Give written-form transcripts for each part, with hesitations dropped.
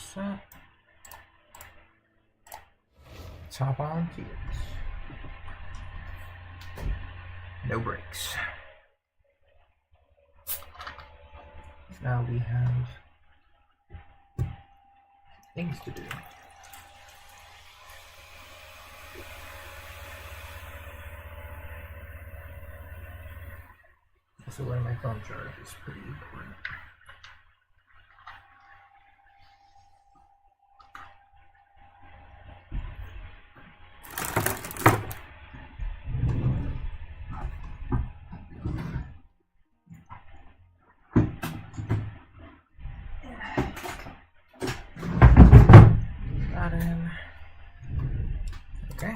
set. Top on to it. No breaks. Now we have things to do. Also, wearing my phone charge is pretty important. Okay.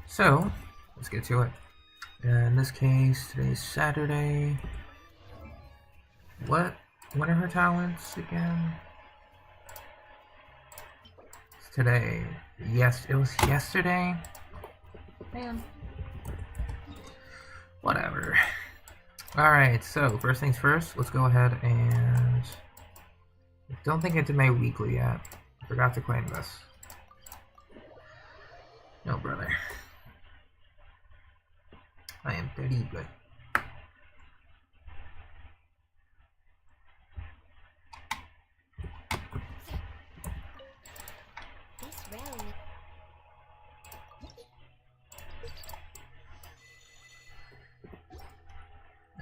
So, let's get to it. In this case, today's Saturday. When are her talents again? It's today. Yes, it was yesterday. Man. Whatever. Alright, so first things first, let's go ahead and... I don't think I did my weekly yet. I forgot to claim this. No, brother. I am pretty good.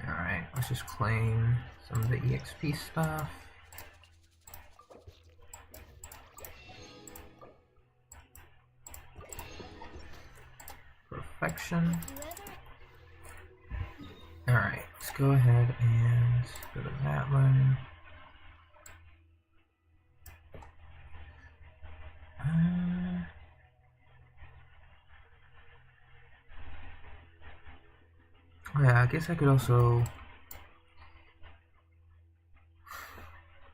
Alright, let's just claim some of the EXP stuff. Perfection. Alright, let's go ahead and go to that one. Oh yeah, I guess I could also...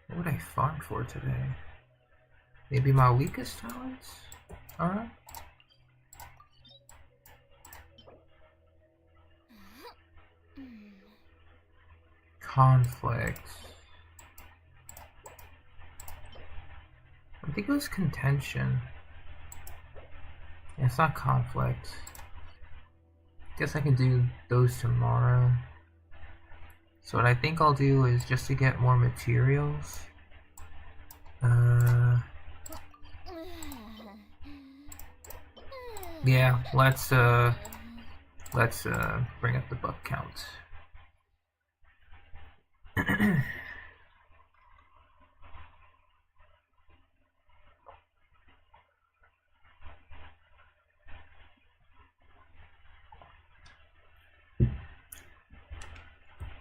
What would I farm for today? Maybe my weakest talents? Alright. Conflict. I think it was contention. Yeah, it's not conflict. Guess I can do those tomorrow. So what I think I'll do is just to get more materials. Yeah, let's bring up the buck count.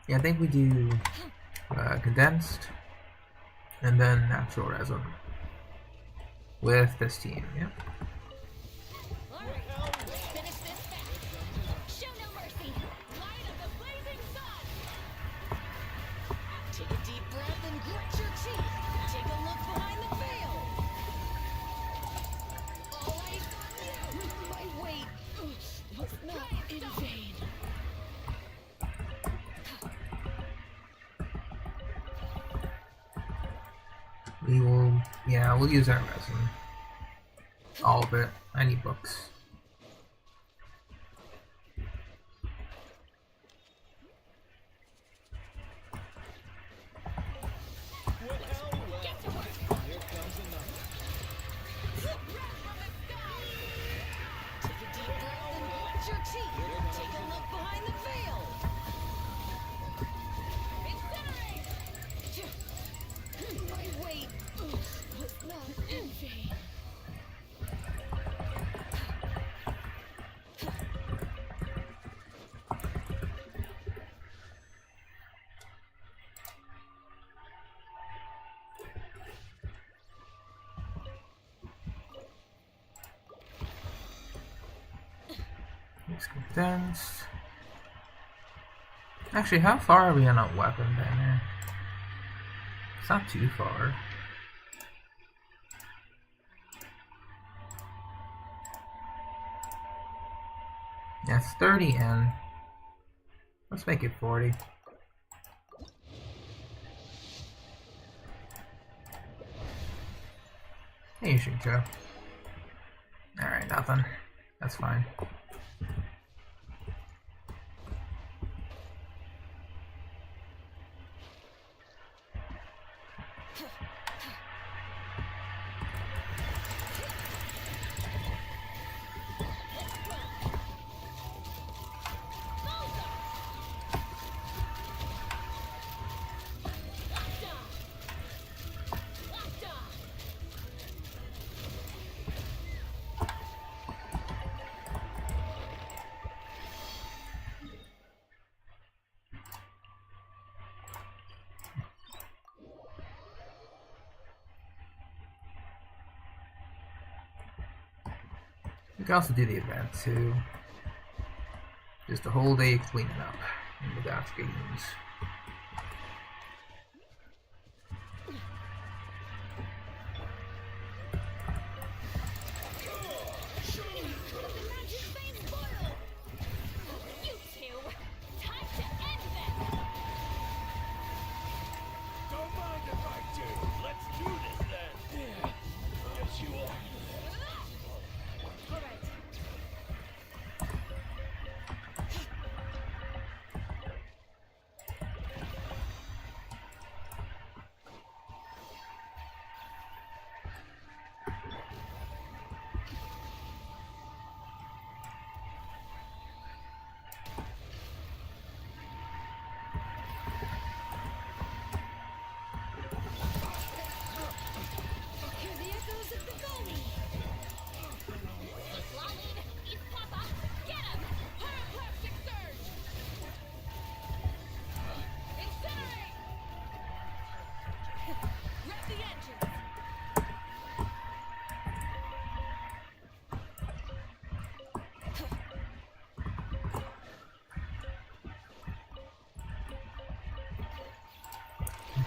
Yeah, I think we do condensed and then natural resin with this team. Yep. We will, yeah, we'll use our resin. All of it. I need books. Condensed. Actually, how far are we on a weapon banner? It's not too far. Yeah, it's 30 in. Let's make it 40. Hey, Shincho. Alright, nothing. That's fine. We can also do the event too. Just a whole day cleaning up in the Gacha Games.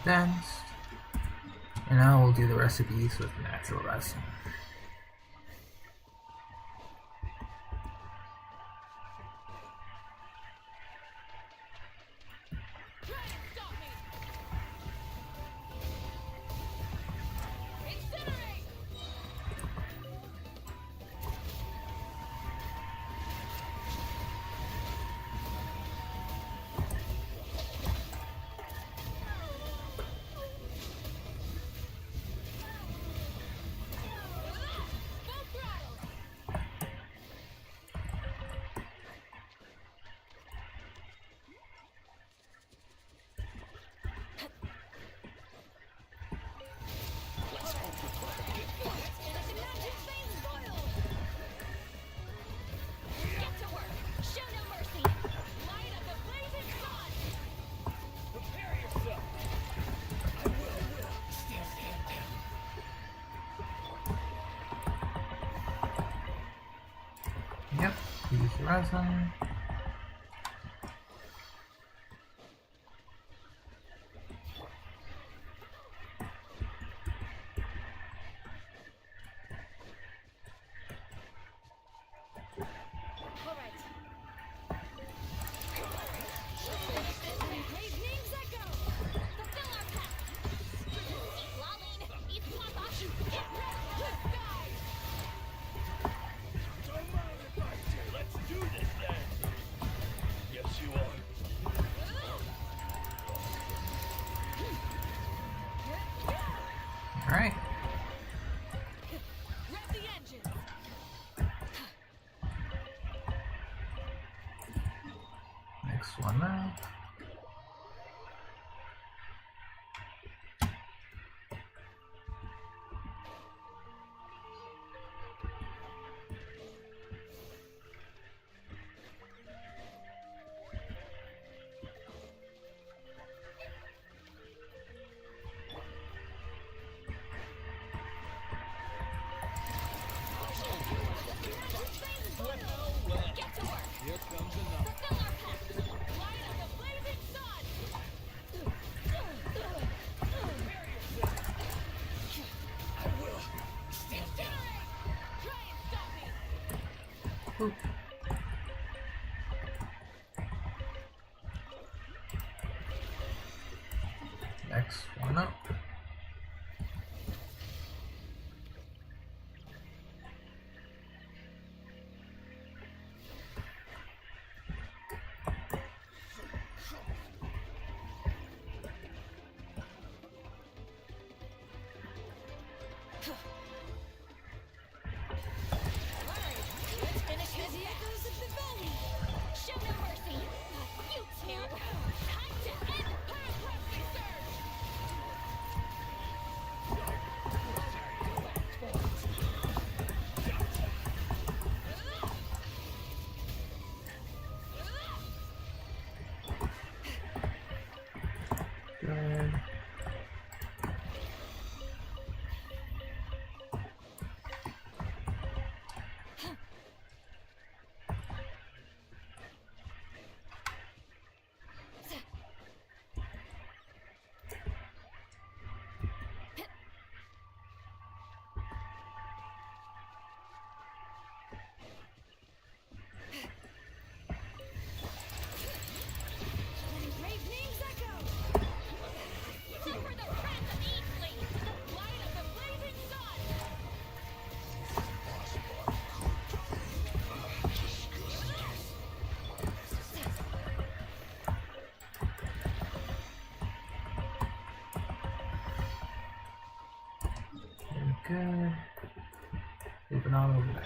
Dance. And now we'll do the recipes with natural resin. Yep, use resin. Alright. Next one now. Oop. Next one up. Good. Good. Keep it on over there.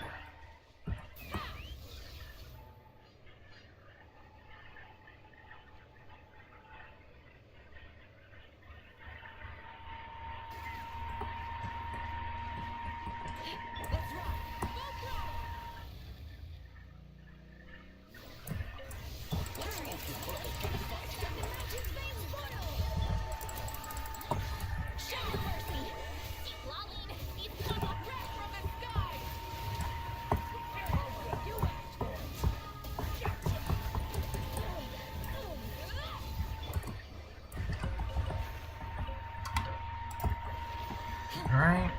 Alright,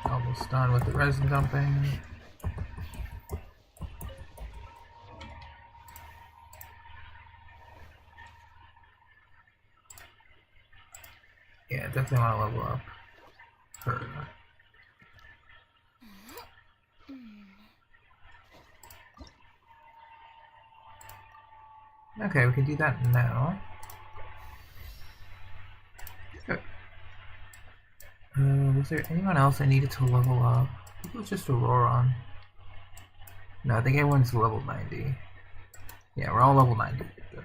almost done with the resin dumping. Yeah, definitely want to level up her. Okay, we can do that now. Good. Was there anyone else I needed to level up? I think it was just Auroron. No, I think everyone's level 90. Yeah, we're all level 90. Good.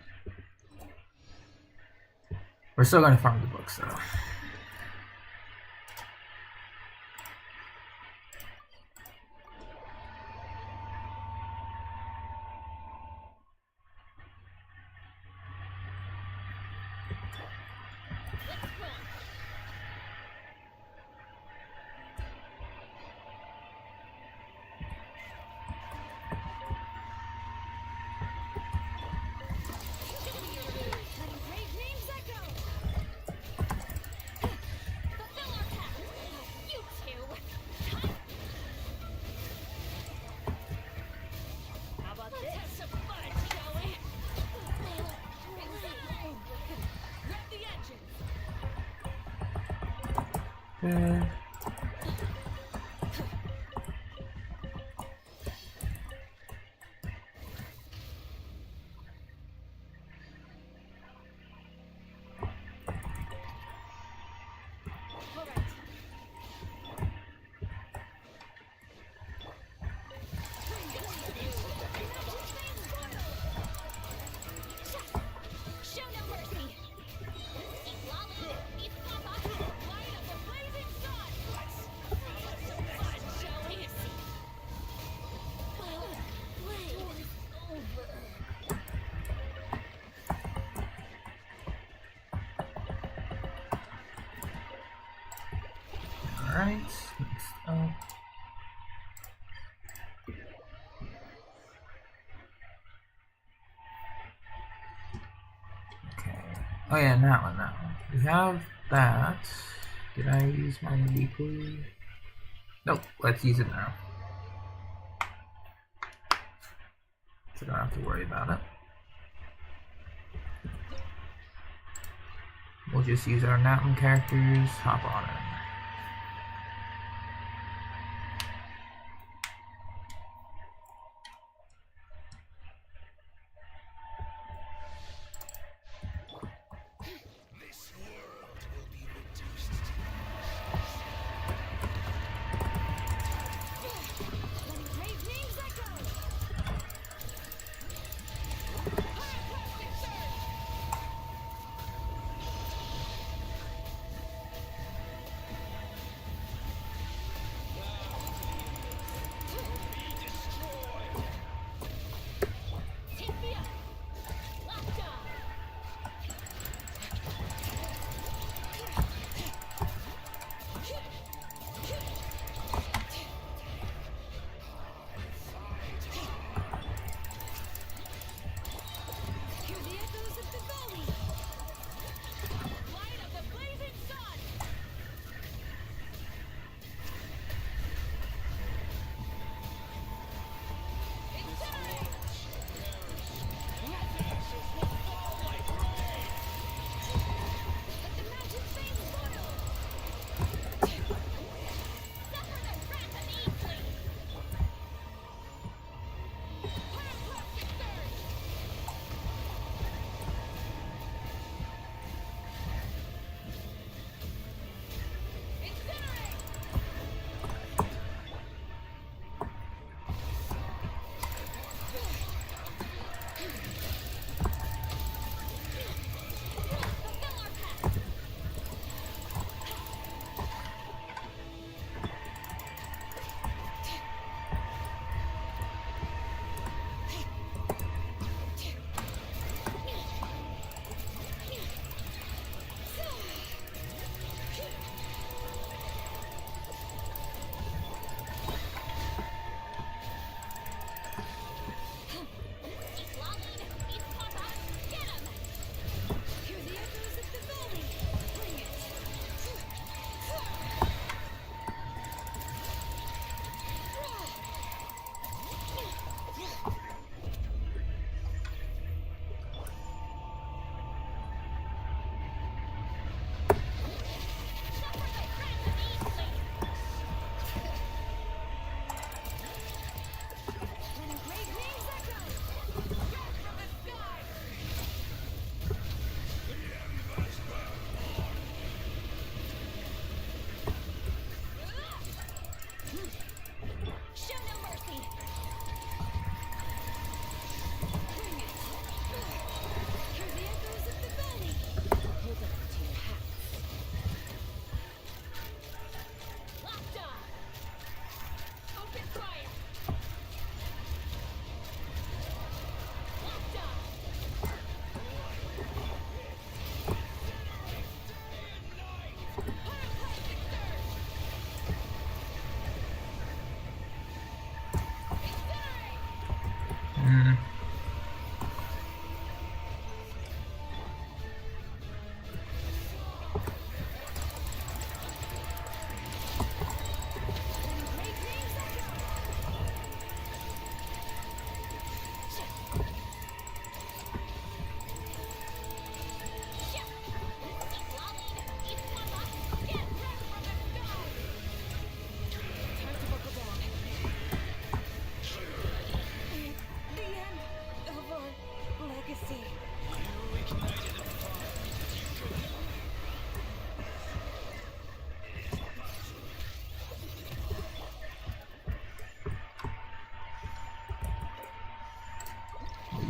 We're still going to farm the books, though. Good. Alright, next up. Okay. Oh yeah, that one. We have that. Did I use my weekly? Nope, let's use it now. So I don't have to worry about it. We'll just use our Natlin characters, hop on it.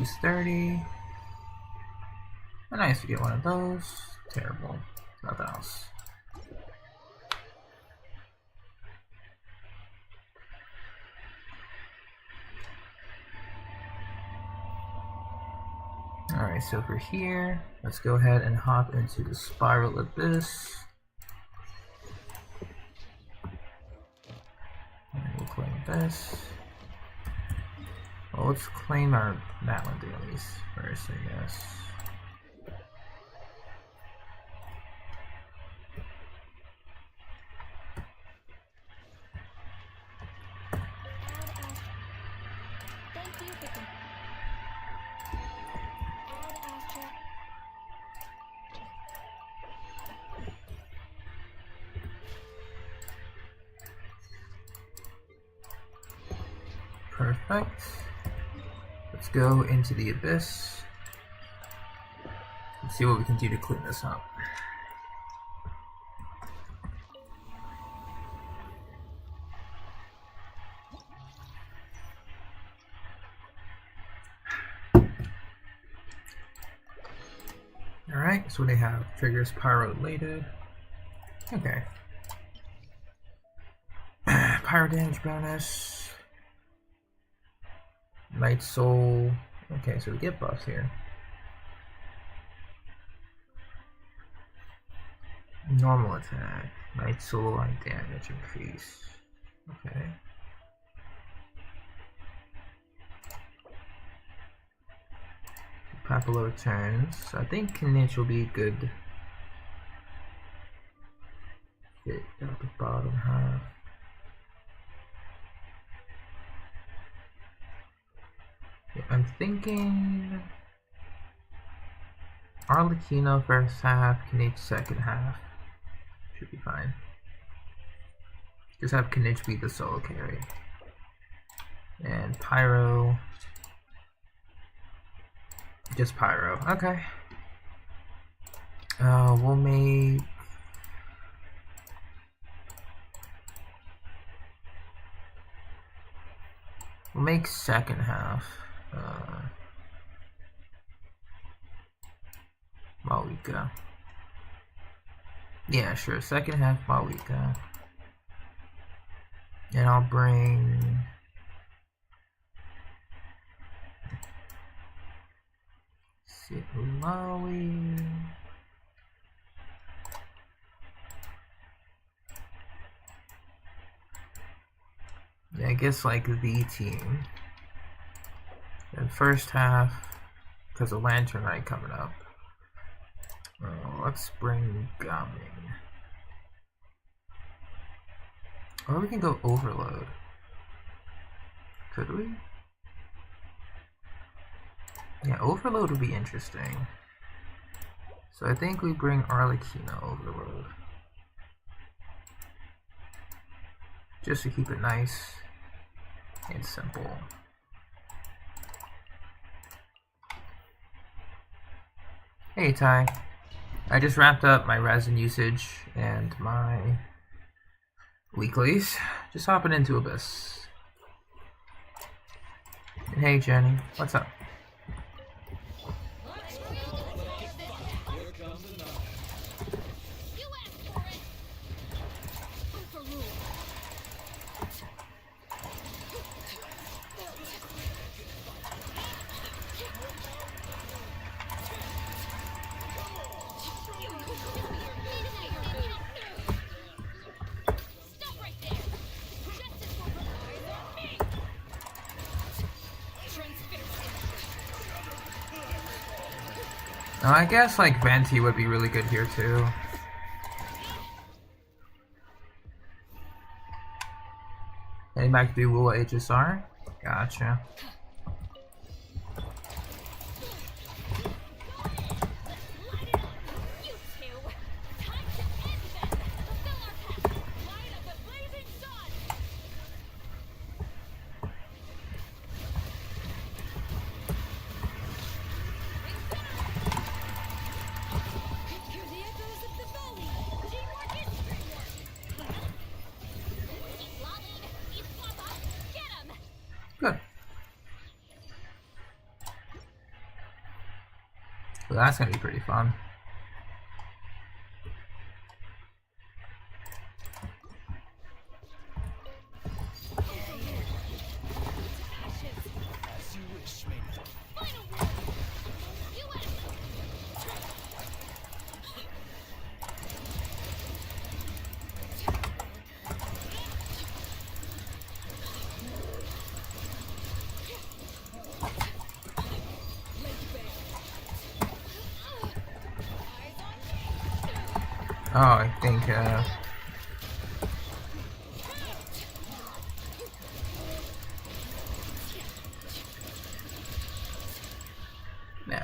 use 30. Nice to get one of those. Terrible. Nothing else. Alright, so for here, let's go ahead and hop into the Spiral Abyss. And we'll claim this. Well, let's claim our that one dailies first, I guess. Perfect. Let's go into the Abyss. Let's see what we can do to clean this up. Alright, so they have triggers pyro related. Okay. Pyro damage bonus. Night Soul. Okay, so we get buffs here. Normal attack. Night Soul light damage increase. Okay. Papilla returns. I think Niche will be good. Fit at the bottom half. I'm thinking Arlecchino first half, Knich second half. Should be fine. Just have Knich be the solo carry. And Pyro. Just Pyro. Okay. We'll make second half. Malika. Yeah, sure. Second half Malika. And I'll bring Maui. Yeah, I guess like the team. And first half, because of Lantern Night coming up. Let's bring Gaming. Or we can go Overload. Could we? Yeah, Overload would be interesting. So I think we bring Arlecchino Overload. Just to keep it nice and simple. Hey Ty, I just wrapped up my resin usage and my weeklies. Just hopping into Abyss. And hey Jenny, what's up? I guess like Venti would be really good here too. Heading back to do WuWa HSR? Gotcha. So that's gonna be pretty fun. Oh, I think, yeah,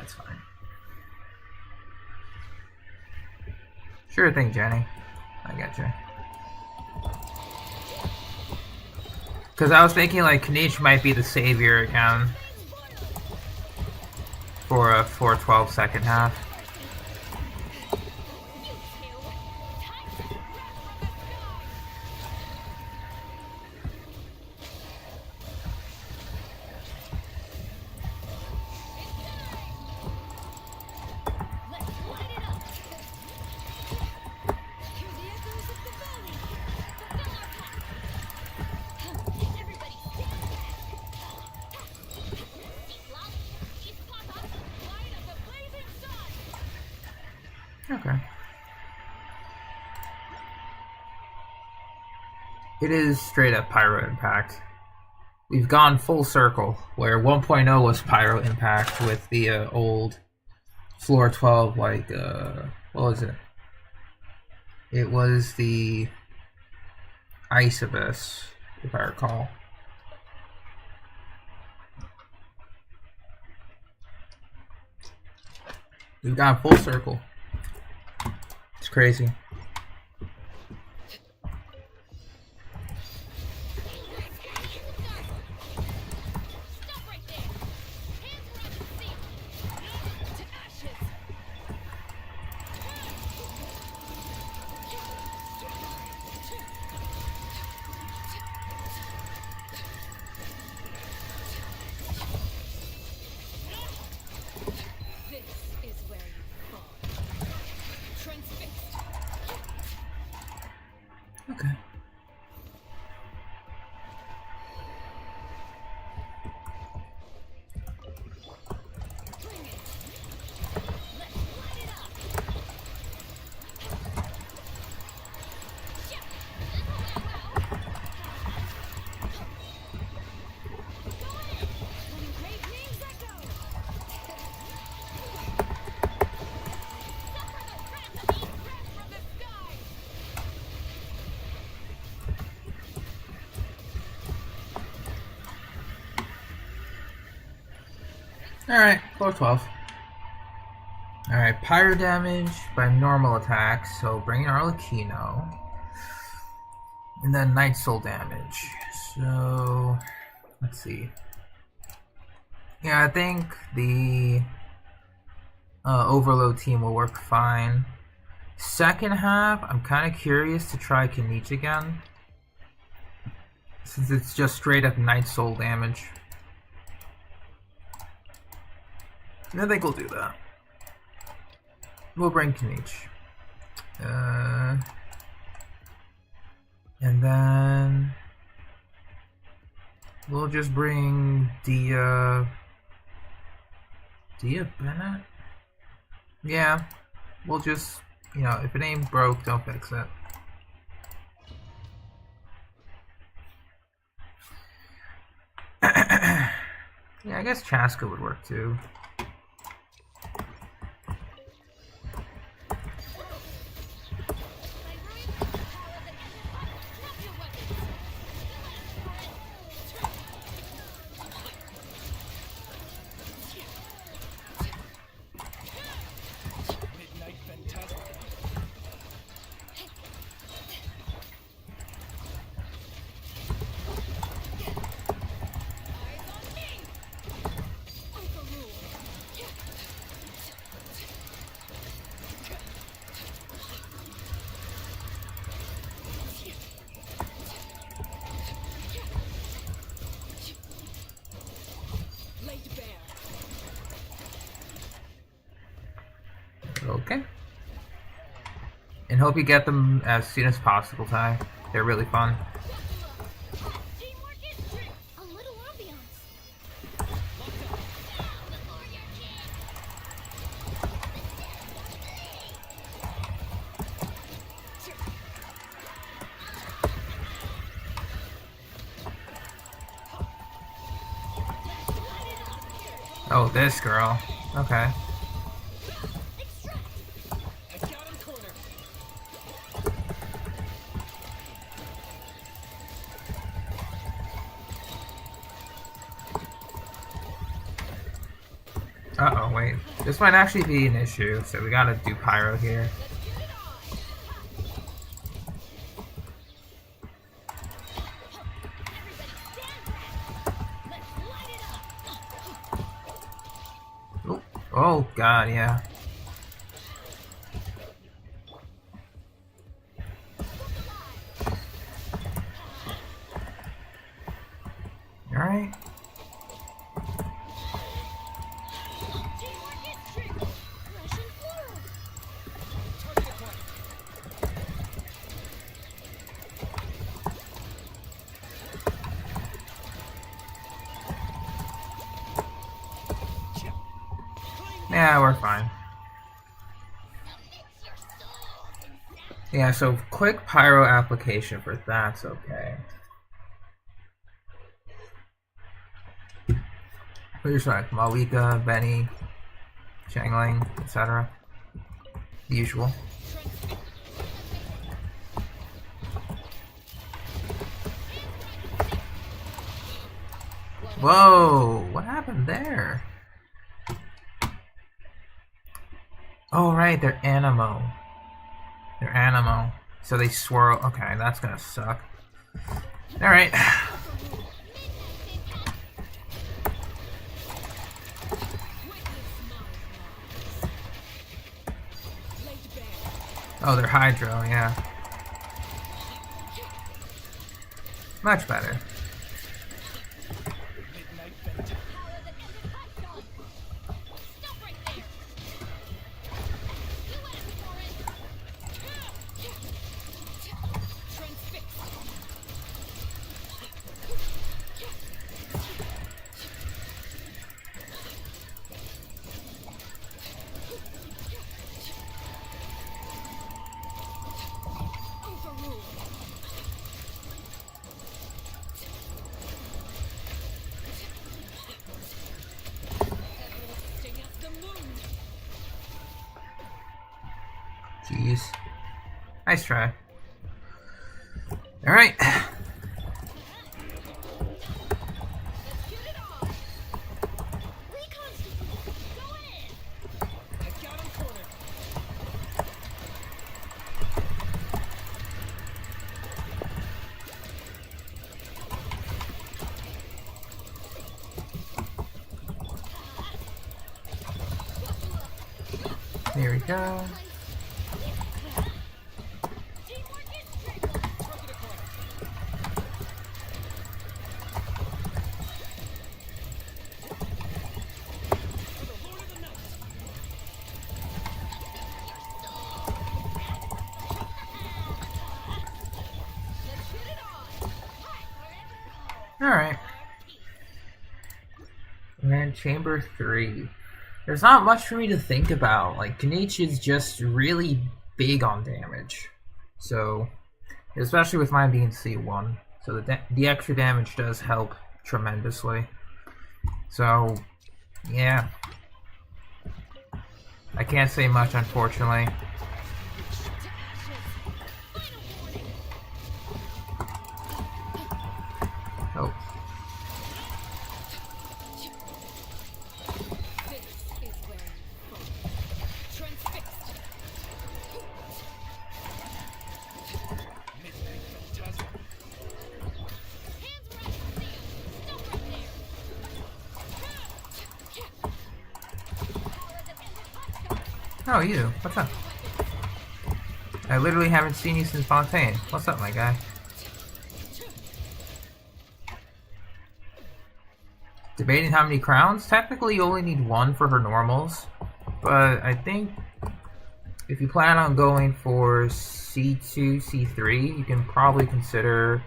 it's fine. Sure thing, Jenny. I gotcha. Because I was thinking, like, Kanish might be the savior again for a 4-12 second half. Okay. It is straight up Pyro Impact. We've gone full circle, where 1.0 was Pyro Impact with the old floor 12, like, what was it? It was the Ice Abyss, if I recall. We've gone full circle. It's crazy. Okay. Alright, 4-12. Alright, pyro damage by normal attacks, so bring in Arlecchino. And then Night Soul damage. So, let's see. Yeah, I think the Overload team will work fine. Second half, I'm kind of curious to try Kanichi again, since it's just straight up Night Soul damage. I think we'll do that. We'll bring Kanichi. And then we'll just bring Dia Bennett? Yeah. We'll just, you know, if it ain't broke, don't fix it. Yeah, I guess Chaska would work too. And hope you get them as soon as possible, Ty. They're really fun. Oh, this girl. Okay. Uh-oh, wait. This might actually be an issue, so we gotta do pyro here. Oh god, yeah. Alright. Yeah, we're fine. Yeah, so quick pyro application for that's okay. Who's like Malika, Benny, Shangling, etc. The usual. Whoa! What happened there? Oh right, they're animo. They're animo. So they swirl. Okay, that's gonna suck. Alright. Oh, they're hydro, yeah. Much better. Jeez. Nice try. Alright. There we go. Alright. And then Chamber 3. There's not much for me to think about. Like, Kenichi is just really big on damage. So, especially with mine being C1. So the extra damage does help tremendously. So, yeah. I can't say much, unfortunately. Oh. Oh, you. What's up? I literally haven't seen you since Fontaine. What's up, my guy? Debating how many crowns? Technically, you only need one for her normals. But I think if you plan on going for C2, C3, you can probably consider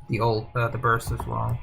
the burst as well.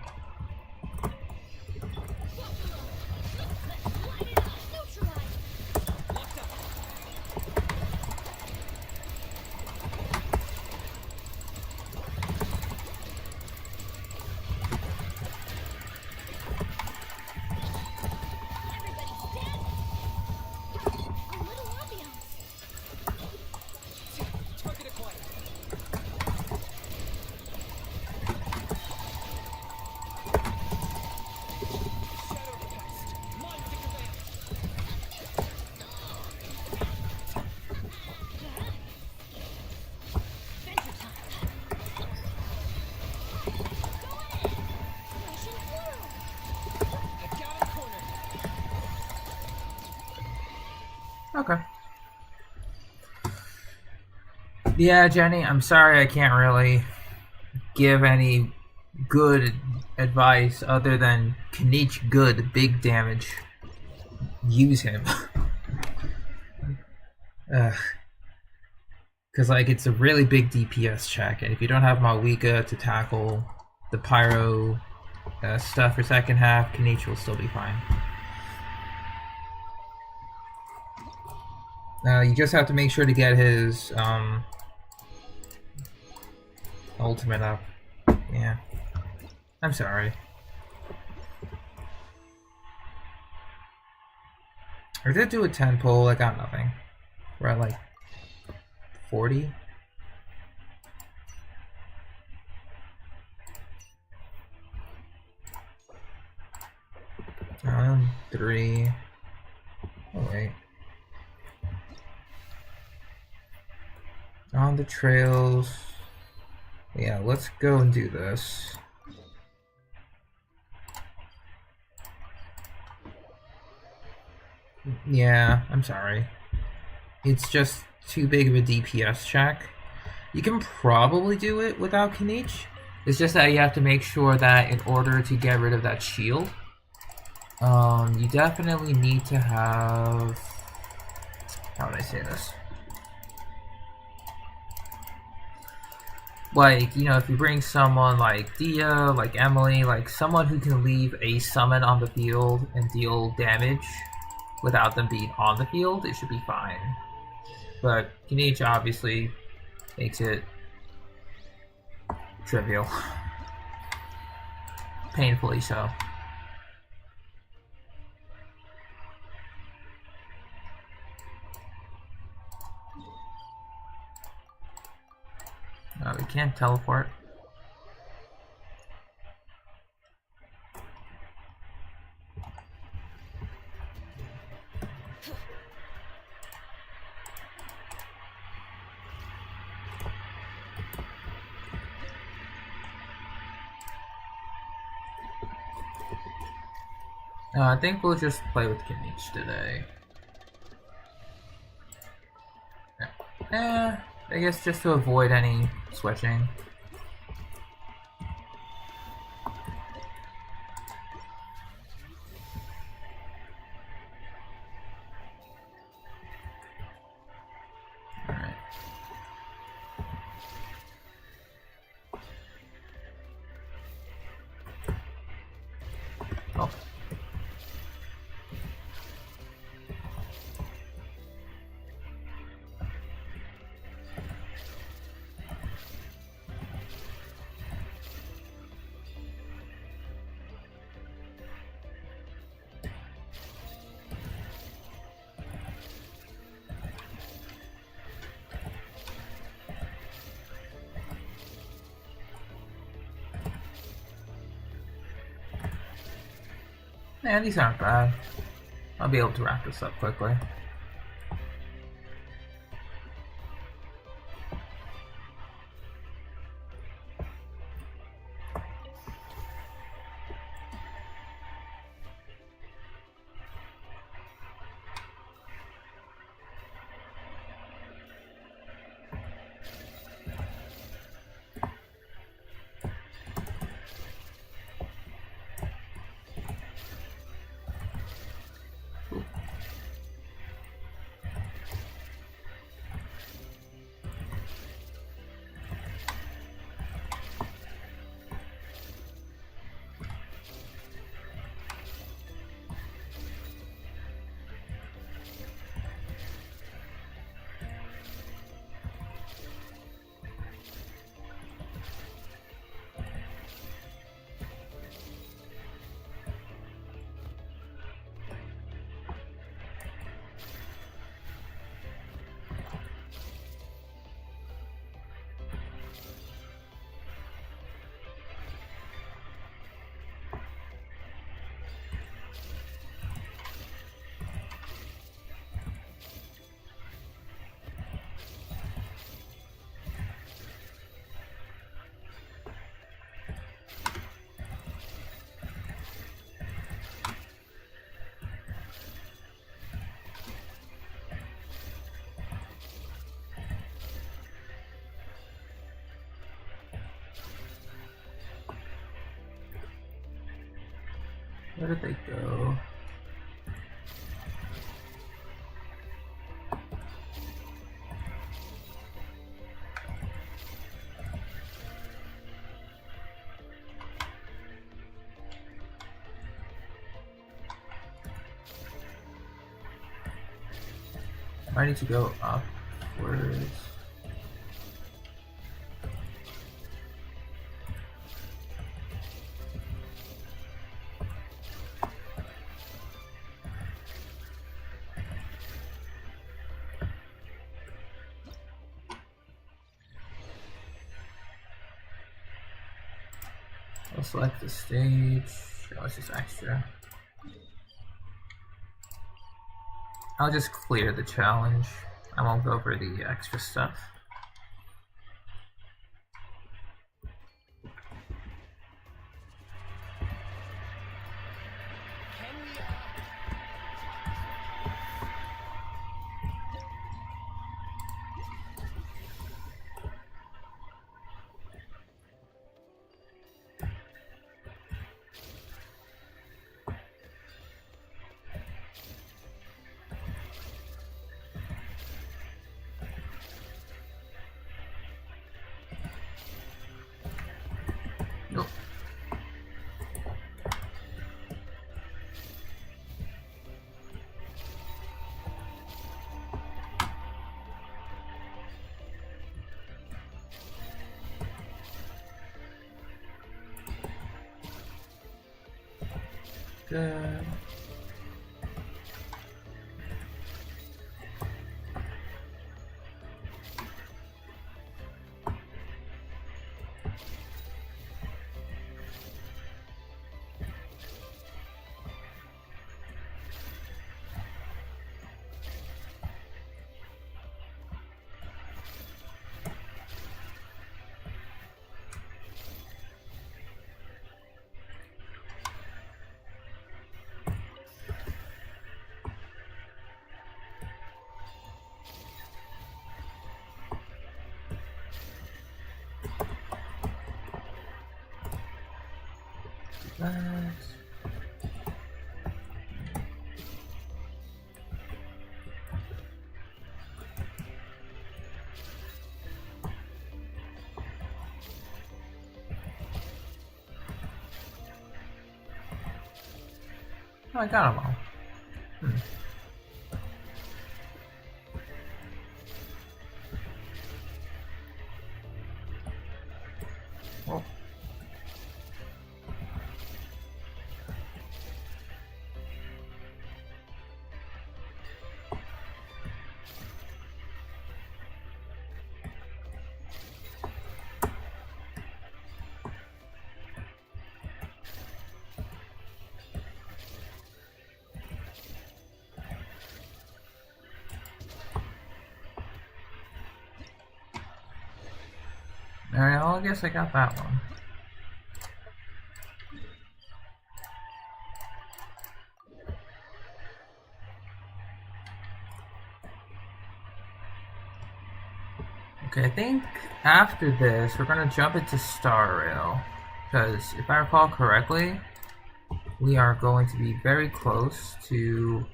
Okay. Yeah, Jenny, I'm sorry I can't really give any good advice other than Kanich good, big damage. Use him. Because like it's a really big DPS check, and if you don't have Malwika to tackle the pyro stuff for second half, Kanich will still be fine. You just have to make sure to get his ultimate up. Yeah. I'm sorry. I did do a 10 pull, I got nothing. We're at like 40. On 3. Oh wait. On the trails. Yeah, let's go and do this. Yeah, I'm sorry. It's just too big of a DPS check. You can probably do it without Kanich. It's just that you have to make sure that in order to get rid of that shield, you definitely need to have... How would I say this? Like, you know, if you bring someone like Dia, like Emily, like someone who can leave a summon on the field and deal damage without them being on the field, it should be fine. But Kanich obviously makes it trivial. Painfully so. We can't teleport. I think we'll just play with Kanich today. I guess just to avoid any switching. Alright. Oh. Yeah, these aren't bad. I'll be able to wrap this up quickly. Where did they go? I need to go upwards. I'll select the stage. Oh, it's just extra. I'll just clear the challenge. I won't go over the extra stuff. Nope. Good. Nice. Oh, I got them all. Oh. Alright, well, I guess I got that one. Okay, I think after this, we're gonna jump into Star Rail. Because if I recall correctly, we are going to be very close to...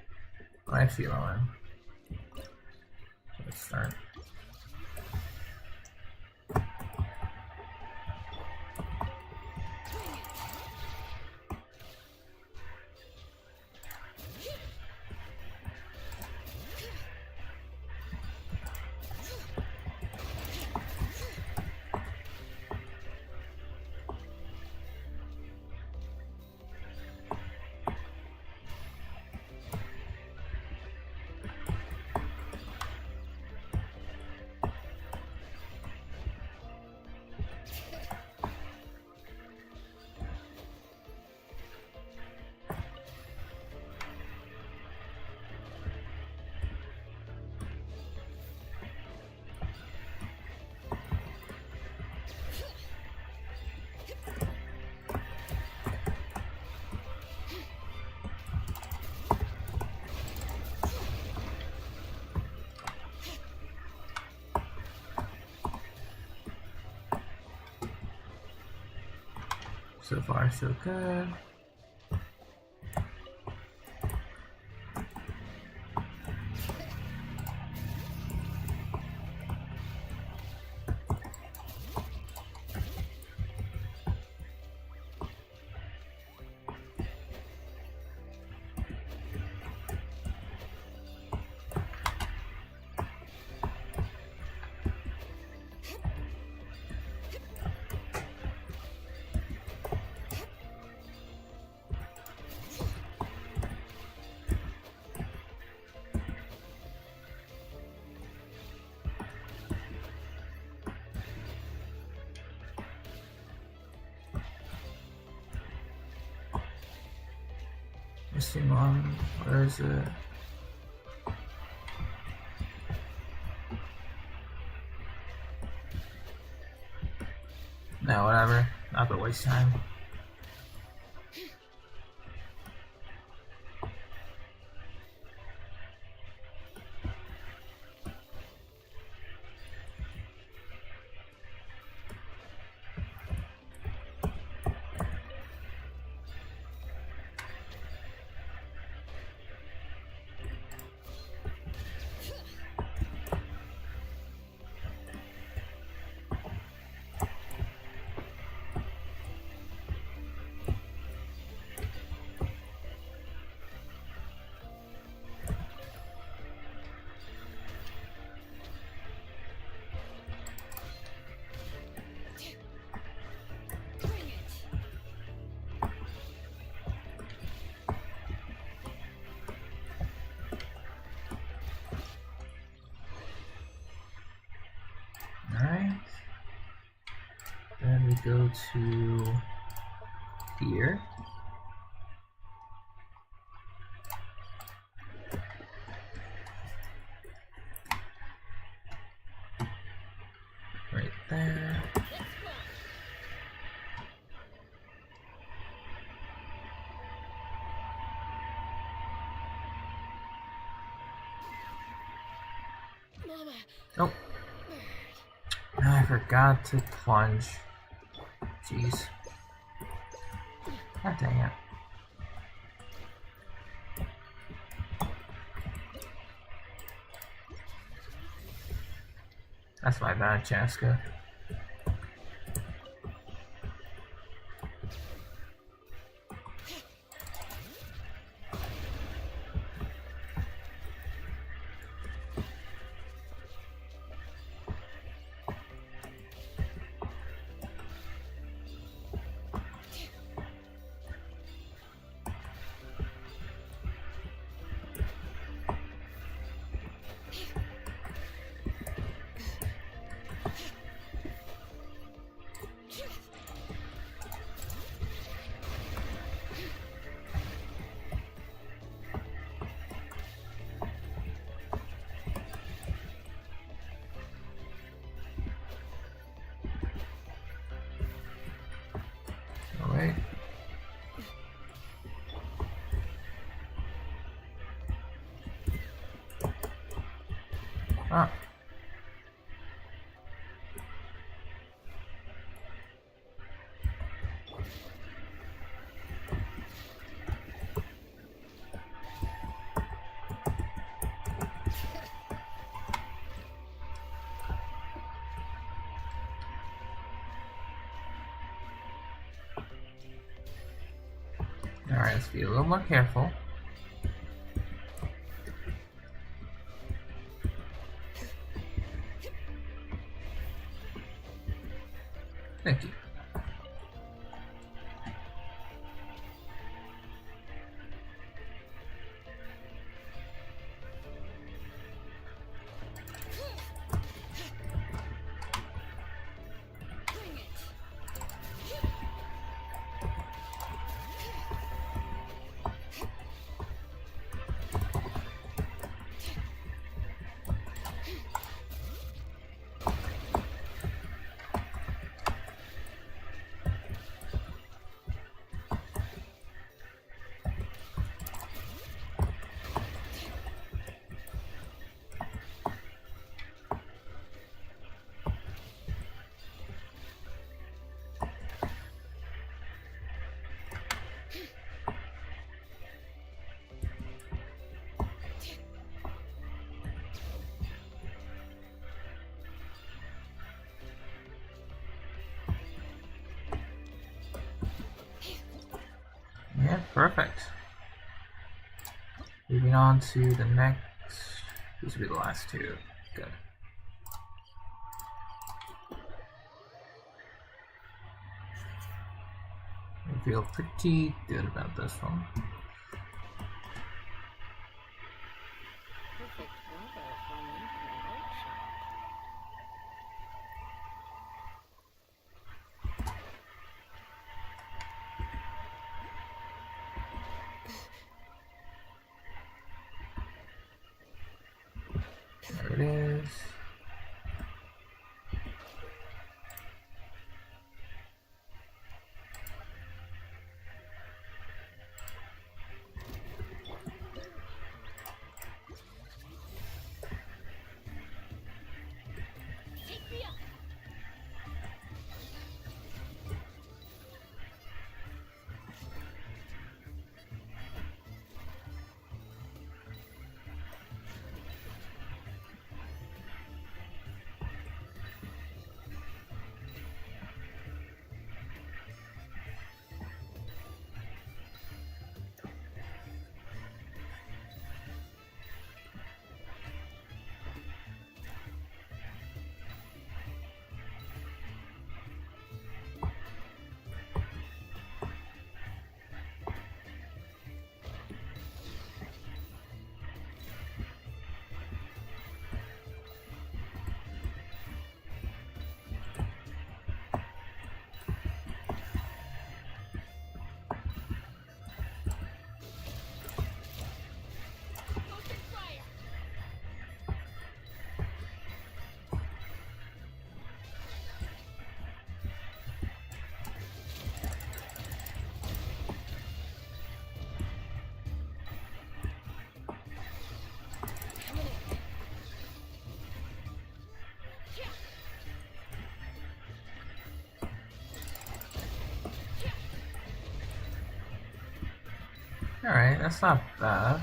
Oh, actually, hold on. Let's start. So far, so good. missing one. Where is it? No, whatever. Not gonna waste time. Alright. Then we go to here. Right there. Oh. I forgot to plunge. Jeez. God dang it. That's my bad, Chaska. Wait. Ah. Alright, let's be a little more careful. Thank you. Yeah, perfect. Moving on to the next. These will be the last two. Good. I feel pretty good about this one. Alright, that's not bad.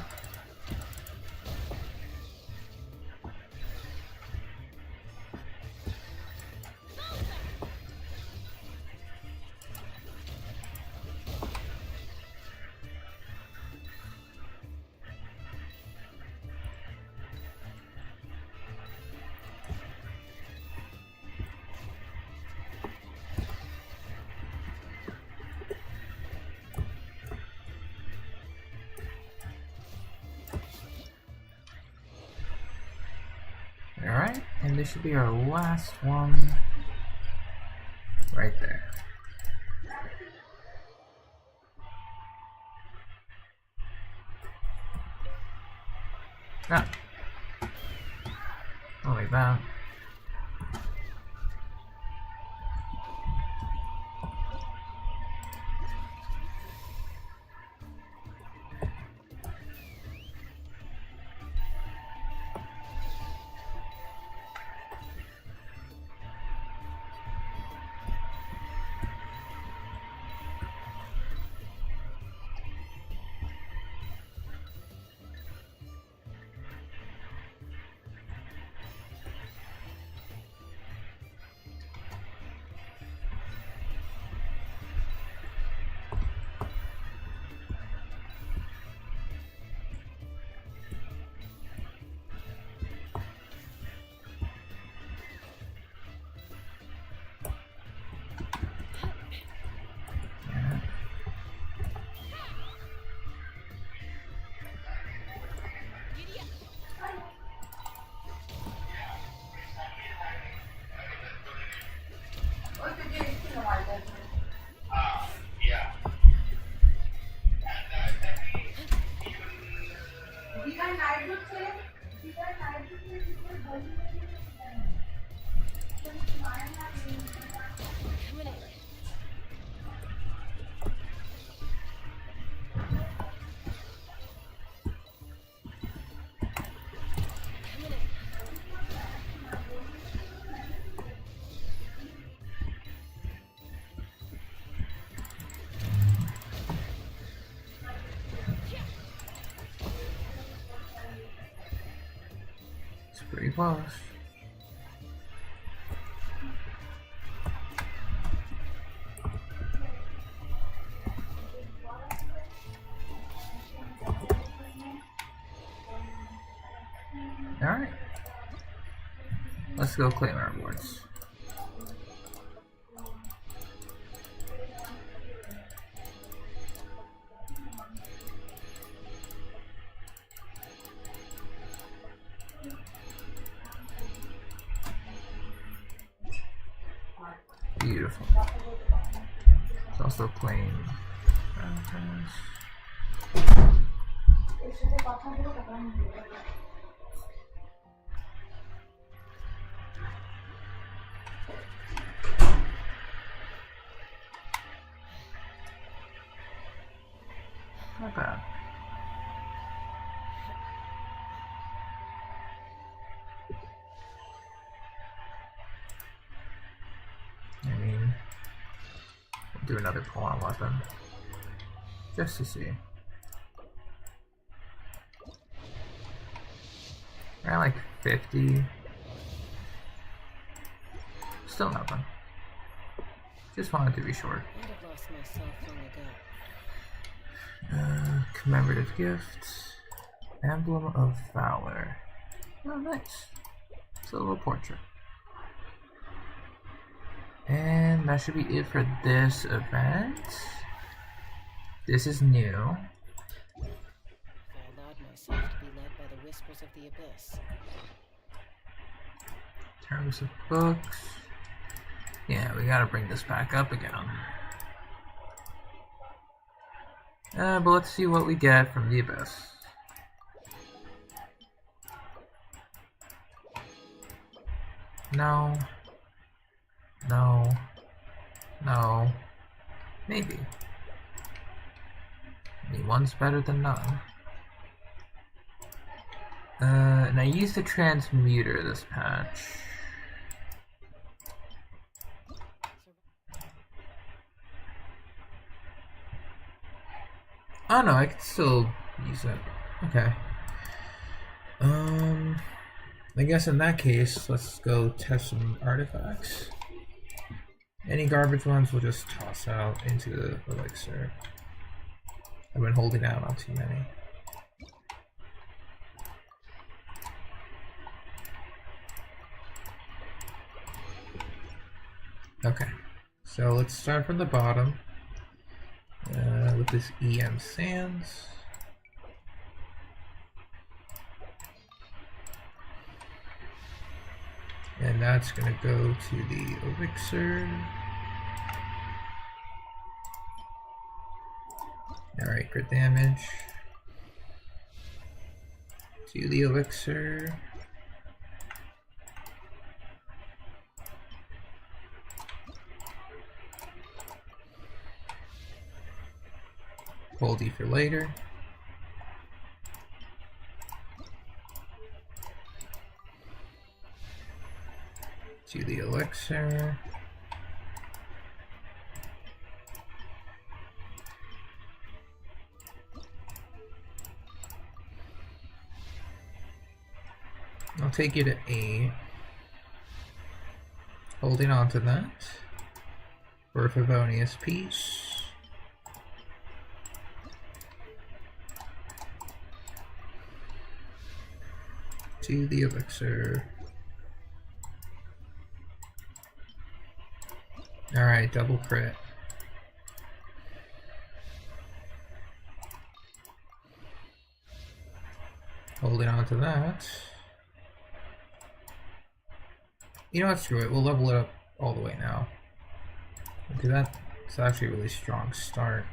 Alright, and this should be our last one right there. Ah. Oh, like that. Pretty close. Alright. Let's go claim our rewards. Beautiful. Let's also claim. Not bad. I mean, we'll do another pull-on weapon, just to see. Around like 50. Still nothing. Just wanted to be short. Commemorative gift. Emblem of Valor. Oh, nice. It's a little portrait. And that should be it for this event. This is new. I allowed myself to be led by the whispers of the abyss. Terms of books. Yeah, we gotta bring this back up again. But let's see what we get from the abyss. No. No. No. Maybe. I mean, one's better than none. And I used the transmuter this patch. Oh no, I can still use it. Okay. I guess in that case, let's go test some artifacts. Any garbage ones we'll just toss out into the elixir. I've been holding out on too many. Okay, so let's start from the bottom with this EM Sands. And that's gonna go to the elixir. Alright, crit damage. To the elixir. Hold E for later. To the elixir. I'll take you to A. Holding on to that. For a Favonius piece. To the elixir. Alright, double crit. Holding on to that. You know what, screw it, we'll level it up all the way now. Okay, that's actually a really strong start.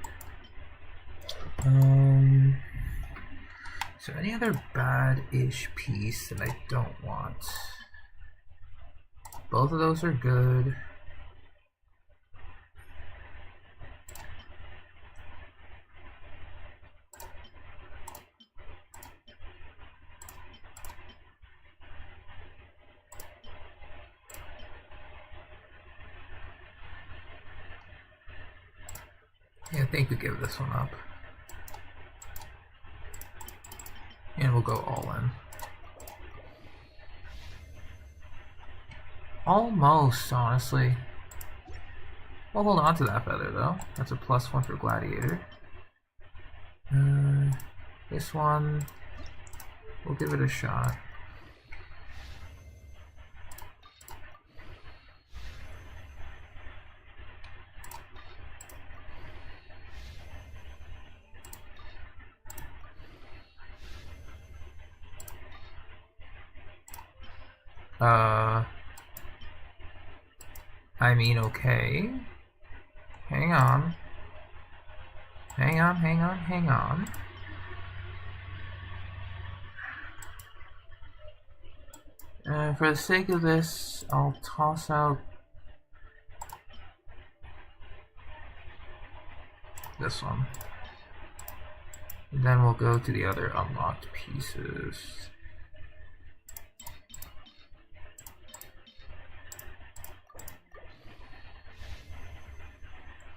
So any other bad-ish piece that I don't want? Both of those are good. Yeah, I think we give this one up. And we'll go all in. Almost, honestly. We'll hold on to that feather, though. That's a +1 for Gladiator. This one, we'll give it a shot. I mean, okay. Hang on. Hang on, hang on, hang on. For the sake of this, I'll toss out this one. And then we'll go to the other unlocked pieces.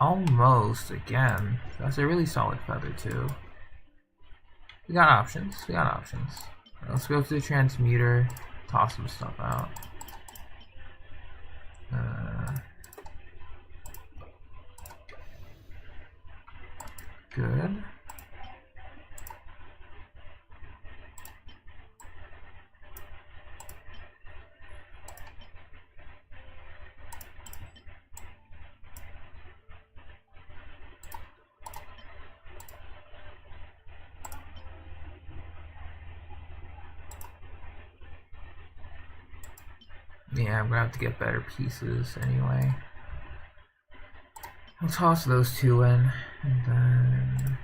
Almost, again. That's a really solid feather, too. We got options. We got options. Let's go to the transmuter, toss some stuff out. Good. Yeah, I'm gonna have to get better pieces anyway. I'll toss those two in, and then...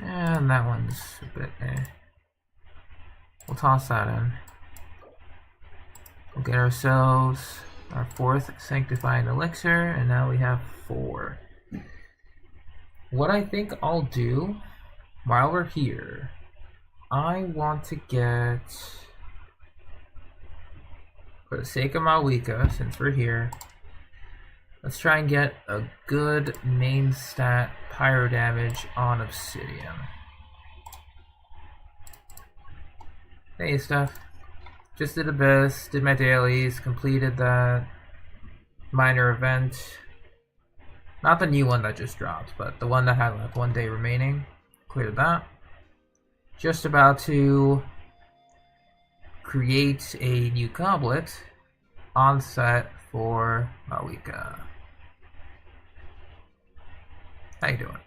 And that one's a bit We'll toss that in. We'll get ourselves our 4th sanctifying elixir, and now we have 4. What I think I'll do while we're here, I want to get, for the sake of Malwika, since we're here, let's try and get a good main stat pyro damage on Obsidian. Hey, stuff. Just did Abyss, did my dailies, completed that minor event. Not the new one that just dropped, but the one that had like 1 day remaining. Cleared that. Just about to create a new goblet on set for Malwika. How you doing?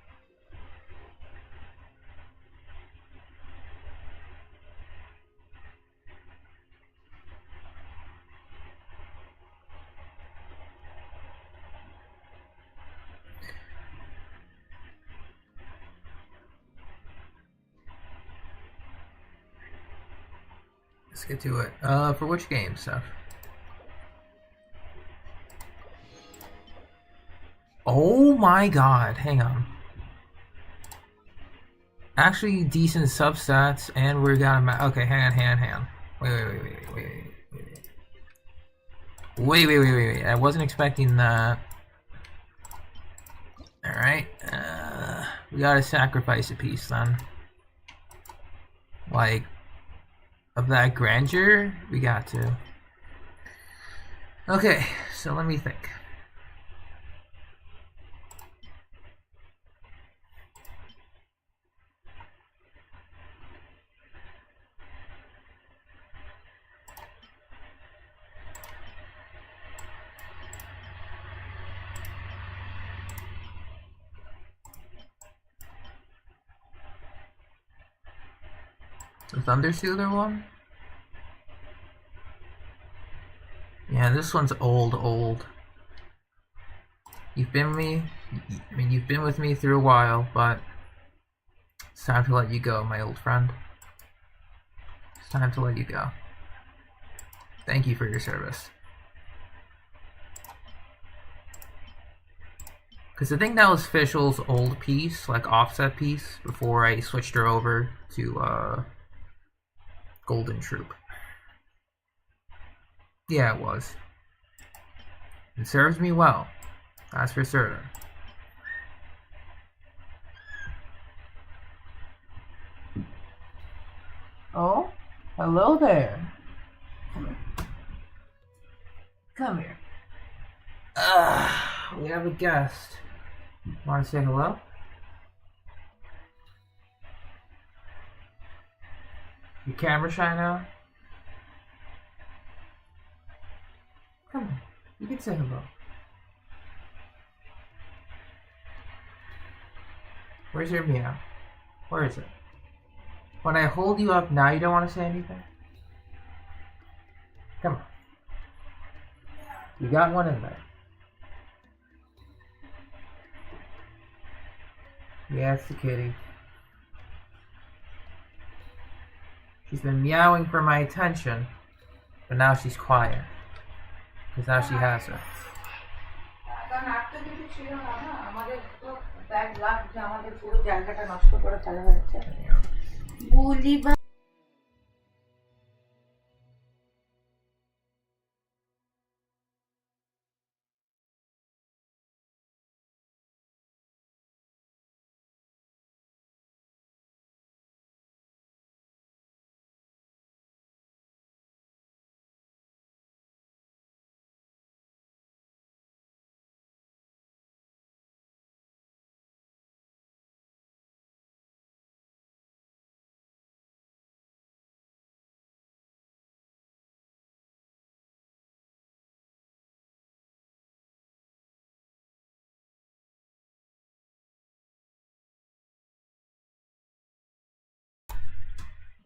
Let's get to it. For which game stuff? Oh my god, hang on. Actually, decent substats, and we got a okay, hang on. Wait. I wasn't expecting that. Alright, we gotta sacrifice a piece then. Like, of that grandeur, we got to. Okay, so let me think. The Thundersealer one? Yeah, this one's old. You've been with me, you've been with me through a while, but it's time to let you go, my old friend. It's time to let you go. Thank you for your service. Because I think that was Fischl's old piece, like offset piece, before I switched her over to Golden Troop. Yeah, it was. It serves me well. That's for certain. Oh, hello there. Come here. We have a guest. Want to say hello? Your camera shy now? Come on, you can say hello. Where's your meow? Where is it? When I hold you up now, you don't want to say anything? Come on. You got one in there. Yeah, it's the kitty. She's been meowing for my attention, but now she's quiet. Because now she has her.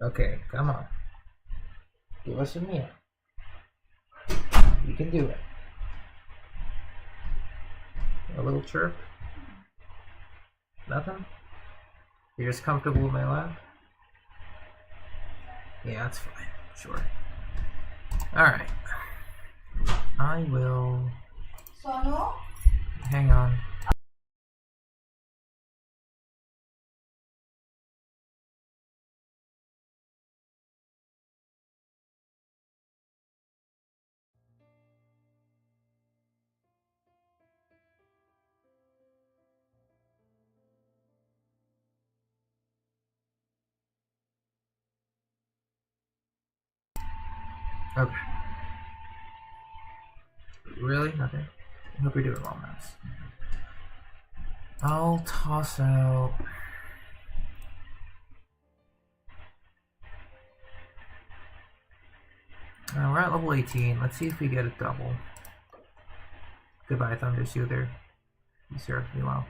Okay, come on. Give us a meow. You can do it. A little chirp. Nothing? You're just comfortable with my lap? Yeah, that's fine. Sure. Alright. I will... Hang on. Okay. Really? Nothing? I hope you're doing well, Max. I'll toss out... we're at level 18. Let's see if we get a double. Goodbye, Thunder Soother. You served me well.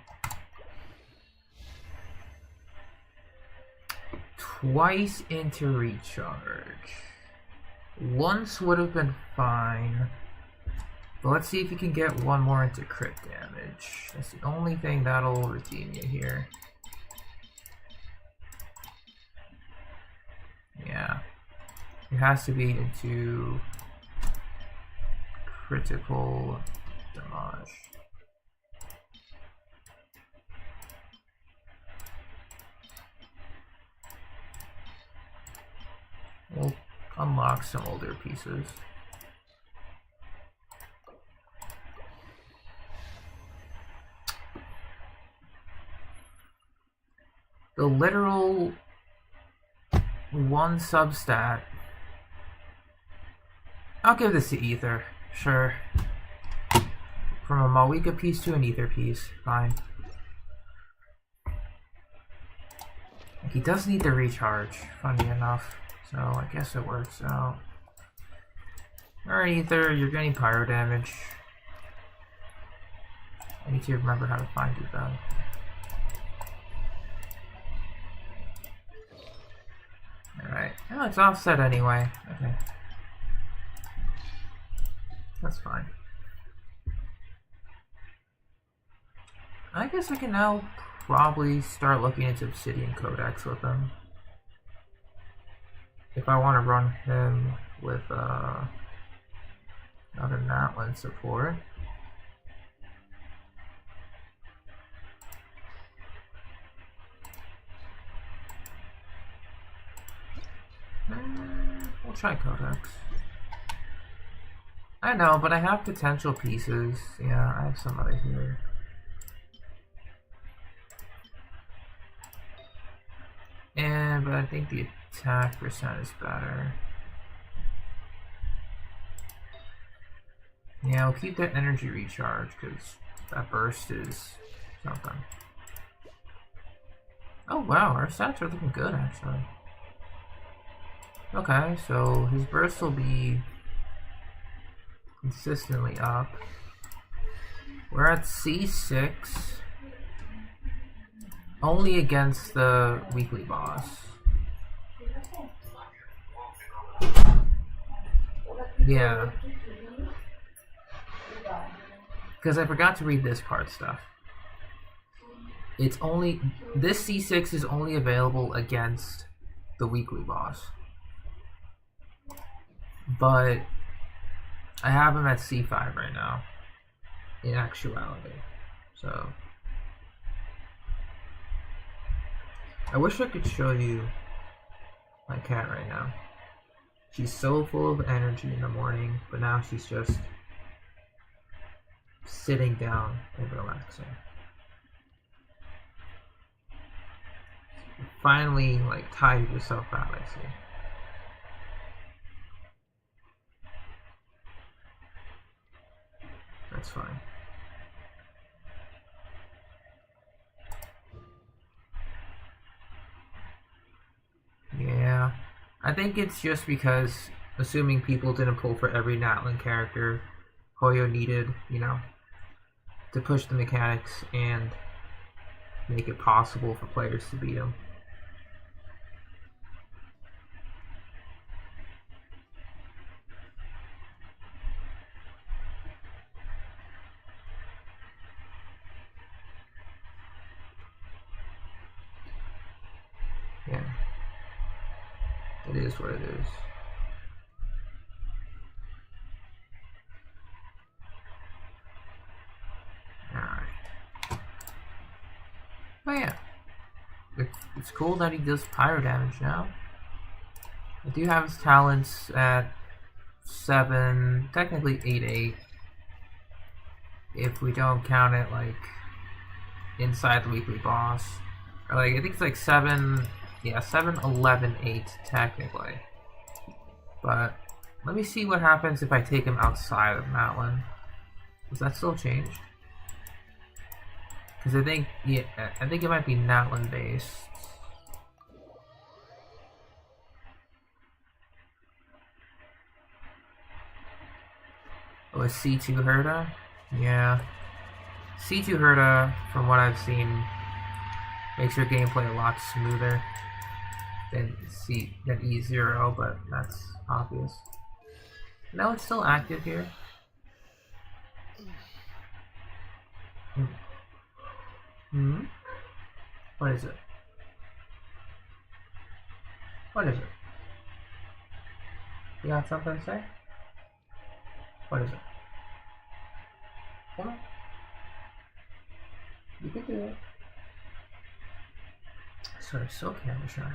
Twice into recharge. Once would have been fine. But let's see if you can get one more into crit damage. That's the only thing that'll redeem you here. Yeah. It has to be into critical damage. We'll unlock some older pieces. The literal one substat. I'll give this to Ether, sure. From a Malwika piece to an Ether piece, fine. He does need the recharge, funny enough, so I guess it works out. Alright, Ether, you're getting pyro damage. I need to remember how to find you though. Alright, oh, it's offset anyway. Okay. That's fine. I guess I can now probably start looking into Obsidian Codex with him. If I want to run him with another Natlin support. We'll try Codex. I know, but I have potential pieces. Yeah, I have somebody here. But I think the attack percent is better. Yeah, I'll keep that energy recharge because that burst is something. Oh wow, our stats are looking good actually. Okay, so his burst will be consistently up. We're at C6. Only against the weekly boss. Yeah. Because I forgot to read this part stuff. It's only... This C6 is only available against the weekly boss. But I have him at C5 right now. In actuality. So... I wish I could show you my cat right now. She's so full of energy in the morning, but now she's just sitting down and relaxing. Finally, like, tired yourself out, I see. That's fine. Yeah, I think it's just because, assuming people didn't pull for every Natlin character, Hoyo needed, you know, to push the mechanics and make it possible for players to beat him. It is what it is. Alright. Oh yeah. It's cool that he does pyro damage now. I do have his talents at 7, technically 8-8. If we don't count it like inside the weekly boss. Or like, I think it's like 7, yeah, 7, 11, 8 technically. But let me see what happens if I take him outside of Matlin. Does that still change? Because I think, yeah, I think it might be Natlin based. Oh, is C2 Herda? Yeah. C2 Herda, from what I've seen, makes your gameplay a lot smoother than E0, but that's obvious. No, it's still active here. Hmm? What is it? What is it? You got something to say? What is it? Come on. You can do it. Sorry, so camera shy.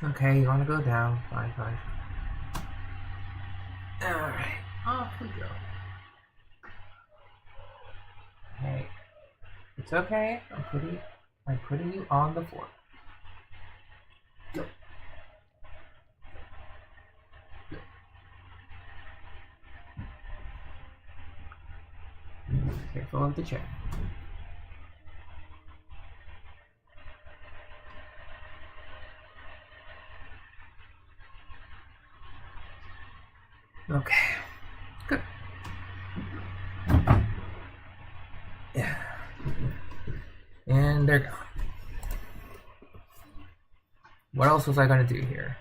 Okay, you wanna go down? Fine, fine. Alright, off we go. Hey, it's okay. I'm putting you on the floor. Go. Go. Careful of the chair. Okay, good. Yeah. And they're gone. What else was I gonna do here?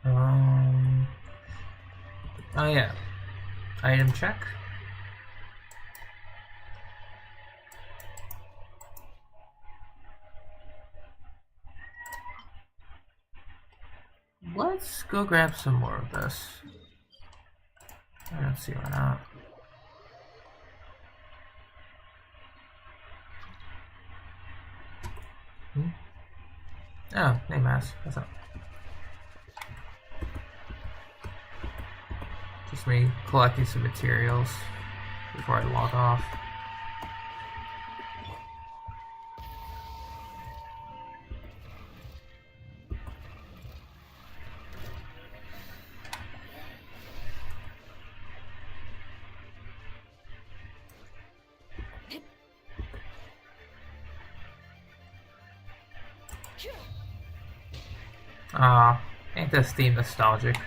Oh yeah. Item check. Let's go grab some more of this. I don't see why not. Oh, hey Mass, what's up? Just me collecting some materials before I log off. Aw, ain't this theme nostalgic?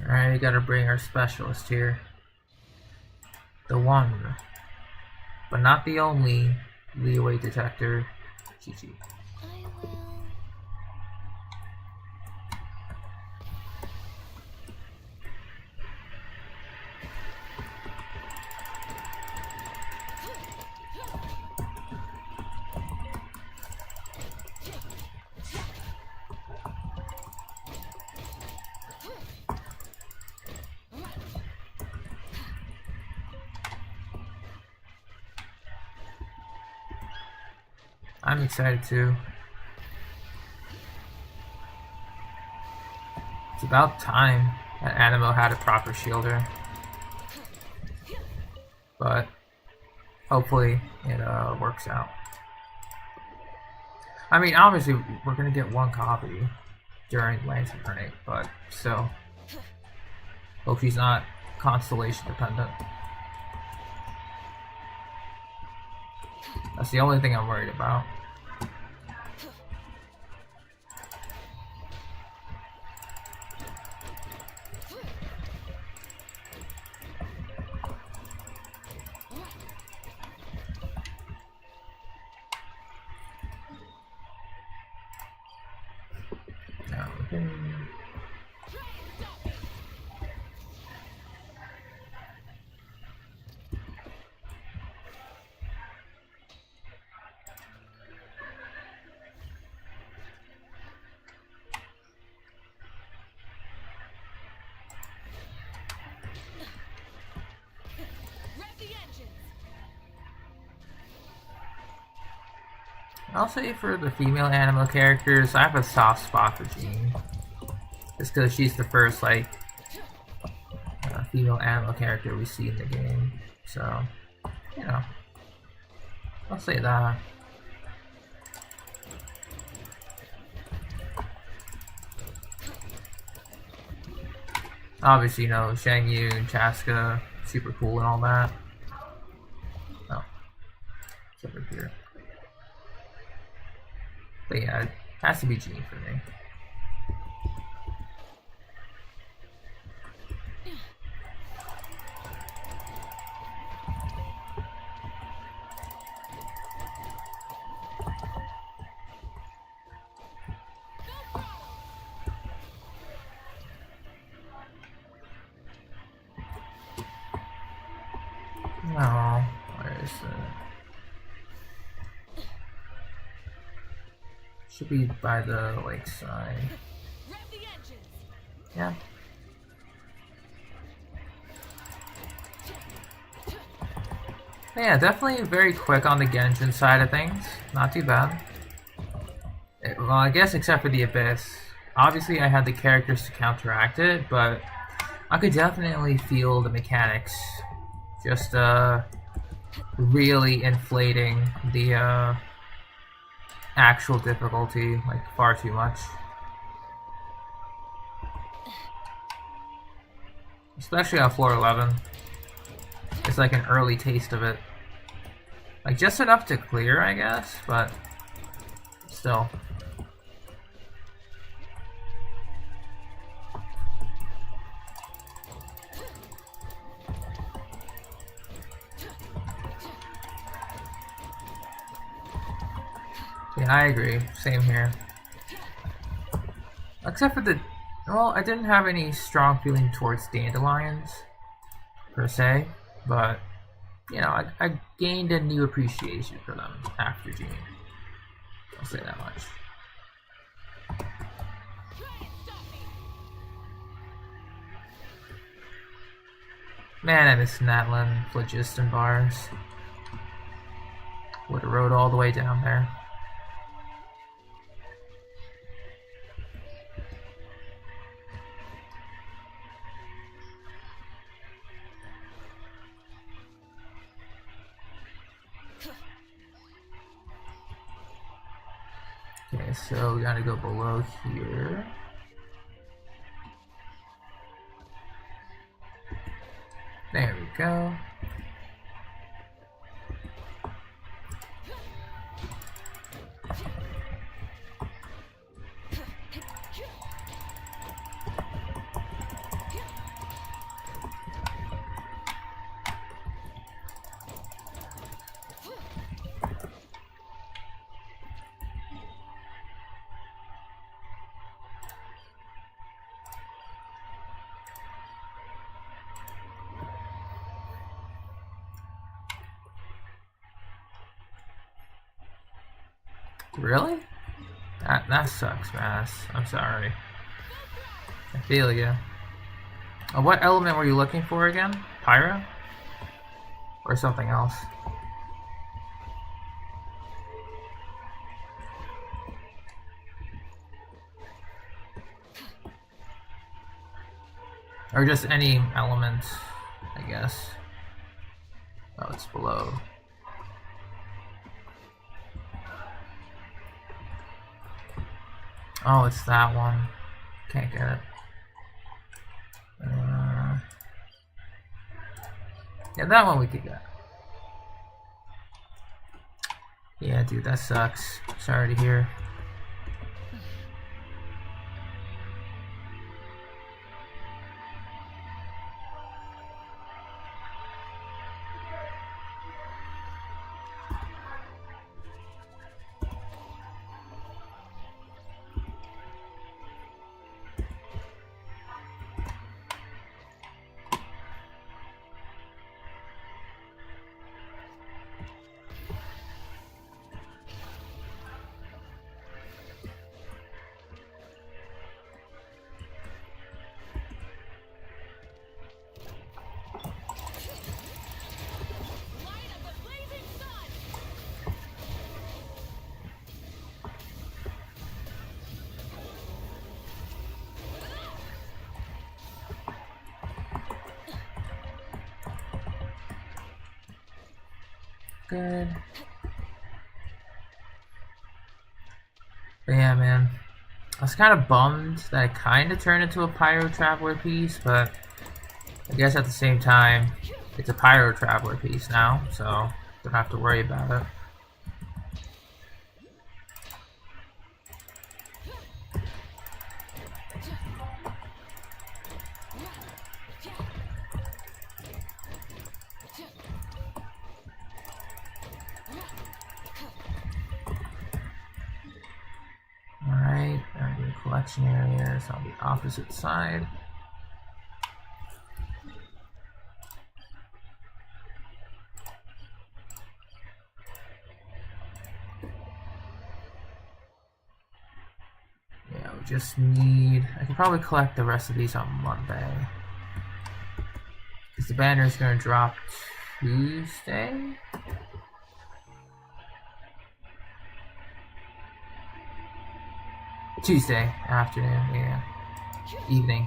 Alright, we gotta bring our specialist here. The one, but not the only, leeway detector, GG. I'm excited too. It's about time that Animo had a proper shielder. But hopefully it works out. I mean, obviously we're gonna get one copy during Lantern Burning, but still, hope she's not constellation dependent. That's the only thing I'm worried about. I'll say for the female animal characters, I have a soft spot for Jean. Just because she's the first, like, female animal character we see in the game. So, you know, I'll say that. Obviously, you know, Shang Yu and Chaska, super cool and all that. Oh, it's over here. But yeah, it has to be Jean for me. No, where is it? Should be by the lakeside. Yeah. But yeah, definitely very quick on the Genshin side of things. Not too bad. Well, I guess except for the Abyss. Obviously, I had the characters to counteract it, but I could definitely feel the mechanics just really inflating the actual difficulty, like, far too much. Especially on floor 11. It's like an early taste of it. Like, just enough to clear, I guess, but still. Yeah, I agree. Same here. Except for the... Well, I didn't have any strong feeling towards dandelions, per se, but, you know, I gained a new appreciation for them after Jean. I'll say that much. Man, I miss Natlin, Phlogiston bars. Would've rode all the way down there. Okay, so we gotta go below here. There we go. Really? That sucks, man. I'm sorry. I feel you. What element were you looking for again? Pyro? Or something else? Or just any element, I guess. Oh, it's below. Oh, it's that one. Can't get it. Yeah, that one we could get. Yeah, dude, that sucks. Sorry to hear. Good. But yeah, man. I was kind of bummed that I kind of turned into a Pyro Traveler piece, but I guess at the same time, it's a Pyro Traveler piece now, so don't have to worry about it. Alright, there are the collection areas on the opposite side. Yeah, we just need... I can probably collect the rest of these on Monday. Because the banner is going to drop Tuesday? Tuesday afternoon, yeah. Evening.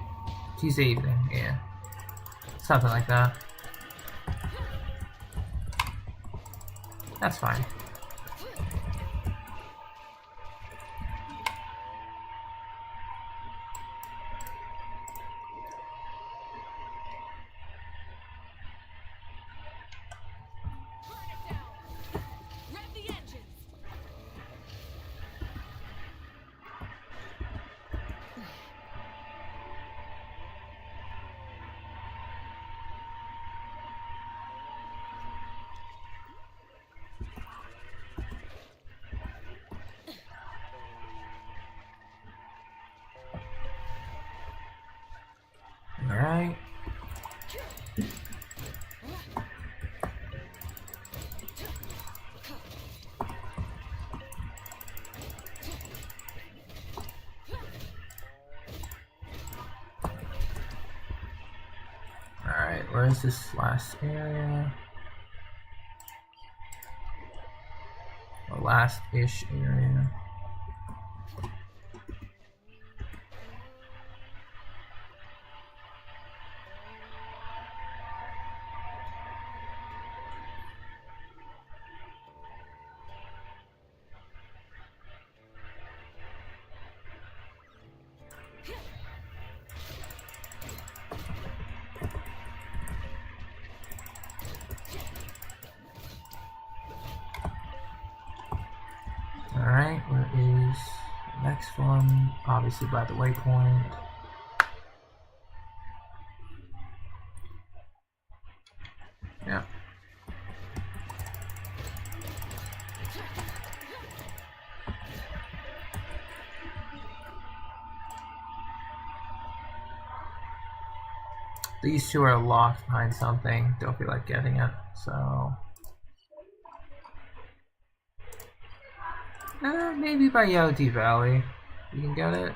Tuesday evening, yeah. Something like that. That's fine. Alright. Alright, where is this last area? The last-ish area. Alright, where is the next one? Obviously by the waypoint. Yeah. These two are locked behind something. Don't feel like getting it, so... maybe by Yoti Valley. You can get it.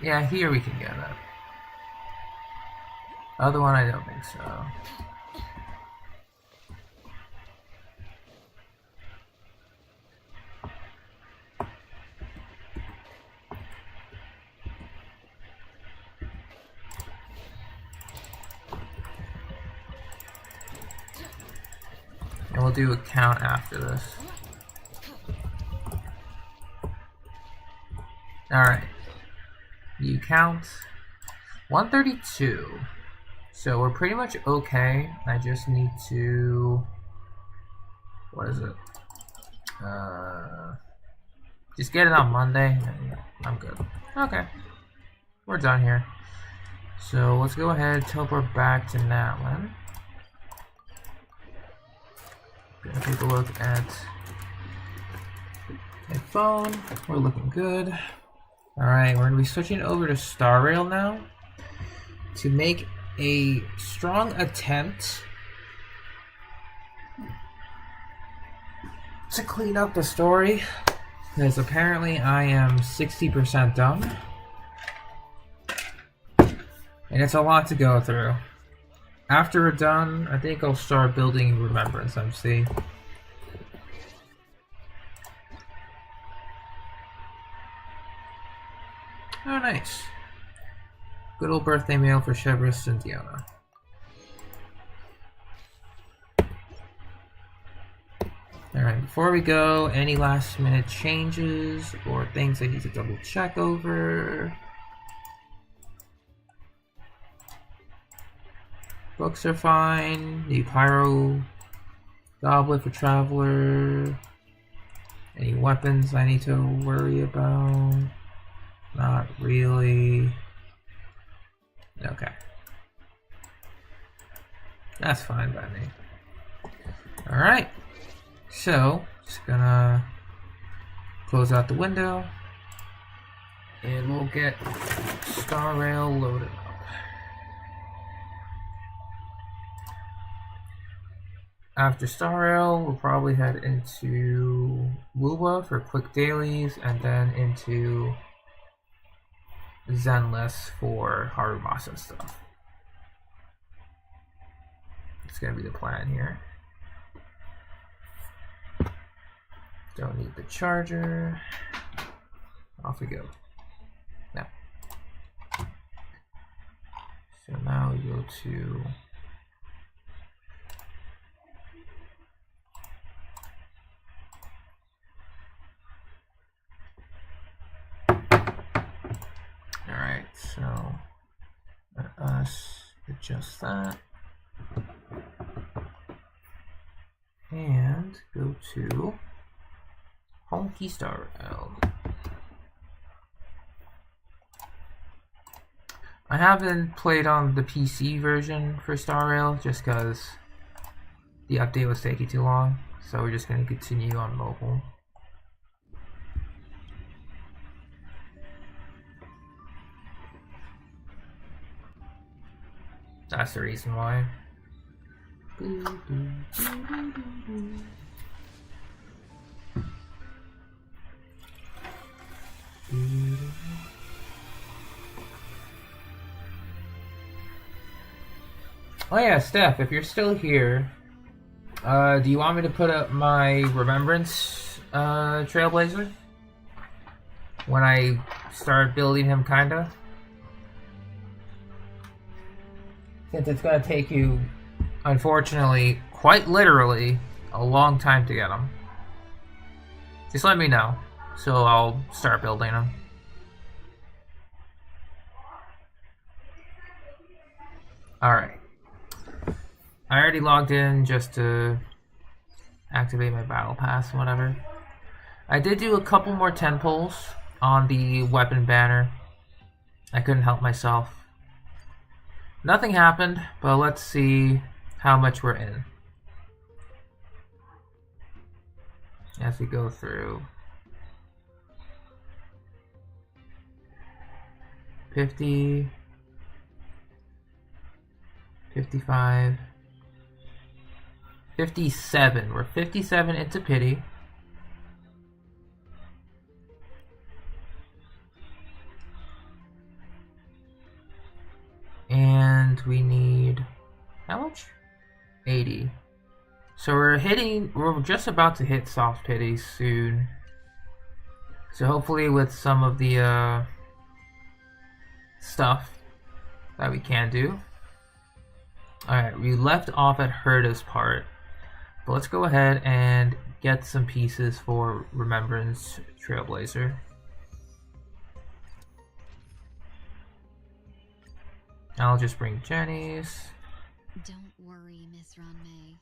Yeah, here we can get it. Other one, I don't think so. And we'll do a count after this. Alright. You count 132. So we're pretty much okay. I just need to... What is it? Just get it on Monday. And I'm good. Okay. We're done here. So let's go ahead and teleport back to Natlin. Gonna take a look at my phone. We're looking good. Alright, we're gonna be switching over to Star Rail now to make a strong attempt to clean up the story, because apparently I am 60% done and it's a lot to go through. After we're done, I think I'll start building Remembrance MC. Oh, nice. Good old birthday mail for Chevrolet and Diana. Alright, before we go, any last minute changes or things I need to double check over? Books are fine. The Pyro Goblet for Traveler. Any weapons I need to worry about? Not really. Okay. That's fine by me. Alright. So, just gonna close out the window. And we'll get Star Rail loaded up. After Star Rail, we'll probably head into WuWa for quick dailies, and then into Zenless for Harumasa stuff. It's gonna be the plan here. Don't need the charger. Off we go. Now. So now we go to Alright, so let us adjust that. And go to Honky Star Rail. I haven't played on the PC version for Star Rail just because the update was taking too long, so we're just going to continue on mobile. That's the reason why. Oh yeah, Steph, if you're still here, do you want me to put up my Remembrance Trailblazer? When I start building him, kinda? Since it's gonna take you, unfortunately, quite literally, a long time to get him. Just let me know, so I'll start building them. Alright. I already logged in just to activate my battle pass and whatever. I did do a couple more 10 pulls on the weapon banner. I couldn't help myself. Nothing happened, but let's see how much we're in as we go through. 50, 55, 57. We're 57 into pity. And we need how much? 80. So we're just about to hit soft pity soon. So hopefully with some of the stuff that we can do. Alright, we left off at Herta's part. But let's go ahead and get some pieces for Remembrance Trailblazer. I'll just bring Jenny's. Don't worry, Miss Ronmei.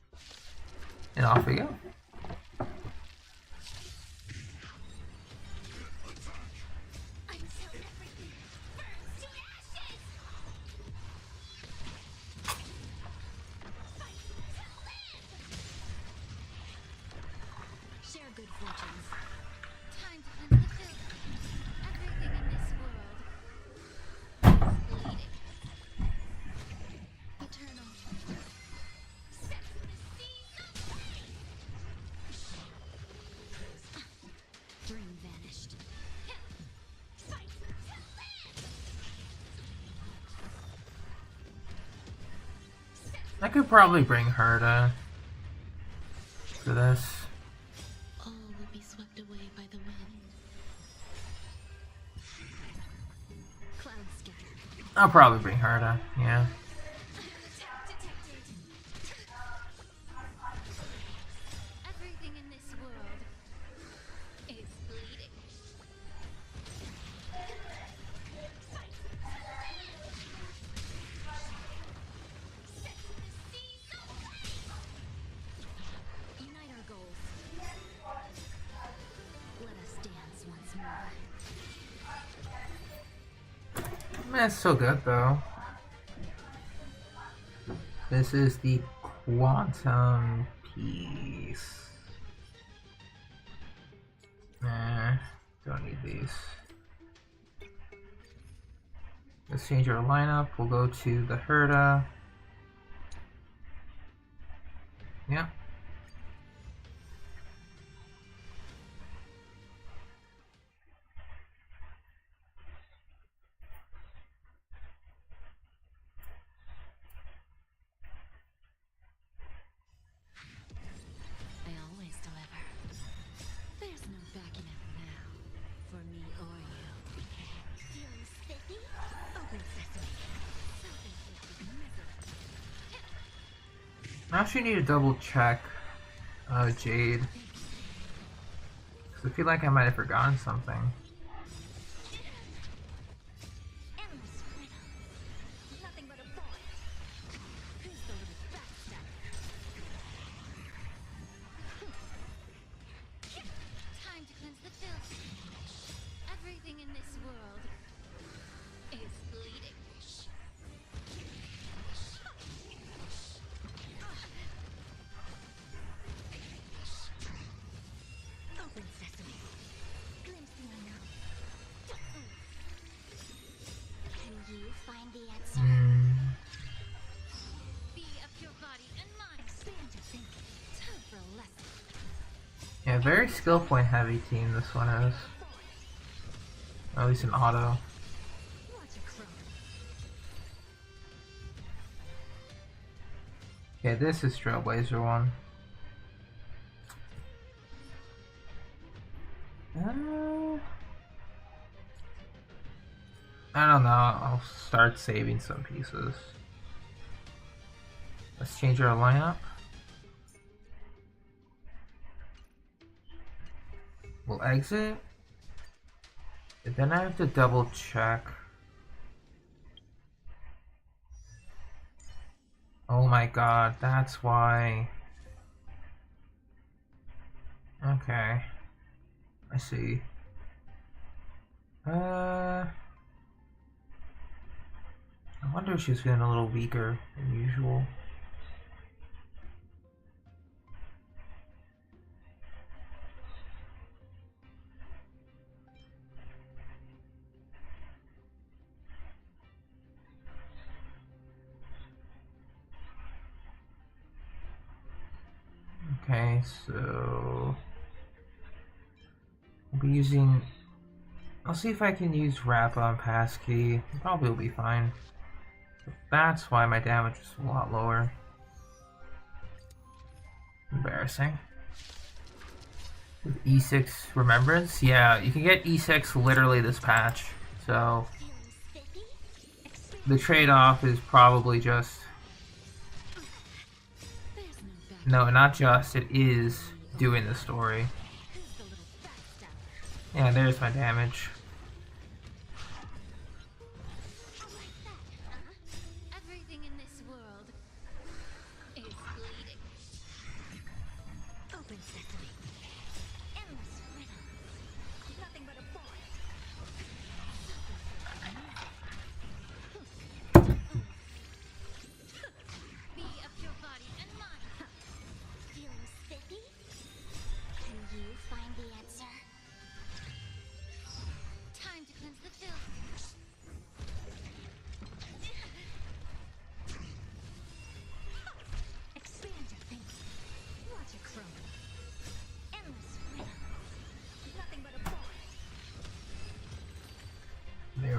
And off we go. Until everything burns to ashes! Fight to live! Share good fortunes. Time to cleanse the filth. Everything in this world is bleeding. Eternal. Set the seas away! Dream vanished. Fight to live! I could probably bring her to this. All will be swept away by the wind. Clouds scatter. I'll probably bring her to, yeah. Everything in this world is bleeding. Unite our goals. Let us dance once more. That's so good though. This is the quantum piece. Don't need these. Let's change our lineup. We'll go to the Herda. Yeah. I always deliver. There's no backing out now, for me or you. Feeling spiffy? Open sesame. Self-inflicted misery. I actually need to double check Jade. 'Cause I feel like I might have forgotten something. Endless riddle. Nothing but a boy. Who's the little backstabber? Time to cleanse the filth. Everything in this world is bleeding. Open sesame. Glimpse the unknown. Can you find the answer? Be of your body and mind. Expand your thinking. Time for a lesson. Yeah, very skill point heavy team this one is. Or at least an auto. Watch a crow. Okay, this is Trailblazer one. I don't know. I'll start saving some pieces. Let's change our lineup. We'll exit. And then I have to double check. Oh my god, that's why. Okay. I see. I wonder if she's feeling a little weaker than usual. Okay, so we'll be using. I'll see if I can use Rappa on Passkey. Probably will be fine. But that's why my damage is a lot lower. Embarrassing. With E6 Remembrance, yeah, you can get E6 literally this patch. So the trade-off is probably just. No, not just. It is doing the story. Yeah, there's my damage.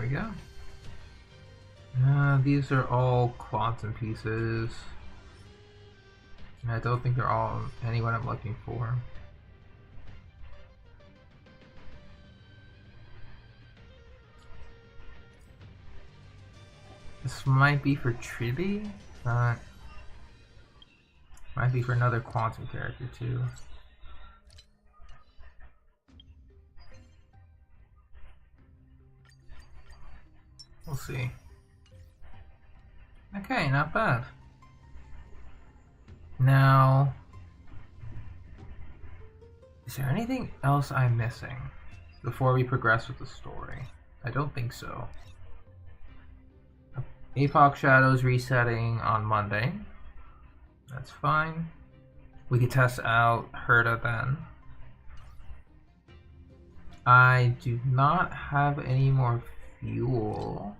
we go. These are all quantum pieces. And I don't think they're all anyone I'm looking for. This might be for Tribi, but might be for another quantum character too. We'll see. Okay, not bad. Now, is there anything else I'm missing before we progress with the story? I don't think so. Epoch Shadows resetting on Monday. That's fine. We could test out Herta then. I do not have any more fuel.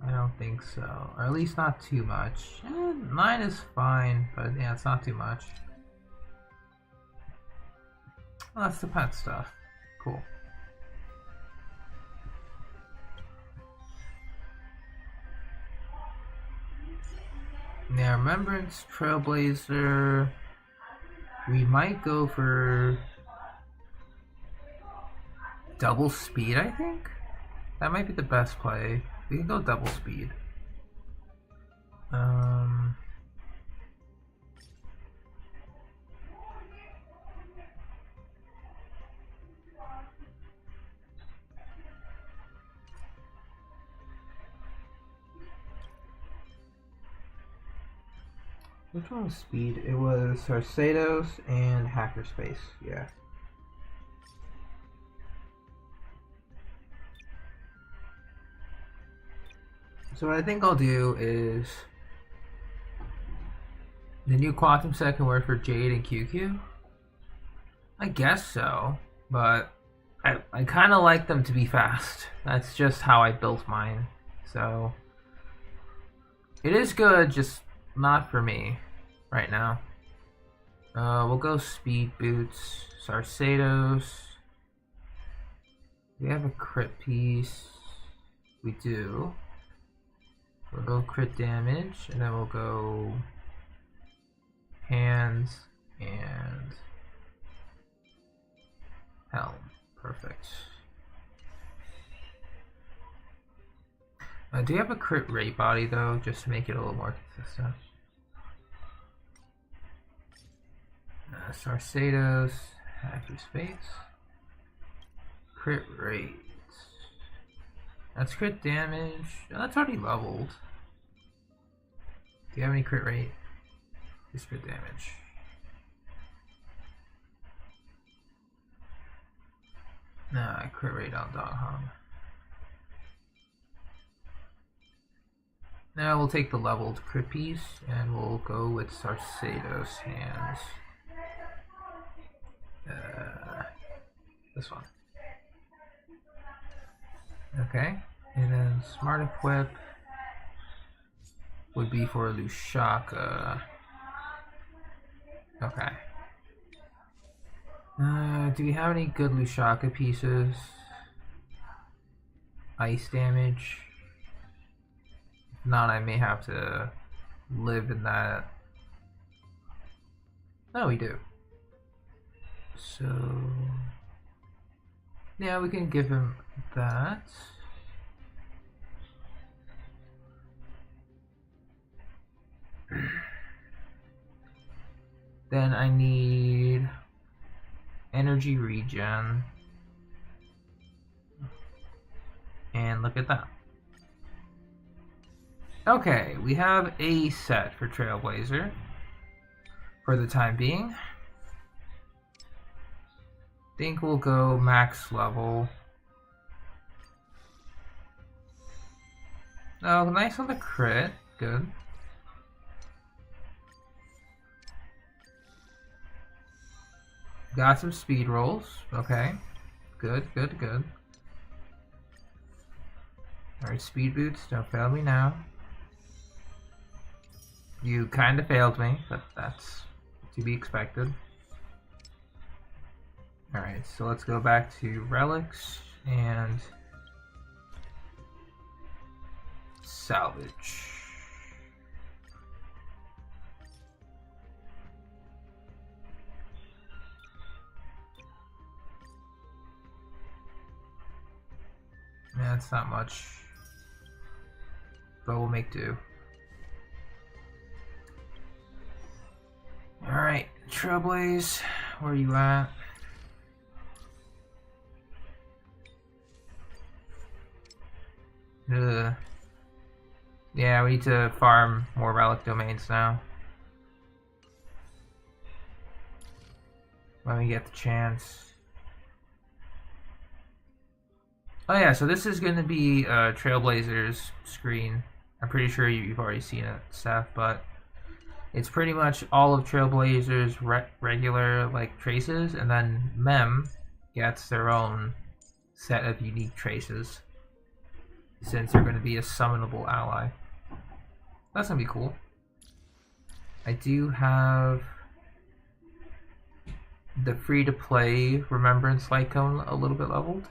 I don't think so. Or at least not too much. 9 is fine, but yeah, it's not too much. Well, that's the pet stuff. Cool. Now, Remembrance, Trailblazer. We might go for double speed, I think? That might be the best play. We can go double speed. Which one was speed? It was Sarsados and Hackerspace, yeah. So what I think I'll do is the new quantum set can work for Jade and QQ. I guess so, but I kind of like them to be fast. That's just how I built mine. So it is good, just not for me right now. We'll go Speed Boots, Sarsados. We have a crit piece. We do. We'll go crit damage, and then we'll go hands and helm. Perfect. Do you have a crit rate body though, just to make it a little more consistent? Sarsados, Hackerspace. Crit rate. That's crit damage. Oh, that's already leveled. Do you have any crit rate? Just crit damage. Nah, crit rate on Dog Hung. Now we'll take the leveled crit piece and we'll go with Sarsados hands. This one. Okay, and then Smart Equip would be for Lushaka. Okay. Do we have any good Lushaka pieces? Ice damage? If not, I may have to live in that. Oh, we do. So yeah, we can give him that. Then I need energy regen. And look at that. Okay, we have a set for Trailblazer for the time being. Think we'll go max level. Oh, nice on the crit. Good. Got some speed rolls. Okay. Good, good, good. Alright, speed boots. Don't fail me now. You kind of failed me, but that's to be expected. Alright, so let's go back to relics and salvage. Yeah, it's not much, but we'll make do. Alright, Trailblaze, where are you at? Ugh. Yeah, we need to farm more relic domains now. When we get the chance. Oh yeah, so this is going to be Trailblazer's screen. I'm pretty sure you've already seen it, Seth, but it's pretty much all of Trailblazer's regular like traces, and then Mem gets their own set of unique traces, since they're going to be a summonable ally. That's going to be cool. I do have the free-to-play Remembrance Lycone a little bit leveled.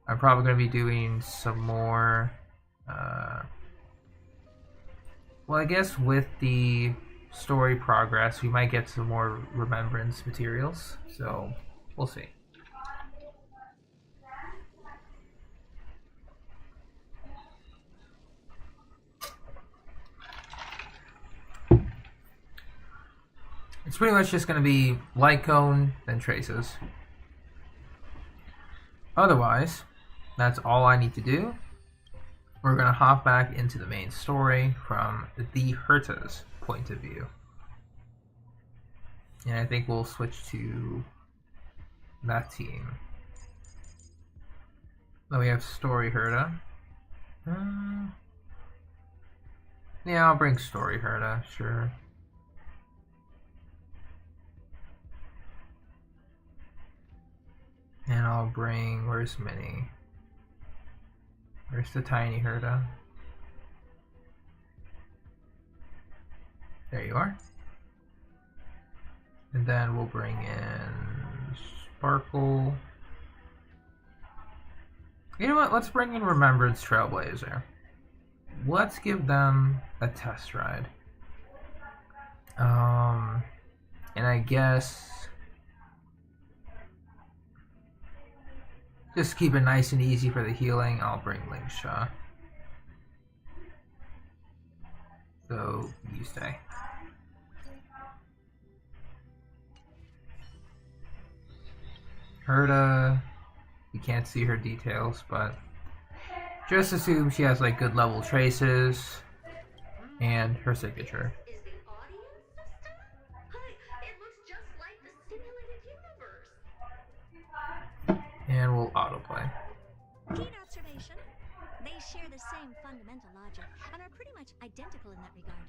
I'm probably going to be doing some more, well, I guess with the story progress, we might get some more Remembrance materials, so we'll see. It's pretty much just going to be Lycone, then traces. Otherwise, that's all I need to do. We're going to hop back into the main story from the Herta's point of view. And I think we'll switch to that team. Then we have Story Herta. Yeah, I'll bring Story Herta, sure. And I'll bring, where's Minnie? Where's the tiny Herta? There you are. And then we'll bring in Sparkle. You know what? Let's bring in Remembrance Trailblazer. Let's give them a test ride. And I guess just keep it nice and easy for the healing. I'll bring Lingsha. So you stay. Herta, you can't see her details, but just assume she has like good level traces and her signature. Is the audience system? It looks just like the simulated universe. And we'll autoplay. Keen observation. They share the same fundamental logic and are pretty much identical in that regard.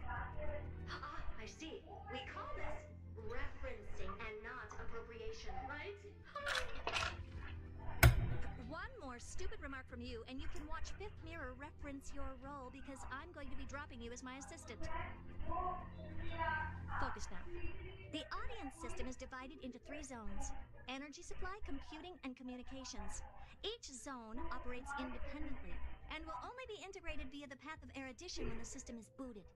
Ah, I see. We call this referencing and not appropriation, right? One more stupid remark from you, and you can watch Fifth Mirror reference your role because I'm going to be dropping you as my assistant. Focus now. The audience system is divided into 3 zones: energy supply, computing, and communications. Each zone operates independently and will only be integrated via the path of erudition when the system is booted.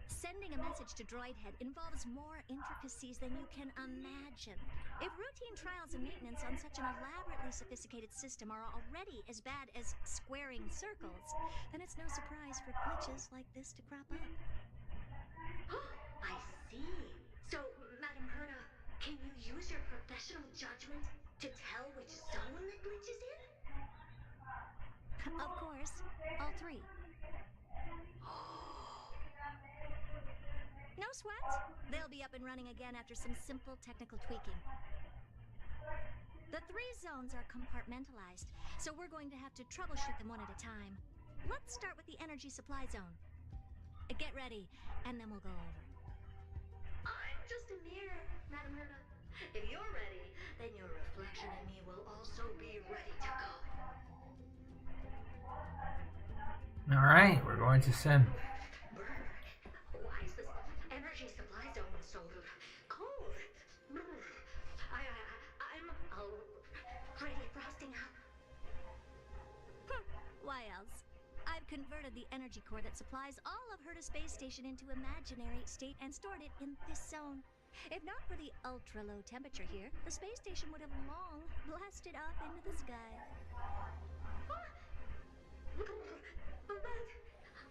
Sending a message to Droidhead involves more intricacies than you can imagine. If routine trials and maintenance on such an elaborately sophisticated system are already as bad as squaring circles, then it's no surprise for glitches like this to crop up. I see. So, Madam Herta, can you use your professional judgment to tell which zone the glitch is in? Of course, all 3. No sweat. They'll be up and running again after some simple technical tweaking. The 3 zones are compartmentalized, so we're going to have to troubleshoot them one at a time. Let's start with the energy supply zone. Get ready, and then we'll go over. I'm just a mirror, Madam Herta. If you're ready, then your reflection in me will also be ready to go. Alright, we're going to Sim. Why is this energy supply zone so cold? I'm already frosting up. Why else? converted the energy core that supplies all of Herta Space Station into imaginary state and stored it in this zone. If not for the ultra-low temperature here, the space station would have long blasted off into the sky. But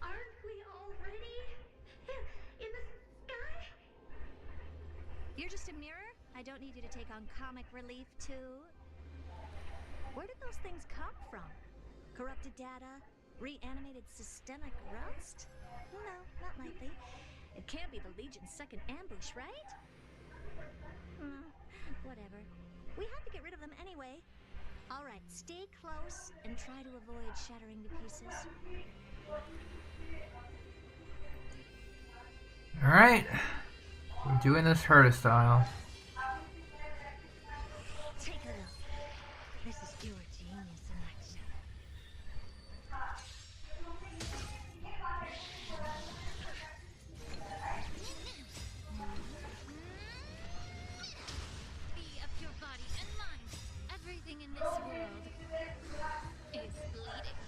aren't we already in the sky? You're just a mirror? I don't need you to take on comic relief, too. Where did those things come from? Corrupted data? Reanimated systemic rust? No, not likely. It can't be the Legion's second ambush, right? Whatever. We have to get rid of them anyway. Alright, stay close and try to avoid shattering to pieces. Alright. We're doing this Herta style. Take a look. This is pure genius in action. Be of your body and mind. Everything in this world is bleeding.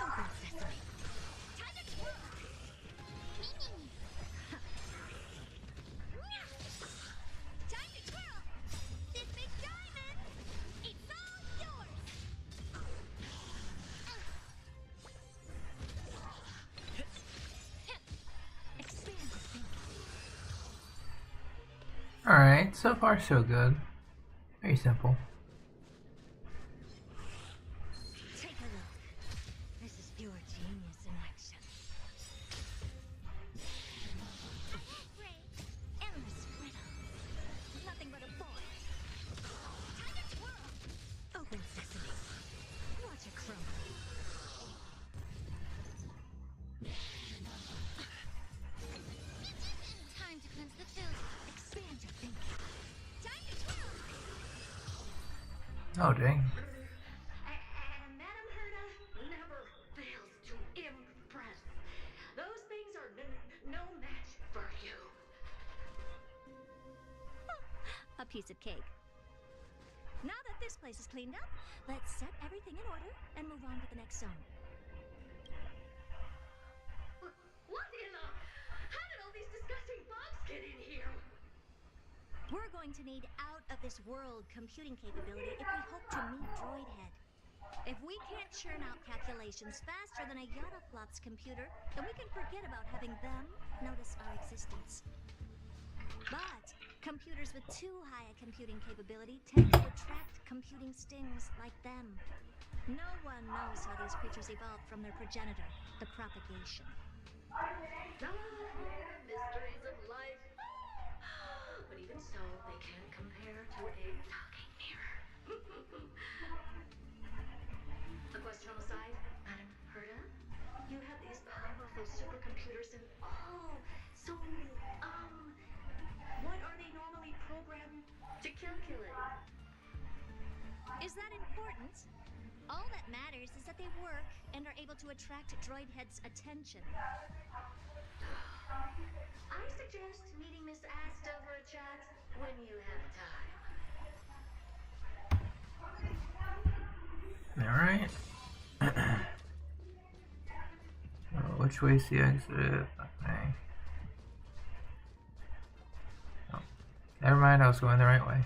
Open sesame. Time to twirl. Time to twirl! This big diamond! It's all yours! Expand the thinking. Alright, so far so good. Very simple. Take a look. This is pure genius in action. Endless riddle. Nothing but a boy. Time to twirl! Open sesame. Watch it crumble. Time to cleanse the filth. Expand your thinking. Time to twirl! Oh dang. And Madam Herta never fails to impress. Those things are no match for you. A piece of cake. Now that this place is cleaned up, let's set everything in order and move on to the next zone. What in the... How did all these disgusting bugs get in here? We're going to need out-of-this-world computing capability if we hope to meet Droidhead. If we can't churn out calculations faster than a Yottaflop's computer, then we can forget about having them notice our existence. But computers with too high a computing capability tend to attract computing stings like them. No one knows how these creatures evolved from their progenitor, the propagation. Mysteries of life. But even so, they can't compare to a talking mirror. A question on the side, Madam Herta? You have these powerful supercomputers and so what are they normally programmed to calculate? Is that important? All that matters is that they work and are able to attract Droidhead's attention. I suggest meeting Miss Asta for a chat when you have time. Alright. Which way's the exit? Okay. Oh. Never mind, I was going the right way.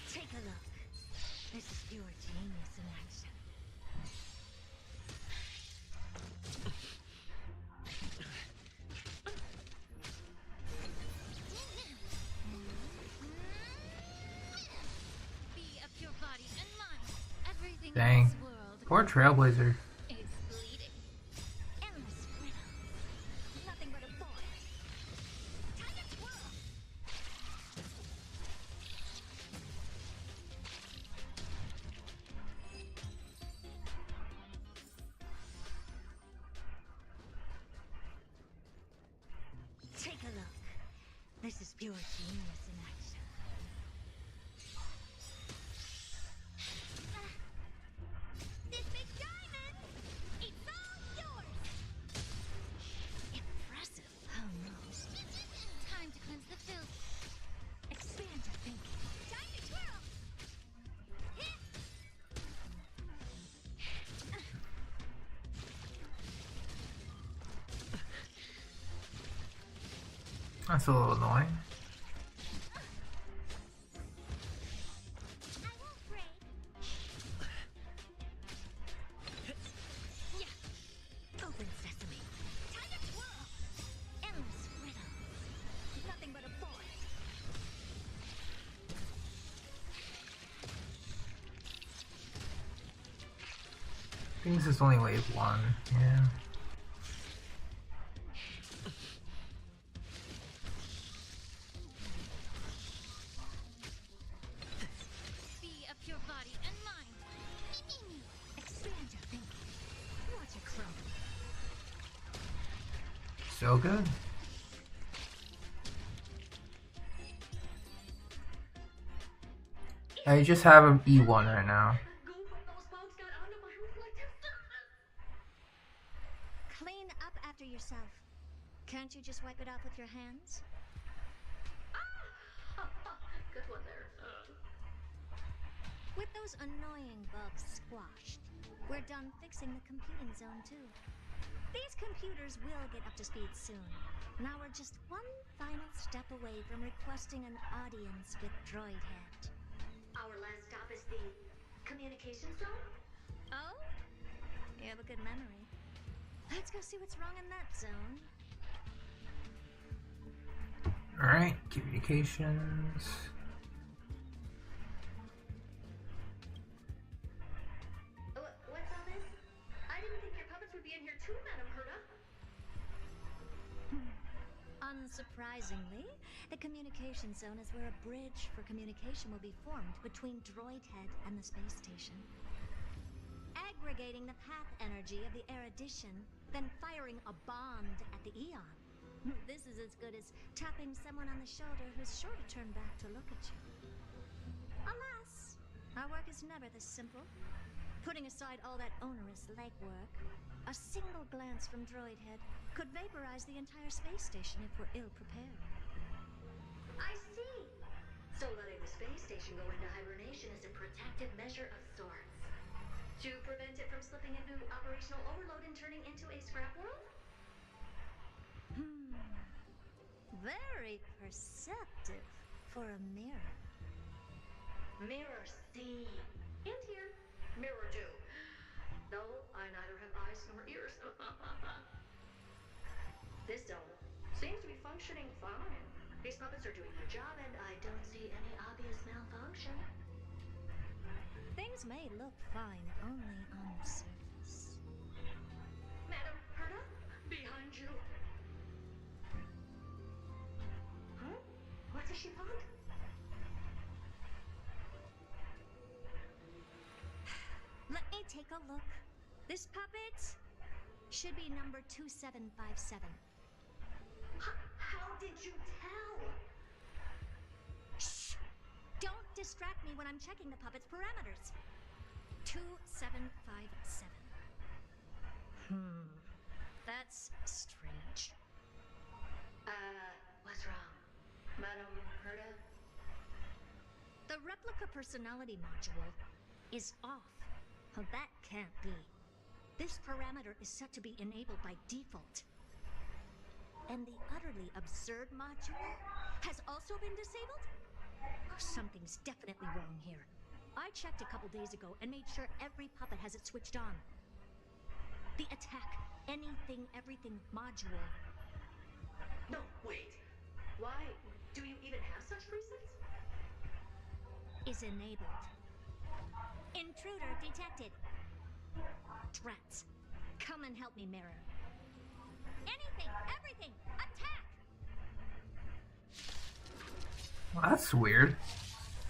Take a look. This is pure genius in action. Be of your body and mind. Everything Dang. in this world Poor Trailblazer. is bleeding. Endless riddle. Nothing but a boy. Time to twirl! Take a look. This is pure genius in action. This big diamond! It's all yours! Impressive. How nice. Time to cleanse the filth. Expand your thinking. Time to twirl! That's a little annoying. I won't break. Yeah. Open sesame. Time to twirl. Endless riddles. Nothing but a force. I think this is only wave 1, yeah. Be of your body and mind. Expand your thinking. Watch it crumble. So good. I just have him E1 right now. Goof of those bugs got onto my reflective surface. Clean up after yourself. Can't you just wipe it off with your hands? Good one there. With those annoying bugs squashed, we're done fixing the computing zone too. These computers will get up to speed soon. Now we're just one final step away from requesting an audience with Droidhead. Our last stop is the communication zone. Oh? You have a good memory. Let's go see what's wrong in that zone. Alright, communications. What's all this? I didn't think your puppets would be in here too, Madam Herta. Unsurprisingly, the communication zone is where a bridge for communication will be formed between Droidhead and the space station. Aggregating the path energy of the erudition, then firing a bond at the Eon. This is as good as tapping someone on the shoulder who's sure to turn back to look at you. Alas, our work is never this simple. Putting aside all that onerous legwork, a single glance from Droidhead could vaporize the entire space station if we're ill-prepared. I see. So letting the space station go into hibernation is a protective measure of sorts. To prevent it from slipping into operational overload and turning into a scrap world? Very perceptive for a mirror. Mirror see. And here. Mirror do. Though I neither have eyes nor ears. This zone seems to be functioning fine. These puppets are doing their job and I don't see any obvious malfunction. Things may look fine only on the surface. Madam Herta? Behind you. Huh? What does she want? Let me take a look. This puppet should be number 2757. How did you tell? Shh! Don't distract me when I'm checking the puppet's parameters. 2757. That's strange. What's wrong? Madam Herta? The replica personality module is off. Well, that can't be. This parameter is set to be enabled by default. And the utterly absurd module has also been disabled? Something's definitely wrong here. I checked a couple days ago and made sure every puppet has it switched on. The attack, anything, everything module. No, wait. Why? Do you even have such presets? Is enabled. Intruder detected. Drats. Come and help me, Mirror. Anything, everything, attack! Well, that's weird.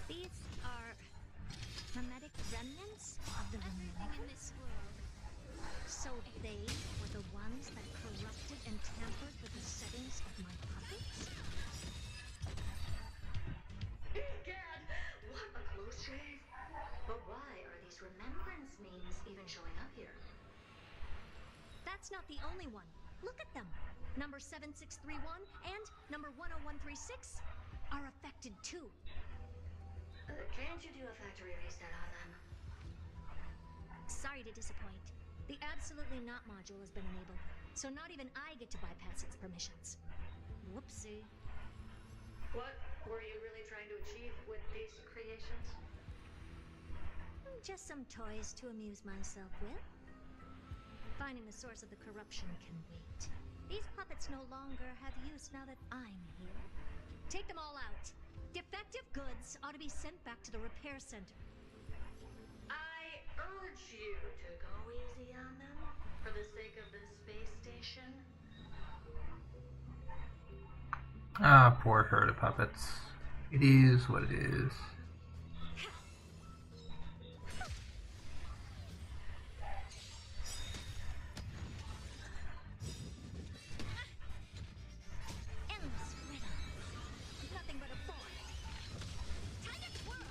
These are hermetic remnants of the Everything in this world. So they were the ones that corrupted and tampered with the settings of my puppets? Egad! What a close shave! But why are these remembrance memes even showing up here? That's not the only one. Look at them. Number 7631 and number 10136 are affected too. Can't you do a factory reset on them? Sorry to disappoint. The Absolutely Not module has been enabled, so not even I get to bypass its permissions. Whoopsie. What were you really trying to achieve with these creations? Just some toys to amuse myself with. Finding the source of the corruption can wait. These puppets no longer have use now that I'm here. Take them all out. Defective goods ought to be sent back to the repair center. I urge you to go easy on them for the sake of the space station. Ah, poor herd of puppets. It is what it is. Endless riddles. Nothing but a bore. Time to twirl.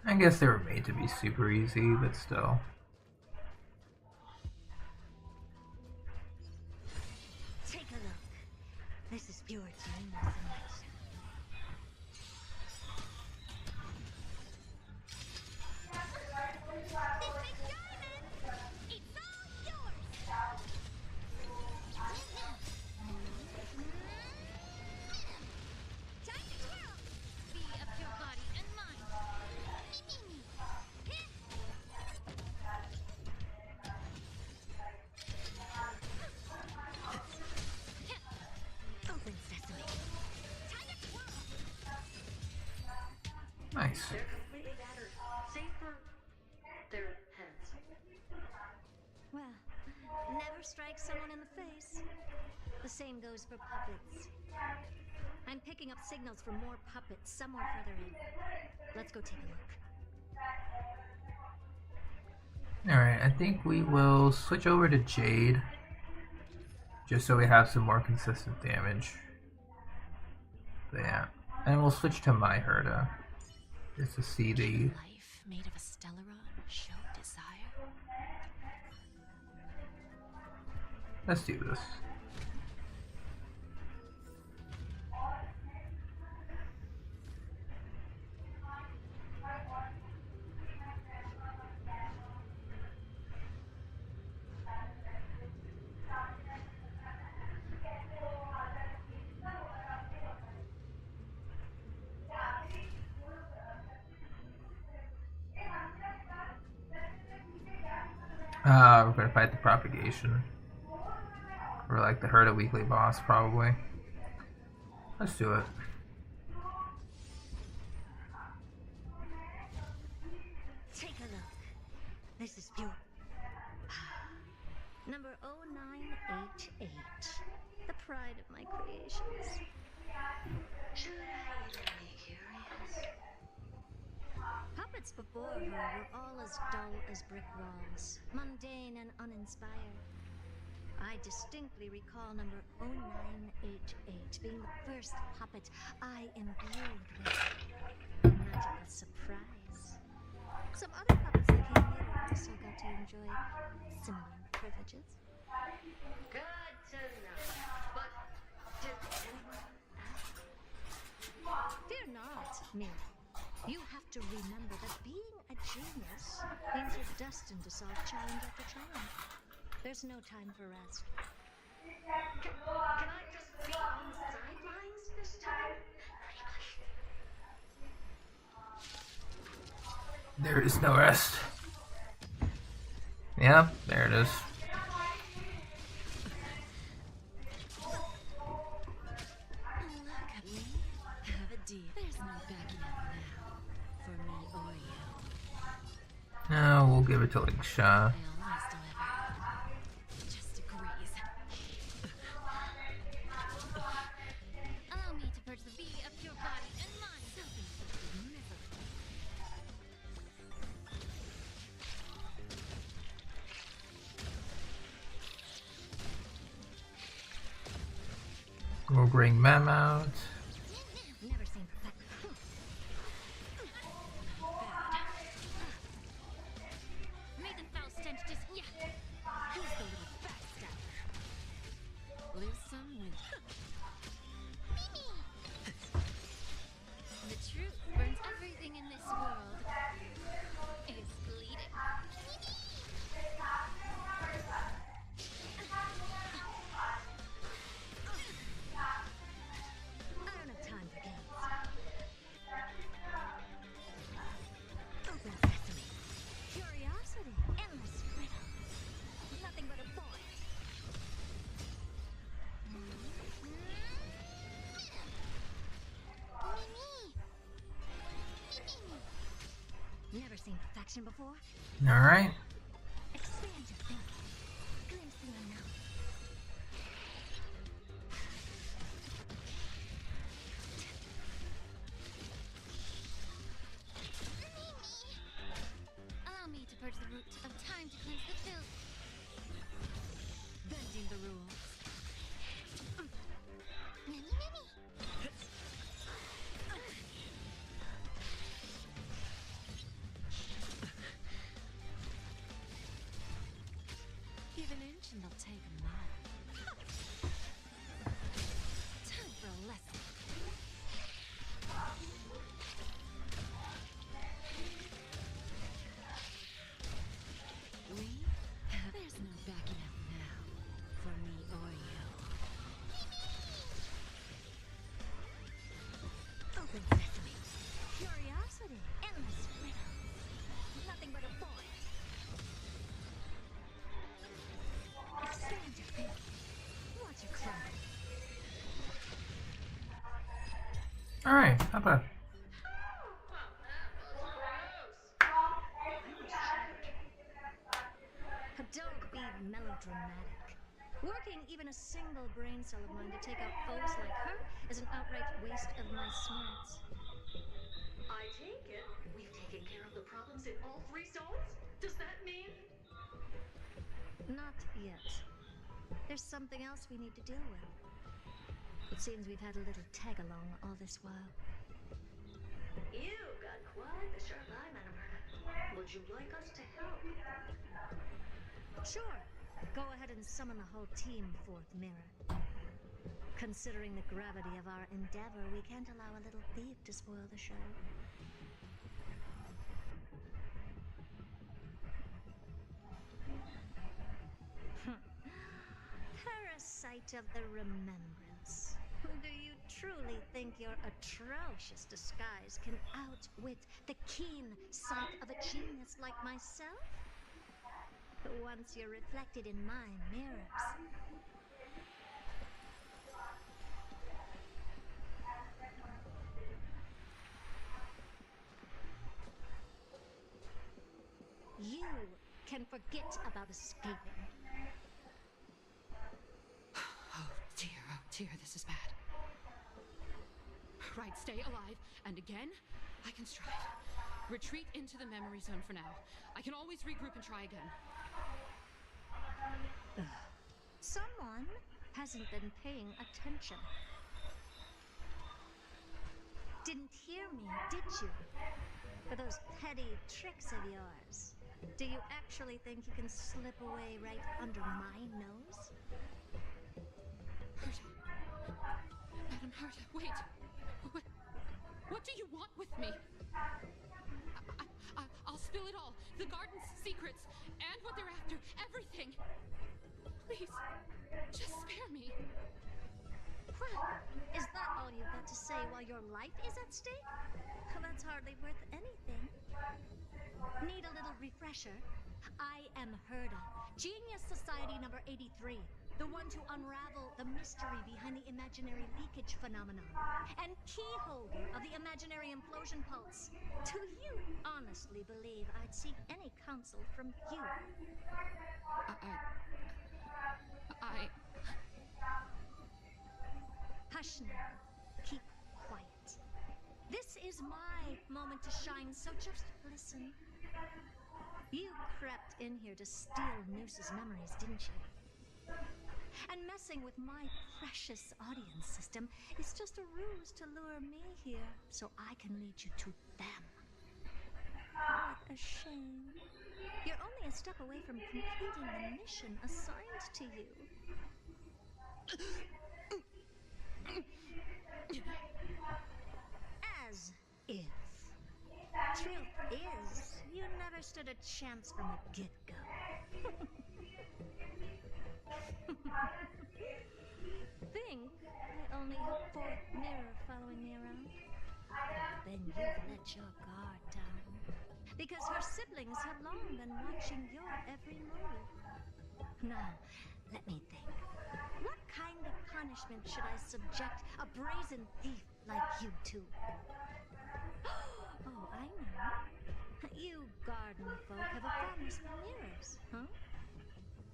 I guess they were made to be super easy, but still. Take a look. This is pure genius. Nice. They're completely battered, save for their heads. Well, never strike someone in the face. The same goes for puppets. I'm picking up signals from more puppets somewhere further in. Let's go take a look. Alright, I think we will switch over to Jade. Just so we have some more consistent damage. But yeah. And we'll switch to my Herda. Just to see the... Life made of a Stellaron show desire. Let's do this. We're gonna fight the propagation. Or like the Herda weekly boss, probably. Let's do it. Take a look. This is pure. Number 0988. The pride of my creations. Should I even be curious? Puppets before her were all as dull as brick walls, mundane and uninspired. I distinctly recall number 0988 being the first puppet I imbued with magical surprise. Some other puppets that came later also got to enjoy similar privileges. Good to know. But did anyone ask? Fear not, Mira. You have to remember that being a genius means you're destined to solve challenge after challenge. There's no time for rest. Can I just be on the sidelines this time? There is no rest. Yeah, there it is. Look at me. Have a deal. There's no backing out now. For me or you. No, we'll give it to Lingsha. I always deliver. Just agrees. Allow me to purge the bee of your body and mind. Something so miserable. We'll bring Mem out. Never seen perfect. May the foul stench yeah. Who's the little backstabber? Lose some, win. The truth burns everything in this world. It is bleeding. action before? Alright. Expand your thinking. Glimpse the unknown. Allow me to purge the root of time to cleanse the filth. Bending the rules. Mimi, Mimi. Give an inch and they'll take a mile. Time for a lesson. There's no backing out now. For me or you. Open sesame. Curiosity. Endless riddles. Nothing but a void. Expand your thinking. Watch it crumble. Alright, how about Don't be melodramatic. Working even a single brain cell of mine to take out foes like her is an outright waste of my smarts. I take it we've taken care of the problems in all 3 zones? Does that mean? Not yet. There's something else we need to deal with. It seems we've had a little tag-along all this while. You've got quite the sharp eye, Madam Herta. Would you like us to help? Sure. Go ahead and summon the whole team, Fourth Mirror. Considering the gravity of our endeavor, we can't allow a little thief to spoil the show. Parasite of the remembrance. Do you truly think your atrocious disguise can outwit the keen sight of a genius like myself? Once you're reflected in my mirrors. You can forget about escaping. Oh dear, this is bad. Right, stay alive, and again, I can strive. Retreat into the memory zone for now. I can always regroup and try again. Someone hasn't been paying attention. Didn't hear me, did you? For those petty tricks of yours. Do you actually think you can slip away right under my nose? Herta. Madam Herta, wait. What do you want with me? I'll spill it all. The garden's secrets, and what they're after. Everything. Please, just spare me. What? Is that all you've got to say while your life is at stake? Well, that's hardly worth anything. Need a little refresher? I am Herta, Genius Society number 83, the one to unravel the mystery behind the imaginary leakage phenomenon, and keyholder of the imaginary implosion pulse. Do you honestly believe I'd seek any counsel from you? Hush now. Keep quiet. This is my moment to shine, so just listen. You crept in here to steal Noose's memories, didn't you? And messing with my precious audience system is just a ruse to lure me here so I can lead you to them. What a shame. You're only a step away from completing the mission assigned to you. As if. Truth is, you never stood a chance from the get-go. Think I only have Fourth Mirror following me around? Then you've let your guard down. Because her siblings have long been watching your every move. Now, let me think. What kind of punishment should I subject a brazen thief like you to? Oh, I know. You garden folk have a fondness for mirrors, huh?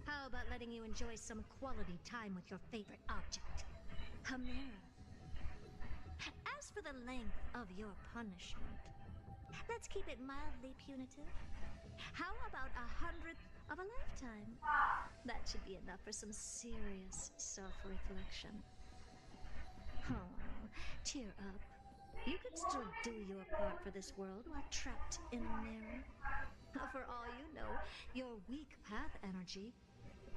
How about letting you enjoy some quality time with your favorite object? A mirror. As for the length of your punishment, let's keep it mildly punitive. How about 100th of a lifetime? That should be enough for some serious self-reflection. Oh, cheer up. You could still do your part for this world while trapped in a mirror. For all you know, your weak path energy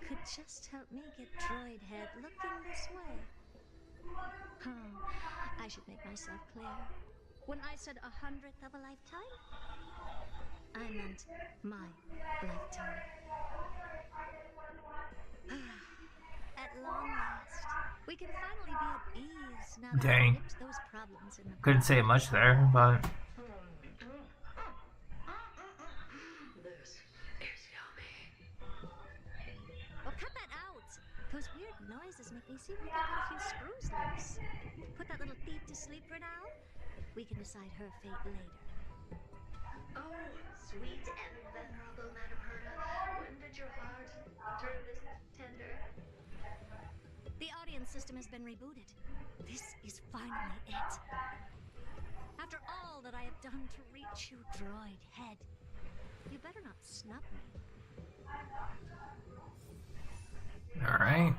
could just help me get Droid Head looking this way. Oh, I should make myself clear. When I said 100th of a lifetime, I meant my lifetime. At long last, we can finally be at ease now that Dang. we've nipped those problems in the Couldn't say bud. much there, but This is yummy. Oh, cut that out! Those weird noises make me seem like I got a few screws loose. Put that little thief to sleep for now. We can decide her fate later. Oh, sweet and venerable Madam Herta, when did your heart turn this tender? The audience system has been rebooted. This is finally it. After all that I have done to reach you, Droid Head, you better not snub me. alright.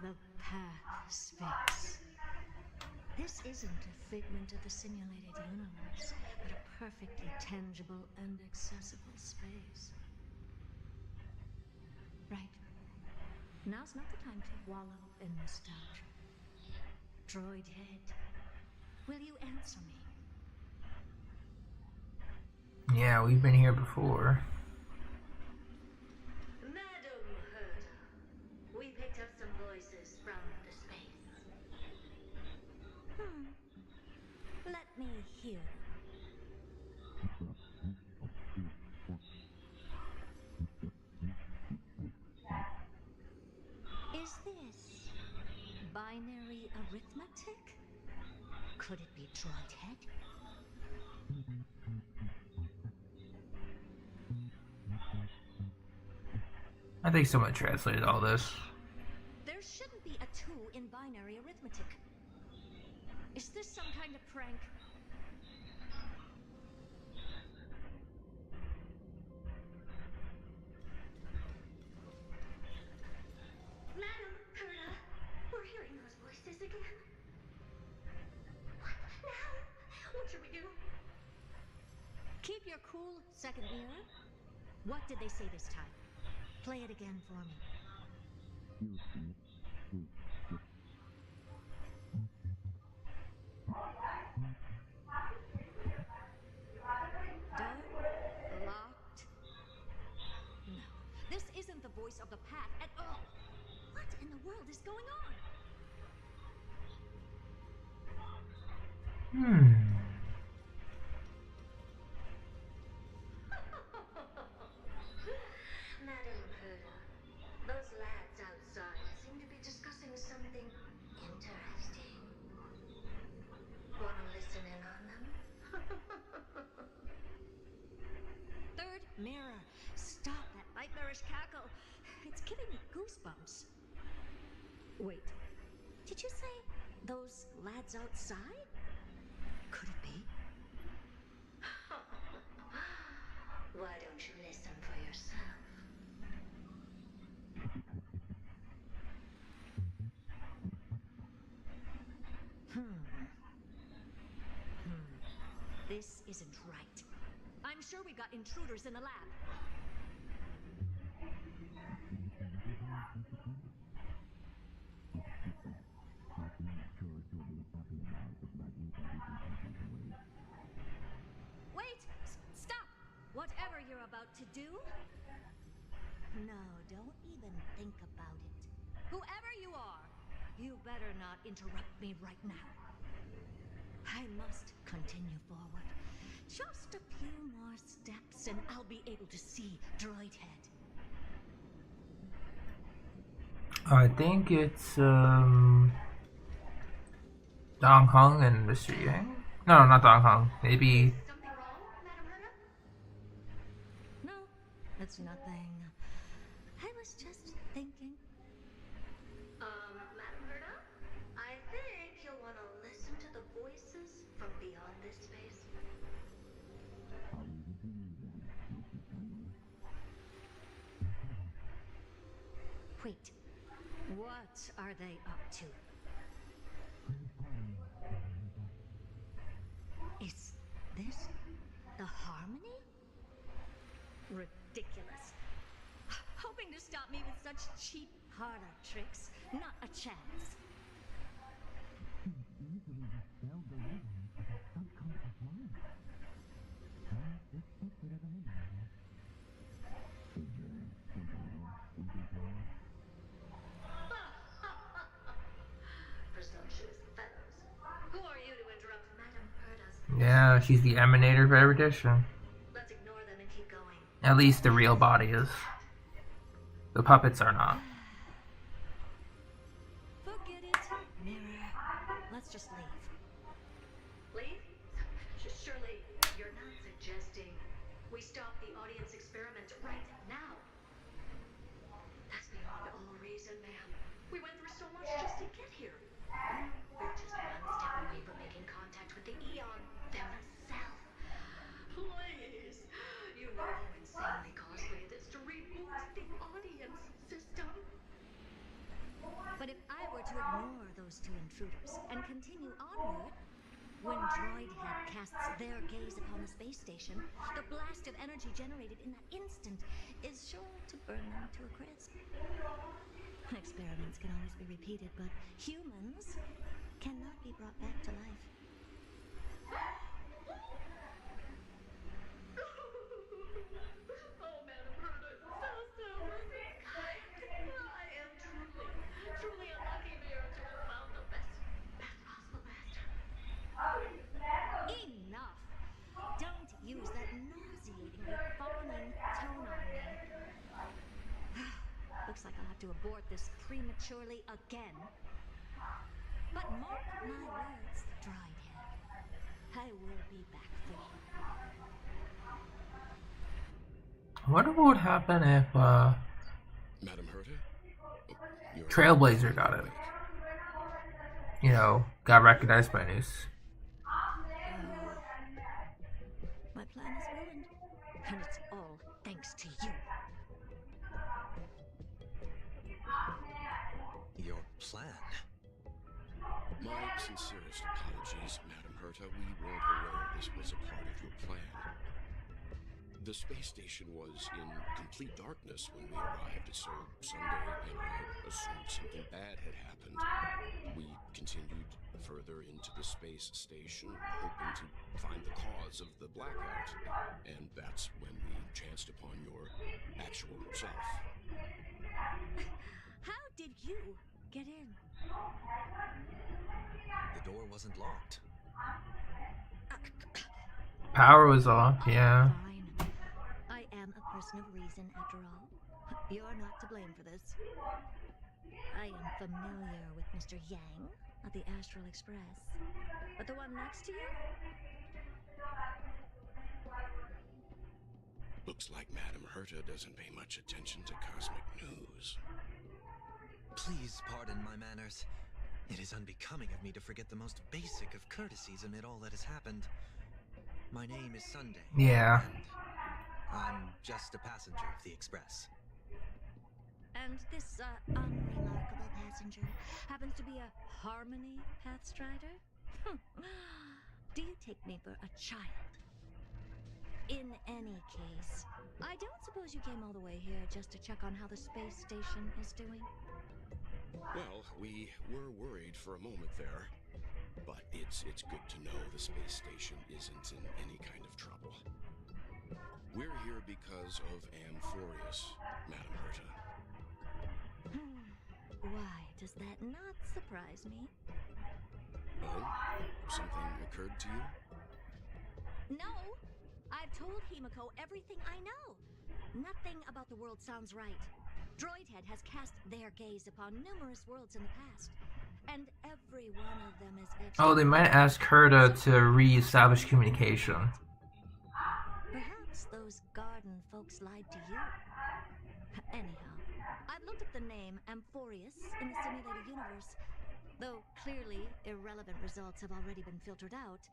The path space. This isn't a figment of the simulated universe, but a perfectly tangible and accessible space. Right. Now's not the time to wallow in nostalgia. Droid Head, will you answer me? Yeah, we've been here before. Madam Herta, we picked up some voices from the space. Let me hear. Is this binary arithmetic? Could it be Droid Head? I think someone translated all this. There shouldn't be a 2 in binary arithmetic. Is this some kind of prank? Madam Herta, we're hearing those voices again. What now? What should we do? Keep your cool, second mirror. What did they say this time? Play it again for me. Door locked. No, this isn't the voice of the path at all. What in the world is going on? Madam Herta, those lads outside seem to be discussing something interesting. Wanna listen in on them? Third mirror. Stop that nightmarish cackle. It's giving me goosebumps. Wait, did you say those lads outside? Could it be? Why don't you listen for yourself? This isn't right. I'm sure we got intruders in the lab. Wait! Stop! Whatever you're about to do? No, don't even think about it. Whoever you are, you better not interrupt me right now. I must continue forward. Just a few more steps and I'll be able to see Droid Head. I think it's Dong Hung and Mr. Yang. No, not Dong Hong. Maybe. Something wrong, Madam Herta? No, it's nothing. I was just thinking. Madam Herta? I think you'll want to listen to the voices from beyond this space. Wait, what are they up to? Is this the harmony? Ridiculous. Hoping to stop me with such cheap parlor tricks. Not a chance. Presumptuous fellows. Who are you to interrupt Madam Herta's? Yeah, she's the emanator of erudition. Let's ignore them and keep going. At least the real body is. The puppets are not. Forget it, Mirror. Let's just leave. Leave? Surely you're not suggesting we stop the audience experiment right now. That's beyond all reason, ma'am. We went through so much just to get here. We're just one step away from making contact with the Eon themselves. Please. You know how insanely costly it is to reboot the audience system. But if I were to ignore those two intruders and continue onward, when Droidhead casts their gaze upon the space station, the blast of energy generated in that instant is sure to burn them to a crisp. Experiments can always be repeated, but humans cannot be brought back to life. Oh, Madam Herta, so kind. I am truly unlucky here to have found the best possible master. Enough! Don't use that nauseatingly fawning tone on me. Looks like I'll have to abort this prematurely again. But mark my words, Droidhead. I will be back for you. I wonder what would happen if Madam Herta? You're Trailblazer got it. You know, got recognized by news. My plan is ruined, and it's all thanks to you. Your plan? My sincerest apologies, Madam Herta. We weren't aware this was a part of your plan. The space station was in complete darkness when we arrived, so Sunday and I assumed something bad had happened. We continued further into the space station, hoping to find the cause of the blackout, and that's when we chanced upon your actual self. How did you get in? The door wasn't locked. Power was off, yeah. Fine. I am a person of reason, after all. You're not to blame for this. I am familiar with Mr. Yang of the Astral Express. But the one next to you? Looks like Madam Herta doesn't pay much attention to cosmic news. Please pardon my manners. It is unbecoming of me to forget the most basic of courtesies amid all that has happened. My name is Sunday. Yeah. And I'm just a passenger of the Express. And this, unremarkable passenger happens to be a Harmony Pathstrider? Do you take me for a child? In any case, I don't suppose you came all the way here just to check on how the space station is doing? Well, we were worried for a moment there, but it's good to know the space station isn't in any kind of trouble. We're here because of Amphorius, Madam Herta. Why does that not surprise me? Oh? Something occurred to you? No! I've told Himiko everything I know. Nothing about the world sounds right. Droidhead has cast their gaze upon numerous worlds in the past, and every one of them is etched. Oh, they might ask her to re-establish communication. Perhaps those garden folks lied to you. Anyhow, I've looked up the name Amphorius in the simulated universe. Though clearly irrelevant results have already been filtered out,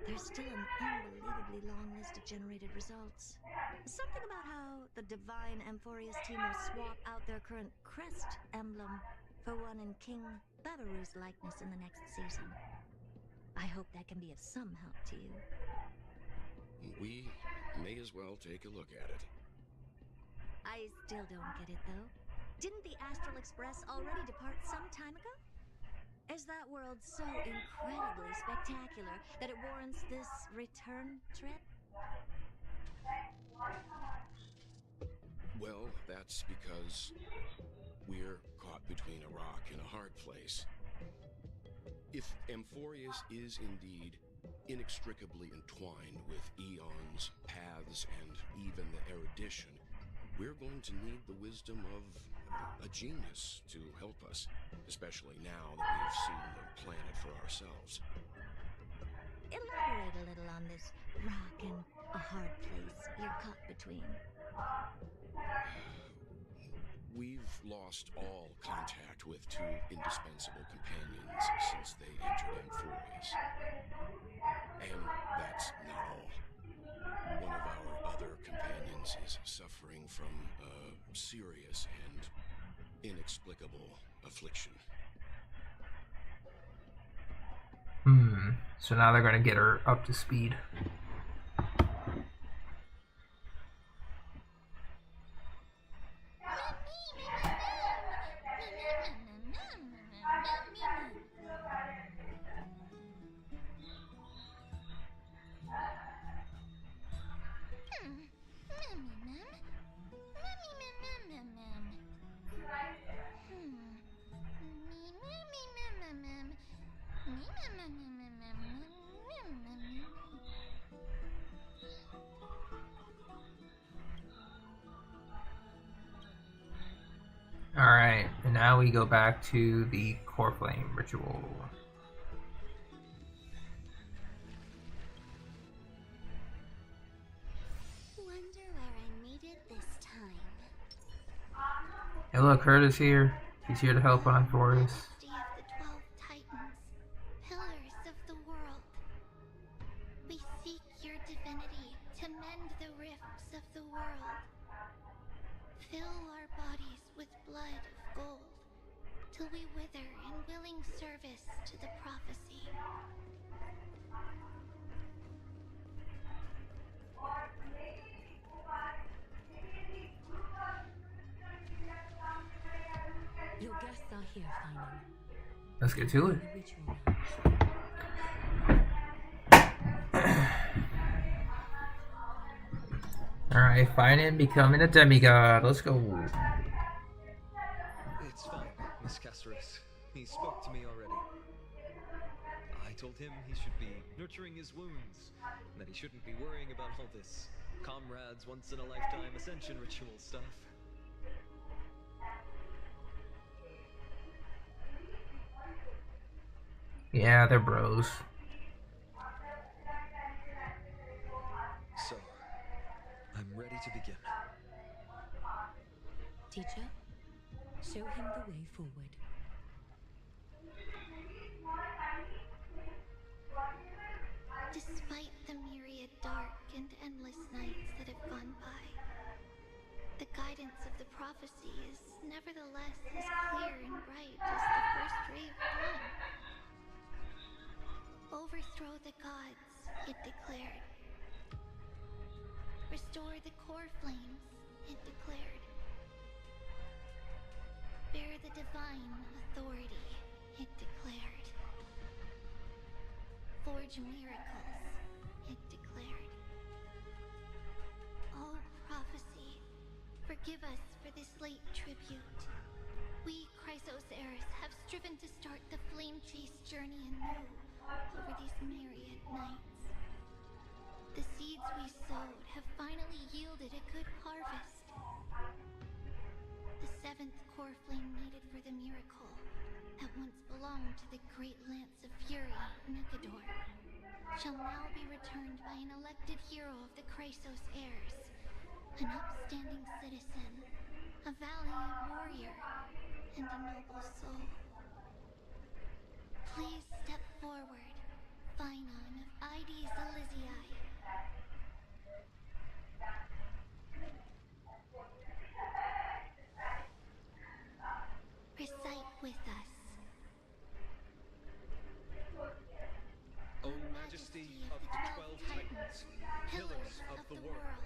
there's still an unbelievably long list of generated results. Something about how the divine Amphorius team will swap out their current crest emblem for one in King Babaru's likeness in the next season. I hope that can be of some help to you. We may as well take a look at it. I still don't get it, though. Didn't the Astral Express already depart some time ago? Is that world so incredibly spectacular that it warrants this return trip? Well, that's because we're caught between a rock and a hard place. If Amphorius is indeed inextricably entwined with eons, paths, and even the erudition, we're going to need the wisdom of a genius to help us, especially now that we've seen the planet for ourselves. Elaborate a little on this rock and a hard place you're caught between. We've lost all contact with two indispensable companions since they entered Amphorius. And that's not all. One of our other companions is suffering from a serious and inexplicable affliction. So now they're gonna get her up to speed. Alright, and now we go back to the core flame ritual. Wonder where I made it this time. Hey look, Hurt is here. He's here to help on Amphorius. Majesty of the 12 Titans, pillars of the world. We seek your divinity to mend the rifts of the world. Fill our bodies with blood of gold, till we wither in willing service to the prophecy. Your guests are here, Finan. Let's get to it. The ritual now. Alright, Finan becoming a demigod. Let's go. It's fine, Miss Caceres. He spoke to me already. I told him he should be nurturing his wounds, and that he shouldn't be worrying about all this comrades once in a lifetime ascension ritual stuff. Yeah, they're bros. So, I'm ready to begin. Teacher, show him the way forward. Despite the myriad dark and endless nights that have gone by, the guidance of the prophecy is nevertheless as clear and bright as the first ray of dawn. Overthrow the gods, it declared. Restore the core flames, it declared. Bear the divine authority, it declared. Forge miracles, it declared. Oh, prophecy, forgive us for this late tribute. We, Chrysos Eris, have striven to start the flame chase journey anew over these myriad nights. The seeds we sowed have finally yielded a good harvest. seventh core flame needed for the miracle that once belonged to the great Lance of Fury, Nikador, shall now be returned by an elected hero of the Chrysos heirs, an upstanding citizen, a valiant warrior, and a noble soul. Please step forward, Phynon of Ides Elysiae. Recite with us. O Majesty of the 12 Titans, pillars of the world,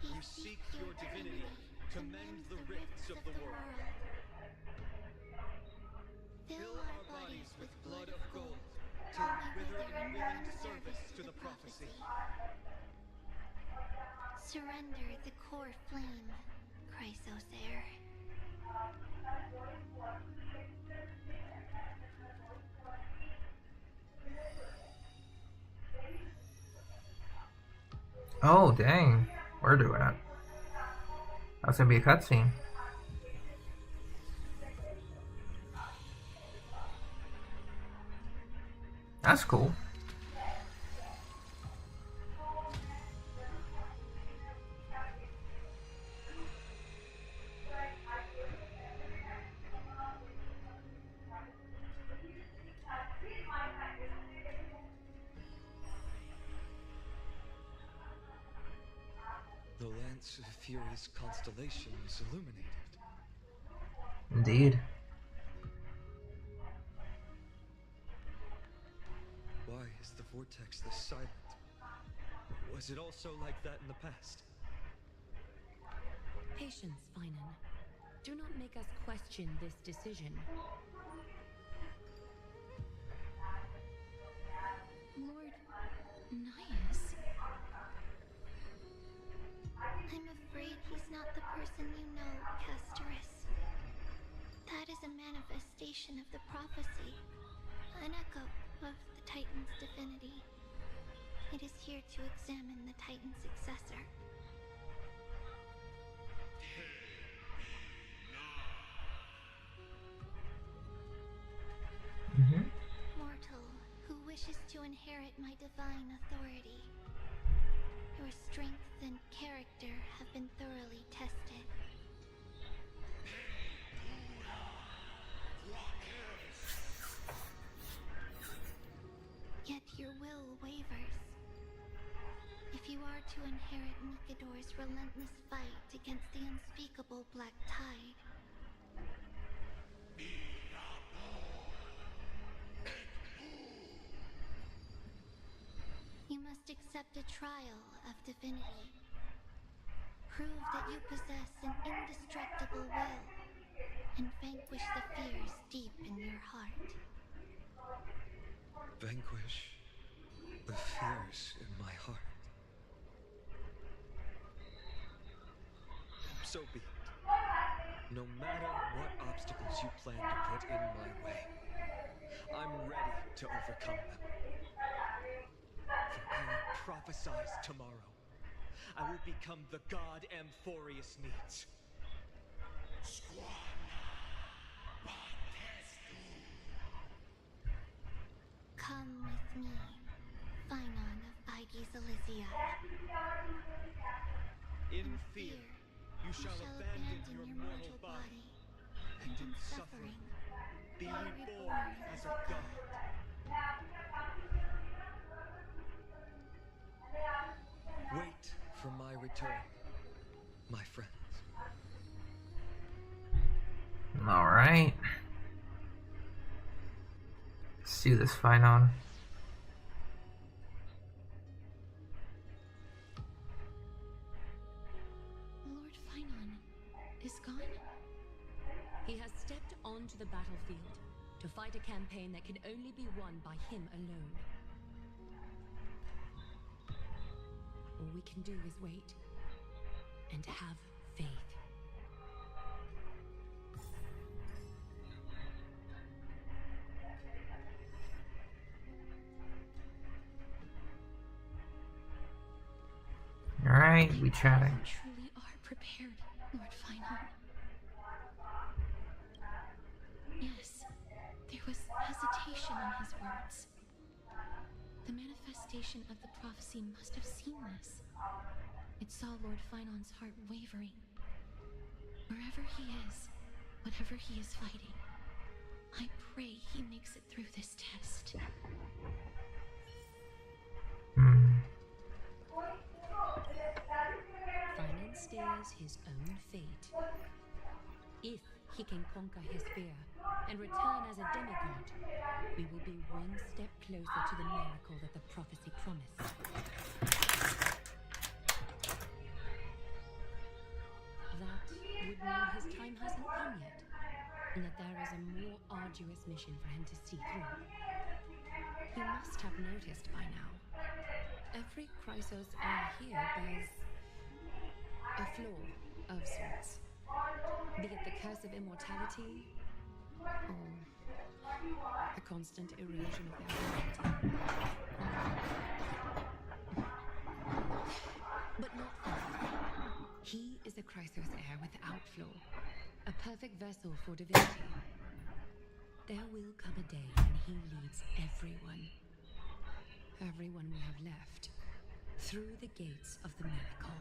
we seek your divinity to mend the rifts of the world. Fill our bodies with blood of gold, till we wither in willing service to the prophecy. Surrender the core flame, Chrysos heir. Oh, dang. Where do at? That's gonna be a cutscene. That's cool. The Lance of Fury's constellation is illuminated. Indeed. Why is the vortex this silent? Was it also like that in the past? Patience, Phynon. Do not make us question this decision. Lord Nias. I'm afraid he's not the person you know, Castorus. That is a manifestation of the prophecy, an echo of the Titan's divinity. It is here to examine the Titan's successor. Mortal who wishes to inherit my divine authority. Your strength and character have been thoroughly tested. Yet your will wavers. If you are to inherit Nikador's relentless fight against the unspeakable Black Tide, you must accept a trial of divinity. Prove that you possess an indestructible will, and vanquish the fears deep in your heart. Vanquish the fears in my heart. So be it. No matter what obstacles you plan to put in my way, I'm ready to overcome them. For I will prophesize tomorrow. I will become the god Amphorius needs. Come with me, Phynon of Ides Elysiae. In fear, you shall abandon your mortal body, and in suffering, be reborn as a god. Wait for my return, my friends. Alright. Let's do this, Phynon. Lord Phynon is gone? He has stepped onto the battlefield to fight a campaign that can only be won by him alone. All we can do is wait and have faith. Alright, we chatting. You truly are prepared, Lord Phynon. station of the prophecy must have seen this. It saw Lord Finon's heart wavering. Wherever he is, whatever he is fighting, I pray he makes it through this test. Finon steers his own fate. If he can conquer his fear and return as a demigod, we will be one step closer to the miracle that the prophecy promised. That would mean his time hasn't come yet, and that there is a more arduous mission for him to see through. He must have noticed by now. Every Chrysos heir here bears a flaw of sorts. Be it the curse of immortality, or the constant erosion of their identity. But not faith. He is a Chrysos heir without flaw, a perfect vessel for divinity. There will come a day when he leads everyone we have left, through the gates of the miracle.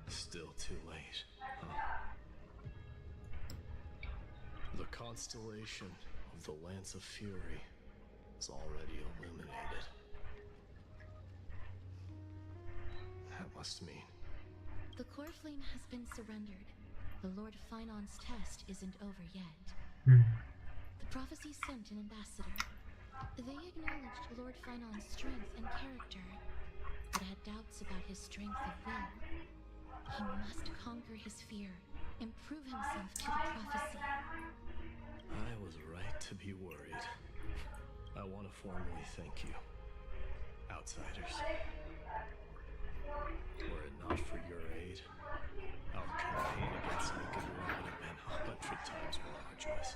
Still too late, huh? The constellation of the Lance of Fury is already illuminated. That must mean... The core flame has been surrendered. The Lord Finon's test isn't over yet. The prophecy sent an ambassador. They acknowledged Lord Finon's strength and character, but had doubts about his strength of will. He must conquer his fear and prove himself to the prophecy. I was right to be worried. I want to formally thank you, outsiders. Were it not for your aid, our campaign against Naked One would have been 100 times more arduous.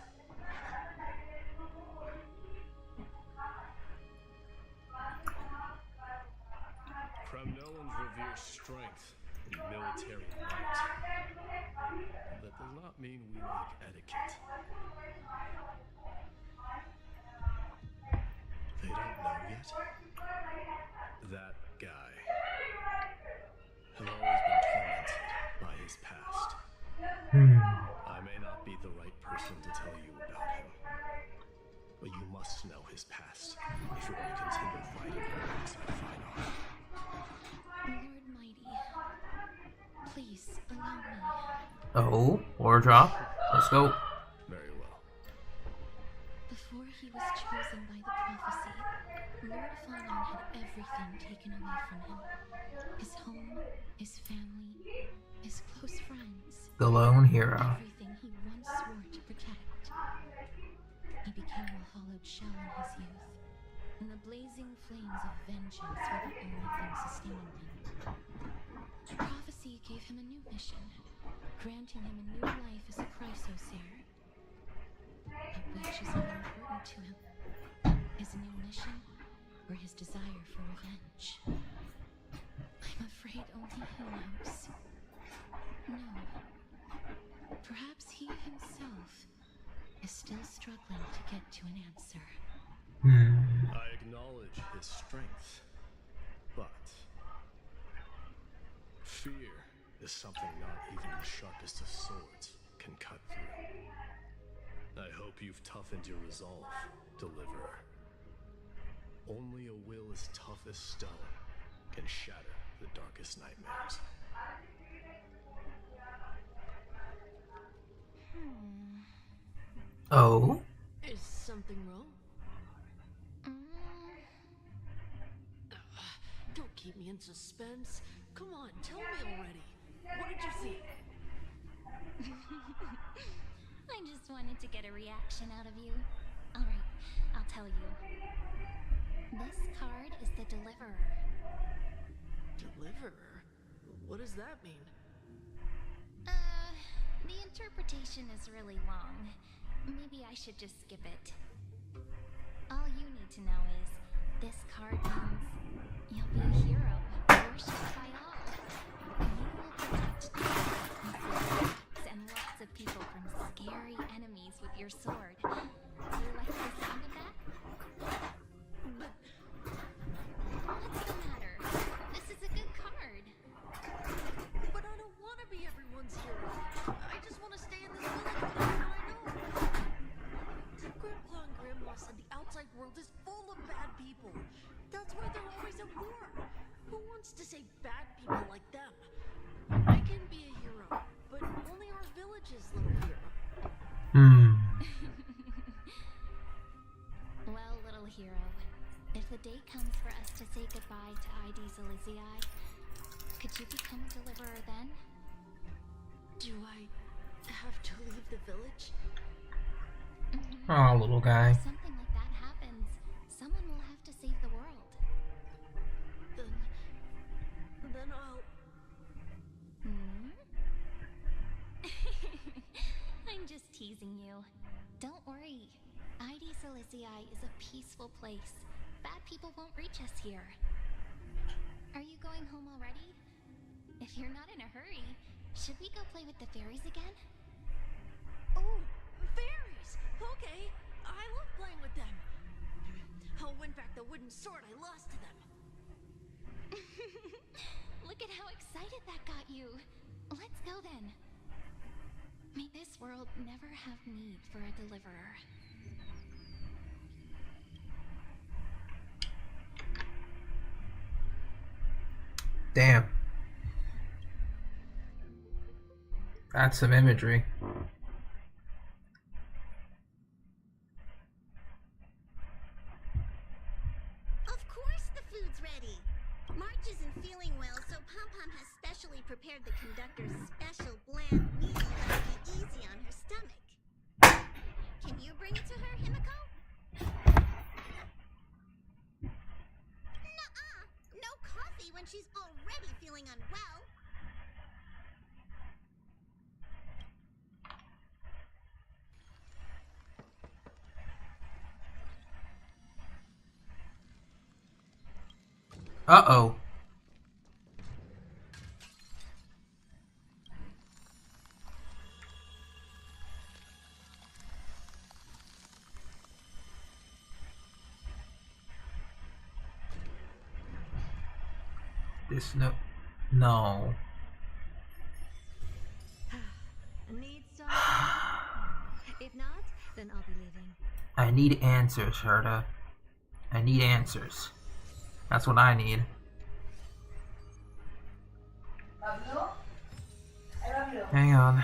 Kremnoans revere strength and military might. That does not mean we lack etiquette. They don't know yet? That guy has always been tormented by his past. I may not be the right person to tell you about him, but you must know his past if you want to continue fighting alongside Finon. Lord Mighty, please allow me. Oh, war drop. Let's go. Very well. Before he was chosen by the prophecy, Lord Finon had everything taken away from him. His home, his family, his close friends. The lone hero. Everything he once swore to protect. He became a hollowed shell in his youth, and the blazing flames of vengeance were the only thing sustaining him. The prophecy gave him a new mission, granting him a new life as a Chrysos heir. But which is more important to him? His new mission, or his desire for revenge? I'm afraid only he knows. No. Perhaps he himself is still struggling to get to an answer. I acknowledge his strength, but fear is something not even the sharpest of swords can cut through. I hope you've toughened your resolve, Deliverer. Only a will as tough as stone can shatter the darkest nightmares. Oh? Is something wrong? Don't keep me in suspense. Come on, tell me already. What did you see? I just wanted to get a reaction out of you. Alright, I'll tell you. This card is the Deliverer. Deliverer? What does that mean? The interpretation is really long. Maybe I should just skip it. All you need to know is, this card means you'll be a hero, worshipped by all. You will protect the and lots of people from scary enemies with your sword. Do you like the sound of that? What's the matter? This is a good card. But I don't want to be everyone's hero. I just want to stay in this village with everyone I know. Grandpa and Grandma said the outside world is full of bad people. That's why they're always at war. Who wants to save bad people like them? I can be a hero, but only our village's little hero. Well, little hero, if the day comes for us to say goodbye to ID Zelizii, could you become a deliverer then? Do I have to leave the village? Oh, little guy. If something like that happens, someone will have to save the world. Then I'll... I'm just teasing you. Don't worry. ID Zelizii is a peaceful place. Bad people won't reach us here. Are you going home already? If you're not in a hurry, should we go play with the fairies again? Oh, fairies! Okay, I love playing with them. I'll win back the wooden sword I lost to them. Look at how excited that got you. Let's go then. May this world never have need for a deliverer. Damn. That's some imagery. Of course the food's ready. March isn't feeling well, so Pom Pom has specially prepared the conductor's special bland meal to be easy on her stomach. Can you bring it to her, Himiko? Nuh-uh! No coffee when she's already feeling unwell. Uh-oh. This no. Need some? If not, then I'll be leaving. I need answers, Herta. I need answers. That's what I need. Hang on.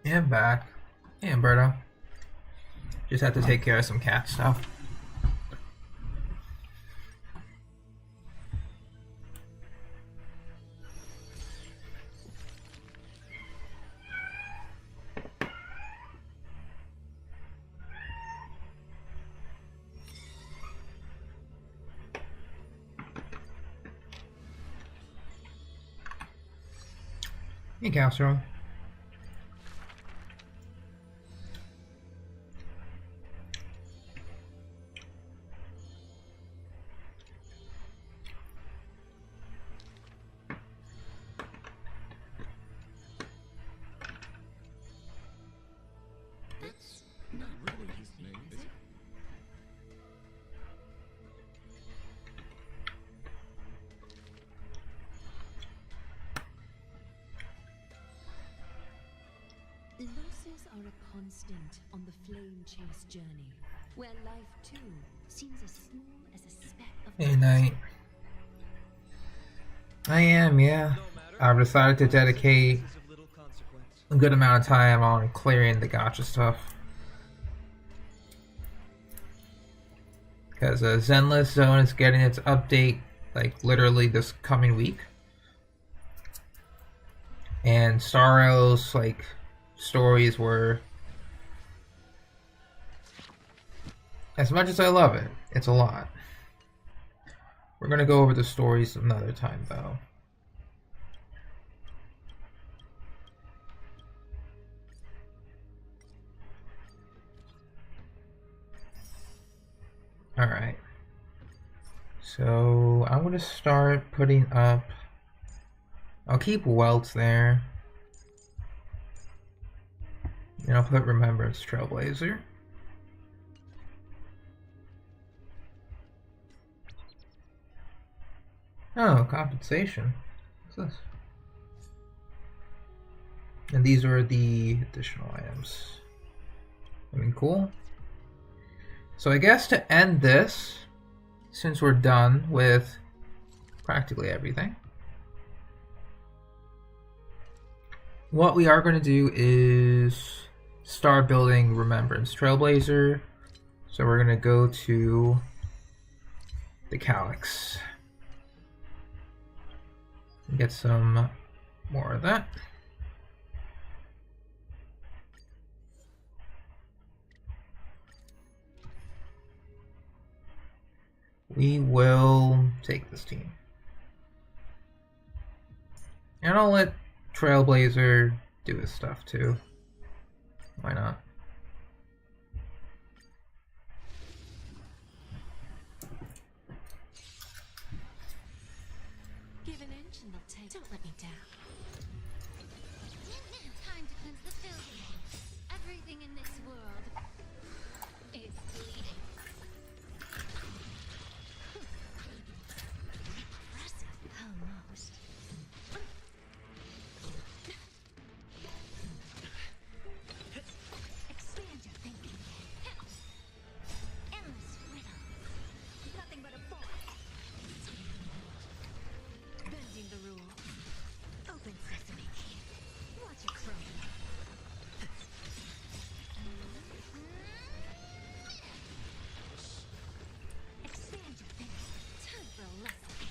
Yeah, I'm back. Hey, Umberto. Just had to take care of some cat stuff. Hey, Casserole. That's not really his name, is it? Losses are a constant on the flame chase journey, where life too seems as small as a speck of Hey, Night. I am, yeah. I've decided to dedicate a good amount of time on clearing the gacha stuff. Because Zenless Zone is getting its update, like, literally this coming week. And Starrow's, like, stories were... As much as I love it, it's a lot. We're gonna go over the stories another time, though. Alright. So, I'm gonna start putting up... I'll keep Welts there. And I'll put Remembrance Trailblazer. Oh, compensation. What's this? And these are the additional items. I mean, cool. So I guess to end this, since we're done with practically everything, what we are going to do is start building Remembrance Trailblazer. So we're going to go to the Calyx. Get some more of that. We will take this team. And I'll let Trailblazer do his stuff too. Why not? Give an inch and they'll take. Don't let me down. Time to cleanse the filthy. Everything in this world is bleeding. Almost. Expand your thinking. Endless riddle. Nothing but a force. Bending the rules. Open sesame. Watch it grow. Expand your thinking. Time for a lesson.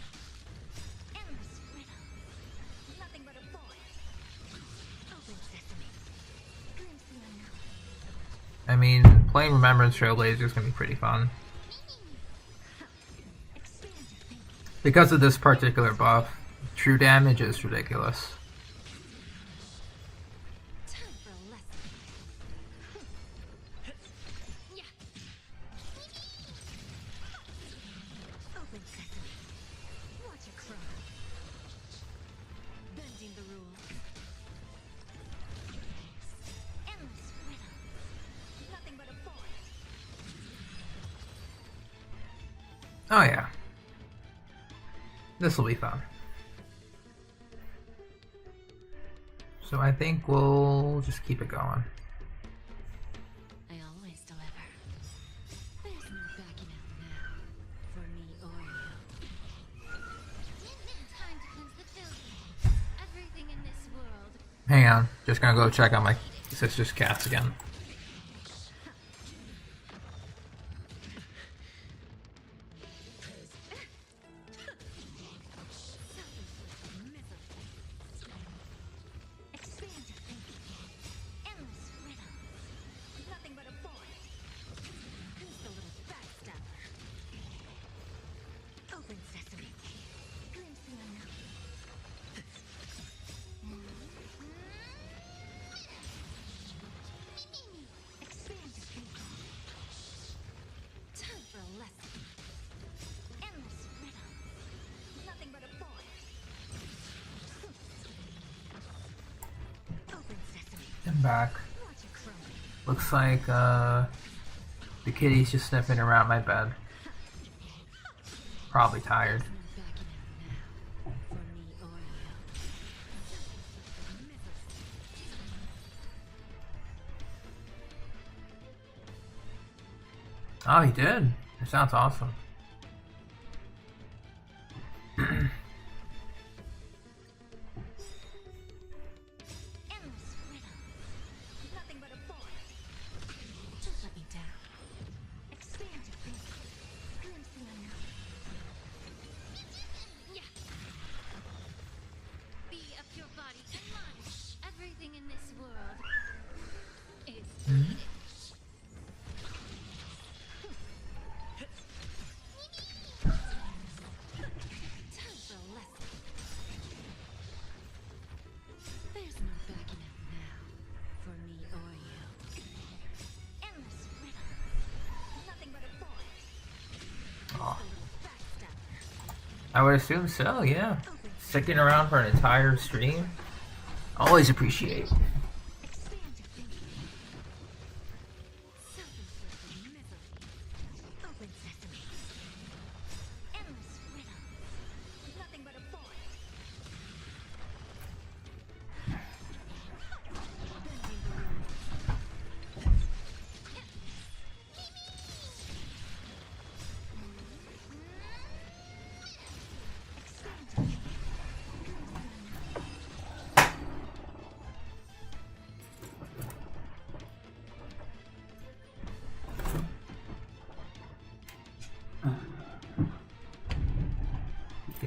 Endless riddle. Nothing but a force. Open sesame. Glimpse the unknown. I mean, playing Remembrance Trailblazer is going to be pretty fun. Expand your thinking. Because of this particular buff, true damage is ridiculous. Time for a lesson. Open sesame. Watch it grow. Bending the rules. Endless riddle. Nothing but a force. Oh yeah. This will be fun. So I think we'll just keep it going. I always deliver. There's no backing out now. For me or you. Time to cleanse the filthy. Everything in this world Hang on, just gonna go check on my Guess it's just cats again. I'm back. Looks like the kitty's just sniffing around my bed. Probably tired. Oh, he did. It sounds awesome. I would assume so, yeah. Sticking around for an entire stream, always appreciate.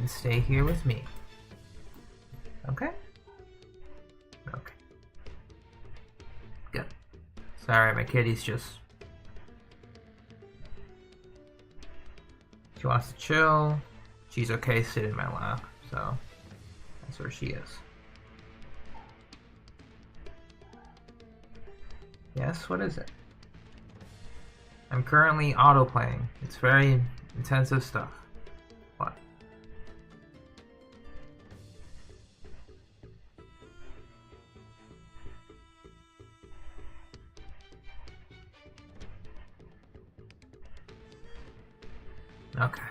Stay here with me. Okay? Okay. Good. Sorry, my kitty's just... She wants to chill. She's okay sitting in my lap, so that's where she is. Yes, what is it? I'm currently auto-playing. It's very intensive stuff. What? Okay,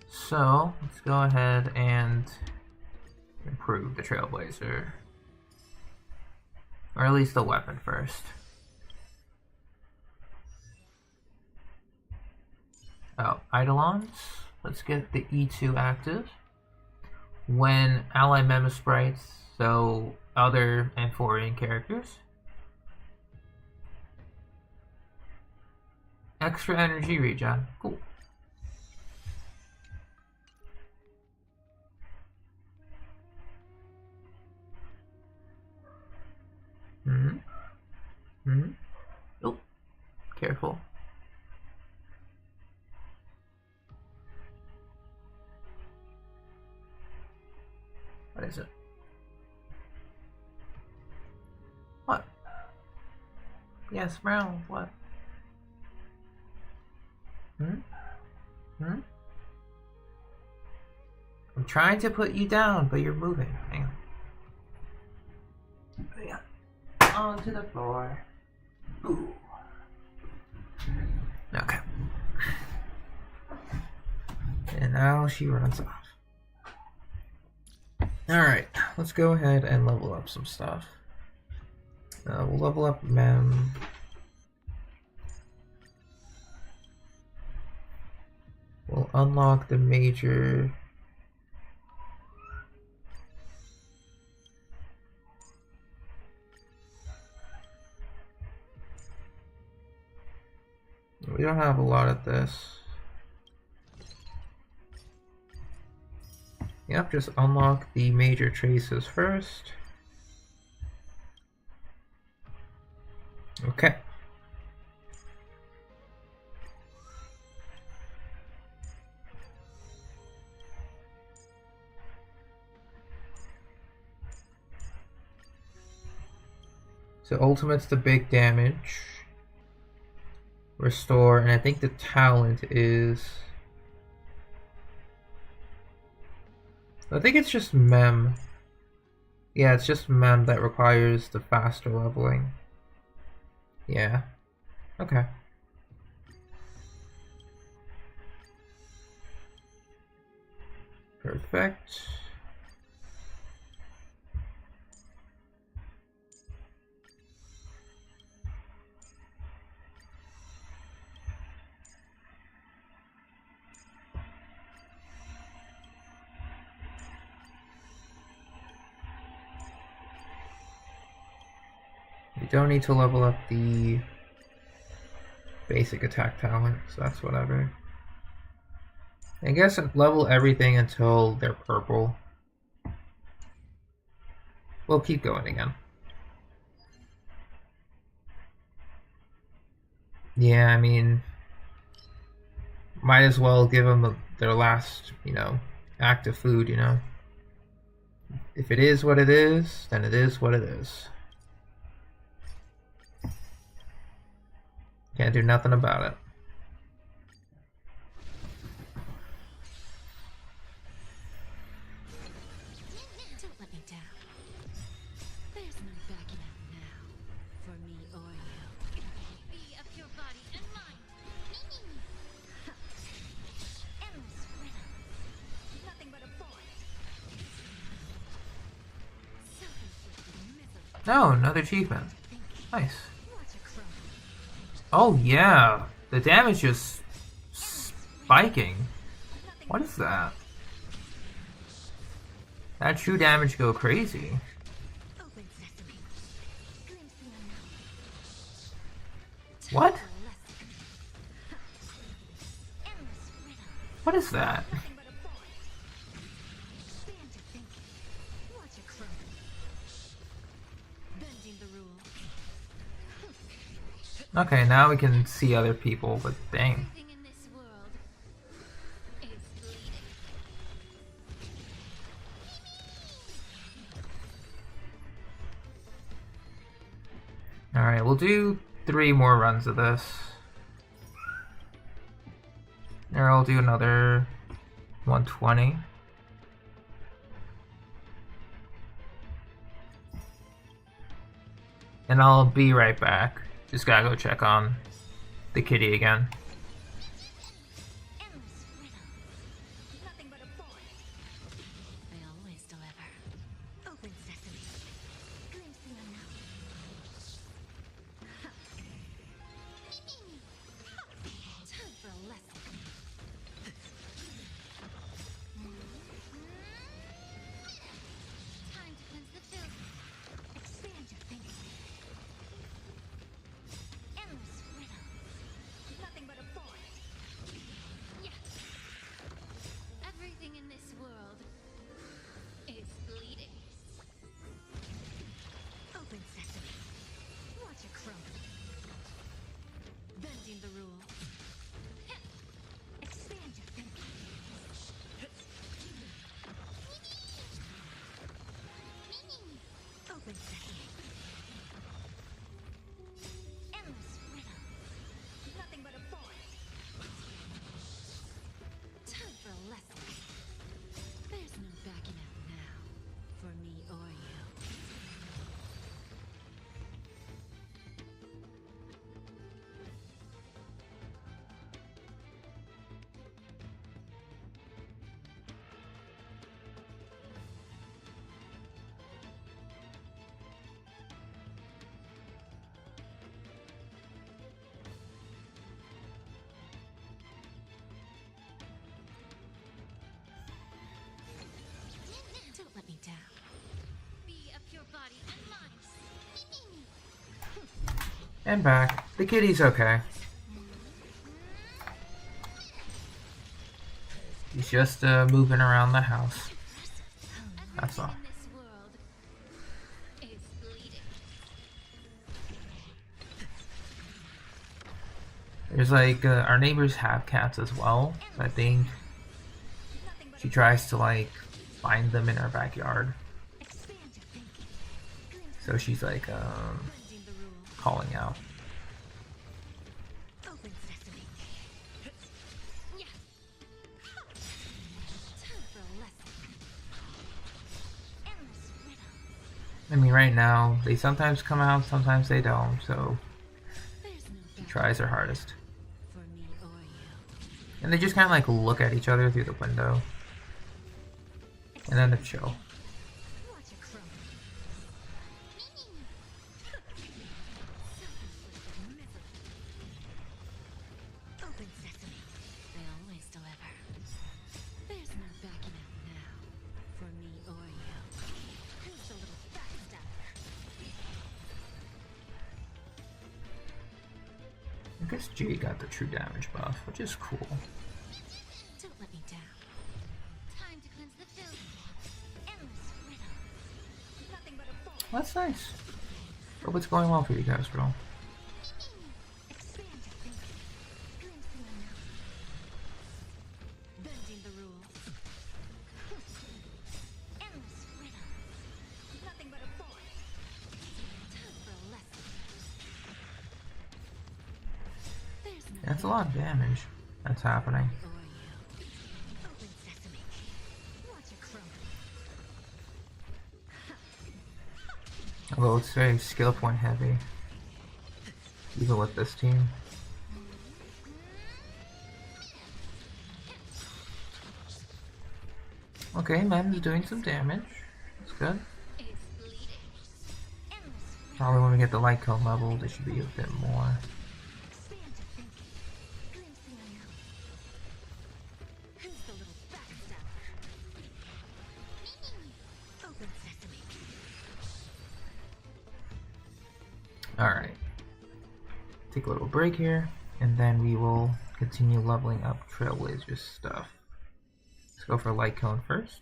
so let's go ahead and improve the Trailblazer, or at least the weapon first. Oh, Eidolons. Let's get the E2 active. When ally memo sprites, so other Amphorian characters. Extra energy regen. Cool. Oh, careful. What is it? What? Yes, Brown, what? I'm trying to put you down, but you're moving. Hang on. Yeah. Onto the floor. Ooh. Okay. And now she runs off. Alright, let's go ahead and level up some stuff. We'll level up Mem. We'll unlock the major. we don't have a lot of this. Yep, just unlock the major traces first. Okay. So ultimate's the big damage. Restore, and I think the talent is... I think it's just Mem. Yeah, it's just Mem that requires the faster leveling. Yeah. Okay. Perfect. We don't need to level up the basic attack talent, so that's whatever. I guess level everything until they're purple. We'll keep going again. Yeah, I mean, might as well give them their last, you know, active food, you know. If it is what it is, then it is what it is. Can't do nothing about it. Don't let me down. There's no backing out now, for me or you. Be of your body and mind. Endless rhythm. Nothing but a force. Self-inflicted misery. Oh, another achievement. Nice. Watch a crow. Oh yeah, the damage is spiking. What is that? That true damage go crazy. Open sesame. Glimpse the unknown. What? For a lesson. Endless rhythm. What is that? Nothing but a force. Expand your thinking. Watch a crow. Bending the rules. Okay, now we can see other people, but dang. Everything in this world is bleeding. Alright, we'll do 3 more runs of this. Or I'll do another 120. And I'll be right back. Just gotta go check on the kitty again. Endless rhythm. Nothing but a force. They always deliver. Open sesame. Glimpse the unknown. Time for a lesson. Time to cleanse the filth. Expand your thinking. Endless rhythm. Nothing but a force. Yeah. Everything in this world is bleeding. Open sesame. Watch a crow. Bending the rules. Expand your thinking. Open sesame. Endless rhythm. Nothing but a force. Time for a lesson. There's no backing out now, for me or you. Don't let me down. Be of your body and mind. And back. The kitty's okay. He's just moving around the house. That's all. This world is bleeding. There's like our neighbors have cats as well. So I think she tries to like find them in our backyard. So she's like calling out. Open sesame. Yeah. Time for a lesson. Endless riddle. I mean, right now they sometimes come out, sometimes they don't. So There's no she better tries her hardest. for me or you. And they just kind of like look at each other through the window. And then they chill. Watch it crumble. Self-inflicted misery. Open sesame. They always deliver. There's no backing out now. For me or you. Who's the little backstabber? I guess Jade got the true damage buff, which is cool. Don't let me down. Time to cleanse the filth. Endless riddle. Nothing but a force. That's nice. Hope it's going well for you guys, bro. Expand your thinking. Glimpsing unknown. Bending the rules. Endless riddle. Nothing but a force. Time for a lesson. There's no That's a lot of damage that's happening. or you. Open sesame. Watch it crumble. Although it's very skill point heavy. Even with this team. Okay, Mem's doing some damage. That's good. It's bleeding. Endless riddle. Probably when we get the light cone level, there should be a bit more. Expand your thinking. Glimpsing unknown. Who's the little backstabber? Open sesame. Alright. Take a little break here, and then we will continue leveling up Trailblazer's stuff. Let's go for light cone first.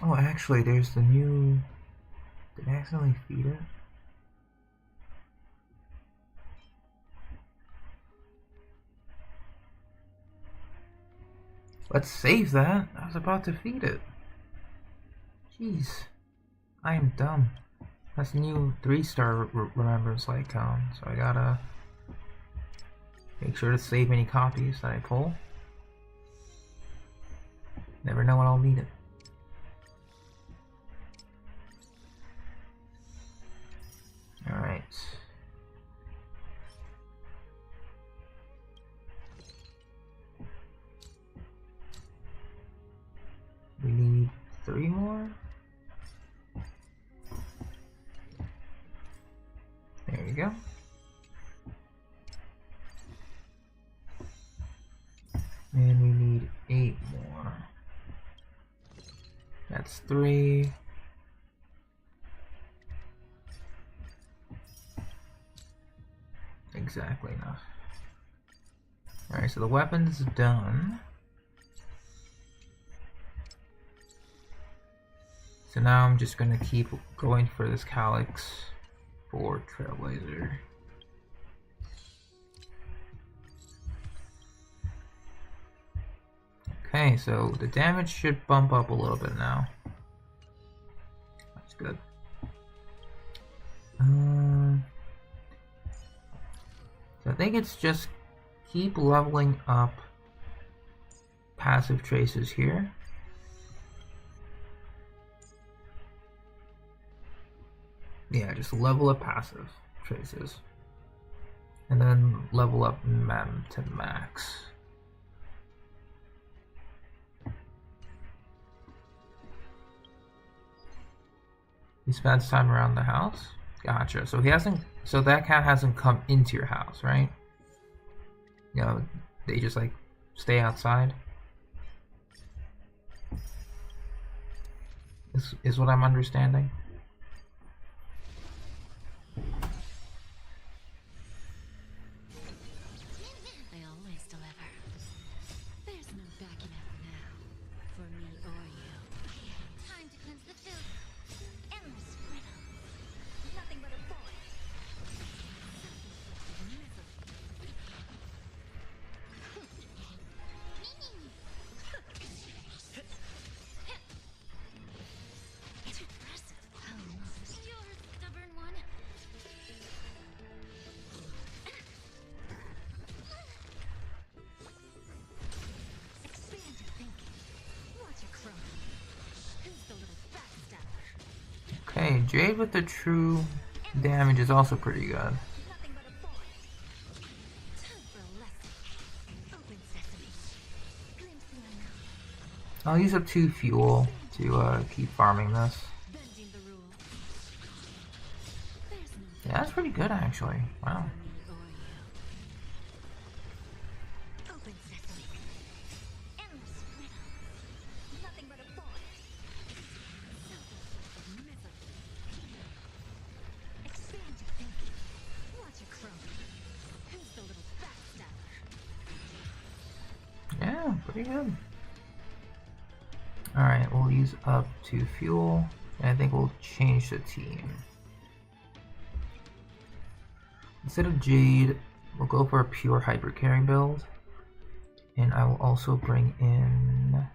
Oh, actually, there's the new... Did I accidentally feed it? Let's save that. I was about to feed it. Jeez. I am dumb. That's new 3-star remembrance light cone, so I gotta make sure to save any copies that I pull. Never know when I'll need it. Alright. We need 3 more. There we go. And we need 8 more. That's 3. Exactly enough. Alright, so the weapon's done. So now I'm just gonna keep going for this Calyx for Trailblazer. Okay, so the damage should bump up a little bit now. That's good. So I think it's just keep leveling up passive traces here. Yeah, just level up passive traces. And then level up Mem to max. He spends time around the house? Gotcha. So he hasn't, so that cat hasn't come into your house, right? You know, they just like stay outside. Is what I'm understanding. I always deliver. There's no backing out now, for me or you. Time to cleanse the filth. Endless riddle. Nothing but a void. Too aggressive. How lost. You're a stubborn one. Expand your thinking. Watch it grow. Who's the little backstabber? Okay, Jade with the true damage is also pretty good. Nothing but a void. Time for a lesson. Open sesame. Glimpse the unknown. I'll use up 2 fuel to keep farming this. Bending the rules. There's no Yeah, that's pretty good actually. Wow. for me or you. Open sesame. Endless riddle. Nothing but a void. Expand your thinking. Watch it grow. Who's the little backstabber? Yeah, pretty good. Alright, we'll use up 2 fuel, and I think we'll change the team. Instead of Jade, we'll go for a pure hyper carry build, and I will also bring in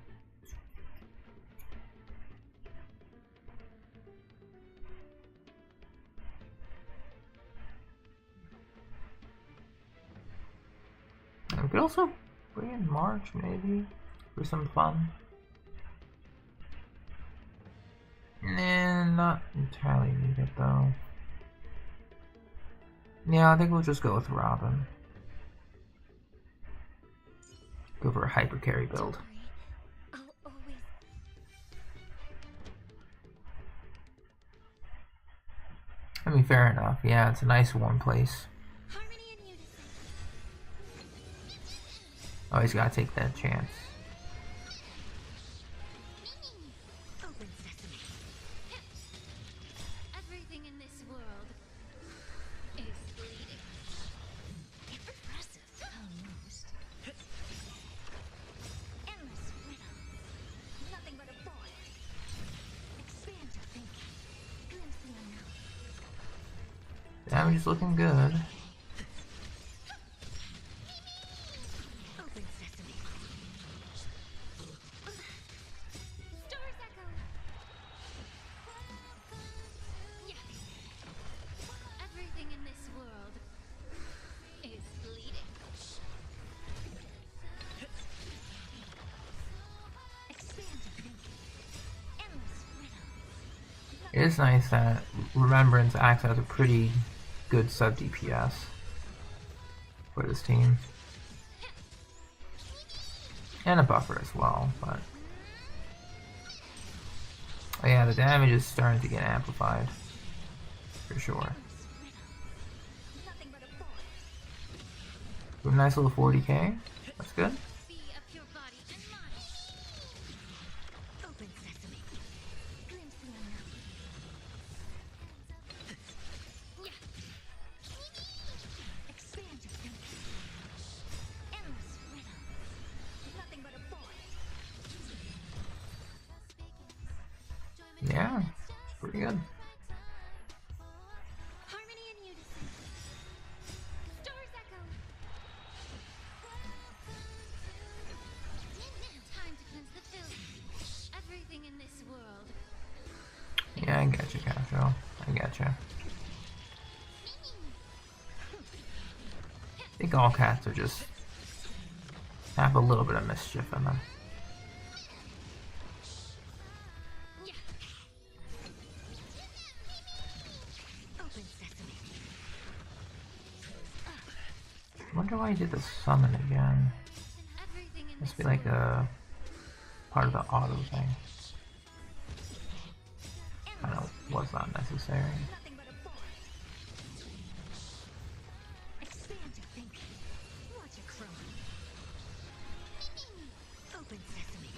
we could also bring in March maybe for some fun. Nah, not entirely needed though. Yeah, I think we'll just go with Robin. Go for a hyper carry build. I'll always. I mean, fair enough. Yeah, it's a nice warm place. Harmony and unison. Always gotta take that chance. Open sesame. Everything in this world is bleeding. Impressive. Almost. Endless riddle. Nothing but a void. Expand your thinking. Glimpse the unknown. Damage is looking good. Open sesame. Stars echo. Yes. Everything in this world is bleeding. Expand your thinking. Endless riddle. It is nice that Remembrance acts as a pretty good sub DPS for this team. And a buffer as well, but oh yeah, the damage is starting to get amplified for sure. Nothing but a void. Ooh, nice little 40k. That's good. Be of your body and mind. Open sesame. Glimpse the unknown. Expand your thinking. Endless riddle. Nothing but a void. Yeah, pretty good. Harmony and unison. Stars echo. Time to cleanse the filth. Everything in this world Yeah, I get you, Castro. I get you. I think all cats are just have a little bit of mischief in them. Open sesame. I wonder why he did the summon again. everything in Must this be like world a part of the auto thing. I know, was not necessary. Nothing but a void. Expand your thinking. Watch it grow. Open sesame.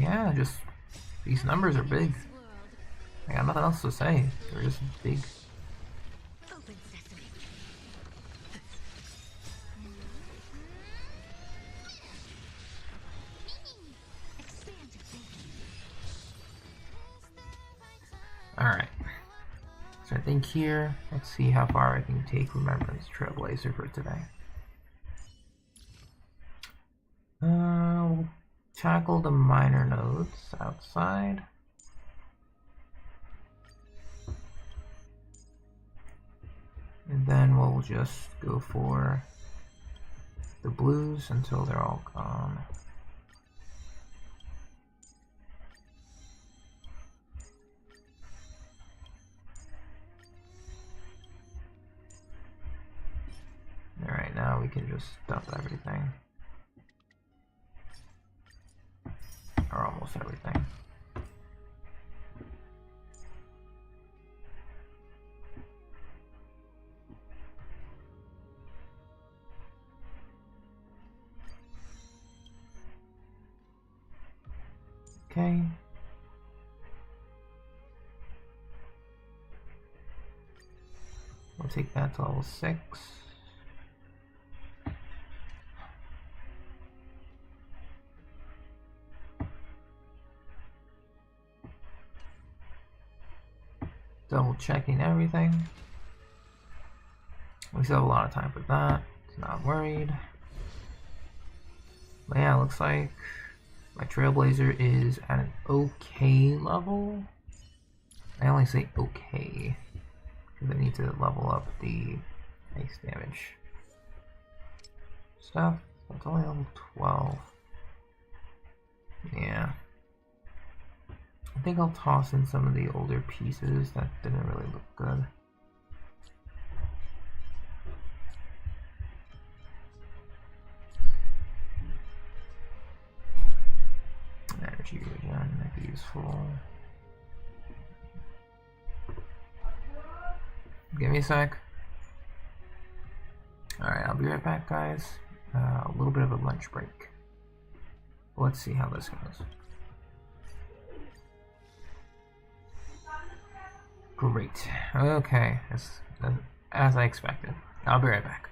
Yeah, just these numbers are big. I got nothing else to say. They're just big. Open sesame. Expand your thinking. Alright. So I think here, let's see how far I can take Remembrance Trailblazer for today. We'll tackle the minor nodes outside. And then we'll just go for the blues until they're all gone. Alright, now we can just dump everything. Or almost everything. Okay. We'll take that to level 6. Double checking everything. We still have a lot of time for that, so not worried. But yeah, looks like my Trailblazer is at an okay level. I only say okay because I need to level up the ice damage stuff. That's only level 12. Yeah. I think I'll toss in some of the older pieces that didn't really look good. Energy regen might be useful. Give me a sec. Alright, I'll be right back, guys. A little bit of a lunch break. Let's see how this goes. Great. Okay, as I expected. I'll be right back.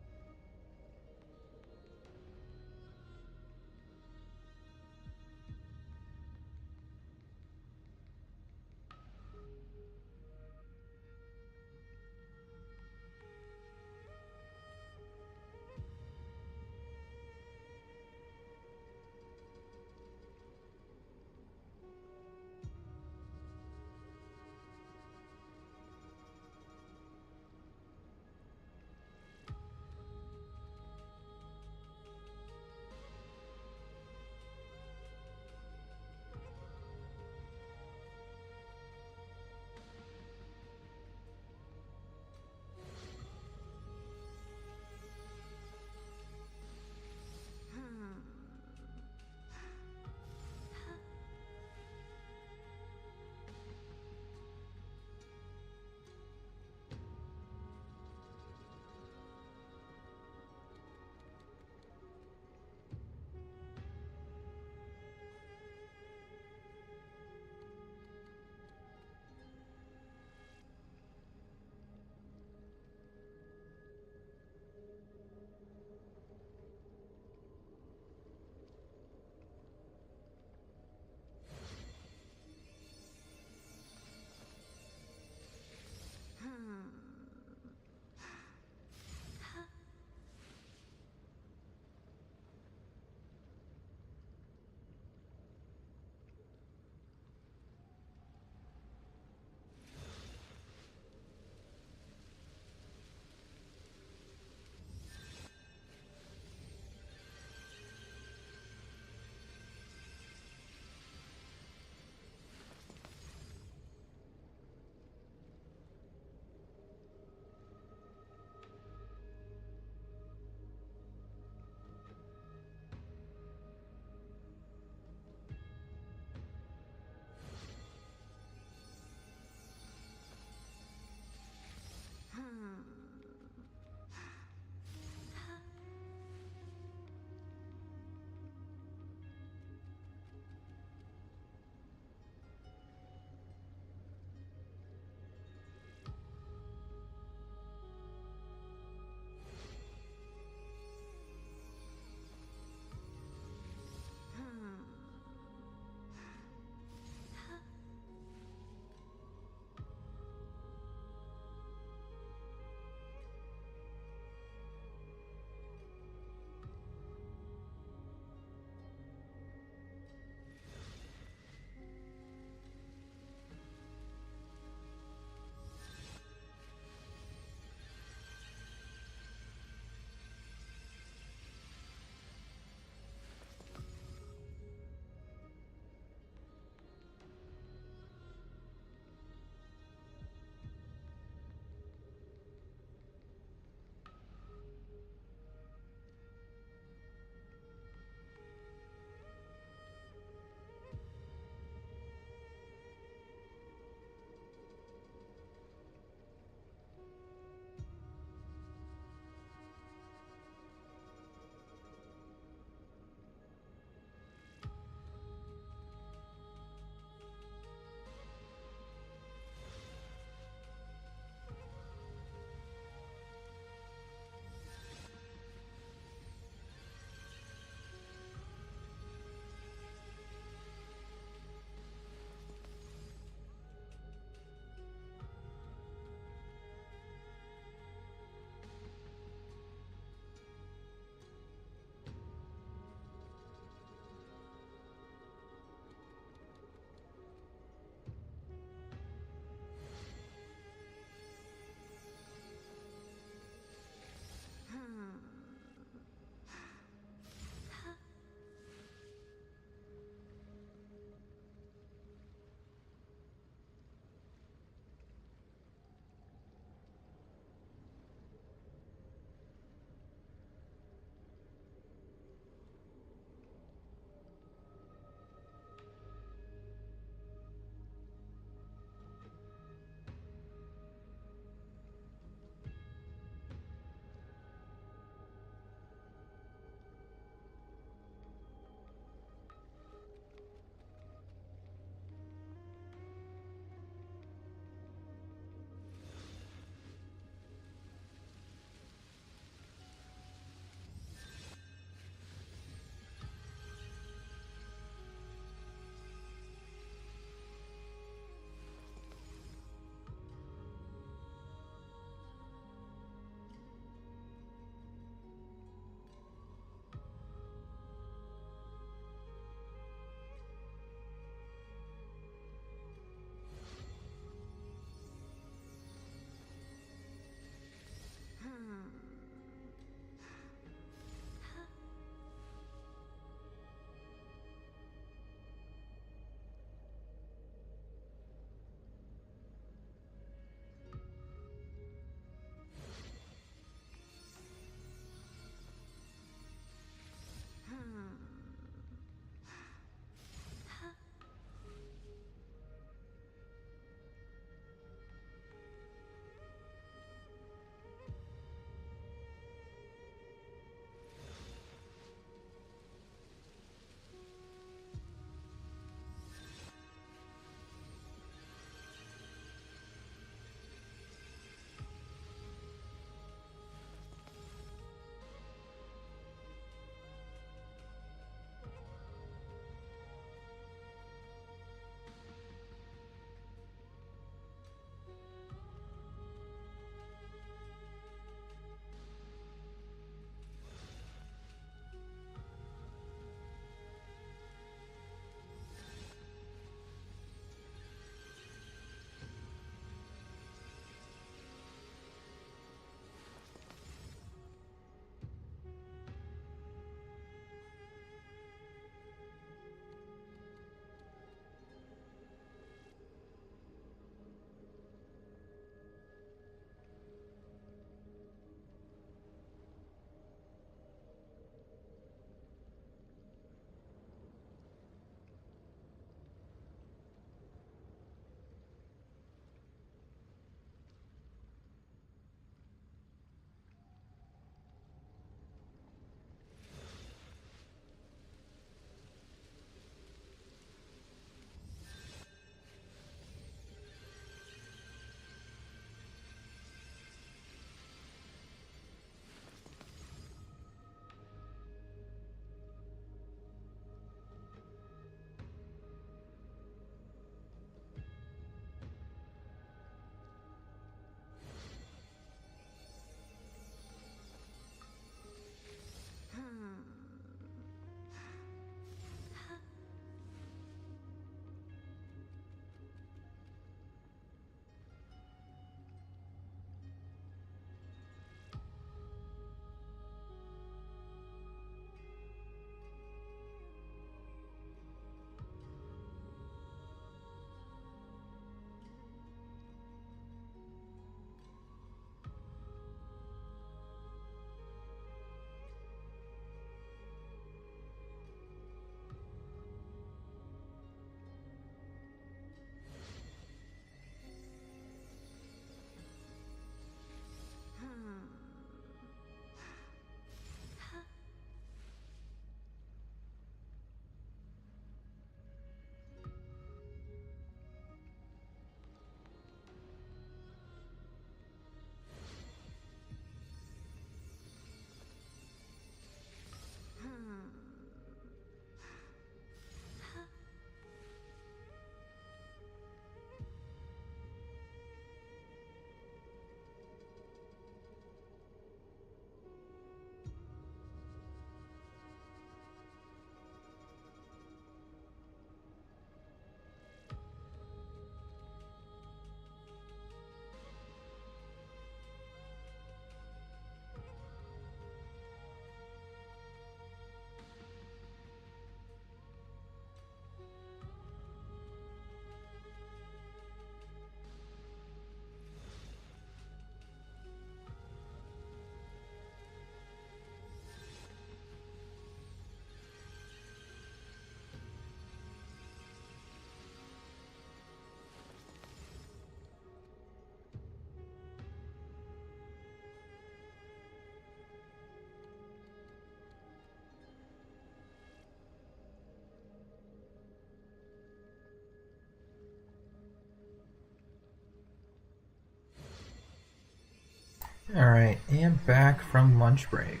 Alright, and back from lunch break.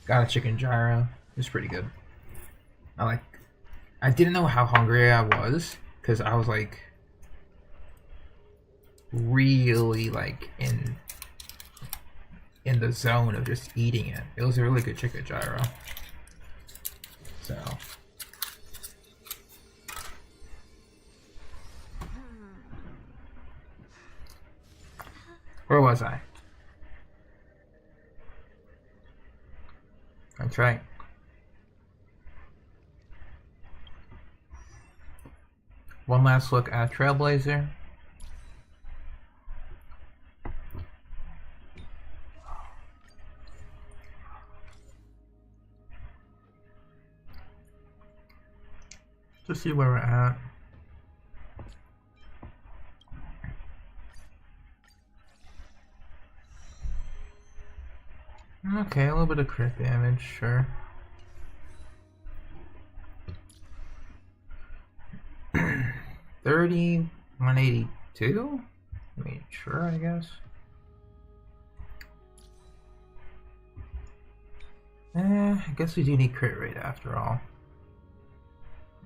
Got a chicken gyro. It's pretty good. I didn't know how hungry I was, because I was like really like in the zone of just eating it. It was a really good chicken gyro. So where was I? That's right. One last look at Trailblazer. To see where we're at. Okay, a little bit of crit damage, sure. $30, 182? I mean, sure, I guess. I guess we do need crit rate after all.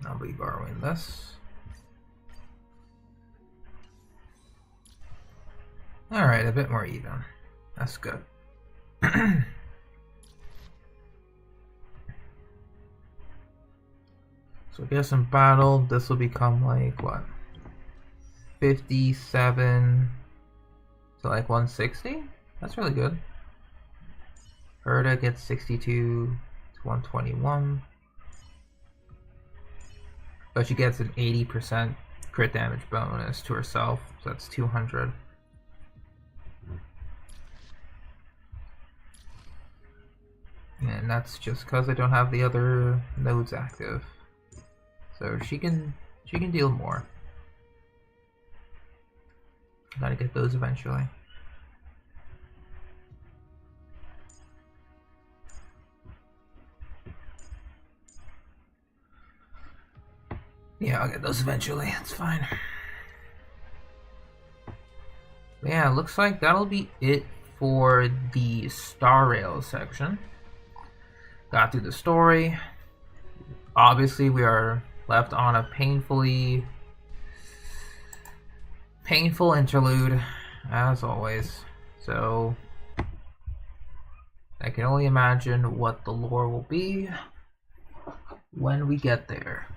I'll be borrowing this. Alright, a bit more even. That's good. So I guess in battle, this will become like, what? 57 to like 160? That's really good. Herta gets 62 to 121. But she gets an 80% crit damage bonus to herself, so that's 200. And that's just because I don't have the other nodes active. So she can deal more. Gotta get those eventually. Yeah, I'll get those eventually. That's fine. But yeah, looks like that'll be it for the Star Rail section. Got through the story. Obviously, we are left on a painful interlude, as always. So I can only imagine what the lore will be when we get there.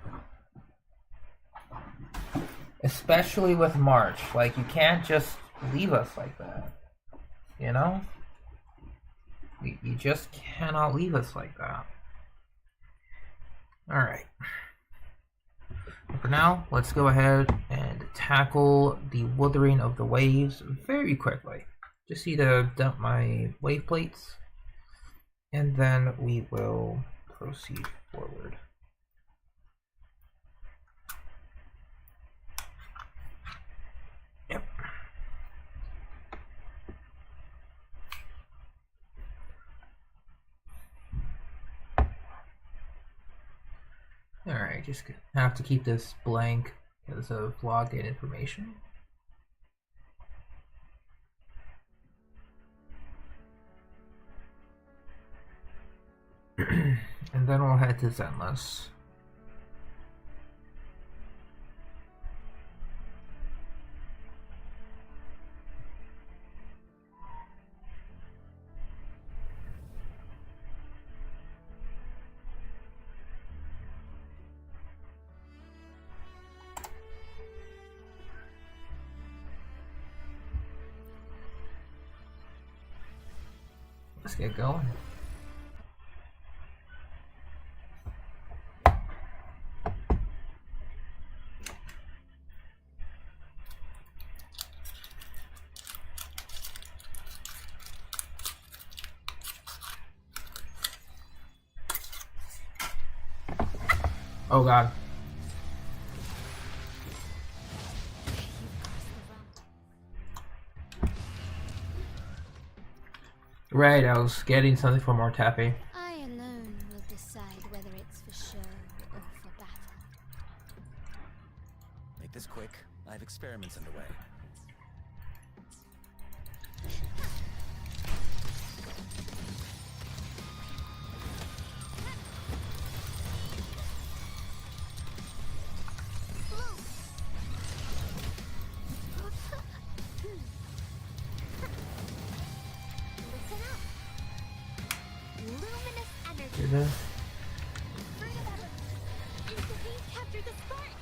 Especially with March. Like, you can't just leave us like that. You know? You just cannot leave us like that. Alright. For now, let's go ahead and tackle the Wuthering of the Waves very quickly. Just need to dump my wave plates, and then we will proceed forward. Yep. Alright, just have to keep this blank because of login information. And then we'll head to Zenless. Let's get going. Oh god. Right, I was getting something from Mortapi. I alone will decide whether it's for show or for battle. Make this quick. I have experiments underway. this. Capture the spark!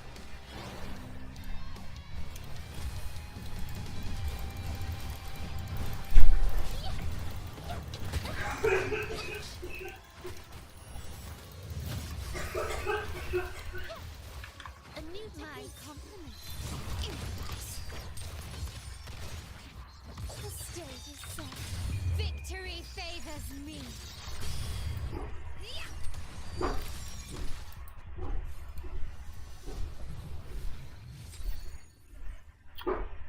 A new my compliment. The stage is set. Victory favors me.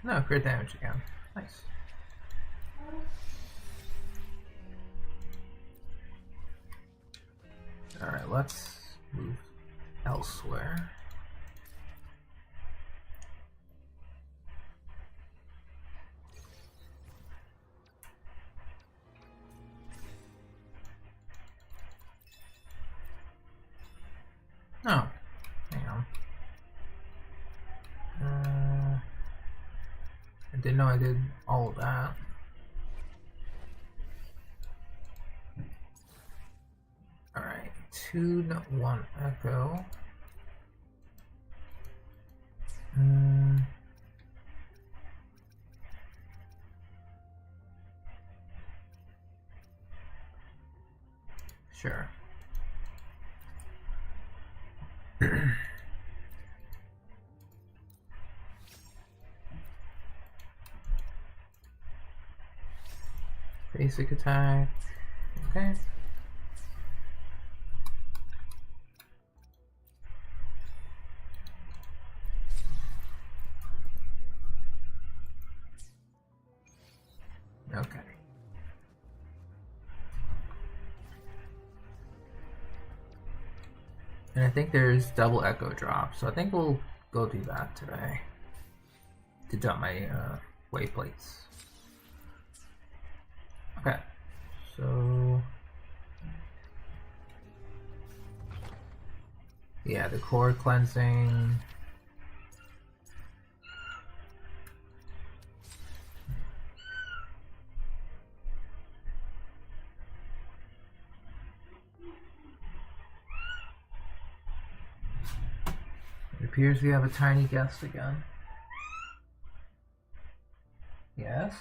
No, crit damage again. Nice. Alright, let's move elsewhere. Oh, hang on. I didn't know I did all of that. Alright, 2-1 echo. Sure. Basic attack. Okay. Okay. And I think there's double echo drop, so I think we'll go do that today to dump my wayplates. Okay, so yeah, the core cleansing. It appears we have a tiny guest again. Yes?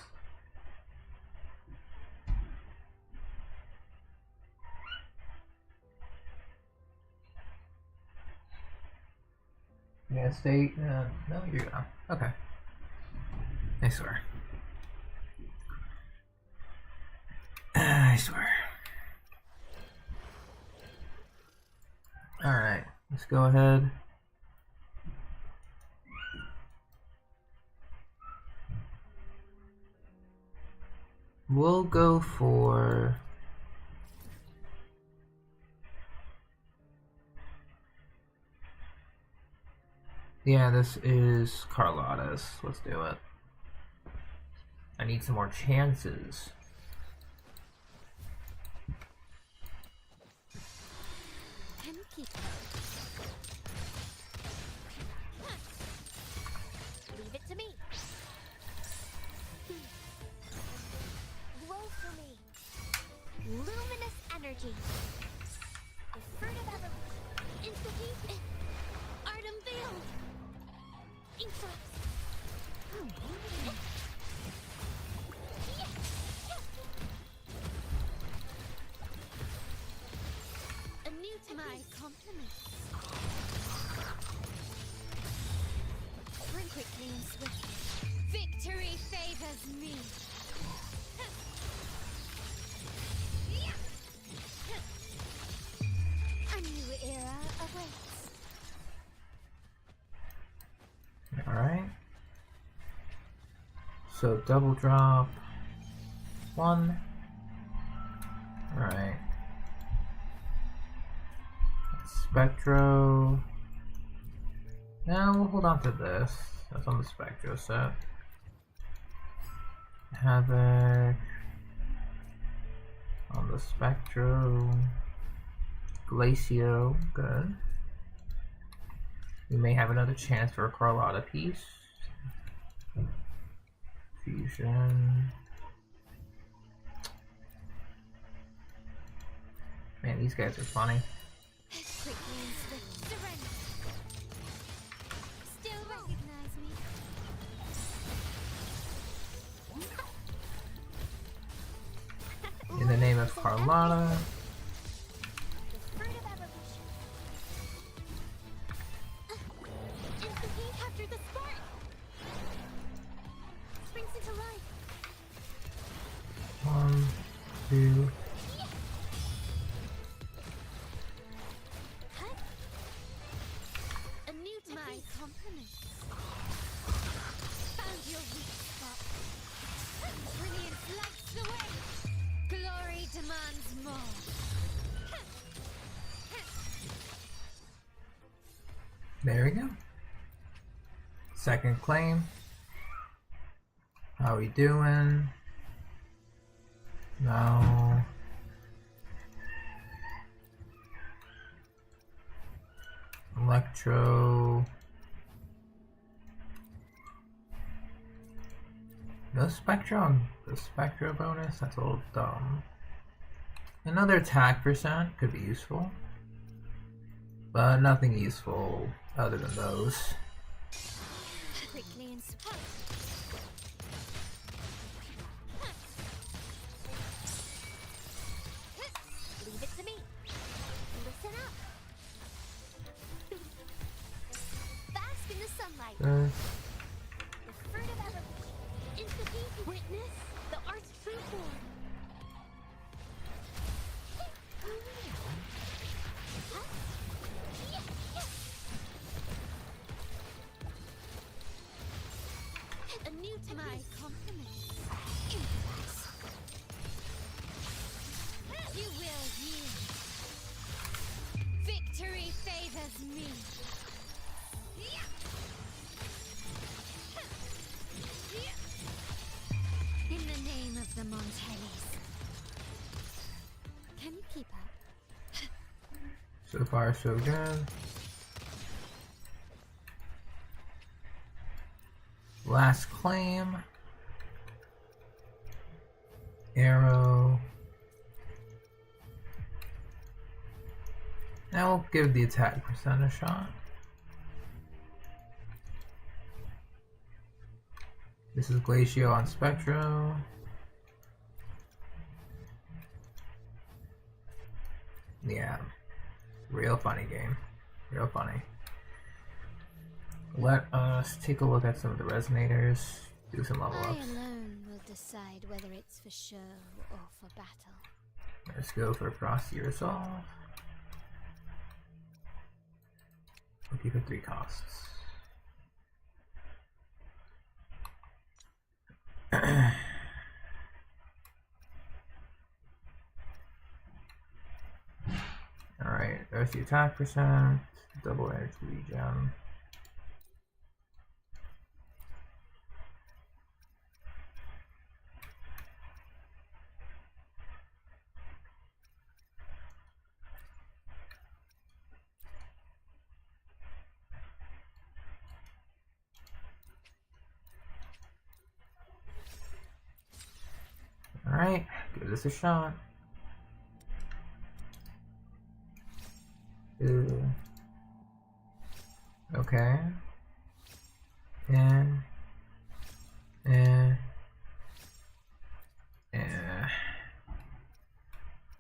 Yeah, stay. No, you're gone. Okay. I swear. I swear. Alright, let's go ahead. We'll go for... Yeah, this is Carlotta's. Let's do it. I need some more chances. Leave it to me. Grow for me. Luminous energy. The fruit of evolution. Institute. Art unveiled. Ink drops. A new to my compliments. Run quickly and swiftly. Victory favors me. A new era awaits. Alright. So double drop. 1. Alright. Spectro. Now we'll hold on to this. That's on the Spectro set. Havoc. On the Spectro. Glacio. Good. We may have another chance for a Carlotta piece. Fusion. Man, these guys are funny. Quickly and swift. Surrender. Still recognize me? In the name of Carlotta. The fruit of evolution. Instantly capture the spark. Springs into life. 1, 2. A new technique. My compliments. Found your weak spot. Brilliance lights the way. Glory demands more. There we go. Second claim. How we doing? No. Electro. No Spectra on the Spectra bonus? That's a little dumb. Another attack percent could be useful. But nothing useful other than those. Quickly and swift. Leave it to me. Listen up. Bask in the sunlight. The fruit of evolution. Instantly witness the art's true form. A new to my compliments. You will yield. Victory favors me. In the name of the Montellis. Can you keep up? So far, so good. Last claim. Arrow. Now we'll give the attack percent a shot. This is Glacio on Spectro. Yeah. Real funny game. Real funny. Let us take a look at some of the resonators, do some level I ups. alone will decide whether it's for show or for battle. Let's go for Frosty Resolve. Looking for 3 costs. Alright, there's the attack percent, double energy regen. Alright, give this a shot. Okay. And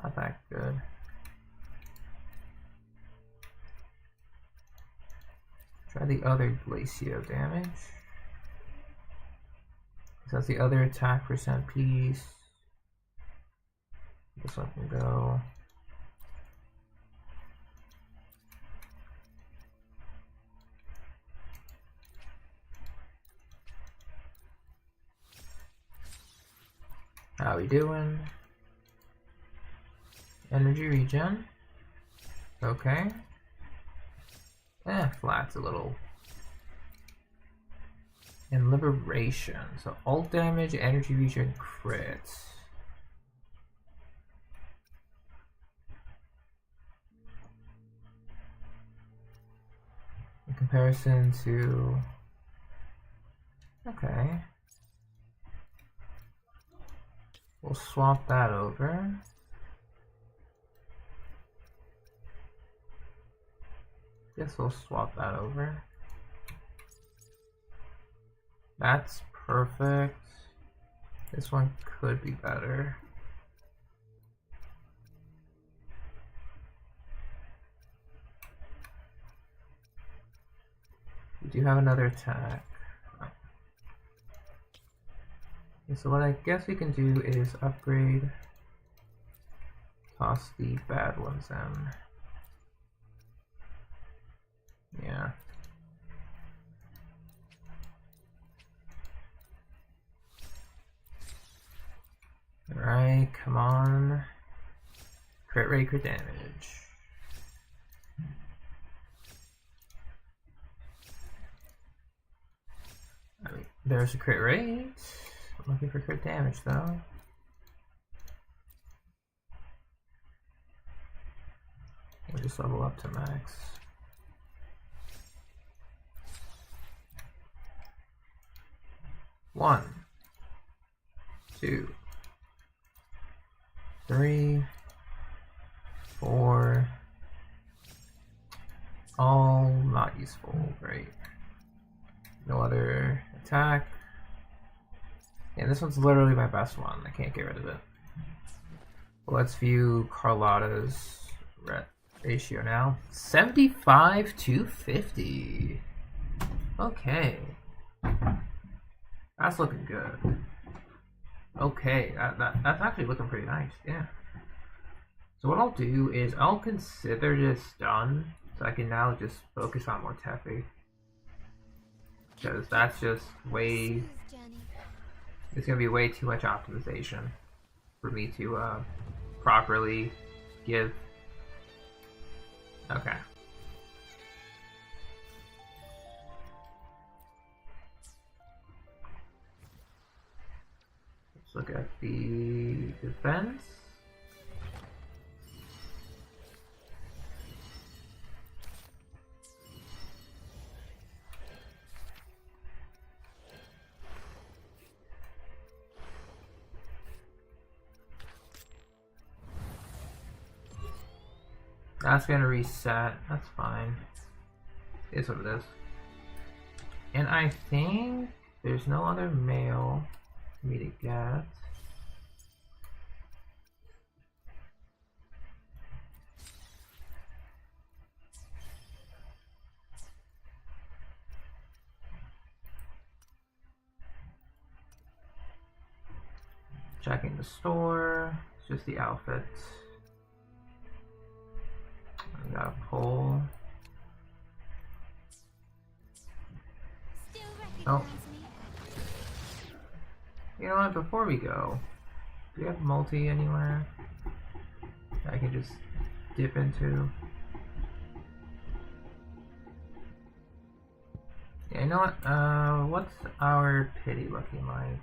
not that good. Try the other Glacio damage. That's the other attack percent piece. This one can go. How we doing? Energy regen. Okay. Flat's a little. And liberation. So ult damage, energy regen, crits. In comparison to. Okay. We'll swap that over. Guess we'll swap that over. That's perfect. This one could be better. We do have another attack. Okay, so what I guess we can do is upgrade. Toss the bad ones in. Yeah. Alright, come on. Crit rate, crit damage. I mean, there's a crit rate. I'm looking for crit damage though. We'll just level up to max. One, 2, 3, 4. All not useful. Great. No other attack. Yeah, this one's literally my best one. I can't get rid of it. Let's view Carlotta's ratio now. 75 to 50. Okay. That's looking good. Okay, that's actually looking pretty nice, yeah. So what I'll do is I'll consider this done, so I can now just focus on more Tefi. Because that's just way... It's going to be way too much optimization for me to properly give. Okay. Let's look at the defense. That's gonna reset. That's fine. It is what it is. And I think there's no other mail for me to get. Checking the store. It's just the outfits. We got a pole. Oh. You know what? Before we go, do we have multi anywhere that I can just dip into? Yeah, you know what? What's our pity looking like?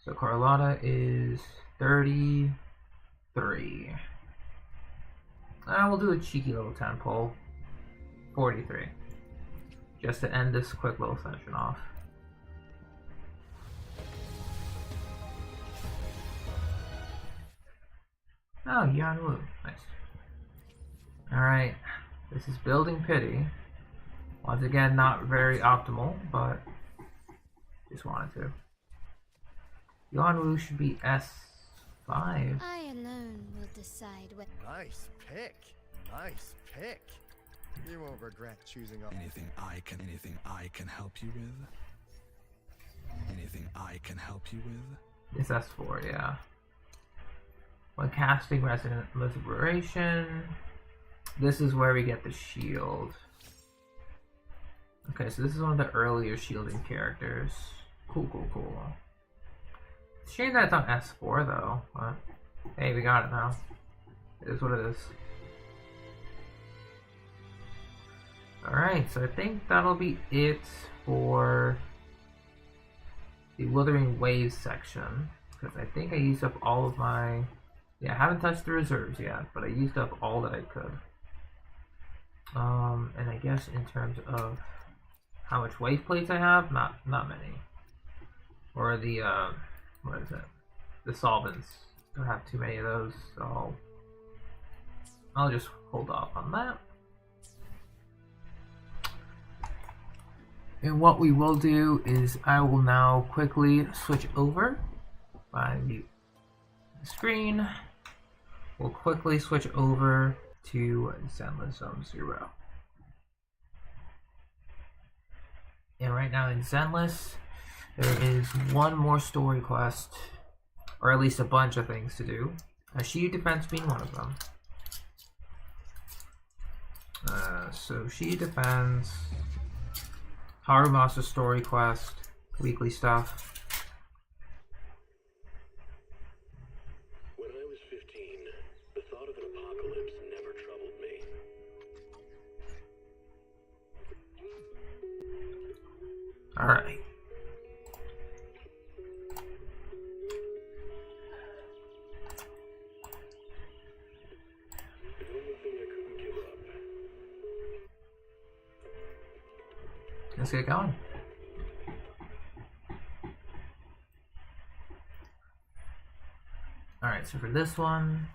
So Carlotta is 33. We'll do a cheeky little 10 pull. 43. Just to end this quick little session off. Oh, Yanwu. Nice. Alright. This is building pity. Once again, not very optimal, but just wanted to. Yanwu should be S5. I alone will decide what. Nice pick. Nice pick. You won't regret choosing anything I can help you with? Anything I can help you with? It's S4, yeah. When casting Resident Liberation, this is where we get the shield. Okay, so this is one of the earlier shielding characters. Cool, cool, cool. Shame that it's on S4 though, but hey, we got it now. It is what it is. Alright, so I think that'll be it for the Withering Waves section. Because I think I used up all of my... Yeah, I haven't touched the reserves yet, but I used up all that I could. And I guess in terms of how much wave plates I have, not many. Or the, what is it? the solvents. Don't have too many of those, so I'll just hold off on that. And what we will do is I will now quickly switch over. I mute the screen. We'll quickly switch over to Zenless Zone 0. And right now in Zenless, there is one more story quest, or at least a bunch of things to do. Shield Defense being one of them. So Shield Defense, Harumasa's story quest, weekly stuff. When I was 15, the thought of an apocalypse never troubled me. Alright. The only thing I couldn't give up. Let's get going. Alright, so for this one,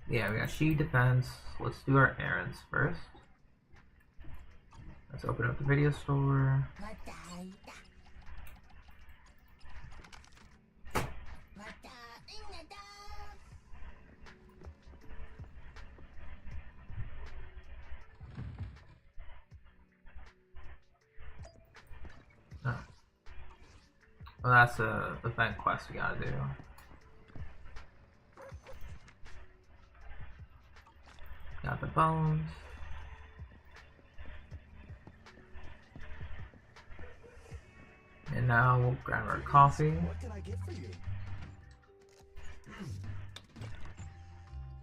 yeah, we got Shield Defense. Let's do our errands first. Let's open up the video store. Oh. Well, that's a event quest we gotta do. Got the bones. And now we'll grab our coffee. What can I get for you?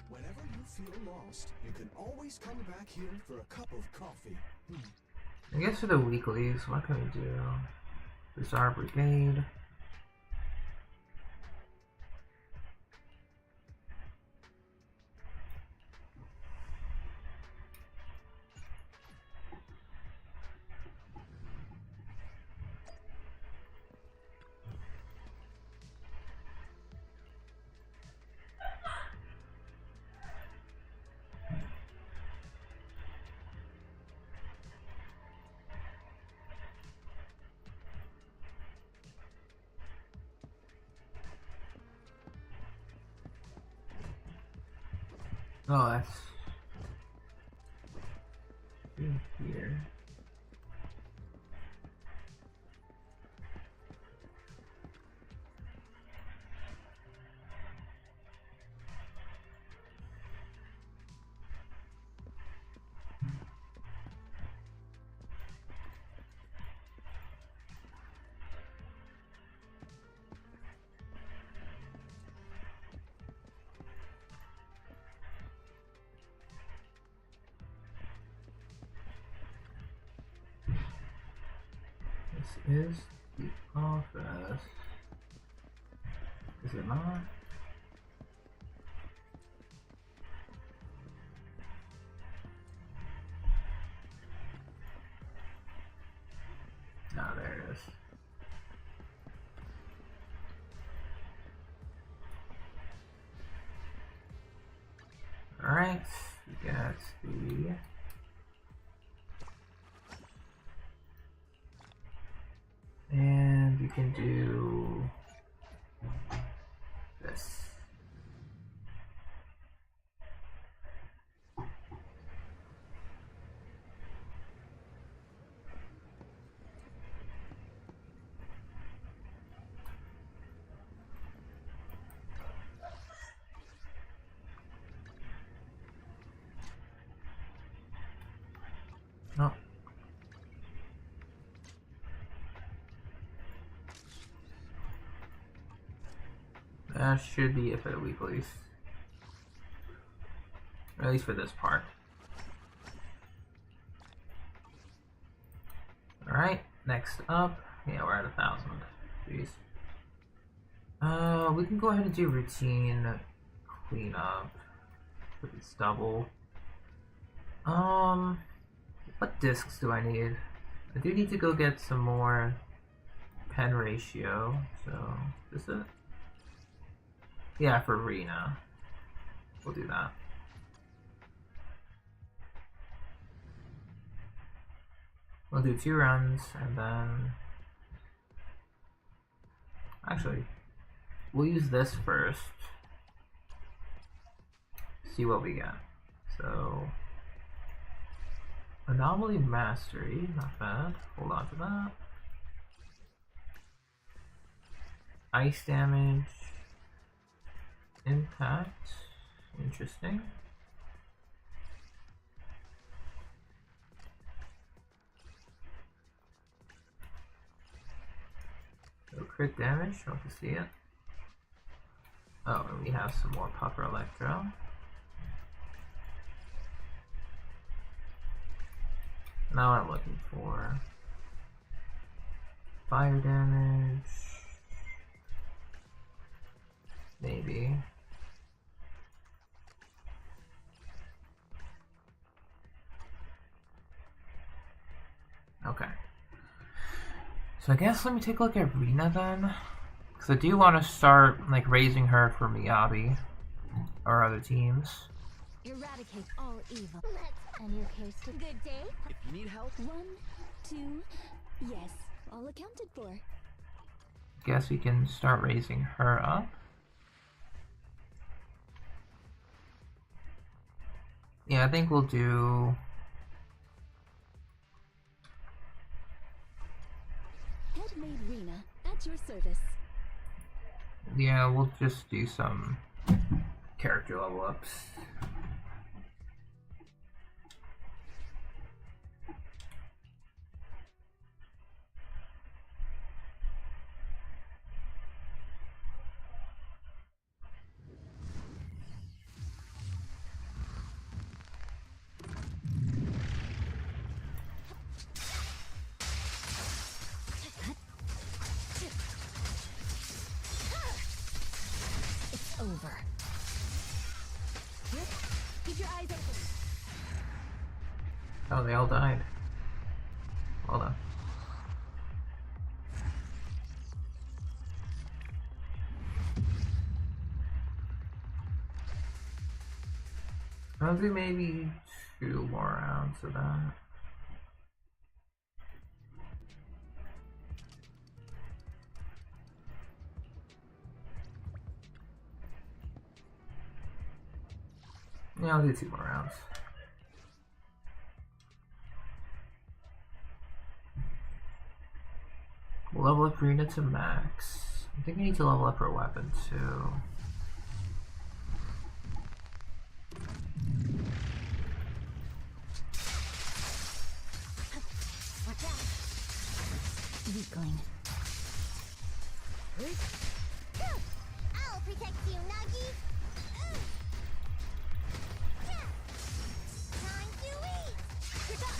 Whenever you feel lost, you can always come back here for a cup of coffee. I guess for the weeklies, what can we do? Bizarre Brigade. Oh, that's in here. This is the office. Is it not? No, there it is. Alright, we got the and you can do this. Oh. That should be it for the weeklies. Or at least for this part. Alright, next up. Yeah, we're at 1,000. Jeez. We can go ahead and do routine cleanup. If it's double. What discs do I need? I do need to go get some more pen ratio, so is this it? Yeah, for Rena. We'll do that. We'll do 2 runs and then... Actually, we'll use this first. See what we get. So... Anomaly Mastery, not bad. Hold on to that. Ice damage. Impact. Interesting. So crit damage, hope to see it. Oh, and we have some more Puffer Electro. Now I'm looking for fire damage. Maybe. Okay. So I guess let me take a look at Rena then. Because I do want to start like raising her for Miyabi or other teams. Eradicate all evil. And your case to good day? If you need help, 1, 2, yes, all accounted for. Guess we can start raising her up. Yeah, I think we'll do... Headmaid Rena, at your service. Yeah, we'll just do some character level ups. Over. Keep your eyes open. Oh, they all died. Hold on. I'll do maybe 2 more rounds of that. Yeah, I'll do 2 more rounds. We'll level up Rena to max. I think we need to level up her weapon too. Watch out. Weakling. I'll protect you, Nuggy. Time to eat. Good job.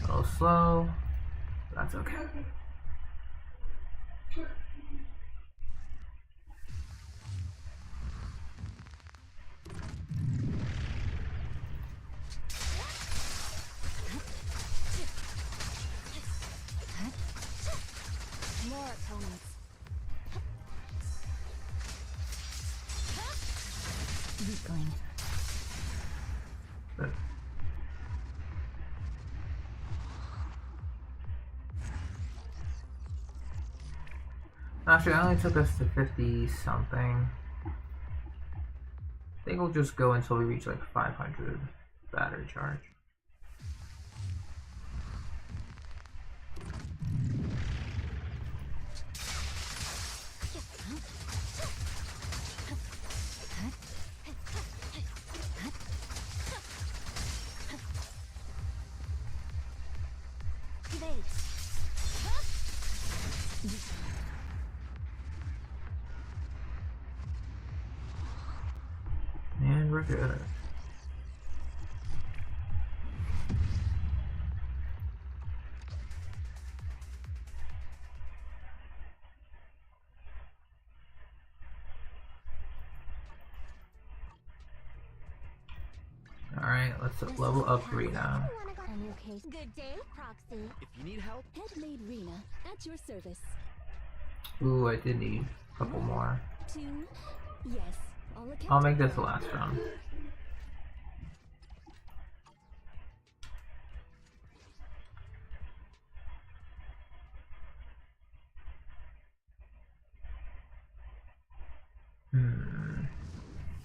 A little slow. That's okay. More opponents. Weakling. Good. Actually, it only took us to 50 something. I think we'll just go until we reach like 500 battery charge. Evade. And we're good. let's level up Rena. A new case. Good day, Proxy. If you need help, Headmaid Rena, at your service. Ooh, I did need a couple more. 2, yes. All I'll make this the last round.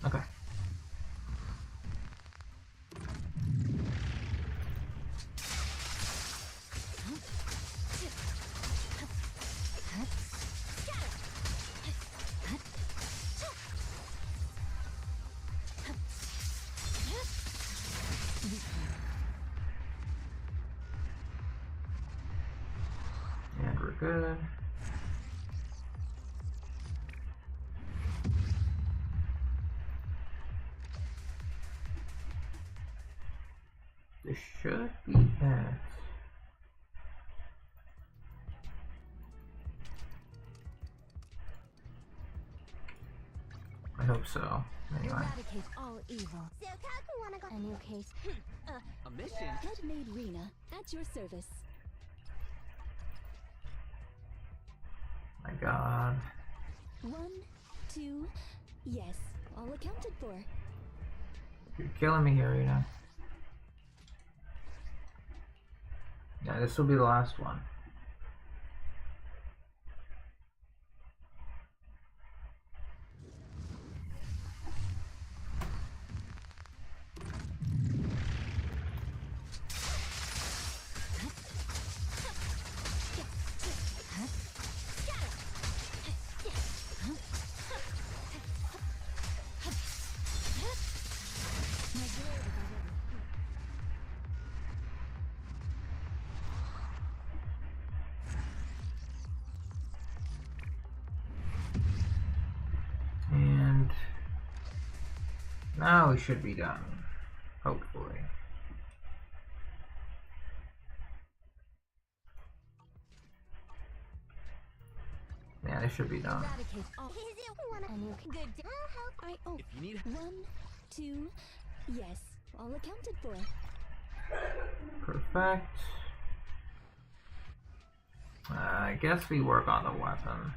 Okay. And we're good. This should be it. I hope so. Anyway. Eradicate all evil. A new case. a mission. Headmaid Rena, at your service. My God. 1, 2, yes. All accounted for. You're killing me here, Rena. Yeah, this will be the last one. And now we should be done, hopefully. Yeah, this should be done. Eradicate all. A new good day. If you need 1, 2, yes. All accounted for. Perfect. I guess we work on the weapon.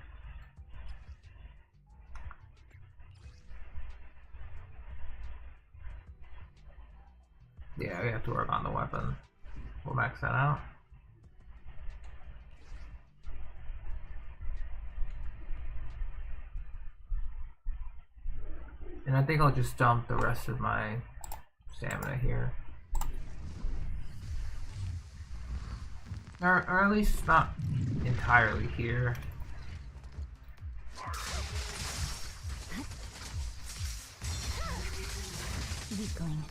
Yeah, we have to work on the weapon. We'll max that out. And I think I'll just dump the rest of my stamina here. Or at least not entirely here. Weakling.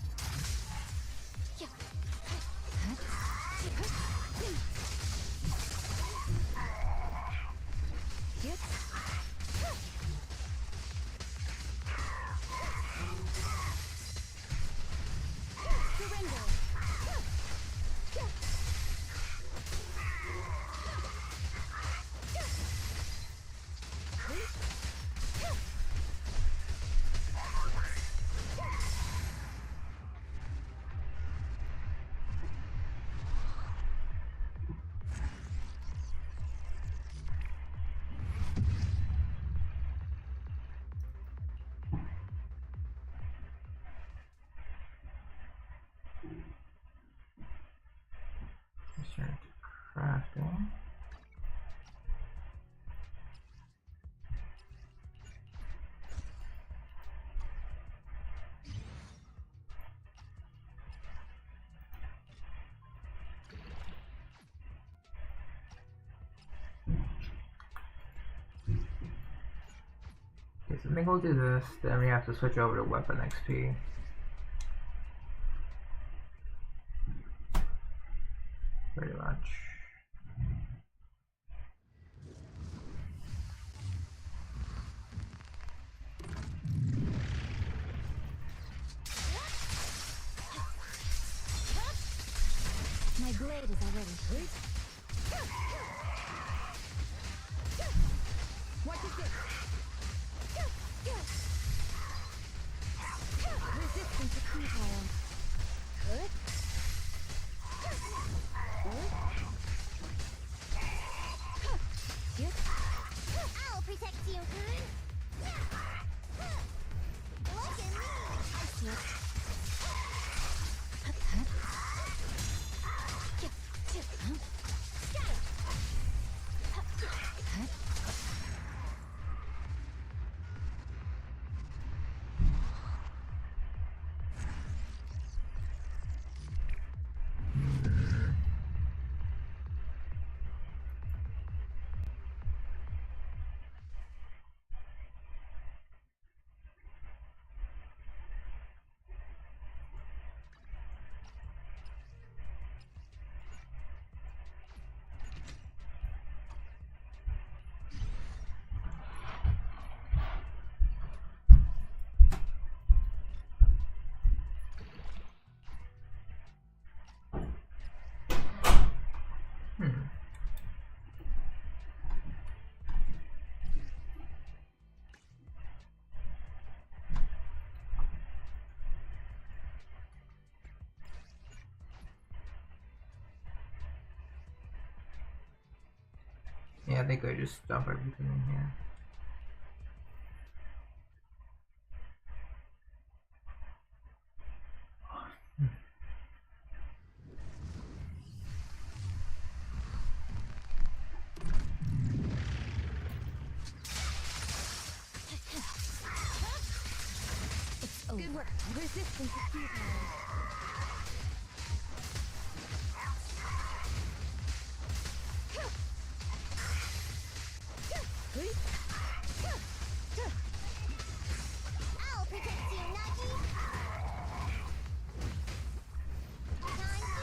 Return to crafting. Okay, so I think we'll do this, then we have to switch over to weapon XP. Pretty much. My blade is already. What is it? Resistance to control. I'll protect you. Look at me. I see it. Yeah, I think I just dump everything in here. Good work. Resistance is futile. I'll protect you, Nagi. Time to leave.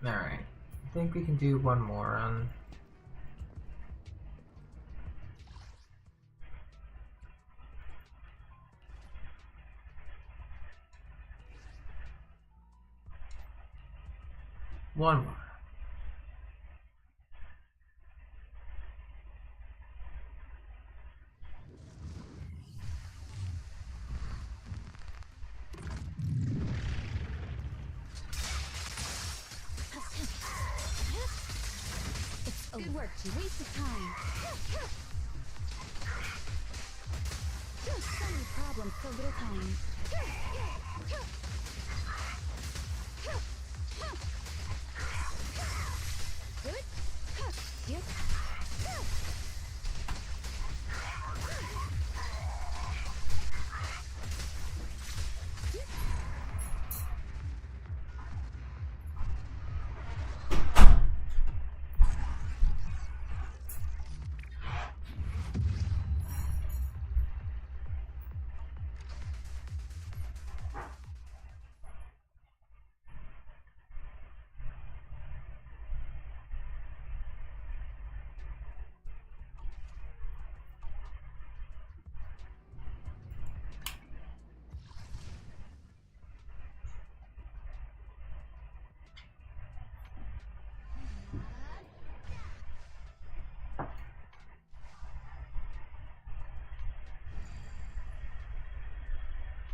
Alright, I think we can do one more run. One more. Good work. You wasted time. So many problems, so little time.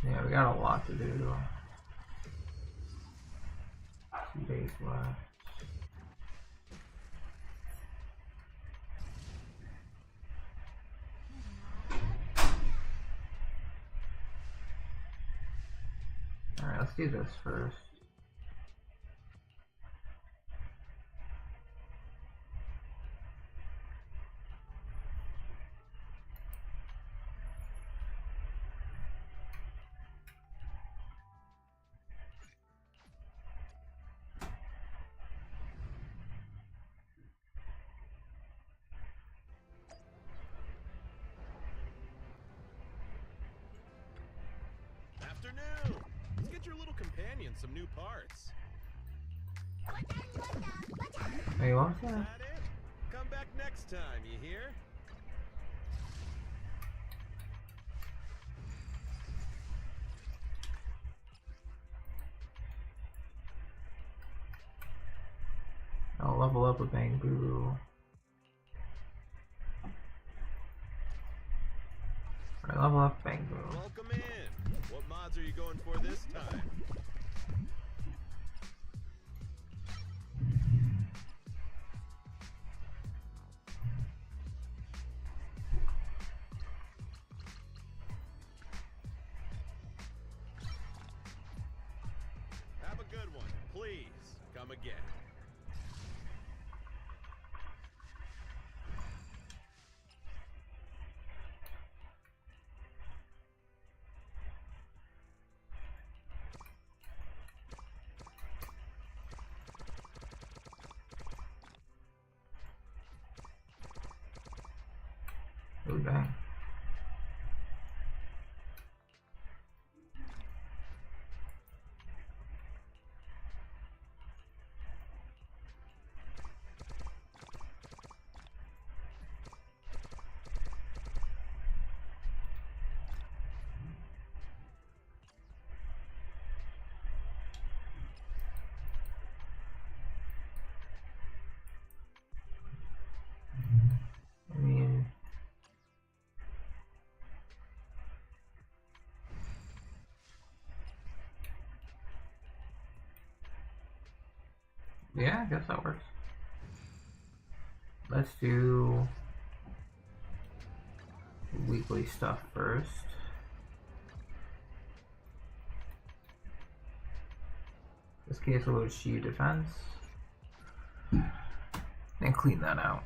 Yeah, we got a lot to do. 2 days left. Alright, let's do this first. Afternoon! Let's get your little companion some new parts. Hey, what's Is that? that it? come back next time, you hear? I'll level up a Bamboo. Alright, level up Bamboo. Welcome in. What mods are you going for this time? Have a good one. Please, come again. Oh dang. I mean, yeah, I guess that works. Let's do weekly stuff first. This case will load Shield defense. And clean that out.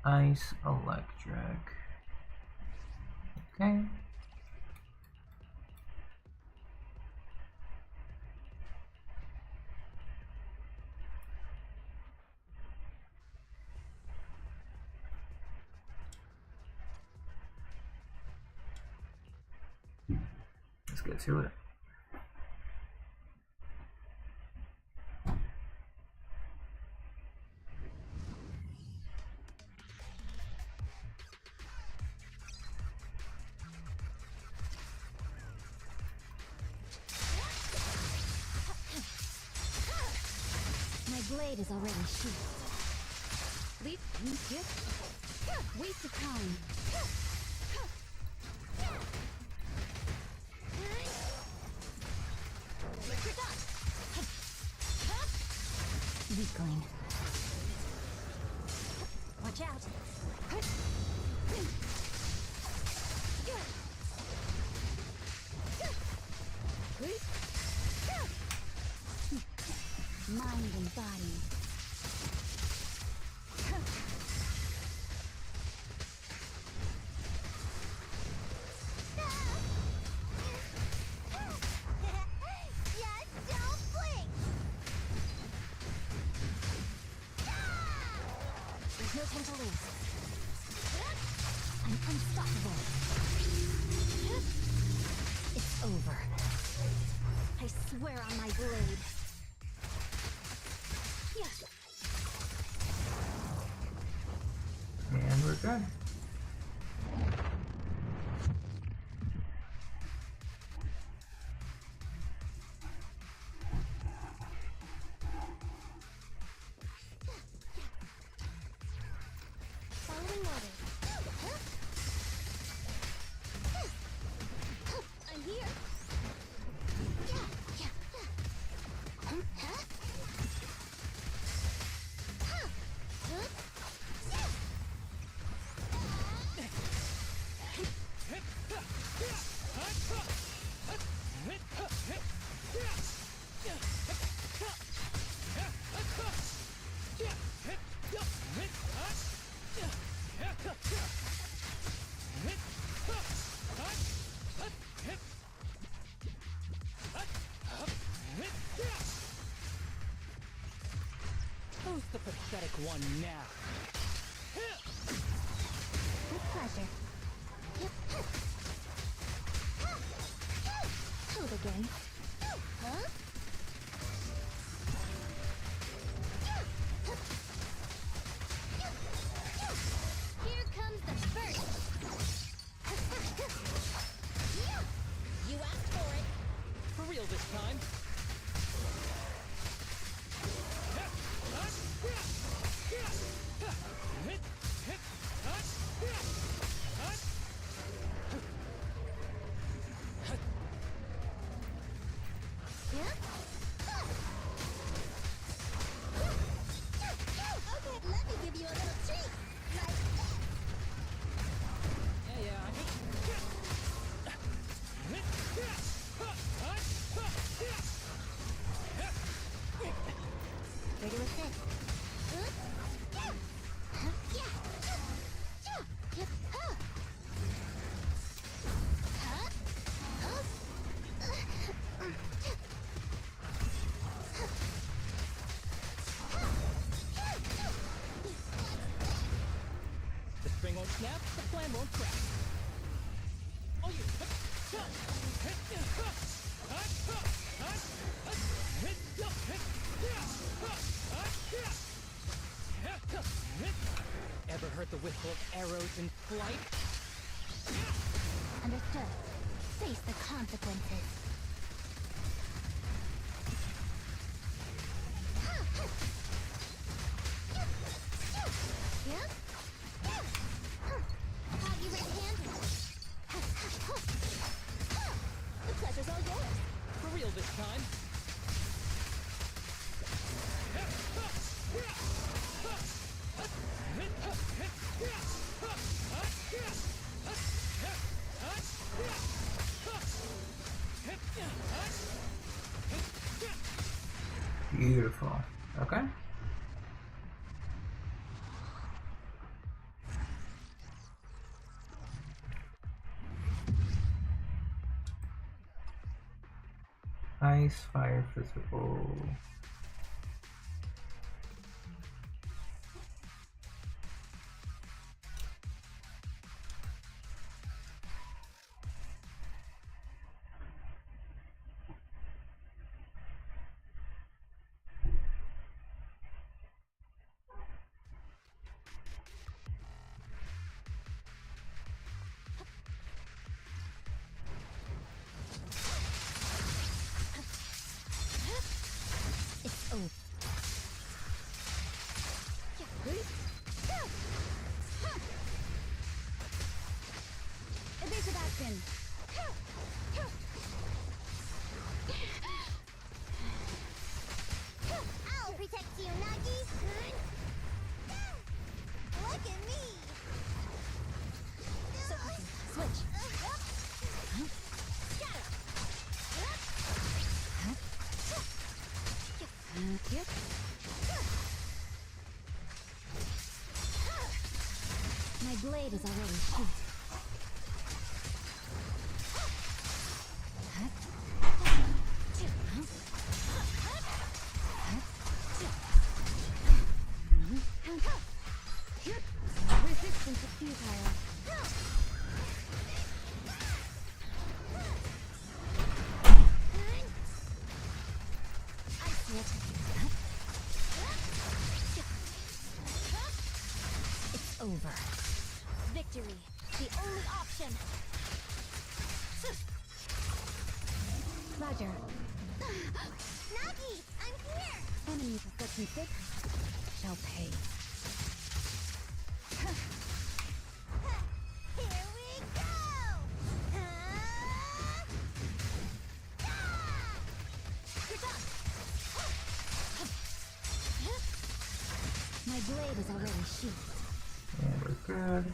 Ice electric. Okay. Let's get to it. My blade is already sheathed. Leap, dip. Waste of time. Weakling. Watch out. Mind and body. Just don't blink! There's no time to lose. I'm unstoppable. It's over. I swear on my blade. And we're good. Following orders. I'm here. Who's the pathetic one now? With pleasure. Hold again. Huh? The string won't snap, the plan won't crack. Oh, you. Ever heard the whistle of arrows in flight? Understood. Face the consequences. How you red-handed? The pleasure's all yours. For real this time. Beautiful. Okay. Ice, fire, physical. It's over. Evasive action. I'll protect you, Nagi. Look at me. Switch. My blade is already sheathed. Resistance to futile. I see it. It's over. Victory, the only option. Roger. Nagi, I'm here. Enemies of such and shall pay. Here we go. You're done. My blade is already sheathed. And we're good.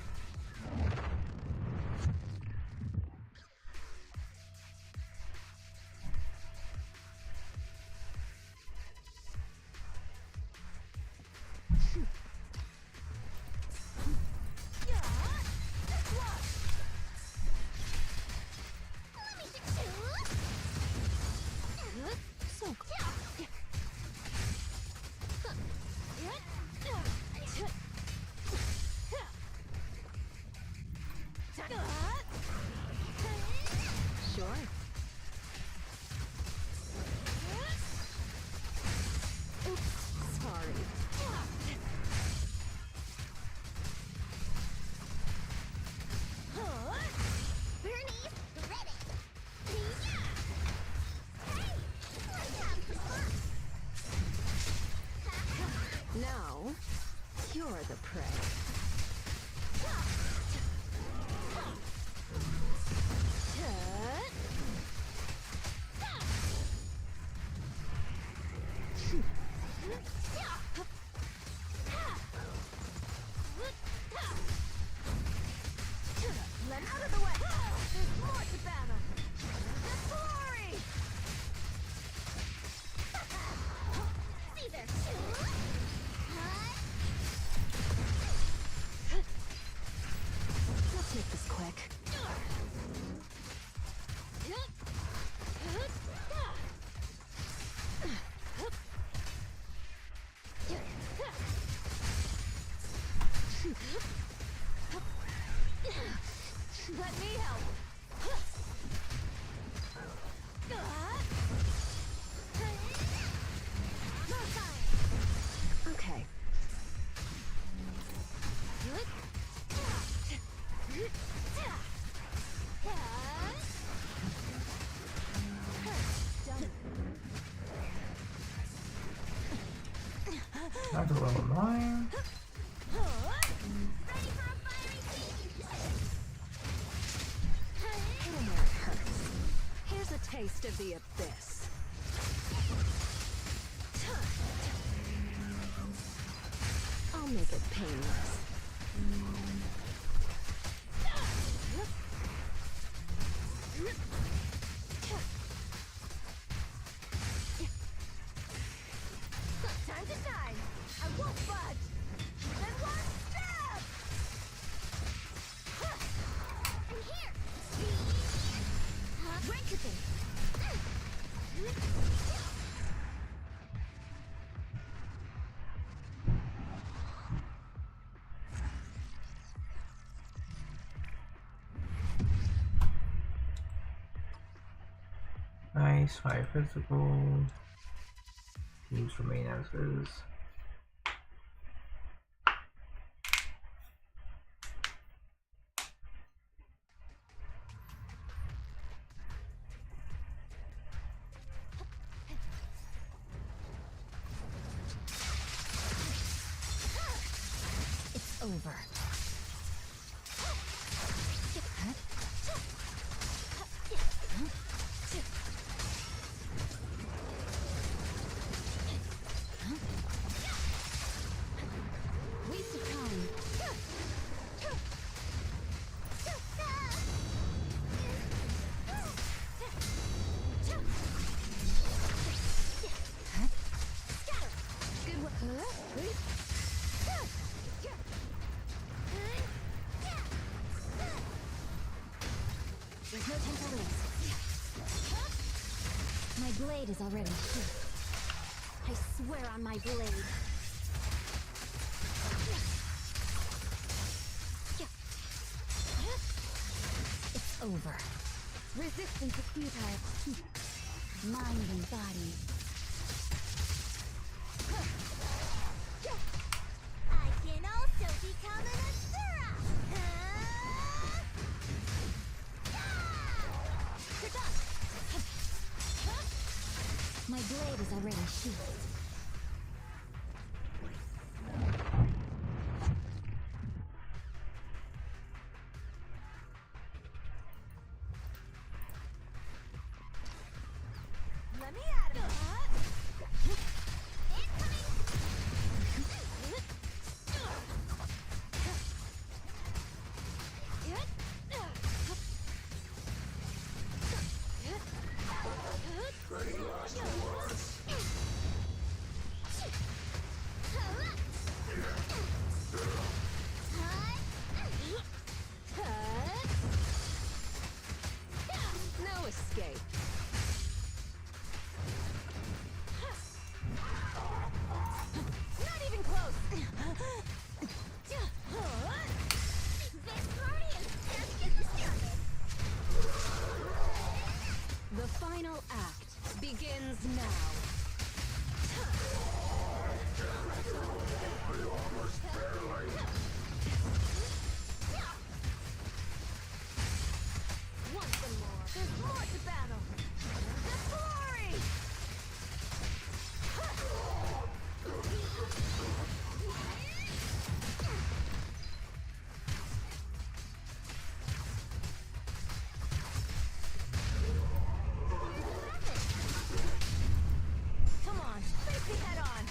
Now, you're the prey. Let out of the way. There's more to battle. The glory. Caesar. Let me help. Okay. That's a little annoying. Here's a taste of the abyss. I'll make it painless. Time to shine. I won't budge. Then one step. And here. Break the thing. Nice, 5 physical. These remain as is. It's over. We succumb. Good work. There's no time to lose. My blade is already sheathed. I swear on my blade. It's over. Resistance is futile. Mind and body. I can also become an Asura! My blade is already sheathed. Let me at him! No escape. Not even close. This party is just getting started. The final act begins now. Once and more. There's more to battle. The glory! Come on, face me head on.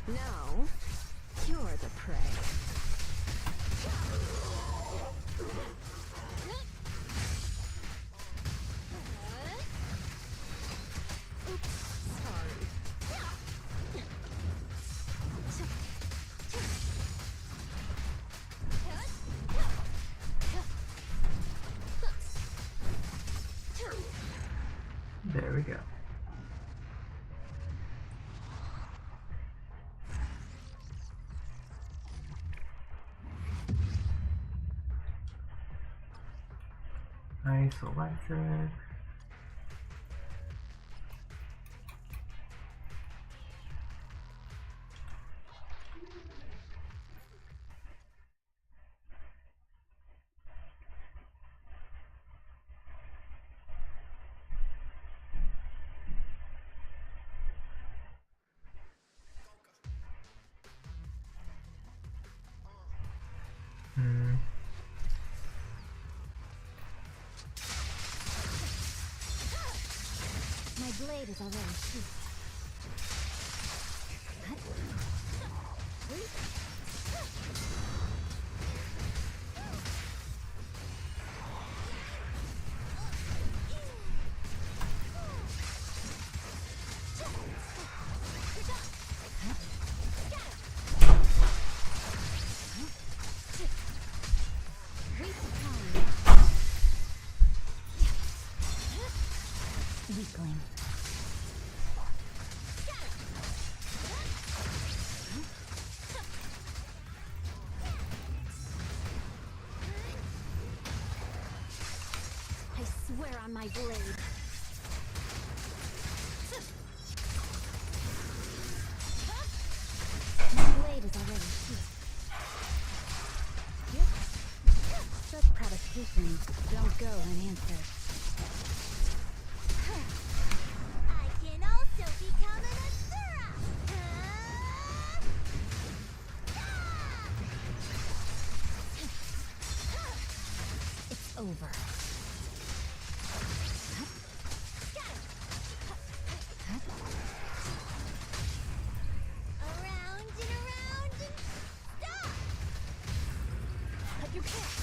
Now, you're the prey. Oops, sorry. we go. Nice electric. My blade is already sheathed. Weakling. I swear on my blade. My blade is already sheathed. Such provocations don't go unanswered. I can also become an Asura! It's over. Around and around and stop! But you can't.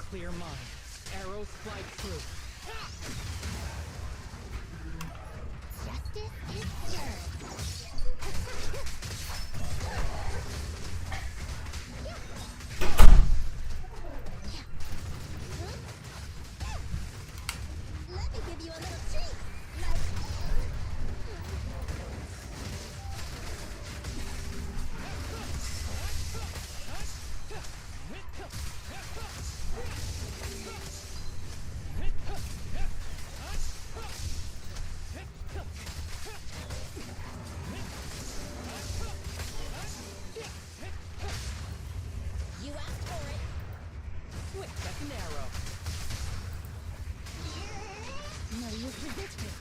Clear mind. Arrows fly through. Justice is served. Let me give you a little treat. You asked for it. Quick, like an arrow. No use resisting.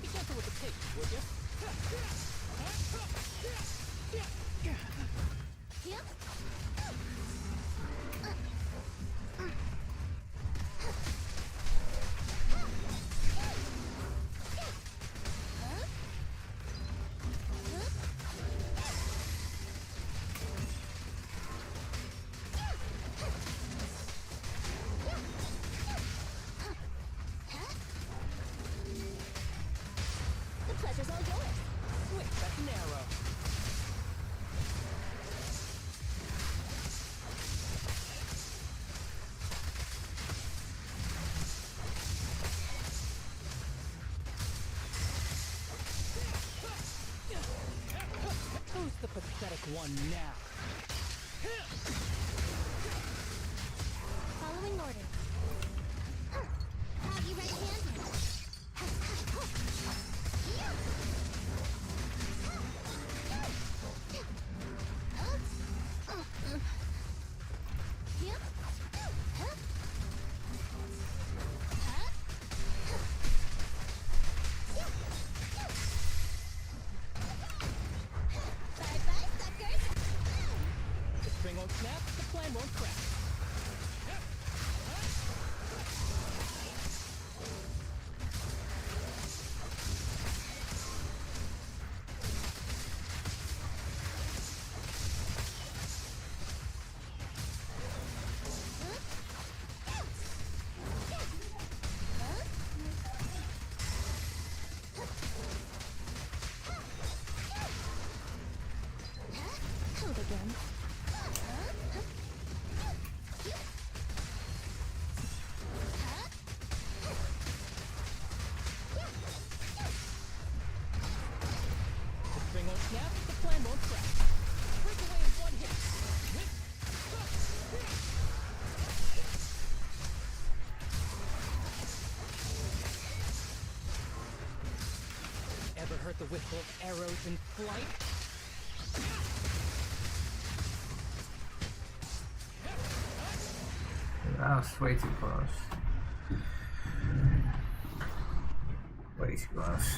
Be careful with the tape, would you? The pleasure's all yours. Quick, like an arrow. Who's the pathetic one now? Following orders. Have you ready-handed? Bye-bye, suckers! The string won't snap, the plan won't crack. Hold again. The string won't snap, the plan won't crack. Break away in one hit. Ever heard the whistle of arrows in flight? That was way too close. Way too close.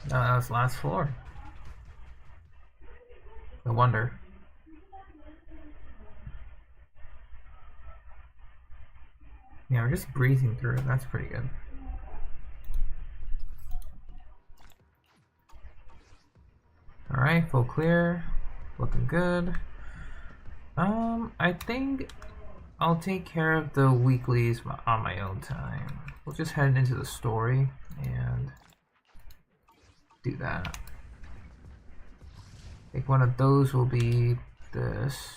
No, that was last floor. No wonder. Yeah, we're just breezing through it. That's pretty good. Alright, full clear. Looking good. I think I'll take care of the weeklies on my own time. We'll just head into the story and do that. I think one of those will be this.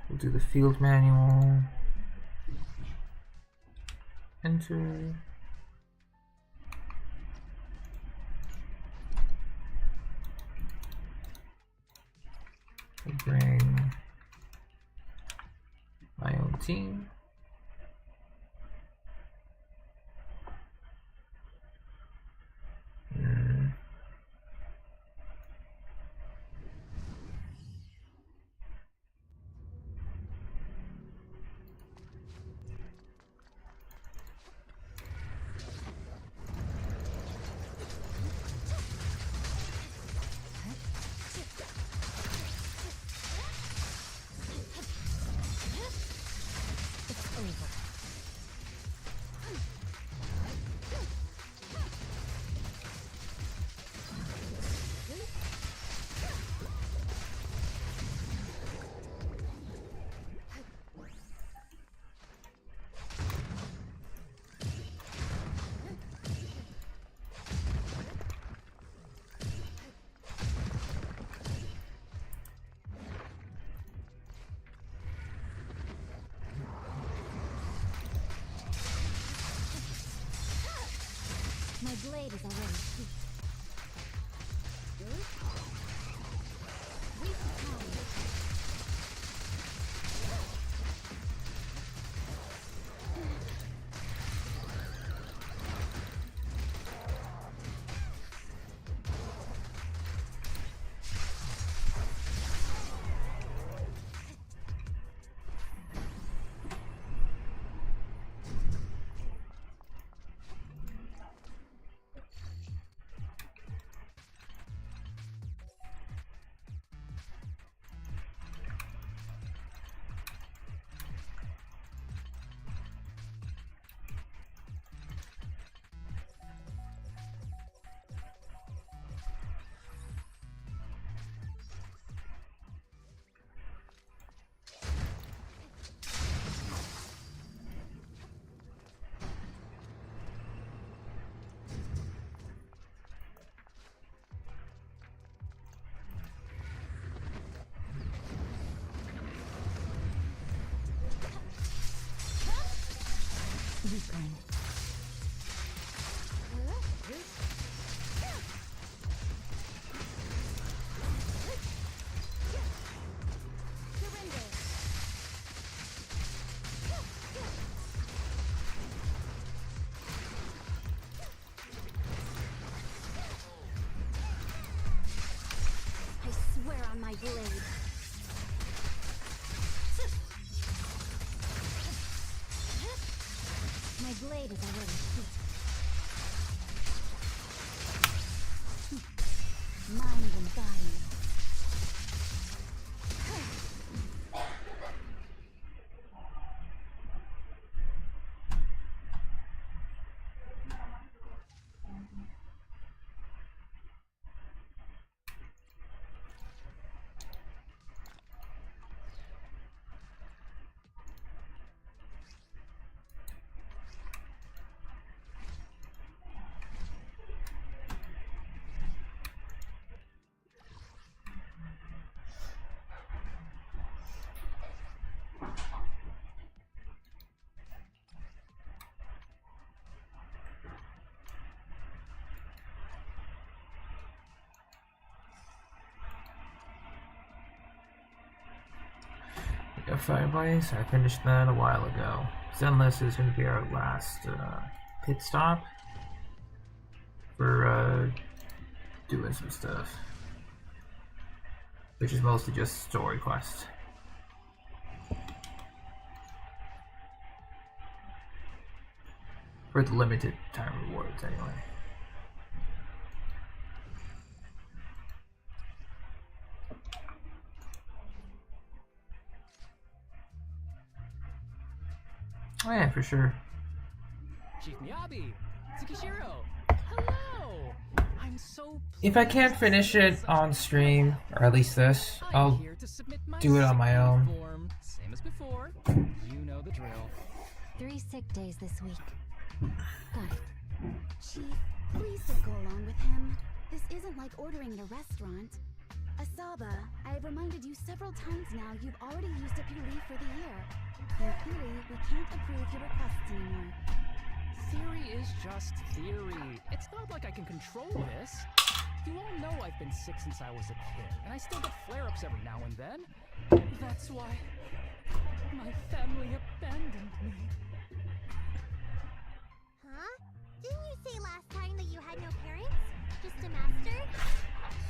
We'll do the field manual. Enter. We'll bring my own team. My blade is already peaked. Weakling. I swear on my blade. My blade is already heat. Mind and body. Yeah, Fireblaze, I finished that a while ago. Zenless is going to be our last pit stop for doing some stuff, which is mostly just story quests. For the limited time rewards, anyway. Oh yeah, for sure. Chief Miyabi, Tsukishiro, hello! I'm so If I can't finish it on stream, or at least this, I'll do it on my own. form. Same as before. You know the drill. 3 sick days this week. Got it. Chief, please don't go along with him. This isn't like ordering at a restaurant. Asaba, I have reminded you several times now you've already used up your leave for the year. In theory, we can't approve your requests anymore. Theory is just theory. It's not like I can control this. You all know I've been sick since I was a kid, and I still get flare-ups every now and then. That's why my family abandoned me. Huh? Didn't you say last time that you had no parents? Just a master?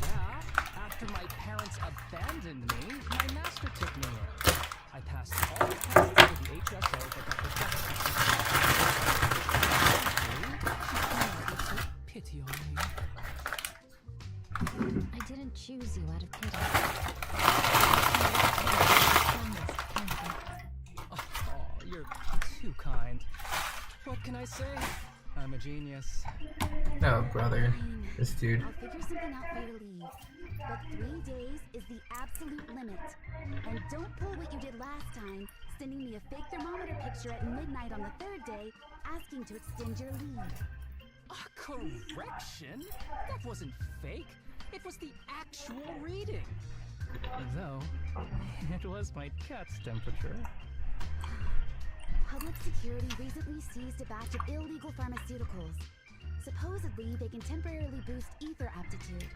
Yeah, after my parents abandoned me, my master took me in. I passed all the tests for the HSO, but got the she took pity on me. I didn't choose you out of pity. Oh, you're too kind. What can I say? I'm a genius. Oh, brother. This dude. I'll figure something out for you to leave. But 3 days is the absolute limit. And don't pull what you did last time, sending me a fake thermometer picture at midnight on the 3rd day, asking to extend your leave. A correction? That wasn't fake. It was the actual reading. Though, it was my cat's temperature. Public security recently seized a batch of illegal pharmaceuticals. Supposedly, they can temporarily boost ether aptitude.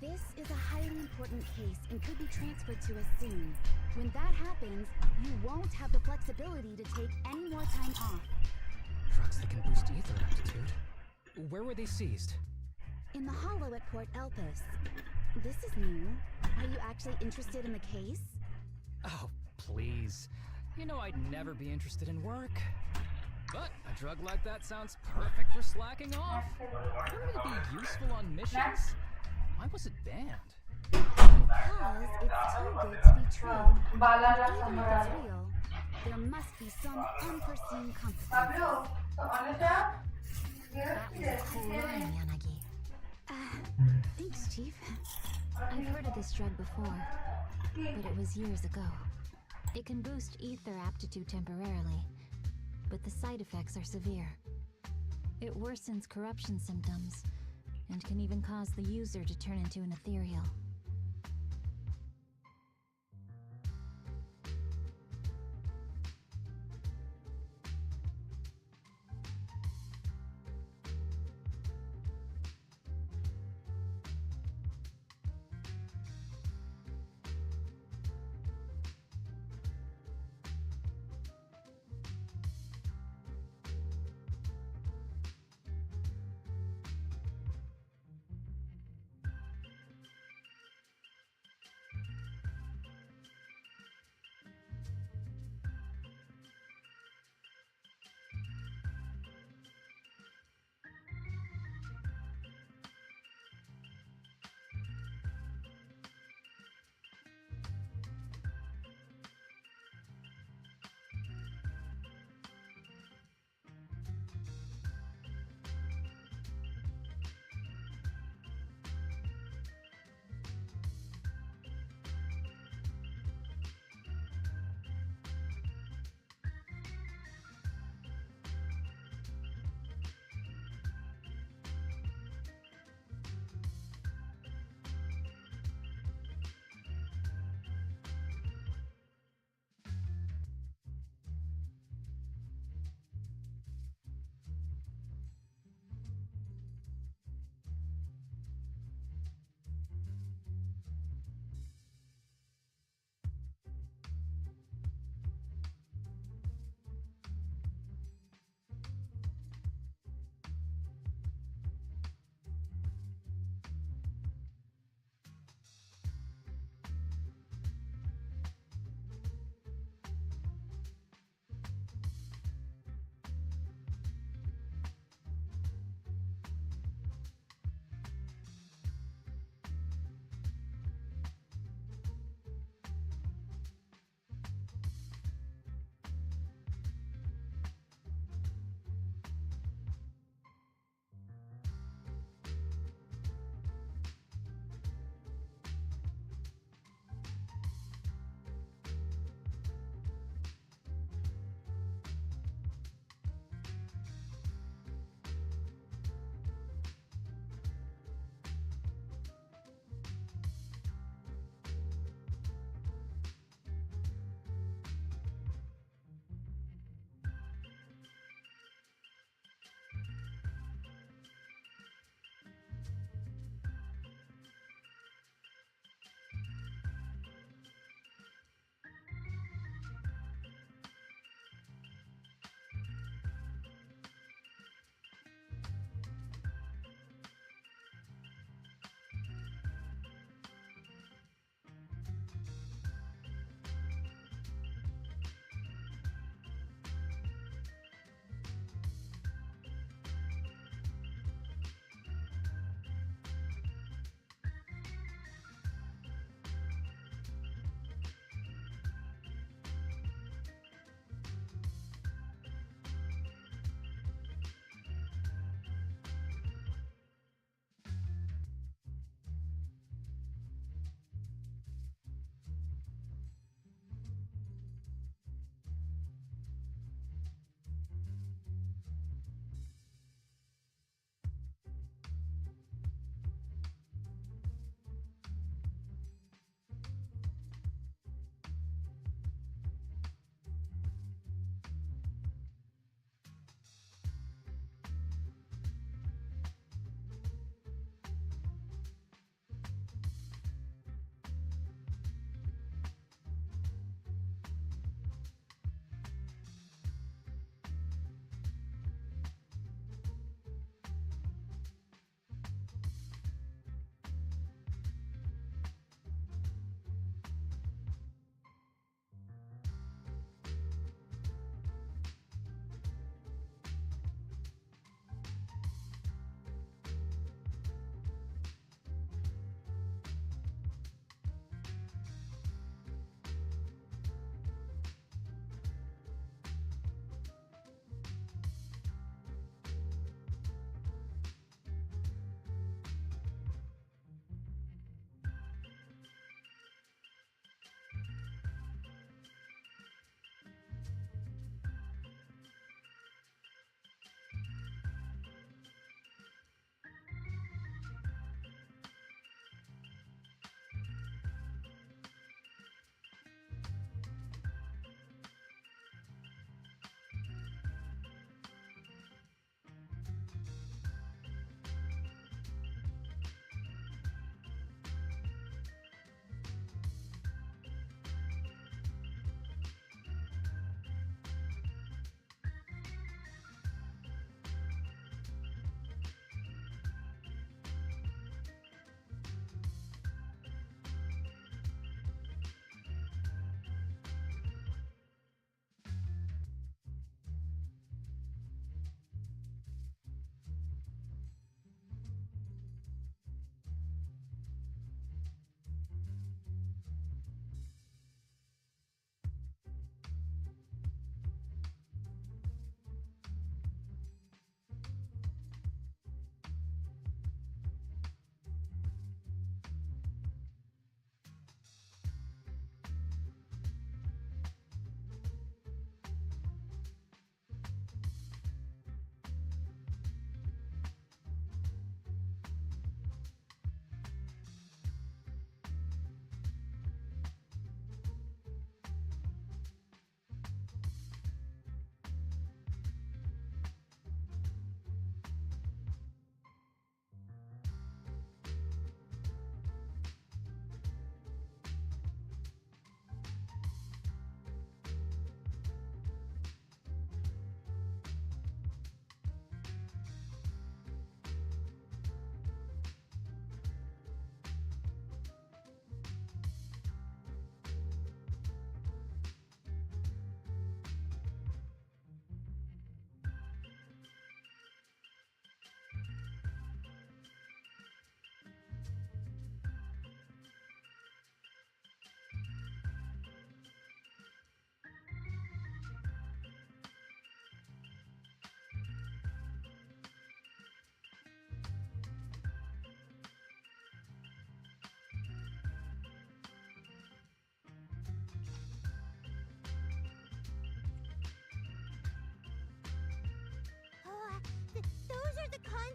This is a highly important case and could be transferred to us soon. When that happens, you won't have the flexibility to take any more time off. Drugs that can boost ether aptitude. Where were they seized? In the hollow at Port Elpis. This is new. Are you actually interested in the case? Oh, please. You know I'd never be interested in work. But a drug like that sounds perfect for slacking off. Wouldn't it be useful on missions? Why was it banned? Because it's too good to be true. Even if it's real, there must be some unforeseen consequences. That was a crime, Yanagi. Thanks, Chief. I've heard of this drug before, but it was years ago. It can boost ether aptitude temporarily, but the side effects are severe. It worsens corruption symptoms, and can even cause the user to turn into an ethereal.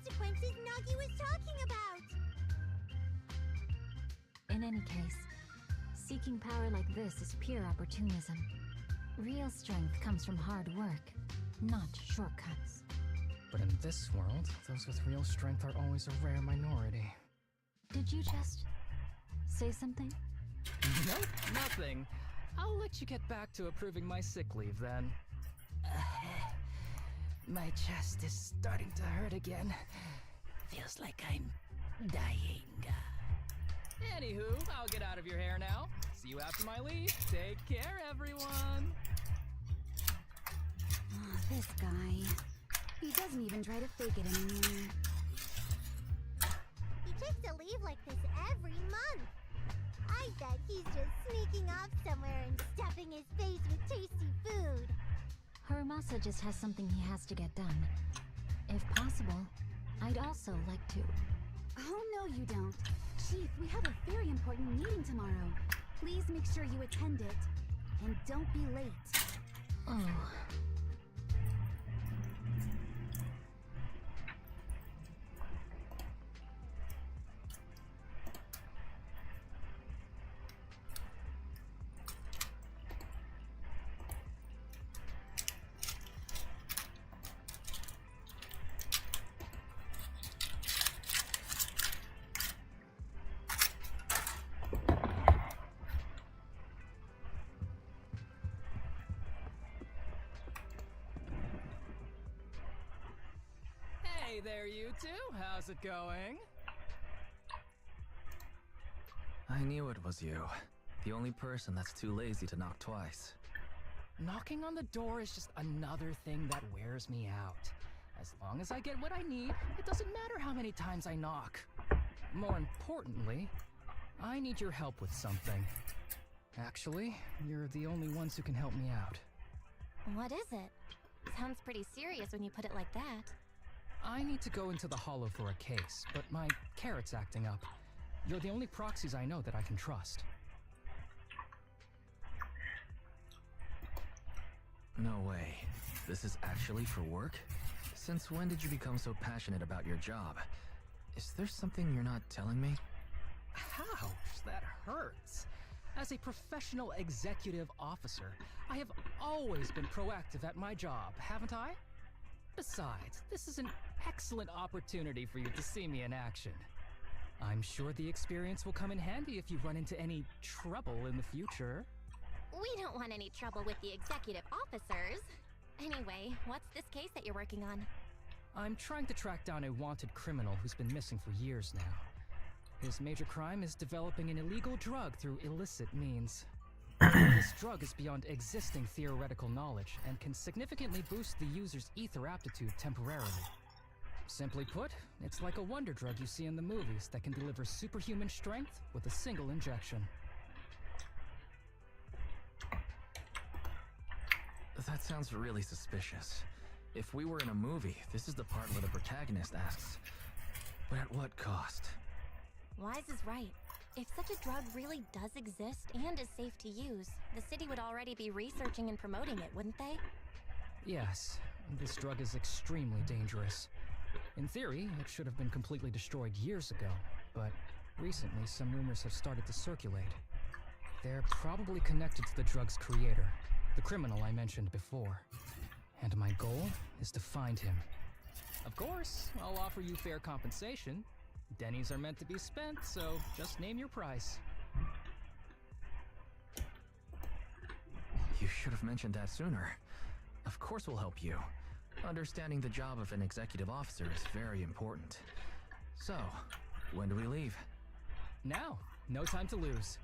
consequences Nagi was talking about! In any case, seeking power like this is pure opportunism. Real strength comes from hard work, not shortcuts. But in this world, those with real strength are always a rare minority. Did you just say something? Nope, nothing. I'll let you get back to approving my sick leave then. My chest is starting to hurt again. Feels like I'm dying. Anywho, I'll get out of your hair now. See you after my leave. Take care, everyone. Oh, this guy. He doesn't even try to fake it anymore. He takes a leave like this every month. I bet he's just sneaking off somewhere and stuffing his face with tasty food. Haramasa just has something he has to get done. If possible, I'd also like to. Oh, no you don't. Chief, we have a very important meeting tomorrow. Please make sure you attend it. And don't be late. Oh. Hey there, you two. How's it going? I knew it was you. The only person that's too lazy to knock twice. Knocking on the door is just another thing that wears me out. As long as I get what I need, it doesn't matter how many times I knock. More importantly, I need your help with something. Actually, you're the only ones who can help me out. What is it? Sounds pretty serious when you put it like that. I need to go into the Hollow for a case, but my carrot's acting up. You're the only proxies I know that I can trust. No way. This is actually for work? Since when did you become so passionate about your job? Is there something you're not telling me? Ouch, that hurts. As a professional executive officer, I have always been proactive at my job, haven't I? Besides, this is an excellent opportunity for you to see me in action. I'm sure the experience will come in handy if you run into any trouble in the future. We don't want any trouble with the executive officers. Anyway, what's this case that you're working on? I'm trying to track down a wanted criminal who's been missing for years now. His major crime is developing an illegal drug through illicit means. This drug is beyond existing theoretical knowledge and can significantly boost the user's ether aptitude temporarily. Simply put, it's like a wonder drug you see in the movies that can deliver superhuman strength with a single injection. That sounds really suspicious. If we were in a movie, this is the part where the protagonist asks, but at what cost? Wise is right. If such a drug really does exist and is safe to use, the city would already be researching and promoting it, wouldn't they? Yes, this drug is extremely dangerous. In theory, it should have been completely destroyed years ago, but recently some rumors have started to circulate. They're probably connected to the drug's creator, the criminal I mentioned before. And my goal is to find him. Of course, I'll offer you fair compensation. Dennies are meant to be spent, so just name your price. You should have mentioned that sooner. Of course we'll help you. Understanding the job of an executive officer is very important. So, when do we leave? Now, no time to lose.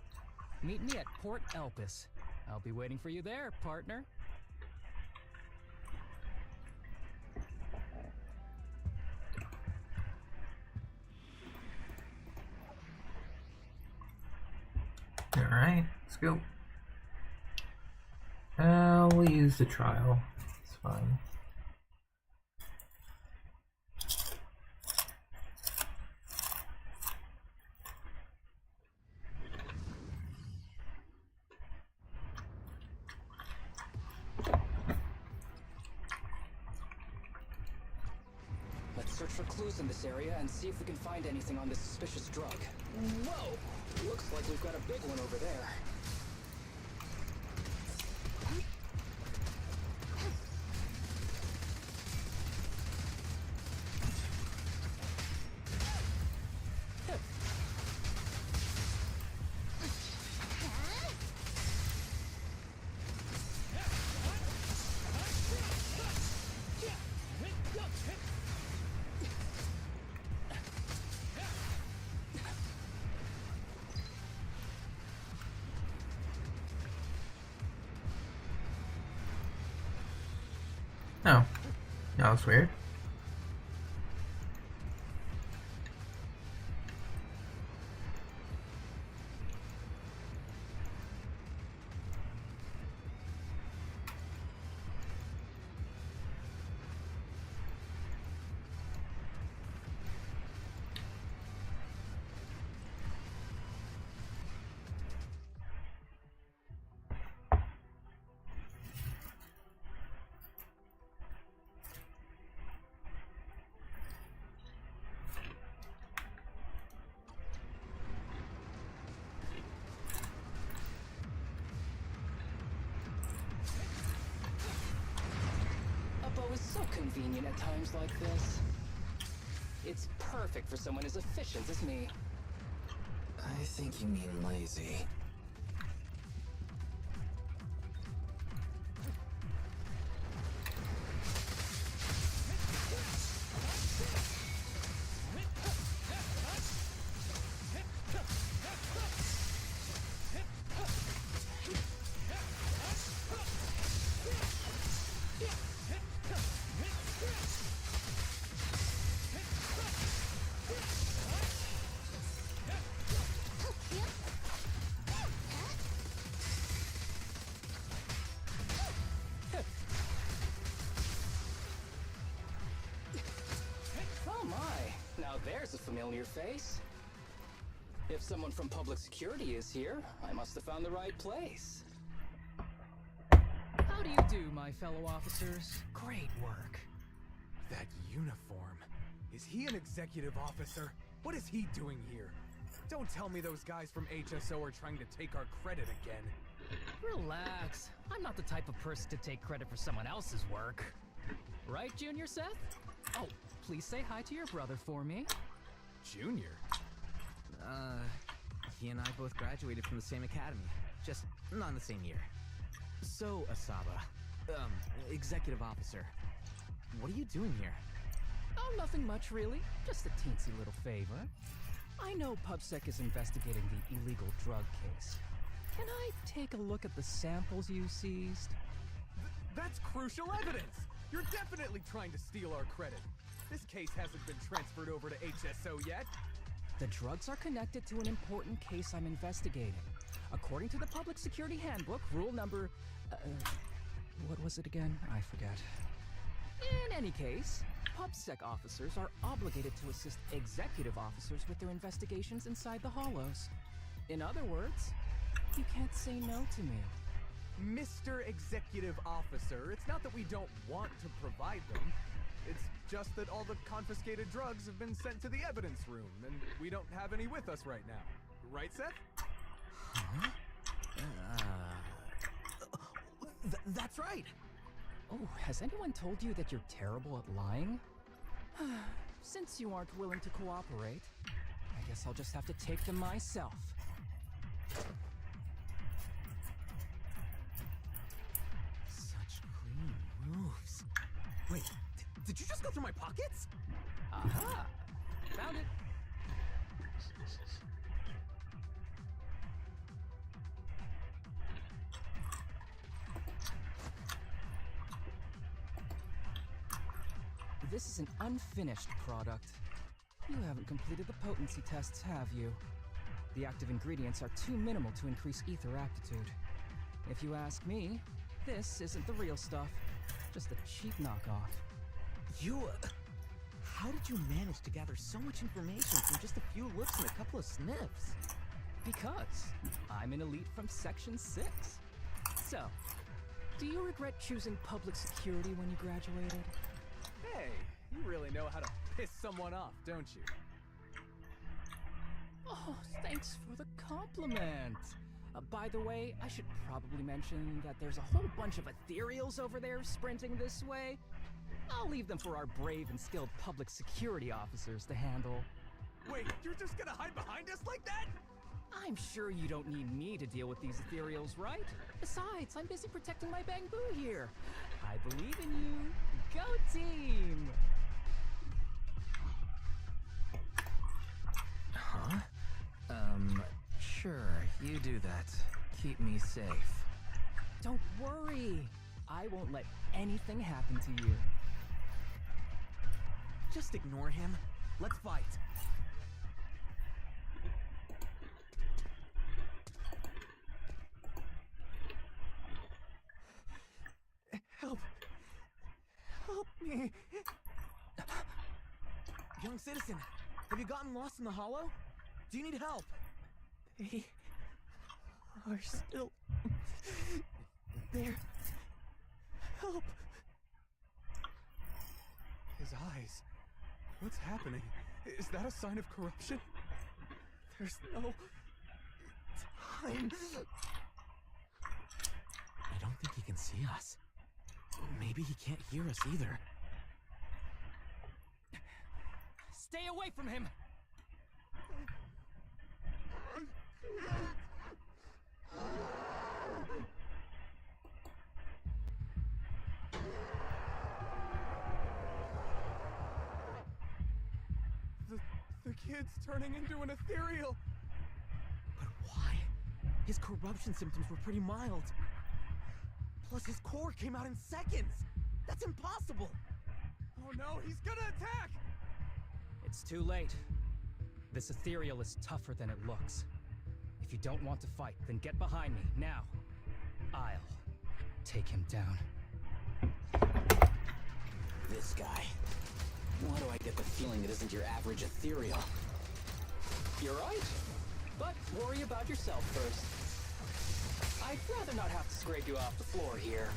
Meet me at Port Elpis. I'll be waiting for you there, partner. Alright, let's go. We'll use the trial. It's fine. Let's search for clues in this area and see if we can find anything on this suspicious drug. Whoa! Looks like we've got a big one over there. Oh, that was weird. Is so convenient at times like this. It's perfect for someone as efficient as me. I think you mean lazy. There's a familiar face. If someone from public security is here, I must have found the right place. How do you do, my fellow officers? Great work. That uniform. Is he an executive officer? What is he doing here? Don't tell me those guys from HSO are trying to take our credit again. Relax. I'm not the type of person to take credit for someone else's work. Right, Junior Seth? Oh, please say hi to your brother for me. Junior? He and I both graduated from the same academy, just not in the same year. So, Asaba, executive officer, what are you doing here? Oh, nothing much really. Just a teensy little favor. I know PubSec is investigating the illegal drug case. Can I take a look at the samples you seized? That's crucial evidence! You're definitely trying to steal our credit. This case hasn't been transferred over to HSO yet. The drugs are connected to an important case I'm investigating. According to the Public Security Handbook, rule number... what was it again? I forget. In any case, PubSec officers are obligated to assist executive officers with their investigations inside the Hollows. In other words, you can't say no to me. Mr. Executive Officer, it's not that we don't want to provide them. It's just that all the confiscated drugs have been sent to the evidence room, and we don't have any with us right now. Right, Seth? Huh? That's right! Oh, has anyone told you that you're terrible at lying? Since you aren't willing to cooperate, I guess I'll just have to take them myself. Such clean moves. Wait, did you just go through my pockets? Aha! Found it! This is an unfinished product. You haven't completed the potency tests, have you? The active ingredients are too minimal to increase ether aptitude. If you ask me, this isn't the real stuff, just a cheap knockoff. How did you manage to gather so much information from just a few looks and a couple of sniffs? Because I'm an elite from Section 6. So, do you regret choosing public security when you graduated? Hey, you really know how to piss someone off, don't you? Oh, thanks for the compliment. By the way, I should probably mention that there's a whole bunch of ethereals over there sprinting this way. I'll leave them for our brave and skilled public security officers to handle. Wait, you're just gonna hide behind us like that? I'm sure you don't need me to deal with these ethereals, right? Besides, I'm busy protecting my bamboo here. I believe in you. Go team! Huh? Sure, you do that. Keep me safe. Don't worry. I won't let anything happen to you. Just ignore him. Let's fight. Help! Help me! Young citizen, have you gotten lost in the hollow? Do you need help? They are still there. Help! His eyes. What's happening? Is that a sign of corruption? There's no time. I don't think he can see us. Maybe he can't hear us either. Stay away from him! The kid's turning into an ethereal. But why? His corruption symptoms were pretty mild. Plus his core came out in seconds. That's impossible. Oh no, he's gonna attack! It's too late. This ethereal is tougher than it looks. If you don't want to fight, then get behind me, now. I'll take him down. This guy. Why do I get the feeling it isn't your average ethereal? You're right. But worry about yourself first. I'd rather not have to scrape you off the floor here.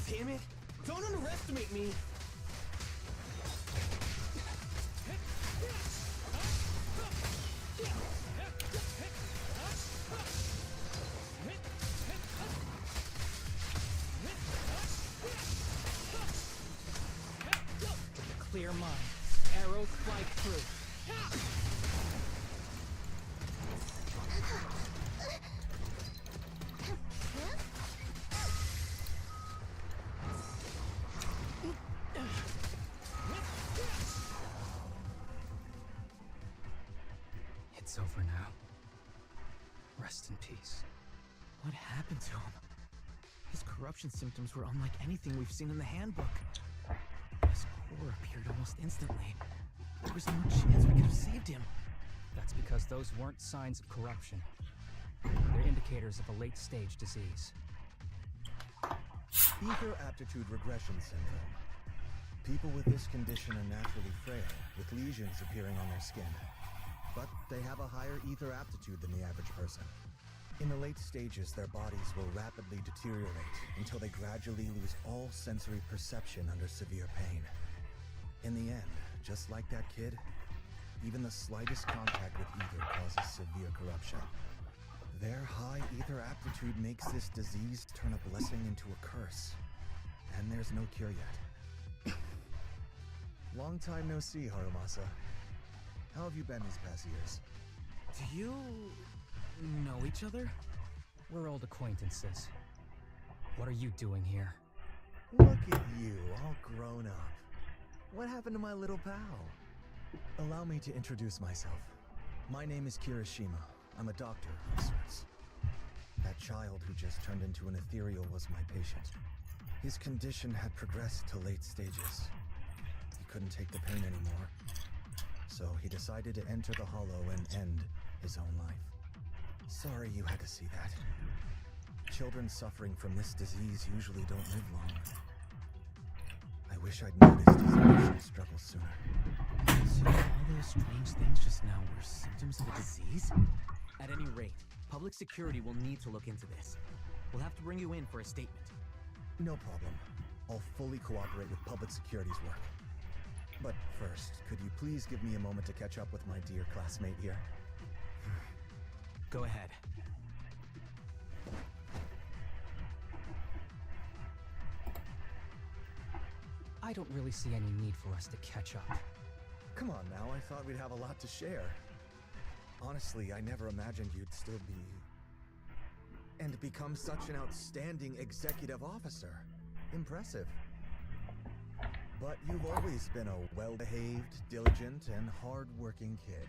Damn it! Don't underestimate me! Clear mind. Arrows fly through. It's over now. Rest in peace. What happened to him? His corruption symptoms were unlike anything we've seen in the handbook. His core appeared almost instantly. There was no chance we could have saved him. That's because those weren't signs of corruption. They're indicators of a late-stage disease. Ether aptitude regression syndrome. People with this condition are naturally frail, with lesions appearing on their skin. But they have a higher ether aptitude than the average person. In the late stages, their bodies will rapidly deteriorate until they gradually lose all sensory perception under severe pain. In the end, just like that kid, even the slightest contact with ether causes severe corruption. Their high ether aptitude makes this disease turn a blessing into a curse. And there's no cure yet. Long time no see, Harumasa. How have you been these past years? Do you know each other? We're old acquaintances. What are you doing here? Look at you, all grown up. What happened to my little pal? Allow me to introduce myself. My name is Kirishima. I'm a doctor of sorts. That child who just turned into an ethereal was my patient. His condition had progressed to late stages. He couldn't take the pain anymore. So he decided to enter the hollow and end his own life. Sorry you had to see that. Children suffering from this disease usually don't live long. I wish I'd noticed his emotional struggle sooner. So all those strange things just now were symptoms of a disease? At any rate, public security will need to look into this. We'll have to bring you in for a statement. No problem. I'll fully cooperate with public security's work. But first, could you please give me a moment to catch up with my dear classmate here? Go ahead. I don't really see any need for us to catch up. Come on now, I thought we'd have a lot to share. Honestly, I never imagined you'd still be... and become such an outstanding executive officer. Impressive. But you've always been a well-behaved, diligent, and hard-working kid.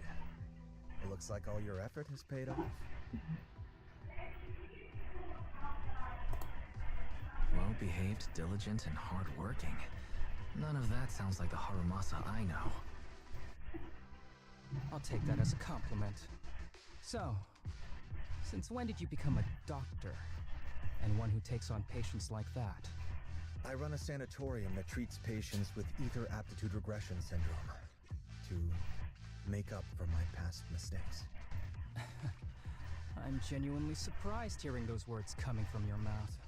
It looks like all your effort has paid off. Well-behaved, diligent, and hardworking. None of that sounds like the Harumasa I know. I'll take that as a compliment. So, since when did you become a doctor? And one who takes on patients like that? I run a sanatorium that treats patients with ether aptitude regression syndrome. To make up for my past mistakes. I'm genuinely surprised hearing those words coming from your mouth.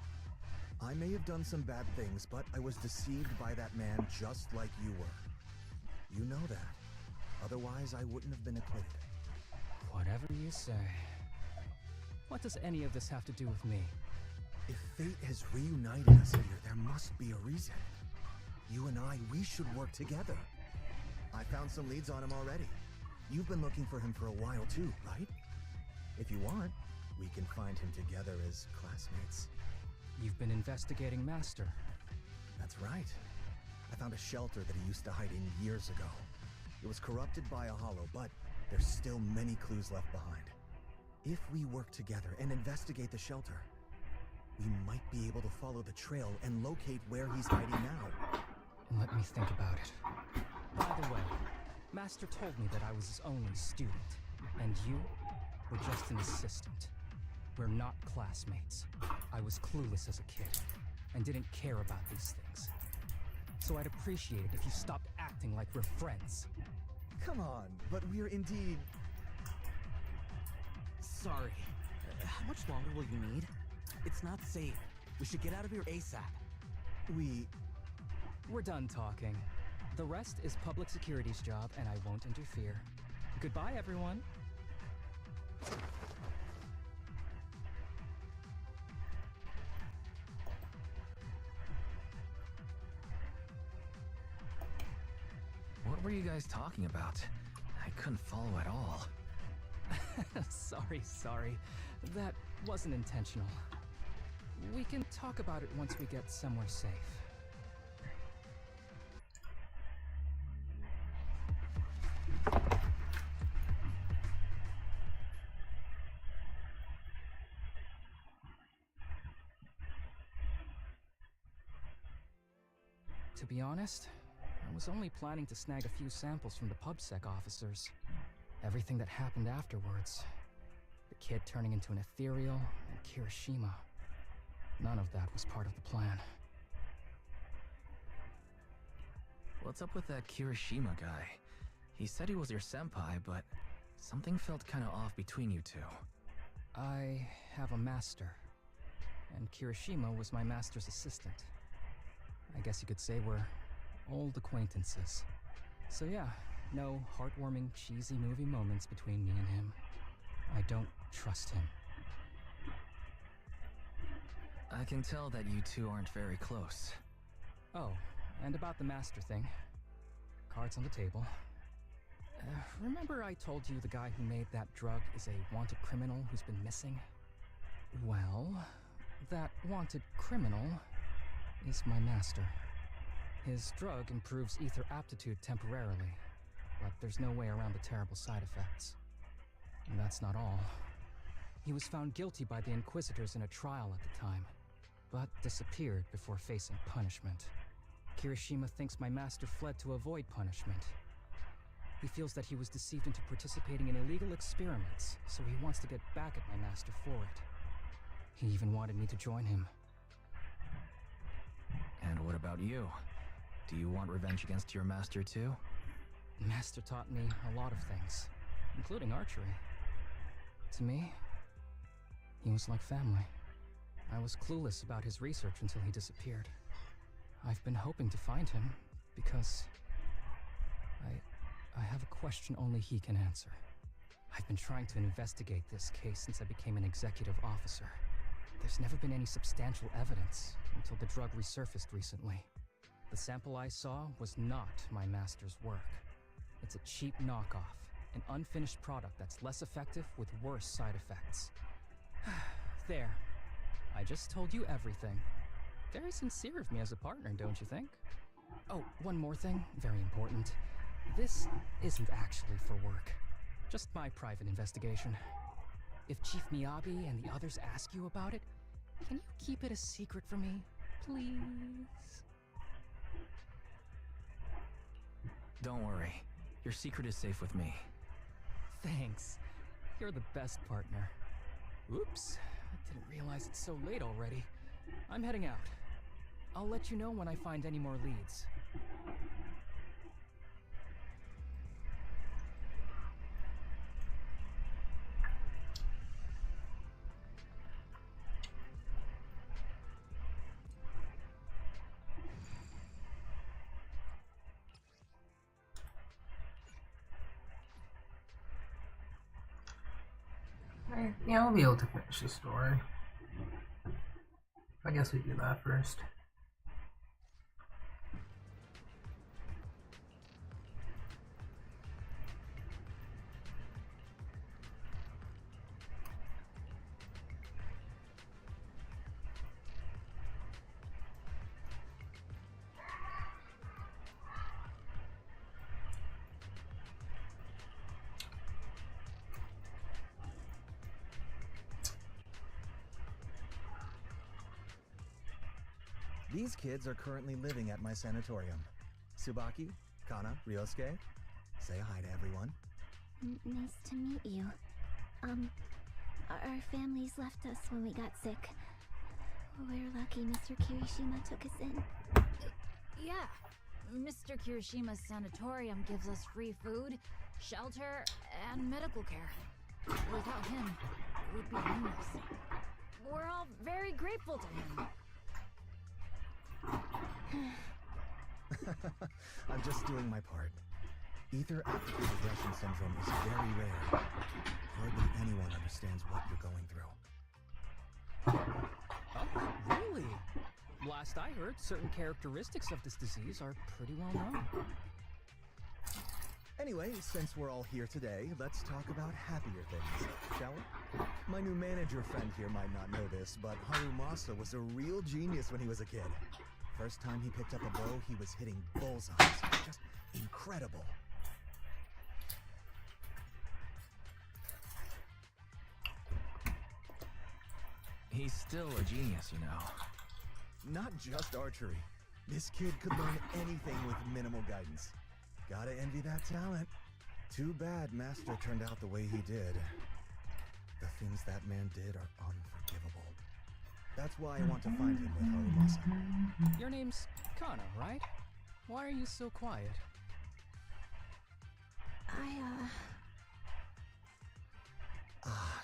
I may have done some bad things, but I was deceived by that man just like you were. You know that. Otherwise, I wouldn't have been acquitted. Whatever you say. What does any of this have to do with me? If fate has reunited us here, there must be a reason. You and I, we should work together. I found some leads on him already. You've been looking for him for a while too, right? If you want, we can find him together as classmates. You've been investigating Master. That's right. I found a shelter that he used to hide in years ago. It was corrupted by a hollow, but there's still many clues left behind. If we work together and investigate the shelter, we might be able to follow the trail and locate where he's hiding now. Let me think about it. By the way, Master told me that I was his only student, and you were just an assistant. We're not classmates. I was clueless as a kid, and didn't care about these things. So I'd appreciate it if you stopped acting like we're friends. Come on, but we're indeed... Sorry. How much longer will you need? It's not safe. We should get out of here ASAP. We're done talking. The rest is public security's job, and I won't interfere. Goodbye, everyone. What were you guys talking about? I couldn't follow at all. Sorry. That wasn't intentional. We can talk about it once we get somewhere safe. To be honest, I was only planning to snag a few samples from the PubSec officers. Everything that happened afterwards. The kid turning into an ethereal, and Kirishima. None of that was part of the plan. What's up with that Kirishima guy? He said he was your senpai, but something felt kinda off between you two. I have a master, and Kirishima was my master's assistant. I guess you could say we're old acquaintances. So yeah, no heartwarming, cheesy movie moments between me and him. I don't trust him. I can tell that you two aren't very close. Oh, and about the master thing. Cards on the table. Remember I told you the guy who made that drug is a wanted criminal who's been missing? Well, that wanted criminal is my master. His drug improves ether aptitude temporarily, but there's no way around the terrible side effects. And that's not all. He was found guilty by the Inquisitors in a trial at the time, but disappeared before facing punishment. Kirishima thinks my master fled to avoid punishment. He feels that he was deceived into participating in illegal experiments, so he wants to get back at my master for it. He even wanted me to join him. And what about you? Do you want revenge against your master too? Master taught me a lot of things, including archery. To me, he was like family. I was clueless about his research until he disappeared. I've been hoping to find him, because I have a question only he can answer. I've been trying to investigate this case since I became an executive officer. There's never been any substantial evidence until the drug resurfaced recently. The sample I saw was not my master's work. It's a cheap knockoff, an unfinished product that's less effective with worse side effects. There. I just told you everything. Very sincere of me as a partner, don't you think? Oh, one more thing, very important. This isn't actually for work. Just my private investigation. If Chief Miyabi and the others ask you about it, can you keep it a secret for me, please? Don't worry. Your secret is safe with me. Thanks. You're the best partner. Oops, I didn't realize it's so late already. I'm heading out. I'll let you know when I find any more leads. Yeah, we'll be able to finish the story. I guess we do that first. These kids are currently living at my sanatorium. Tsubaki, Kana, Ryosuke, say hi to everyone. Nice to meet you. Our families left us when we got sick. We're lucky Mr. Kirishima took us in. Yeah. Mr. Kirishima's sanatorium gives us free food, shelter, and medical care. Without him, we'd be homeless. We're all very grateful to him. I'm just doing my part. Ether aptitude regression syndrome is very rare. Hardly anyone understands what you're going through. Oh, really? Last I heard, certain characteristics of this disease are pretty well known. Anyway, since we're all here today, let's talk about happier things, shall we? My new manager friend here might not know this, but Harumasa was a real genius when he was a kid. First time he picked up a bow, he was hitting bullseyes. Just incredible. He's still a genius, you know. Not just archery. This kid could learn anything with minimal guidance. Gotta envy that talent. Too bad Master turned out the way he did. The things that man did are unforgivable. That's why I want to find him with Harumasa. Your name's Kana, right? Why are you so quiet?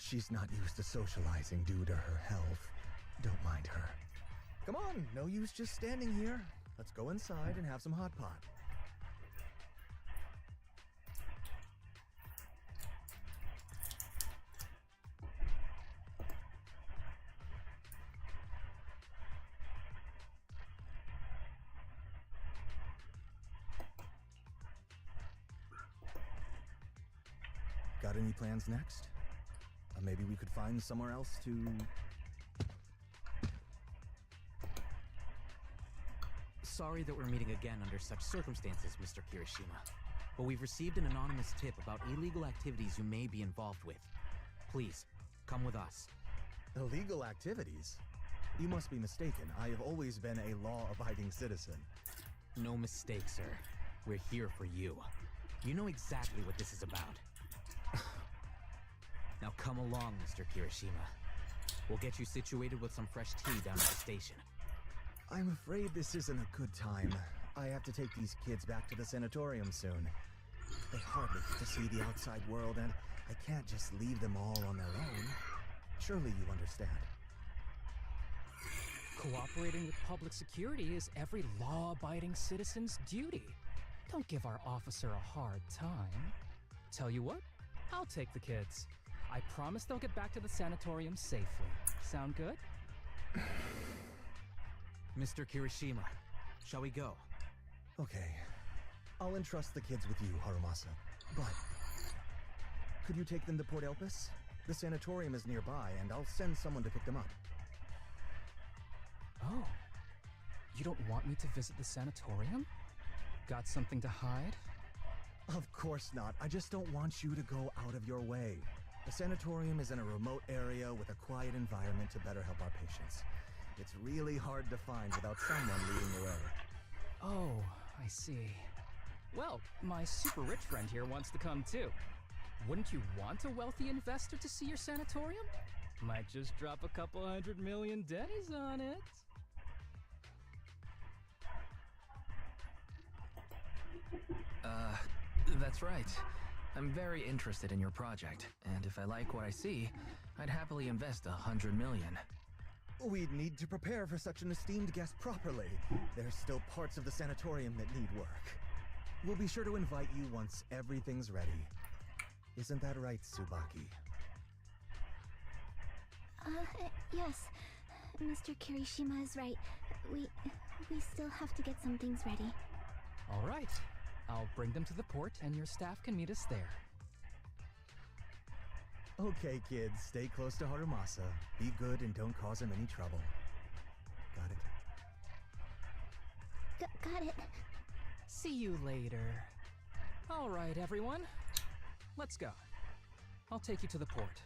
She's not used to socializing due to her health. Don't mind her. Come on, no use just standing here. Let's go inside and have some hot pot. Got any plans next? Maybe we could find somewhere else to... Sorry that we're meeting again under such circumstances, Mr. Kirishima. But we've received an anonymous tip about illegal activities you may be involved with. Please, come with us. Illegal activities? You must be mistaken. I have always been a law-abiding citizen. No mistake, sir. We're here for you. You know exactly what this is about. Now come along, Mr. Kirishima. We'll get you situated with some fresh tea down at the station. I'm afraid this isn't a good time. I have to take these kids back to the sanatorium soon. They hardly get to see the outside world, and I can't just leave them all on their own. Surely you understand. Cooperating with public security is every law-abiding citizen's duty. Don't give our officer a hard time. Tell you what, I'll take the kids. I promise they'll get back to the sanatorium safely. Sound good? Mr. Kirishima, shall we go? Okay. I'll entrust the kids with you, Harumasa. But could you take them to Port Elpis? The sanatorium is nearby, and I'll send someone to pick them up. Oh. You don't want me to visit the sanatorium? Got something to hide? Of course not. I just don't want you to go out of your way. The sanatorium is in a remote area with a quiet environment to better help our patients. It's really hard to find without someone leading the way. Oh, I see. Well, my super rich friend here wants to come too. Wouldn't you want a wealthy investor to see your sanatorium? Might just drop a couple $100 million dennies on it. That's right. I'm very interested in your project, and if I like what I see, I'd happily invest $100 million. We'd need to prepare for such an esteemed guest properly. There's still parts of the sanatorium that need work. We'll be sure to invite you once everything's ready. Isn't that right, Tsubaki? Yes. Mr. Kirishima is right. We still have to get some things ready. All right. I'll bring them to the port, and your staff can meet us there. Okay, kids, stay close to Harumasa. Be good and don't cause him any trouble. Got it? Got it. See you later. All right, everyone. Let's go. I'll take you to the port.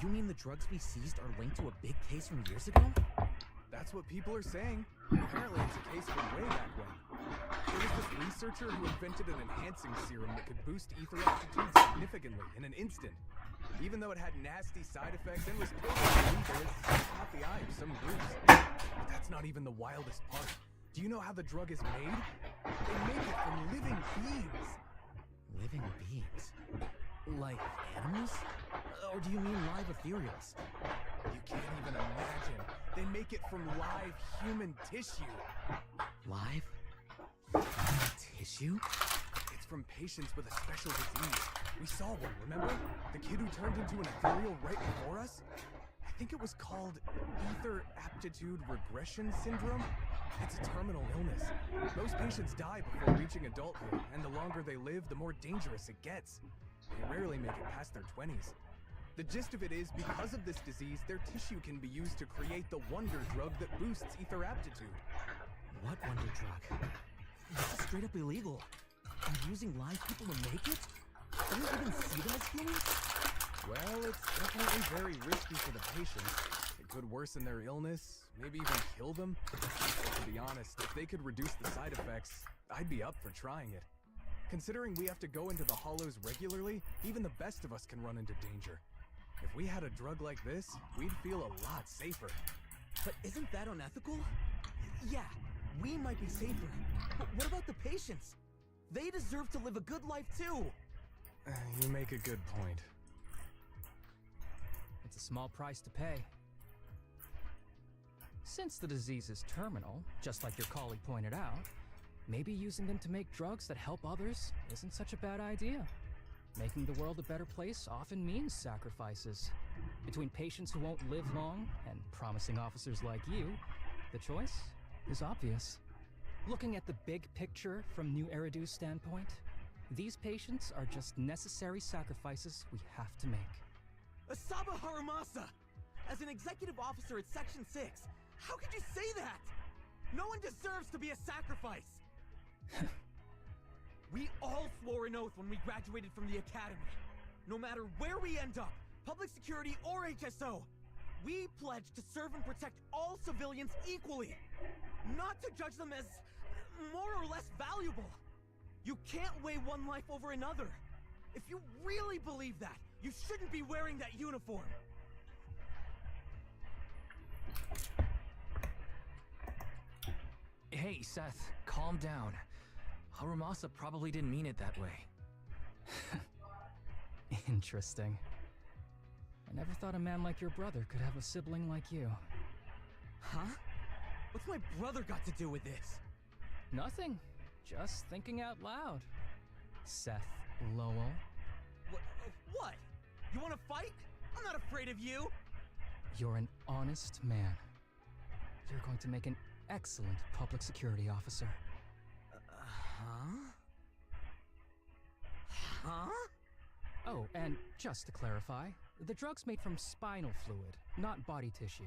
You mean the drugs we seized are linked to a big case from years ago? That's what people are saying. Apparently it's a case from way back when. There was this researcher who invented an enhancing serum that could boost ether aptitude significantly in an instant. Even though it had nasty side effects and was totally illegal, it's caught the eye of some groups. But that's not even the wildest part. Do you know how the drug is made? They make it from living beings. Living beings? Like animals? Or do you mean live ethereals? You can't even imagine. They make it from live human tissue. Live? Tissue? It's from patients with a special disease. We saw one, remember? The kid who turned into an ethereal right before us? I think it was called ether aptitude regression syndrome. It's a terminal illness. Most patients die before reaching adulthood, and the longer they live, the more dangerous it gets. They rarely make it past their 20s. The gist of it is, because of this disease, their tissue can be used to create the wonder drug that boosts ether aptitude. What wonder drug? This is straight up illegal. And using live people to make it? Don't you even see them as humans? Well, it's definitely very risky for the patients. It could worsen their illness, maybe even kill them. But to be honest, if they could reduce the side effects, I'd be up for trying it. Considering we have to go into the hollows regularly, even the best of us can run into danger. If we had a drug like this, we'd feel a lot safer. But isn't that unethical? Yeah, we might be safer. But what about the patients? They deserve to live a good life too. You make a good point. It's a small price to pay. Since the disease is terminal, just like your colleague pointed out, maybe using them to make drugs that help others isn't such a bad idea. Making the world a better place often means sacrifices. Between patients who won't live long and promising officers like you, the choice is obvious. Looking at the big picture from New Eridu's standpoint, these patients are just necessary sacrifices we have to make. Asaba Harumasa! As an executive officer at Section 6, how could you say that? No one deserves to be a sacrifice! We all swore an oath when we graduated from the academy. No matter where we end up, public security or HSO, we pledged to serve and protect all civilians equally. Not to judge them as more or less valuable. You can't weigh one life over another. If you really believe that, you shouldn't be wearing that uniform. Hey, Seth, calm down. Harumasa probably didn't mean it that way. Interesting. I never thought a man like your brother could have a sibling like you. Huh? What's my brother got to do with this? Nothing. Just thinking out loud. Seth Lowell. What? You want to fight? I'm not afraid of you! You're an honest man. You're going to make an excellent public security officer. Huh? Oh, and just to clarify, the drug's made from spinal fluid, not body tissue.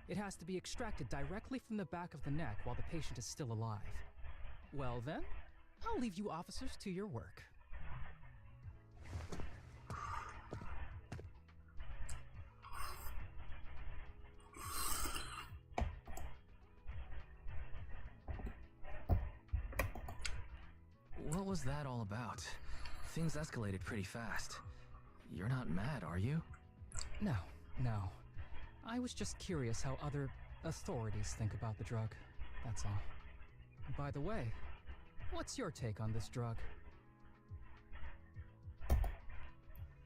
It has to be extracted directly from the back of the neck while the patient is still alive. Well then, I'll leave you officers to your work. What was that all about? Things escalated pretty fast. You're not mad, are you? No. I was just curious how other authorities think about the drug. That's all. By the way, what's your take on this drug?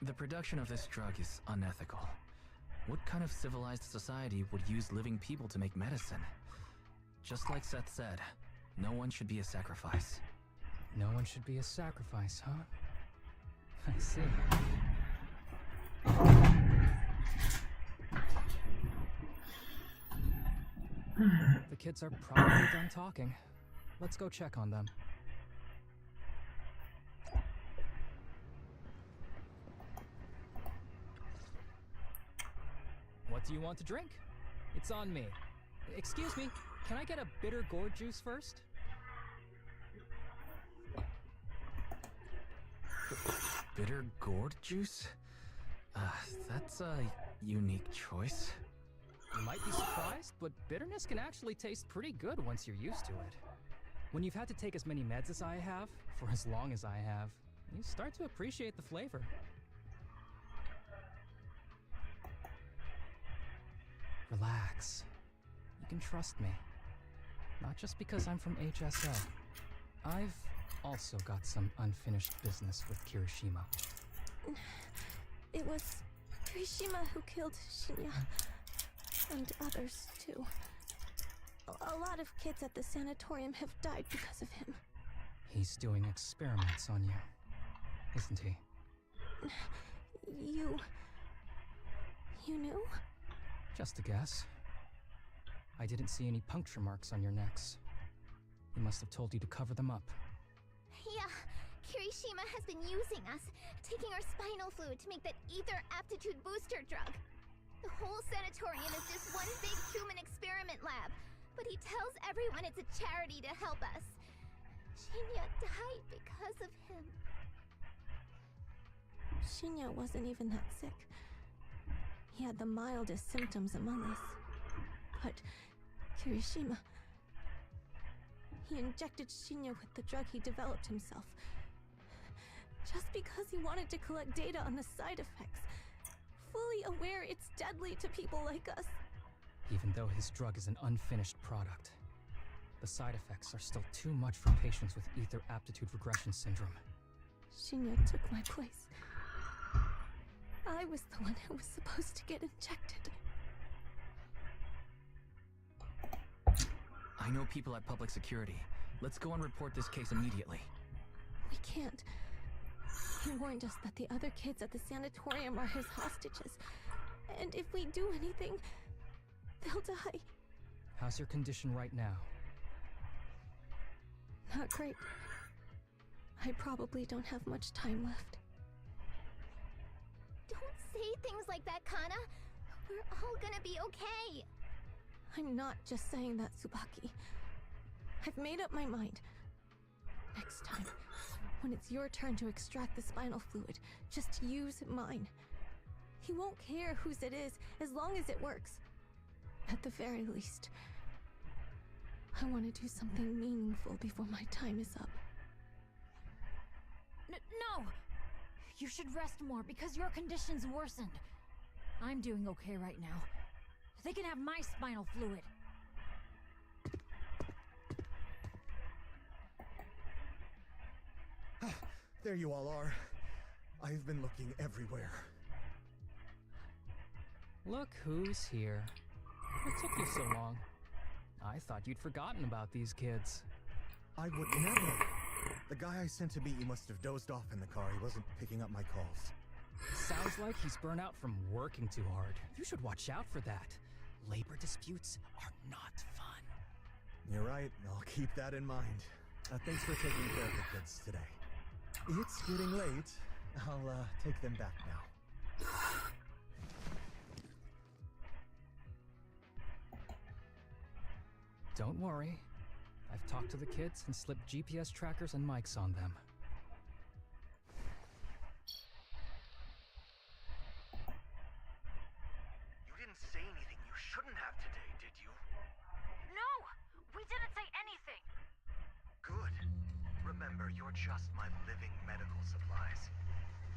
The production of this drug is unethical. What kind of civilized society would use living people to make medicine? Just like Seth said, no one should be a sacrifice. No one should be a sacrifice, huh? I see. The kids are probably done talking. Let's go check on them. What do you want to drink? It's on me. Excuse me, can I get a bitter gourd juice first? Bitter gourd juice? That's a unique choice. You might be surprised, but bitterness can actually taste pretty good once you're used to it. When you've had to take as many meds as I have, for as long as I have, you start to appreciate the flavor. Relax. You can trust me. Not just because I'm from HSO. I've also got some unfinished business with Kirishima. It was Kirishima who killed Shinya. And others, too. A lot of kids at the sanatorium have died because of him. He's doing experiments on you, isn't he? You knew? Just a guess. I didn't see any puncture marks on your necks. He must have told you to cover them up. Yeah, Kirishima has been using us, taking our spinal fluid to make that ether aptitude booster drug. The whole sanatorium is just one big human experiment lab, but he tells everyone it's a charity to help us. Shinya died because of him. Shinya wasn't even that sick. He had the mildest symptoms among us. But Kirishima... He injected Shinya with the drug he developed himself. Just because he wanted to collect data on the side effects. Fully aware it's deadly to people like us. Even though his drug is an unfinished product, the side effects are still too much for patients with ether aptitude regression syndrome. Shinya took my place. I was the one who was supposed to get injected. I know people at public security. Let's go and report this case immediately. We can't. He warned us that the other kids at the sanatorium are his hostages. And if we do anything, they'll die. How's your condition right now? Not great. I probably don't have much time left. Don't say things like that, Kana. We're all gonna be okay. I'm not just saying that, Tsubaki. I've made up my mind. Next time, when it's your turn to extract the spinal fluid, just use mine. He won't care whose it is, as long as it works. At the very least, I want to do something meaningful before my time is up. No! You should rest more because your condition's worsened. I'm doing okay right now. They can have my spinal fluid. There you all are. I've been looking everywhere. Look who's here. What took you so long? I thought you'd forgotten about these kids. I would never. The guy I sent to meet you must have dozed off in the car. He wasn't picking up my calls. Sounds like he's burnt out from working too hard. You should watch out for that. Labor disputes are not fun. You're right. I'll keep that in mind. Thanks for taking care of the kids today. It's getting late. I'll take them back now. Don't worry. I've talked to the kids and slipped GPS trackers and mics on them. You didn't say anything you shouldn't have today, did you? No! We didn't say anything! Good. Remember, you're just my living medical supplies.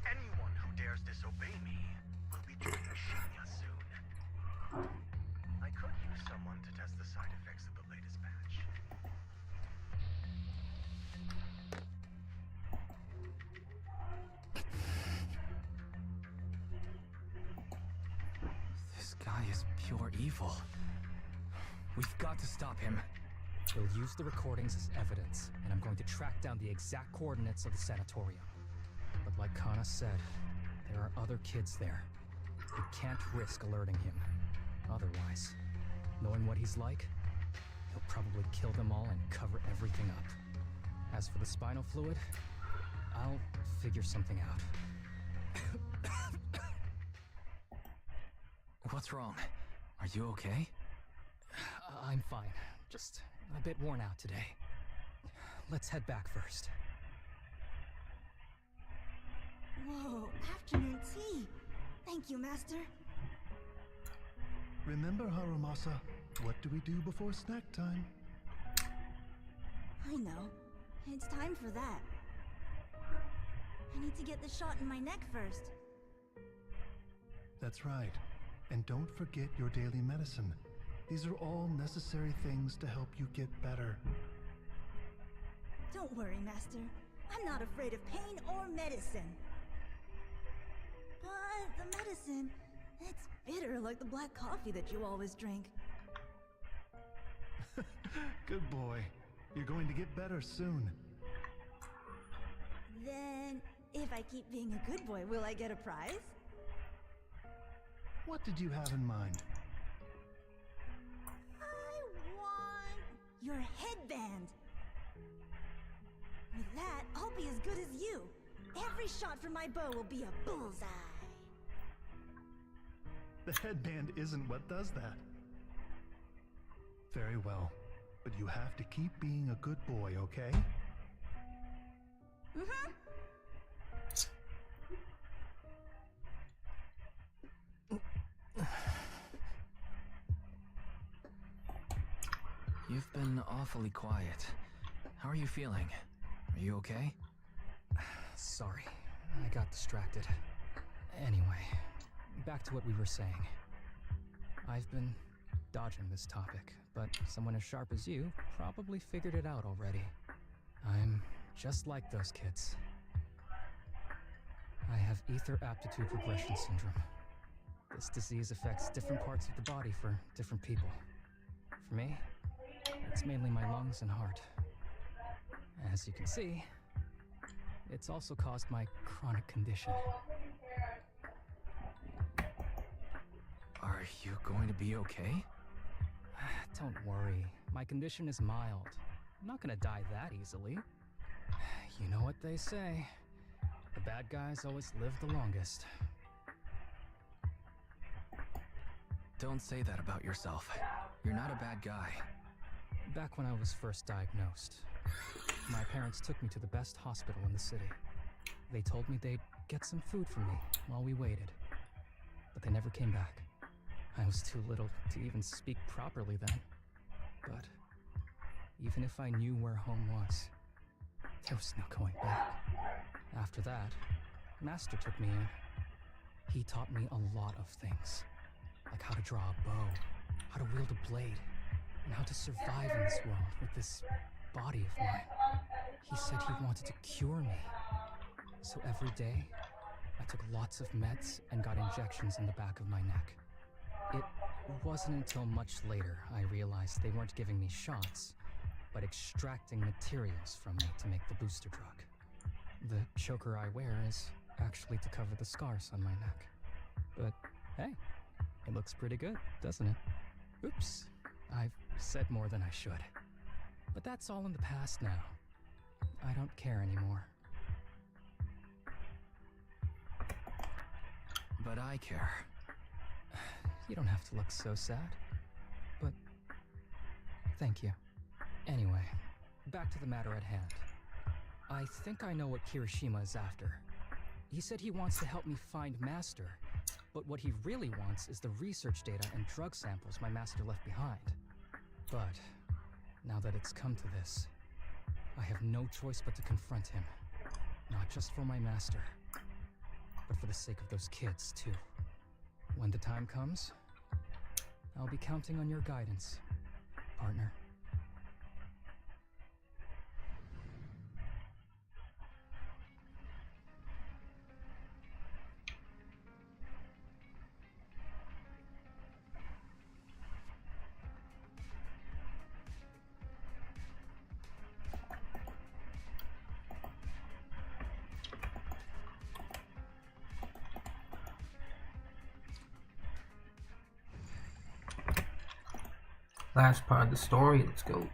Anyone who dares disobey me will be joining Shinya soon. I could use someone to test the side effects of the latest batch. This guy is pure evil. We've got to stop him. We'll use the recordings as evidence, and I'm going to track down the exact coordinates of the sanatorium. But like Kana said, there are other kids there. We can't risk alerting him. Otherwise, knowing what he's like, he'll probably kill them all and cover everything up. As for the spinal fluid, I'll figure something out. What's wrong? Are you okay? I'm fine. Just a bit worn out today. Let's head back first. Whoa, afternoon tea. Thank you, Master. Remember, Harumasa, what do we do before snack time? I know. It's time for that. I need to get the shot in my neck first. That's right. And don't forget your daily medicine. These are all necessary things to help you get better. Don't worry, Master. I'm not afraid of pain or medicine. But the medicine, it's bitter like the black coffee that you always drink. Good boy. You're going to get better soon. Then, if I keep being a good boy, will I get a prize? What did you have in mind? I want your headband. With that, I'll be as good as you. Every shot from my bow will be a bullseye. The headband isn't what does that. Very well. But you have to keep being a good boy, okay? Mm-hmm. You've been awfully quiet. How are you feeling? Are you okay? Sorry, I got distracted. Anyway, back to what we were saying. I've been dodging this topic, but someone as sharp as you probably figured it out already. I'm just like those kids. I have ether aptitude regression syndrome. This disease affects different parts of the body for different people. For me, it's mainly my lungs and heart. As you can see, it's also caused my chronic condition. Are you going to be okay? Don't worry, my condition is mild. I'm not gonna die that easily. You know what they say. The bad guys always live the longest. Don't say that about yourself. You're not a bad guy. Back when I was first diagnosed, my parents took me to the best hospital in the city. They told me they'd get some food for me while we waited. But they never came back. I was too little to even speak properly then. But even if I knew where home was, there was no going back. After that, Master took me in. He taught me a lot of things, like how to draw a bow, how to wield a blade, and how to survive in this world with this body of mine. He said he wanted to cure me. So every day, I took lots of meds and got injections in the back of my neck. It wasn't until much later I realized they weren't giving me shots, but extracting materials from me to make the booster drug. The choker I wear is actually to cover the scars on my neck. But hey, it looks pretty good, doesn't it? Oops, I've said more than I should. But that's all in the past now. I don't care anymore. But I care. You don't have to look so sad. But thank you. Anyway, back to the matter at hand. I think I know what Kirishima is after. He said he wants to help me find Master, but what he really wants is the research data and drug samples my Master left behind. But now that it's come to this, I have no choice but to confront him. Not just for my Master, but for the sake of those kids, too. When the time comes, I'll be counting on your guidance, partner. Last part of the story, let's go.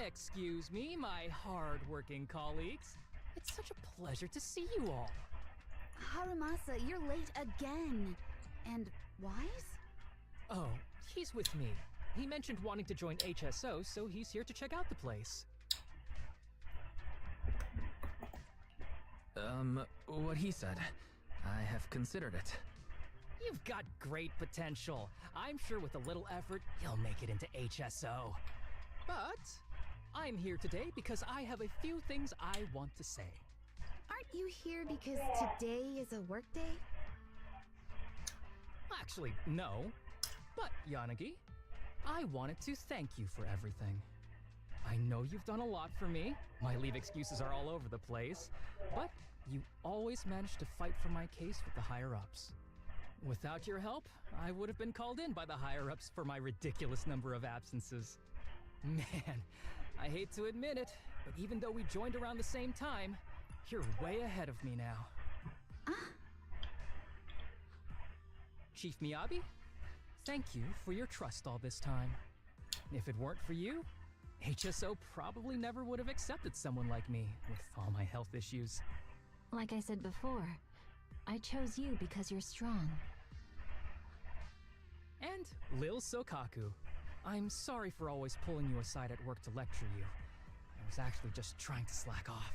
Excuse me, my hard-working colleagues. It's such a pleasure to see you all. Harumasa, you're late again. And Wise? Oh, he's with me. He mentioned wanting to join HSO, so he's here to check out the place. What he said. I have considered it. You've got great potential. I'm sure with a little effort, you'll make it into HSO. But I'm here today because I have a few things I want to say. Aren't you here because today is a work day? Actually, no. But, Yanagi, I wanted to thank you for everything. I know you've done a lot for me. My leave excuses are all over the place. But you always managed to fight for my case with the higher-ups. Without your help, I would have been called in by the higher-ups for my ridiculous number of absences. Man, I hate to admit it, but even though we joined around the same time, you're way ahead of me now. Chief Miyabi, thank you for your trust all this time. If it weren't for you, HSO probably never would have accepted someone like me with all my health issues. Like I said before, I chose you because you're strong. And Lil Sokaku, I'm sorry for always pulling you aside at work to lecture you. I was actually just trying to slack off.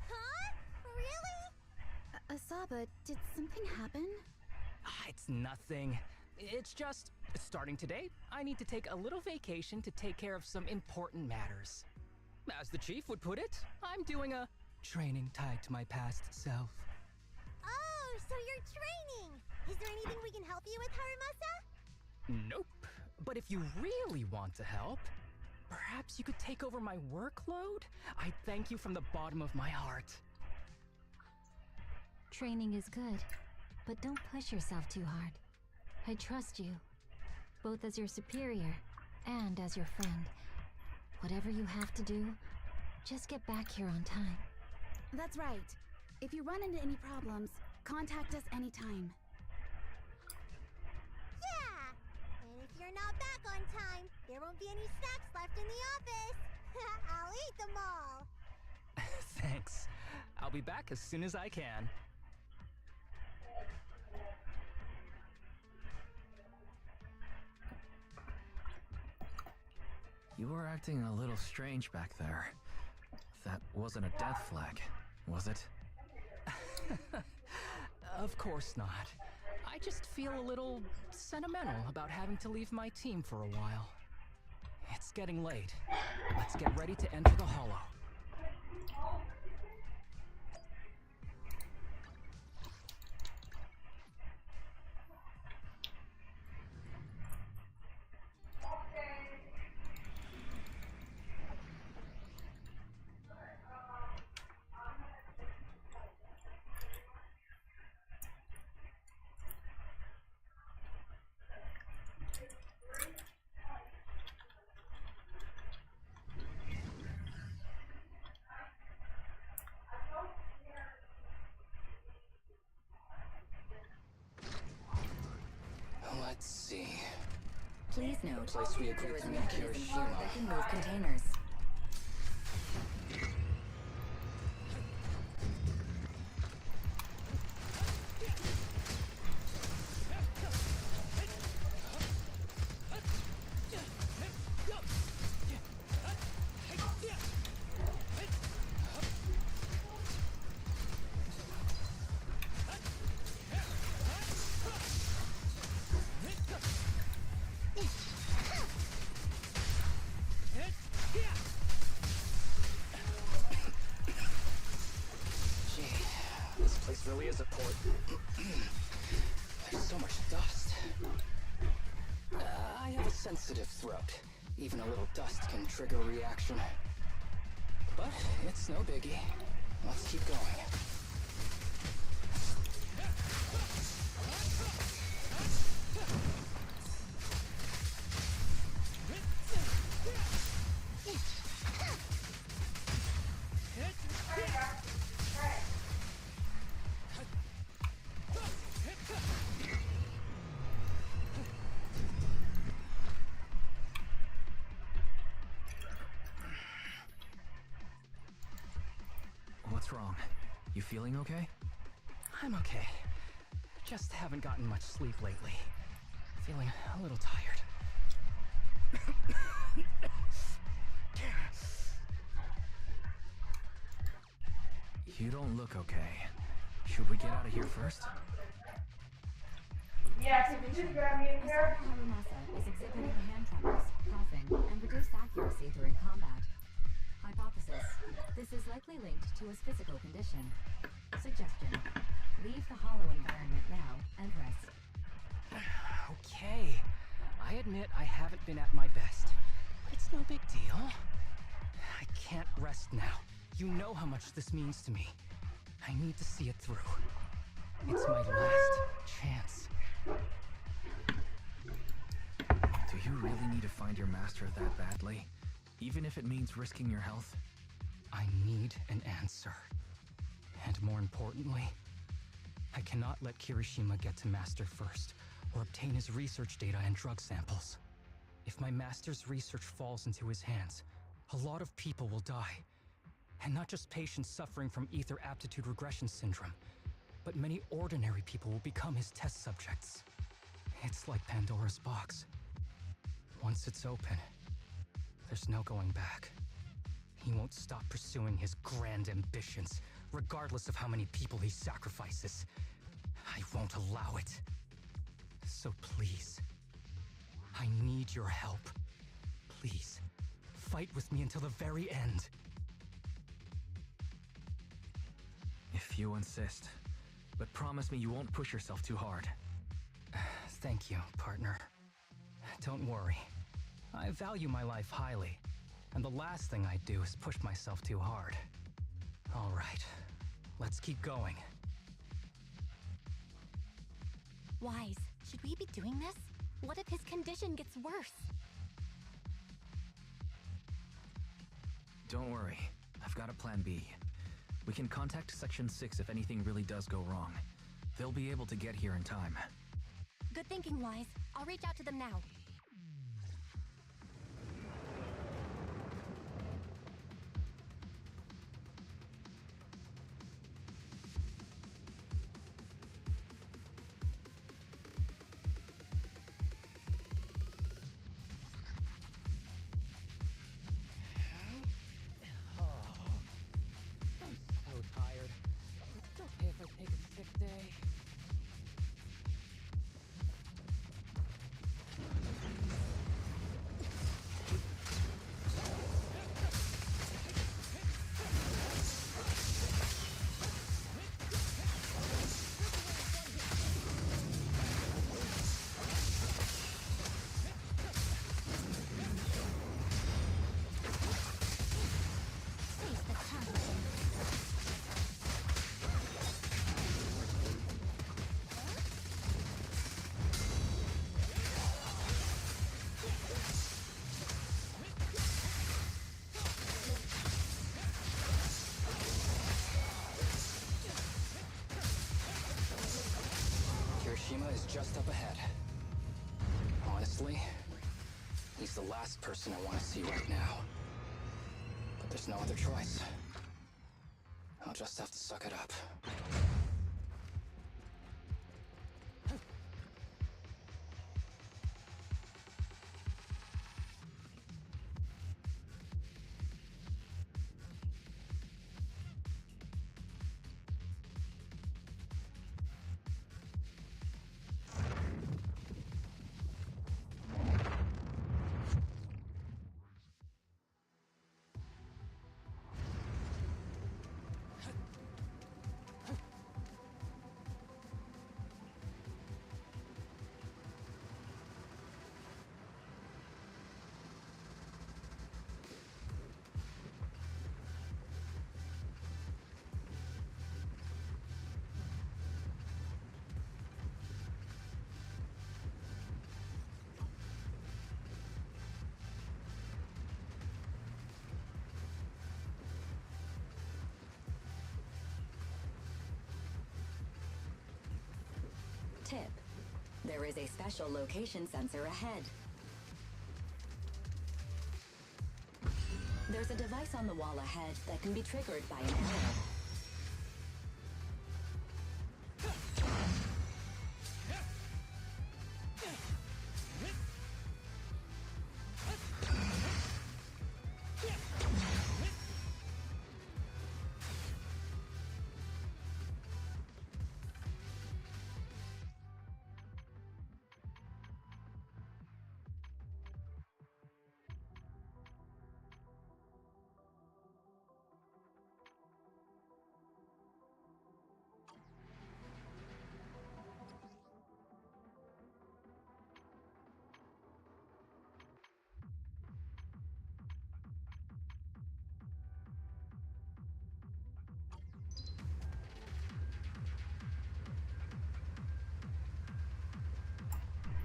Huh? Really? Asaba, did something happen? It's nothing. It's just, starting today, I need to take a little vacation to take care of some important matters. As the chief would put it, I'm doing a training tied to my past self. Oh, so you're training! Is there anything we can help you with, Harumasa? Nope. But if you really want to help, perhaps you could take over my workload? I thank you from the bottom of my heart. Training is good, but don't push yourself too hard. I trust you, both as your superior and as your friend. Whatever you have to do, just get back here on time. That's right. If you run into any problems, contact us anytime. Yeah! And if you're not back on time, there won't be any snacks left in the office. I'll eat them all. Thanks. I'll be back as soon as I can. You were acting a little strange back there. That wasn't a death flag, was it? Of course not. I just feel a little sentimental about having to leave my team for a while. It's getting late. Let's get ready to enter the Hollow. Let's see. Please note, Place we agreed there is to a meet mechanism Hiroshima. that can move containers. Really is a port. There's so much dust. I have a sensitive throat. Even a little dust can trigger a reaction. But it's no biggie. Let's keep going. What's wrong? You feeling okay? I'm okay. just haven't gotten much sleep lately. Feeling a little tired. You don't look okay. Should we get out of here first? Observation. Asada Harumasa is exhibiting hand tremors, coughing, and reduced accuracy during combat. Hypothesis. This is likely linked to his physical condition. Suggestion. Leave the hollow environment now and rest. Okay. I admit I haven't been at my best. It's no big deal. I can't rest now. You know how much this means to me. I need to see it through. It's my last chance. Do you really need to find your master that badly? Even if it means risking your health? I need an answer. And more importantly, I cannot let Kirishima get to Master first, or obtain his research data and drug samples. If my Master's research falls into his hands, a lot of people will die. And not just patients suffering from ether aptitude regression syndrome, but many ordinary people will become his test subjects. It's like Pandora's box. Once it's open, there's no going back. He won't stop pursuing his grand ambitions, regardless of how many people he sacrifices. I won't allow it. So please, I need your help. Please, fight with me until the very end. If you insist. But promise me you won't push yourself too hard. Thank you, partner. Don't worry. I value my life highly, and the last thing I do is push myself too hard. All right, let's keep going. Wise, should we be doing this? What if his condition gets worse? Don't worry. I've got a plan B. We can contact Section 6 if anything really does go wrong. They'll be able to get here in time. Good thinking, Wise. I'll reach out to them now. Kirishima is just up ahead. Honestly, he's the last person I want to see right now. But there's no other choice. I'll just have to suck it up. Tip. There is a special location sensor ahead. There's a device on the wall ahead that can be triggered by an arrow.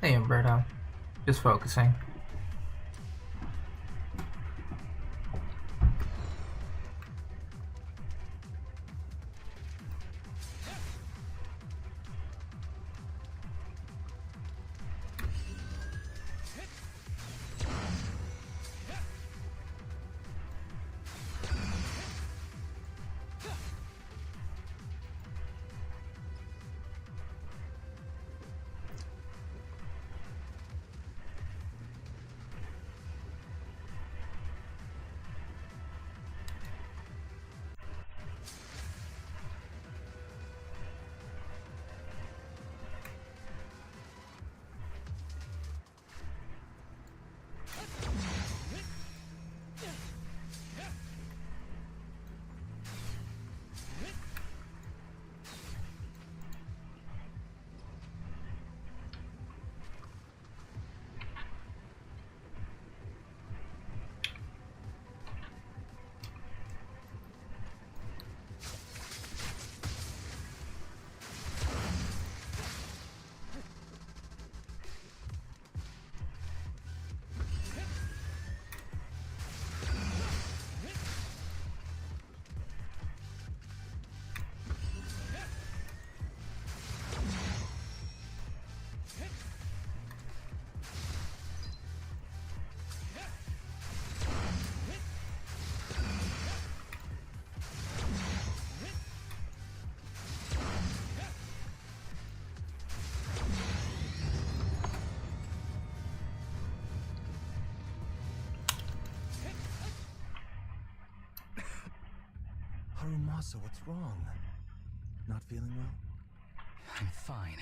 Hey, Umberto. Just focusing. Harumasa, what's wrong? Not feeling well? I'm fine.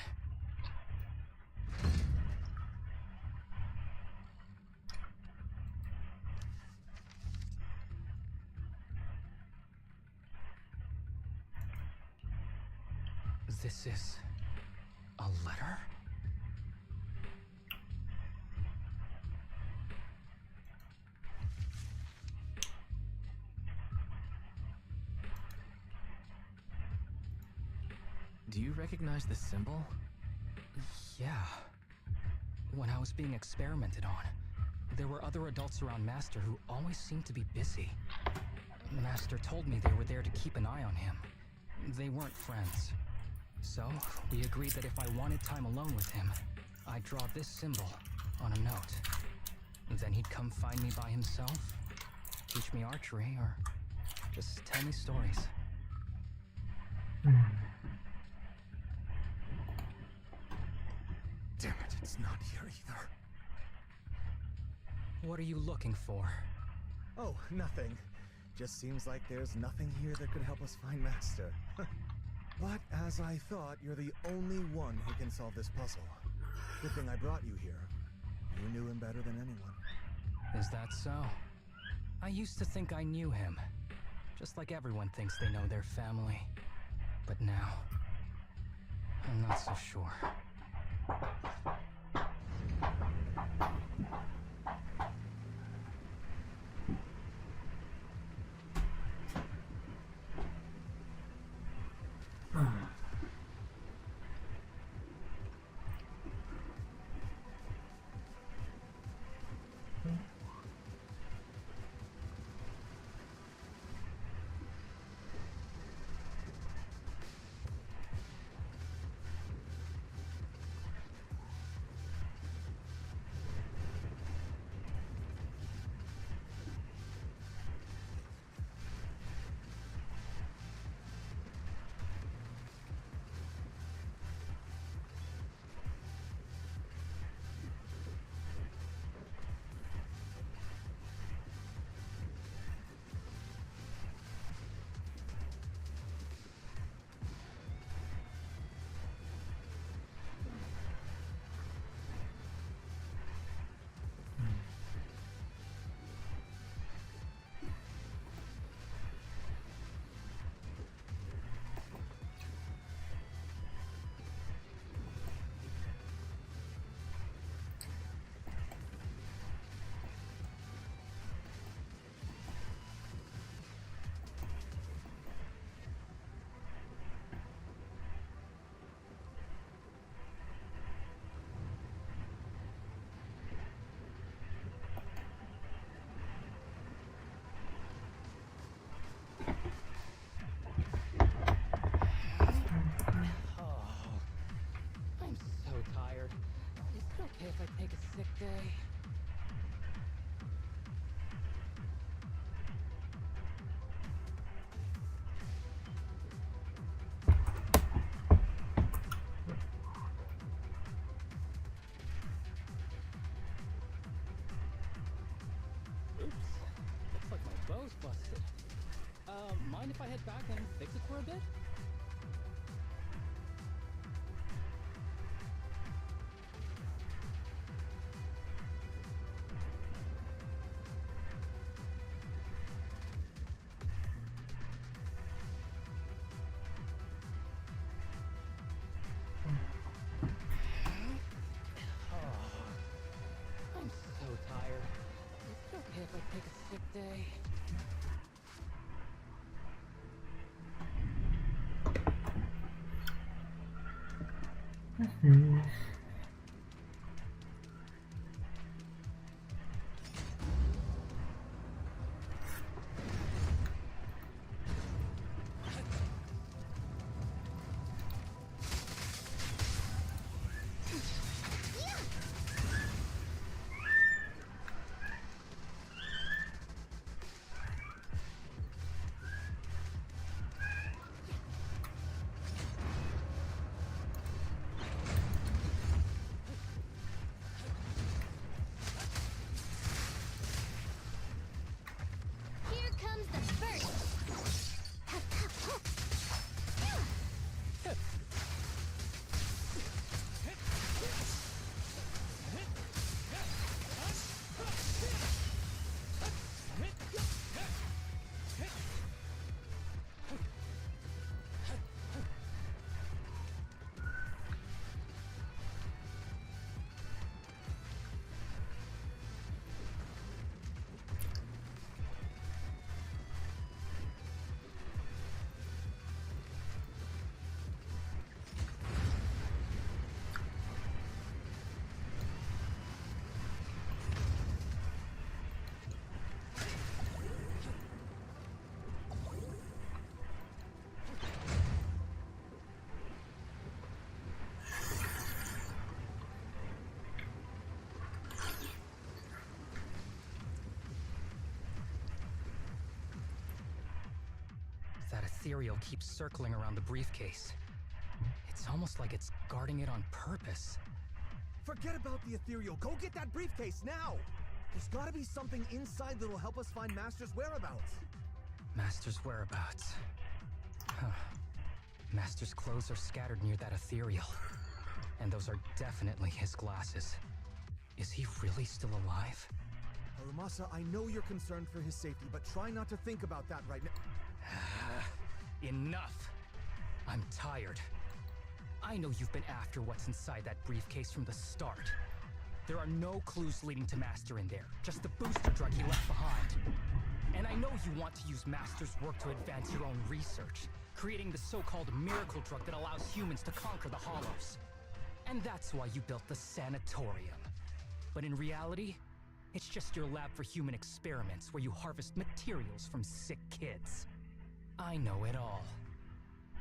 This is a letter? Do you recognize this symbol? Yeah. When I was being experimented on, there were other adults around Master who always seemed to be busy. Master told me they were there to keep an eye on him. They weren't friends. So, we agreed that if I wanted time alone with him, I'd draw this symbol on a note. Then he'd come find me by himself, teach me archery, or just tell me stories. Damn it, it's not here either. What are you looking for? Oh, nothing. Just seems like there's nothing here that could help us find Master. But as I thought, you're the only one who can solve this puzzle. Good thing I brought you here. You knew him better than anyone. Is that so? I used to think I knew him. Just like everyone thinks they know their family. But now, I'm not so sure. mind if I head back and fix it for a bit? I'm so tired. Is it okay if I take a sick day? Here comes the first. That ethereal keeps circling around the briefcase. It's almost like it's guarding it on purpose. Forget about the ethereal. Go get that briefcase now! There's gotta be something inside that'll help us find Master's whereabouts. Master's whereabouts. Huh. Master's clothes are scattered near that ethereal. And those are definitely his glasses. Is he really still alive? Harumasa, I know you're concerned for his safety, but try not to think about that right now. Enough! I'm tired. I know you've been after what's inside that briefcase from the start. There are no clues leading to Master in there, just the booster drug he left behind. And I know you want to use Master's work to advance your own research, creating the so-called miracle drug that allows humans to conquer the Hollows. And that's why you built the sanatorium. But in reality, it's just your lab for human experiments where you harvest materials from sick kids. I know it all.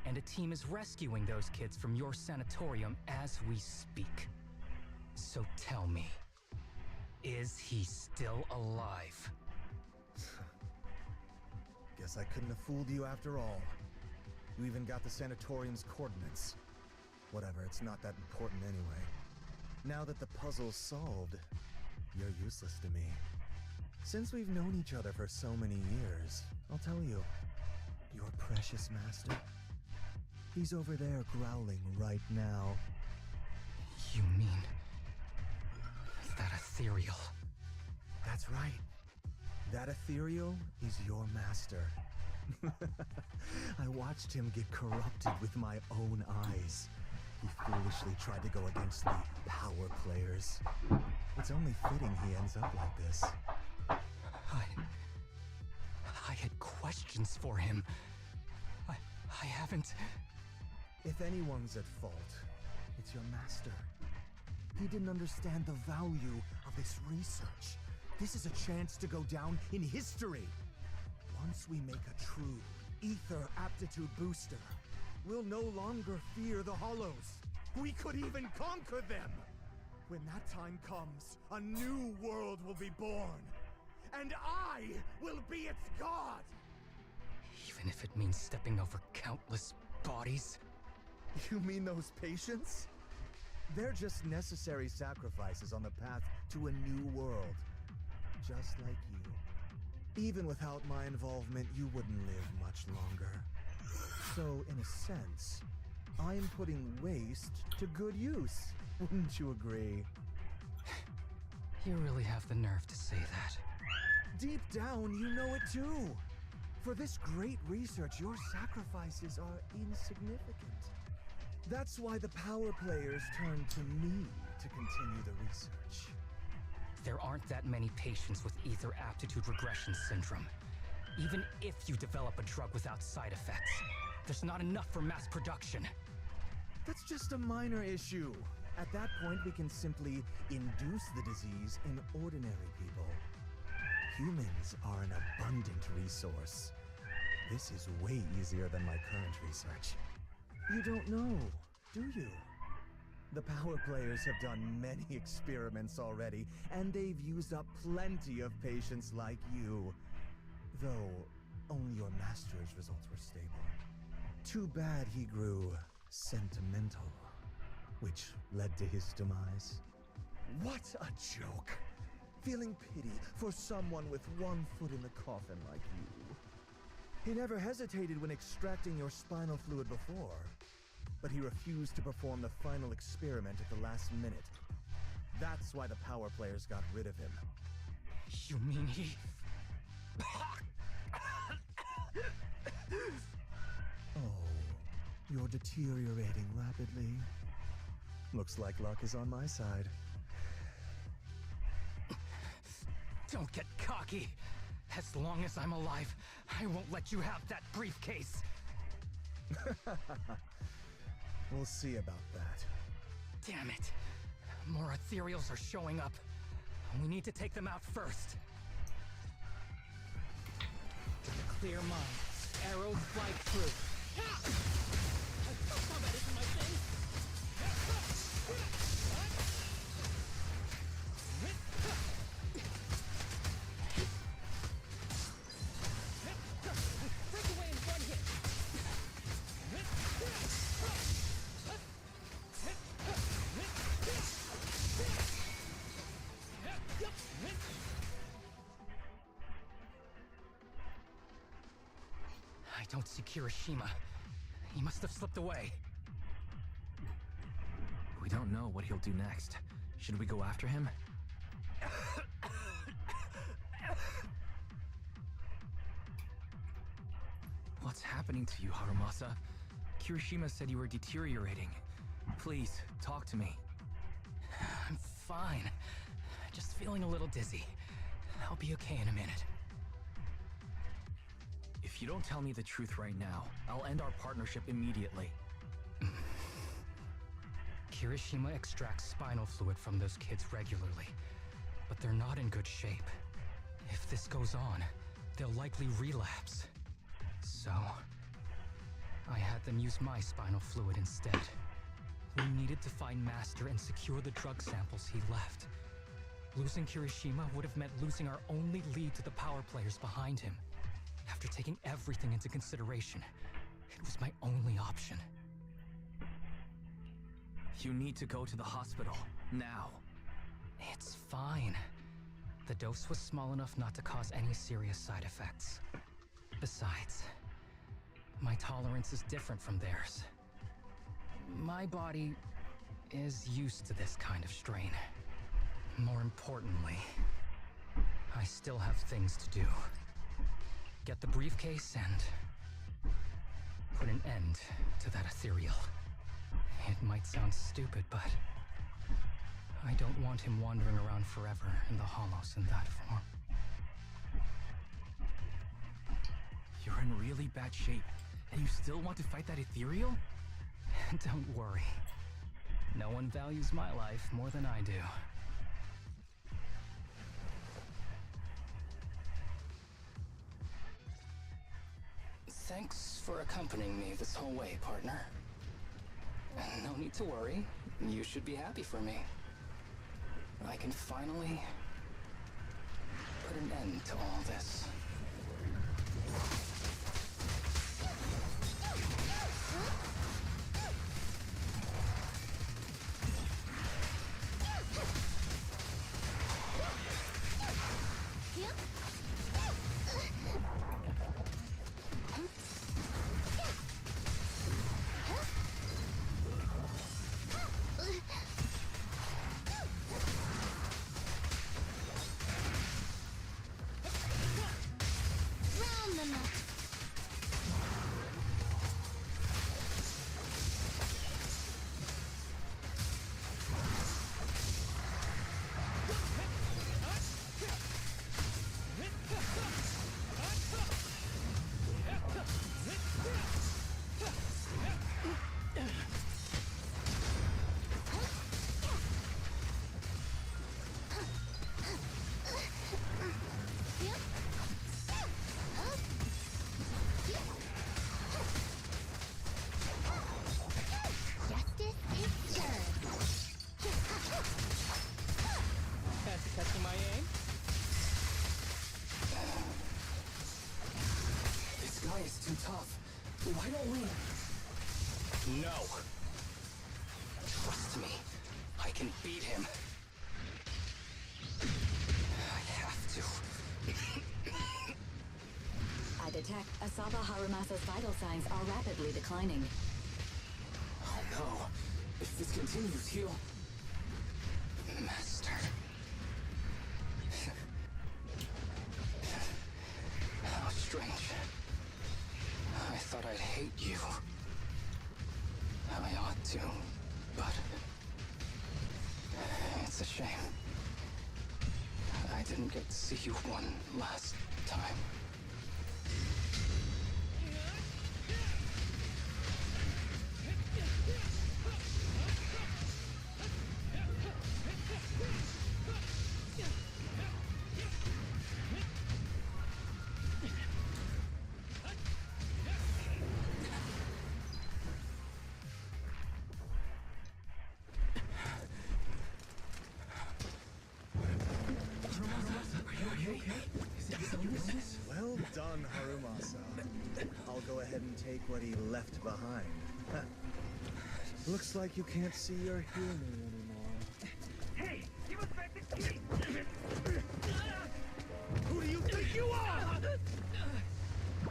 And a team is rescuing those kids from your sanatorium as we speak. So tell me, is he still alive? Guess I couldn't have fooled you after all. You even got the sanatorium's coordinates. Whatever, it's not that important anyway. Now that the puzzle's solved, you're useless to me. Since we've known each other for so many years, I'll tell you, your precious master, he's over there growling right now. You mean that ethereal? That's right. That ethereal is your master. I watched him get corrupted with my own eyes. He foolishly tried to go against the power players. It's only fitting he ends up like this. I had questions for him. I haven't... If anyone's at fault, it's your master. He didn't understand the value of this research. This is a chance to go down in history. Once we make a true ether aptitude booster, we'll no longer fear the Hollows. We could even conquer them. When that time comes, a new world will be born. And I will be its god! Even if it means stepping over countless bodies? You mean those patients? They're just necessary sacrifices on the path to a new world. Just like you. Even without my involvement, you wouldn't live much longer. So, in a sense, I'm putting waste to good use. Wouldn't you agree? You really have the nerve to say that. Deep down, you know it too. For this great research, your sacrifices are insignificant. That's why the power players turn to me to continue the research. There aren't that many patients with ether aptitude regression syndrome. Even if you develop a drug without side effects, there's not enough for mass production. That's just a minor issue. At that point, we can simply induce the disease in ordinary people. Humans are an abundant resource. This is way easier than my current research. You don't know, do you? The power players have done many experiments already, and they've used up plenty of patients like you. Though, only your master's results were stable. Too bad he grew sentimental, which led to his demise. What a joke! Feeling pity for someone with one foot in the coffin like you. He never hesitated when extracting your spinal fluid before, but he refused to perform the final experiment at the last minute. That's why the power players got rid of him. You mean he... Oh, you're deteriorating rapidly. Looks like luck is on my side. Don't get cocky. As long as I'm alive, I won't let you have that briefcase. We'll see about that. Damn it. More ethereals are showing up. We need to take them out first. Clear mind. Arrows fly through. Combat isn't my thing. Break away in one hit. I don't see Kirishima. He must have slipped away. We don't know what he'll do next. Should we go after him? What's happening to you, Harumasa? Kirishima said you were deteriorating. Please, talk to me. I'm fine. Just feeling a little dizzy. I'll be okay in a minute. If you don't tell me the truth right now, I'll end our partnership immediately. Kirishima extracts spinal fluid from those kids regularly, but they're not in good shape. If this goes on, they'll likely relapse. So, I had them use my spinal fluid instead. We needed to find Master and secure the drug samples he left. Losing Kirishima would have meant losing our only lead to the power players behind him. After taking everything into consideration, it was my only option. You need to go to the hospital, now. It's fine. The dose was small enough not to cause any serious side effects. Besides, my tolerance is different from theirs. My body is used to this kind of strain. More importantly, I still have things to do. Get the briefcase and put an end to that ethereal. It might sound stupid, but I don't want him wandering around forever in the hollows in that form. You're in really bad shape, and you still want to fight that ethereal? Don't worry. No one values my life more than I do. Thanks for accompanying me this whole way, partner. No need to worry. You should be happy for me. I can finally put an end to all this. too tough. Why don't we... No. Trust me. I can beat him. I have to. I detect Asaba Harumasa's vital signs are rapidly declining. Oh no. If this continues, he'll... Master. How strange. I thought I'd hate you. I ought to, but... It's a shame. I didn't get to see you one last time. Well done, Harumasa. I'll go ahead and take what he left behind. Looks like you can't see or hear me anymore. Hey, give us back the key! Who do you think you are?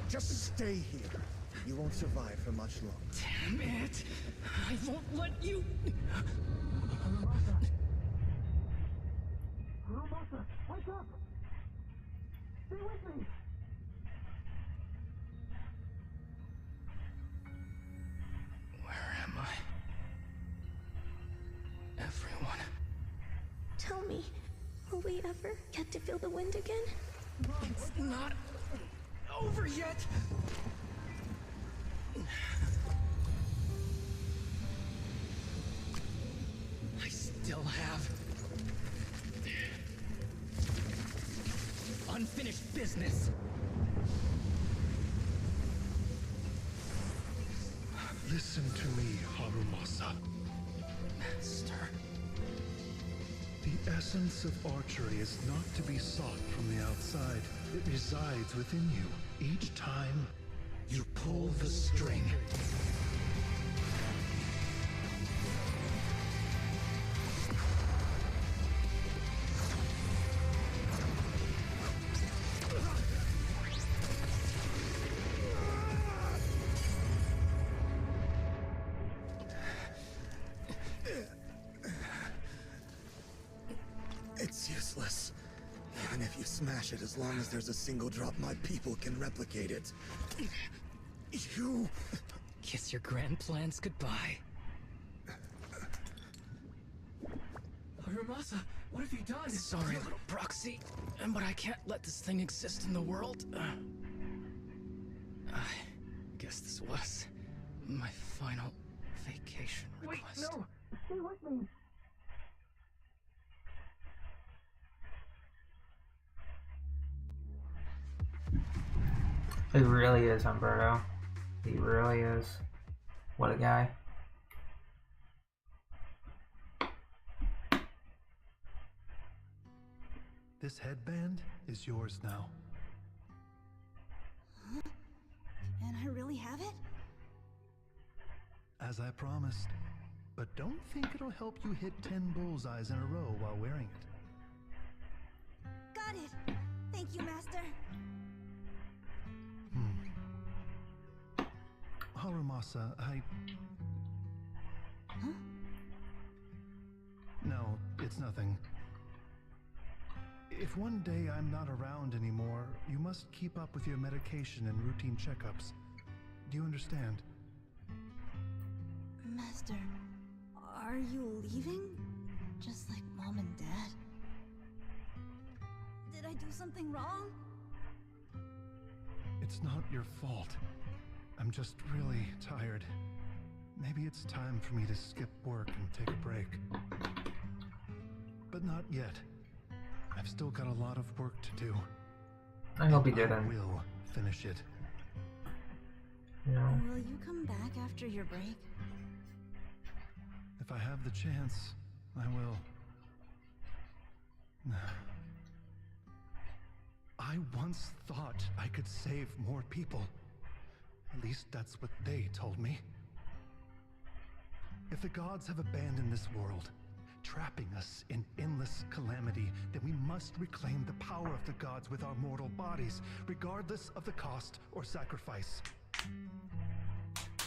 Just stay here. You won't survive for much longer. Damn it! I won't let you... Harumasa, wake up! Stay with me! Where am I? Everyone. Tell me, will we ever get to feel the wind again? It's not over yet! I still have... unfinished business! Listen to me, Harumasa. Master. The essence of archery is not to be sought from the outside. It resides within you. Each time you pull the string. It's useless. Even if you smash it, as long as there's a single drop, my people can replicate it. You... Kiss your grand plans goodbye. Harumasa, what have you done? Sorry, little proxy, but I can't let this thing exist in the world. I guess this was my final vacation request. Wait, no! Stay with me! He really is, Humberto. He really is. What a guy. This headband is yours now. Huh? And I really have it? As I promised. But don't think it'll help you hit 10 bullseyes in a row while wearing it. Got it! Thank you, Master. Harumasa, Huh? No, it's nothing. If one day I'm not around anymore, you must keep up with your medication and routine checkups. Do you understand? Master, are you leaving? Just like Mom and Dad? Did I do something wrong? It's not your fault. I'm just really tired. Maybe it's time for me to skip work and take a break. But not yet. I've still got a lot of work to do. I hope he I didn't. will finish it. Yeah. Will you come back after your break? If I have the chance, I will. I once thought I could save more people. least that's what they told me. If the gods have abandoned this world, trapping us in endless calamity, then we must reclaim the power of the gods with our mortal bodies, regardless of the cost or sacrifice.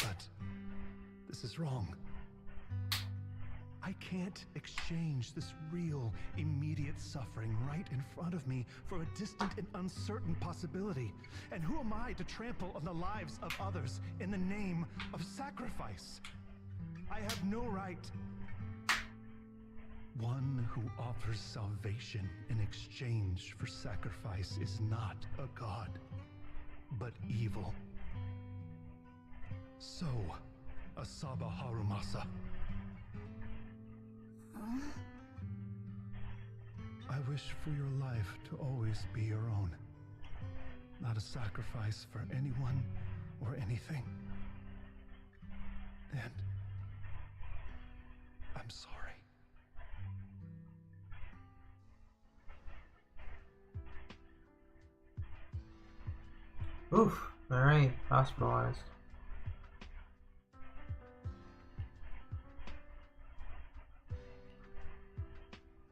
But this is wrong. I can't exchange this real, immediate suffering right in front of me for a distant and uncertain possibility. And who am I to trample on the lives of others in the name of sacrifice? I have no right. One who offers salvation in exchange for sacrifice is not a god, but evil. So, Asaba Harumasa. I wish for your life to always be your own. Not a sacrifice for anyone or anything. And I'm sorry. Oof, alright, hospitalized.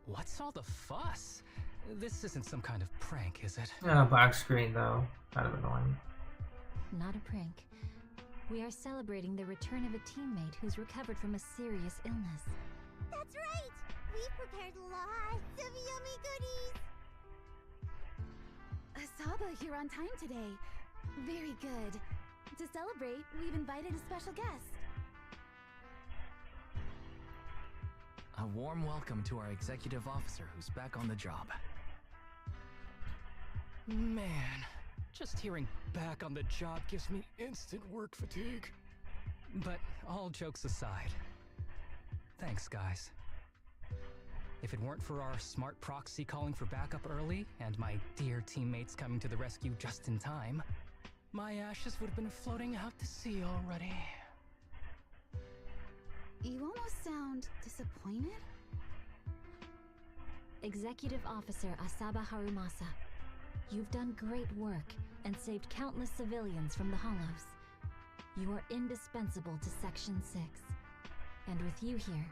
What's all the fuss? This isn't some kind of prank, is it? Yeah, black screen though. Kind of annoying. Not a prank. We are celebrating the return of a teammate who's recovered from a serious illness. That's right! We've prepared lots of yummy goodies! Asaba, you're on time today. Very good. To celebrate, we've invited a special guest. A warm welcome to our executive officer who's back on the job. Man, just hearing back on the job gives me instant work fatigue. But all jokes aside, thanks guys. If it weren't for our smart proxy calling for backup early and my dear teammates coming to the rescue just in time, my ashes would have been floating out to sea already. You almost sound disappointed? Executive Officer Asaba Harumasa, you've done great work and saved countless civilians from the Hollows. You are indispensable to Section 6. And with you here,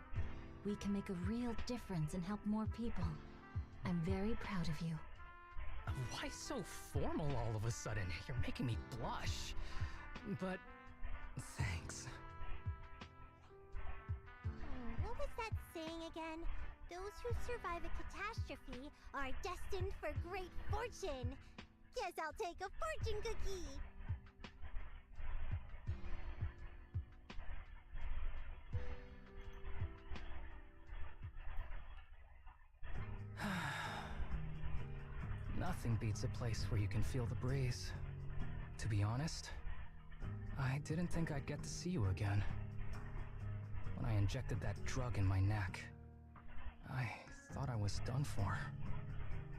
we can make a real difference and help more people. I'm very proud of you. Why so formal all of a sudden? You're making me blush. But thanks. What was that saying again? Those who survive a catastrophe are destined for great fortune. Guess I'll take a fortune cookie. Nothing beats a place where you can feel the breeze. To be honest, I didn't think I'd get to see you again. When I injected that drug in my neck, I thought I was done for.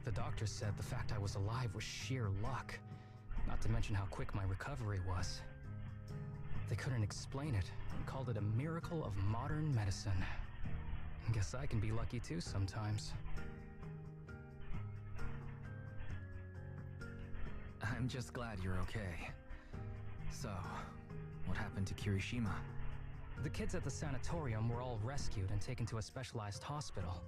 The doctor said the fact I was alive was sheer luck, not to mention how quick my recovery was. They couldn't explain it and called it a miracle of modern medicine. Guess I can be lucky too sometimes. I'm just glad you're okay. So, what happened to Kirishima? The kids at the sanatorium were all rescued and taken to a specialized hospital.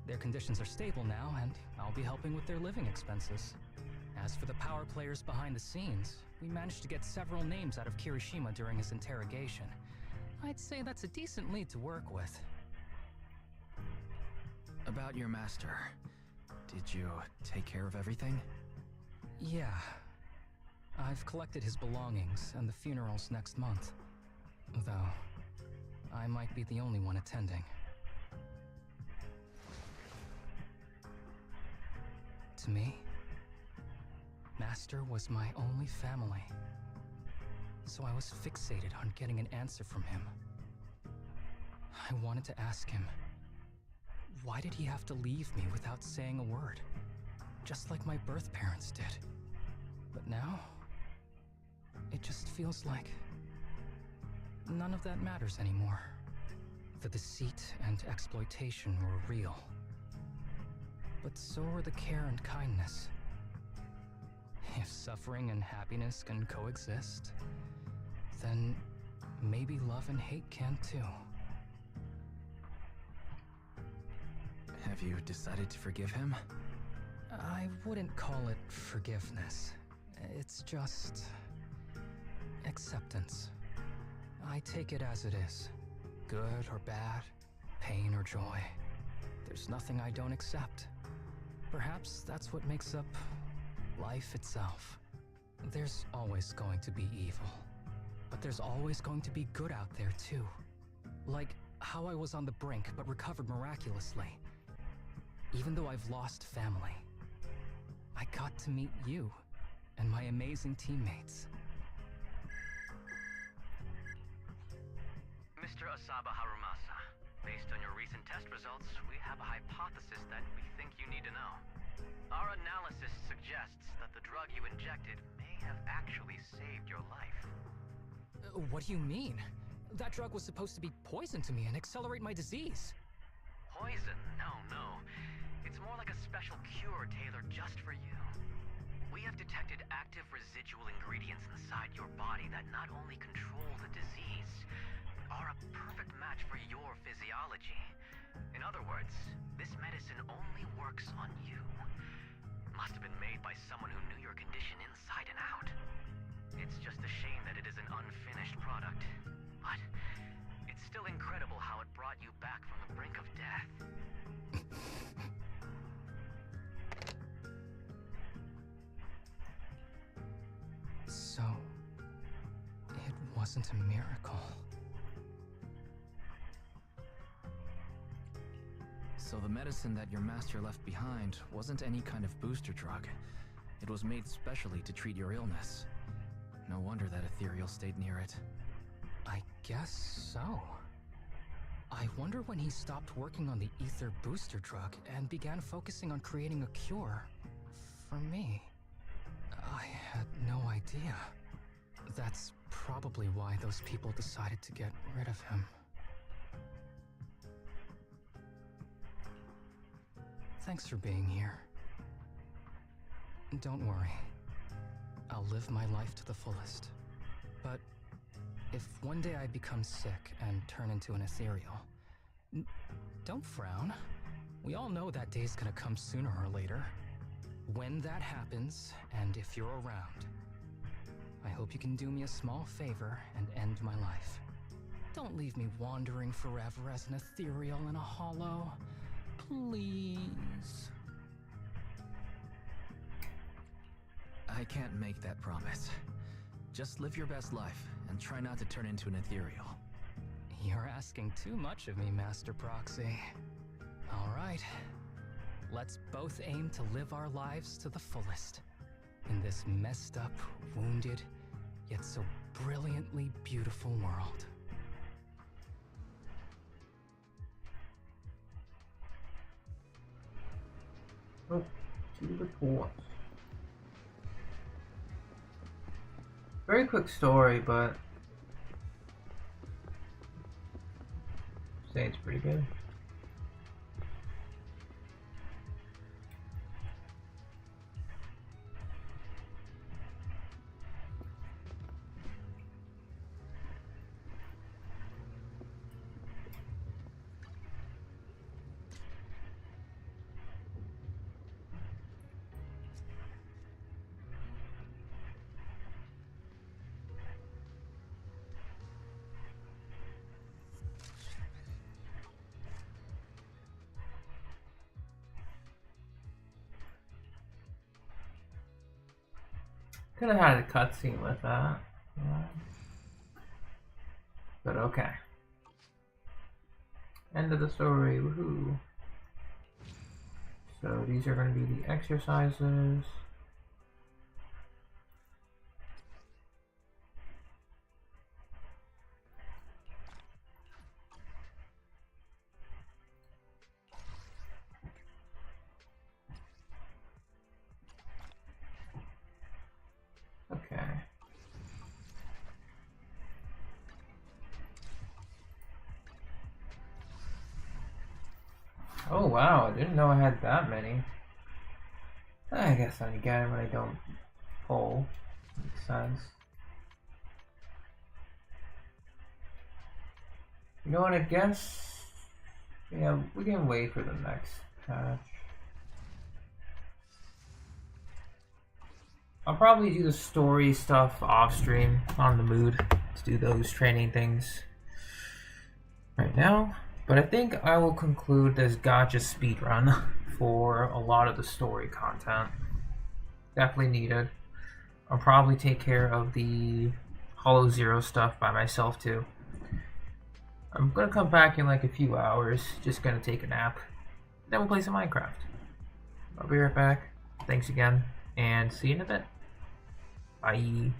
Their conditions are stable now, and I'll be helping with their living expenses. As for the power players behind the scenes, we managed to get several names out of Kirishima during his interrogation. I'd say that's a decent lead to work with. About your master, did you take care of everything? Yeah. I've collected his belongings, and the funeral's next month. Though, I might be the only one attending. To me, Master was my only family. So I was fixated on getting an answer from him. I wanted to ask him, why did he have to leave me without saying a word? Just like my birth parents did. But now, it just feels like none of that matters anymore. The deceit and exploitation were real. But so were the care and kindness. If suffering and happiness can coexist, maybe love and hate can too. Have you decided to forgive him? I wouldn't call it forgiveness. It's just acceptance. I take it as it is. Good or bad, pain or joy. There's nothing I don't accept. Perhaps that's what makes up life itself. There's always going to be evil, but there's always going to be good out there too. Like how I was on the brink but recovered miraculously. Even though I've lost family, I got to meet you and my amazing teammates. Mr. Asaba Harumasa, based on your recent test results, we have a hypothesis that we think you need to know. Our analysis suggests that the drug you injected may have actually saved your life. What do you mean? That drug was supposed to be poison to me and accelerate my disease. Poison? No. It's more like a special cure tailored just for you. We have detected active residual ingredients inside your body that not only control the disease, but are a perfect match for your physiology. In other words, this medicine only works on you. Must have been made by someone who knew your condition inside and out. It's just a shame that it is an unfinished product. But it's still incredible how it brought you back from the brink of death. So, it wasn't a miracle. So the medicine that your master left behind wasn't any kind of booster drug. It was made specially to treat your illness. No wonder that ethereal stayed near it. I guess so. I wonder when he stopped working on the ether booster drug and began focusing on creating a cure for me. I had no idea. That's probably why those people decided to get rid of him. Thanks for being here. Don't worry. I'll live my life to the fullest. But if one day I become sick and turn into an ethereal, don't frown. We all know that day's gonna come sooner or later. When that happens, and if you're around, I hope you can do me a small favor and end my life. Don't leave me wandering forever as an ethereal in a hollow. Please. I can't make that promise. Just live your best life and try not to turn into an ethereal. You're asking too much of me, Master Proxy. All right. Let's both aim to live our lives to the fullest. In this messed up, wounded, yet so brilliantly beautiful world. Oh, to the port. Very quick story, but I'd say it's pretty good. Could have had a cutscene with that. Yeah. But okay. End of the story, woohoo. So these are going to be the exercises. Okay. Oh wow, I didn't know I had that many. I guess I get it when I don't pull. Makes sense. You know what, I guess? Yeah, we can wait for the next patch. I'll probably do the story stuff off stream. On the mood to do those training things right now. But I think I will conclude this gacha speedrun for a lot of the story content. Definitely needed. I'll probably take care of the Hollow Zero stuff by myself too. I'm gonna come back in like a few hours, just gonna take a nap. Then we'll play some Minecraft. I'll be right back. Thanks again, and see you in a bit. Bye.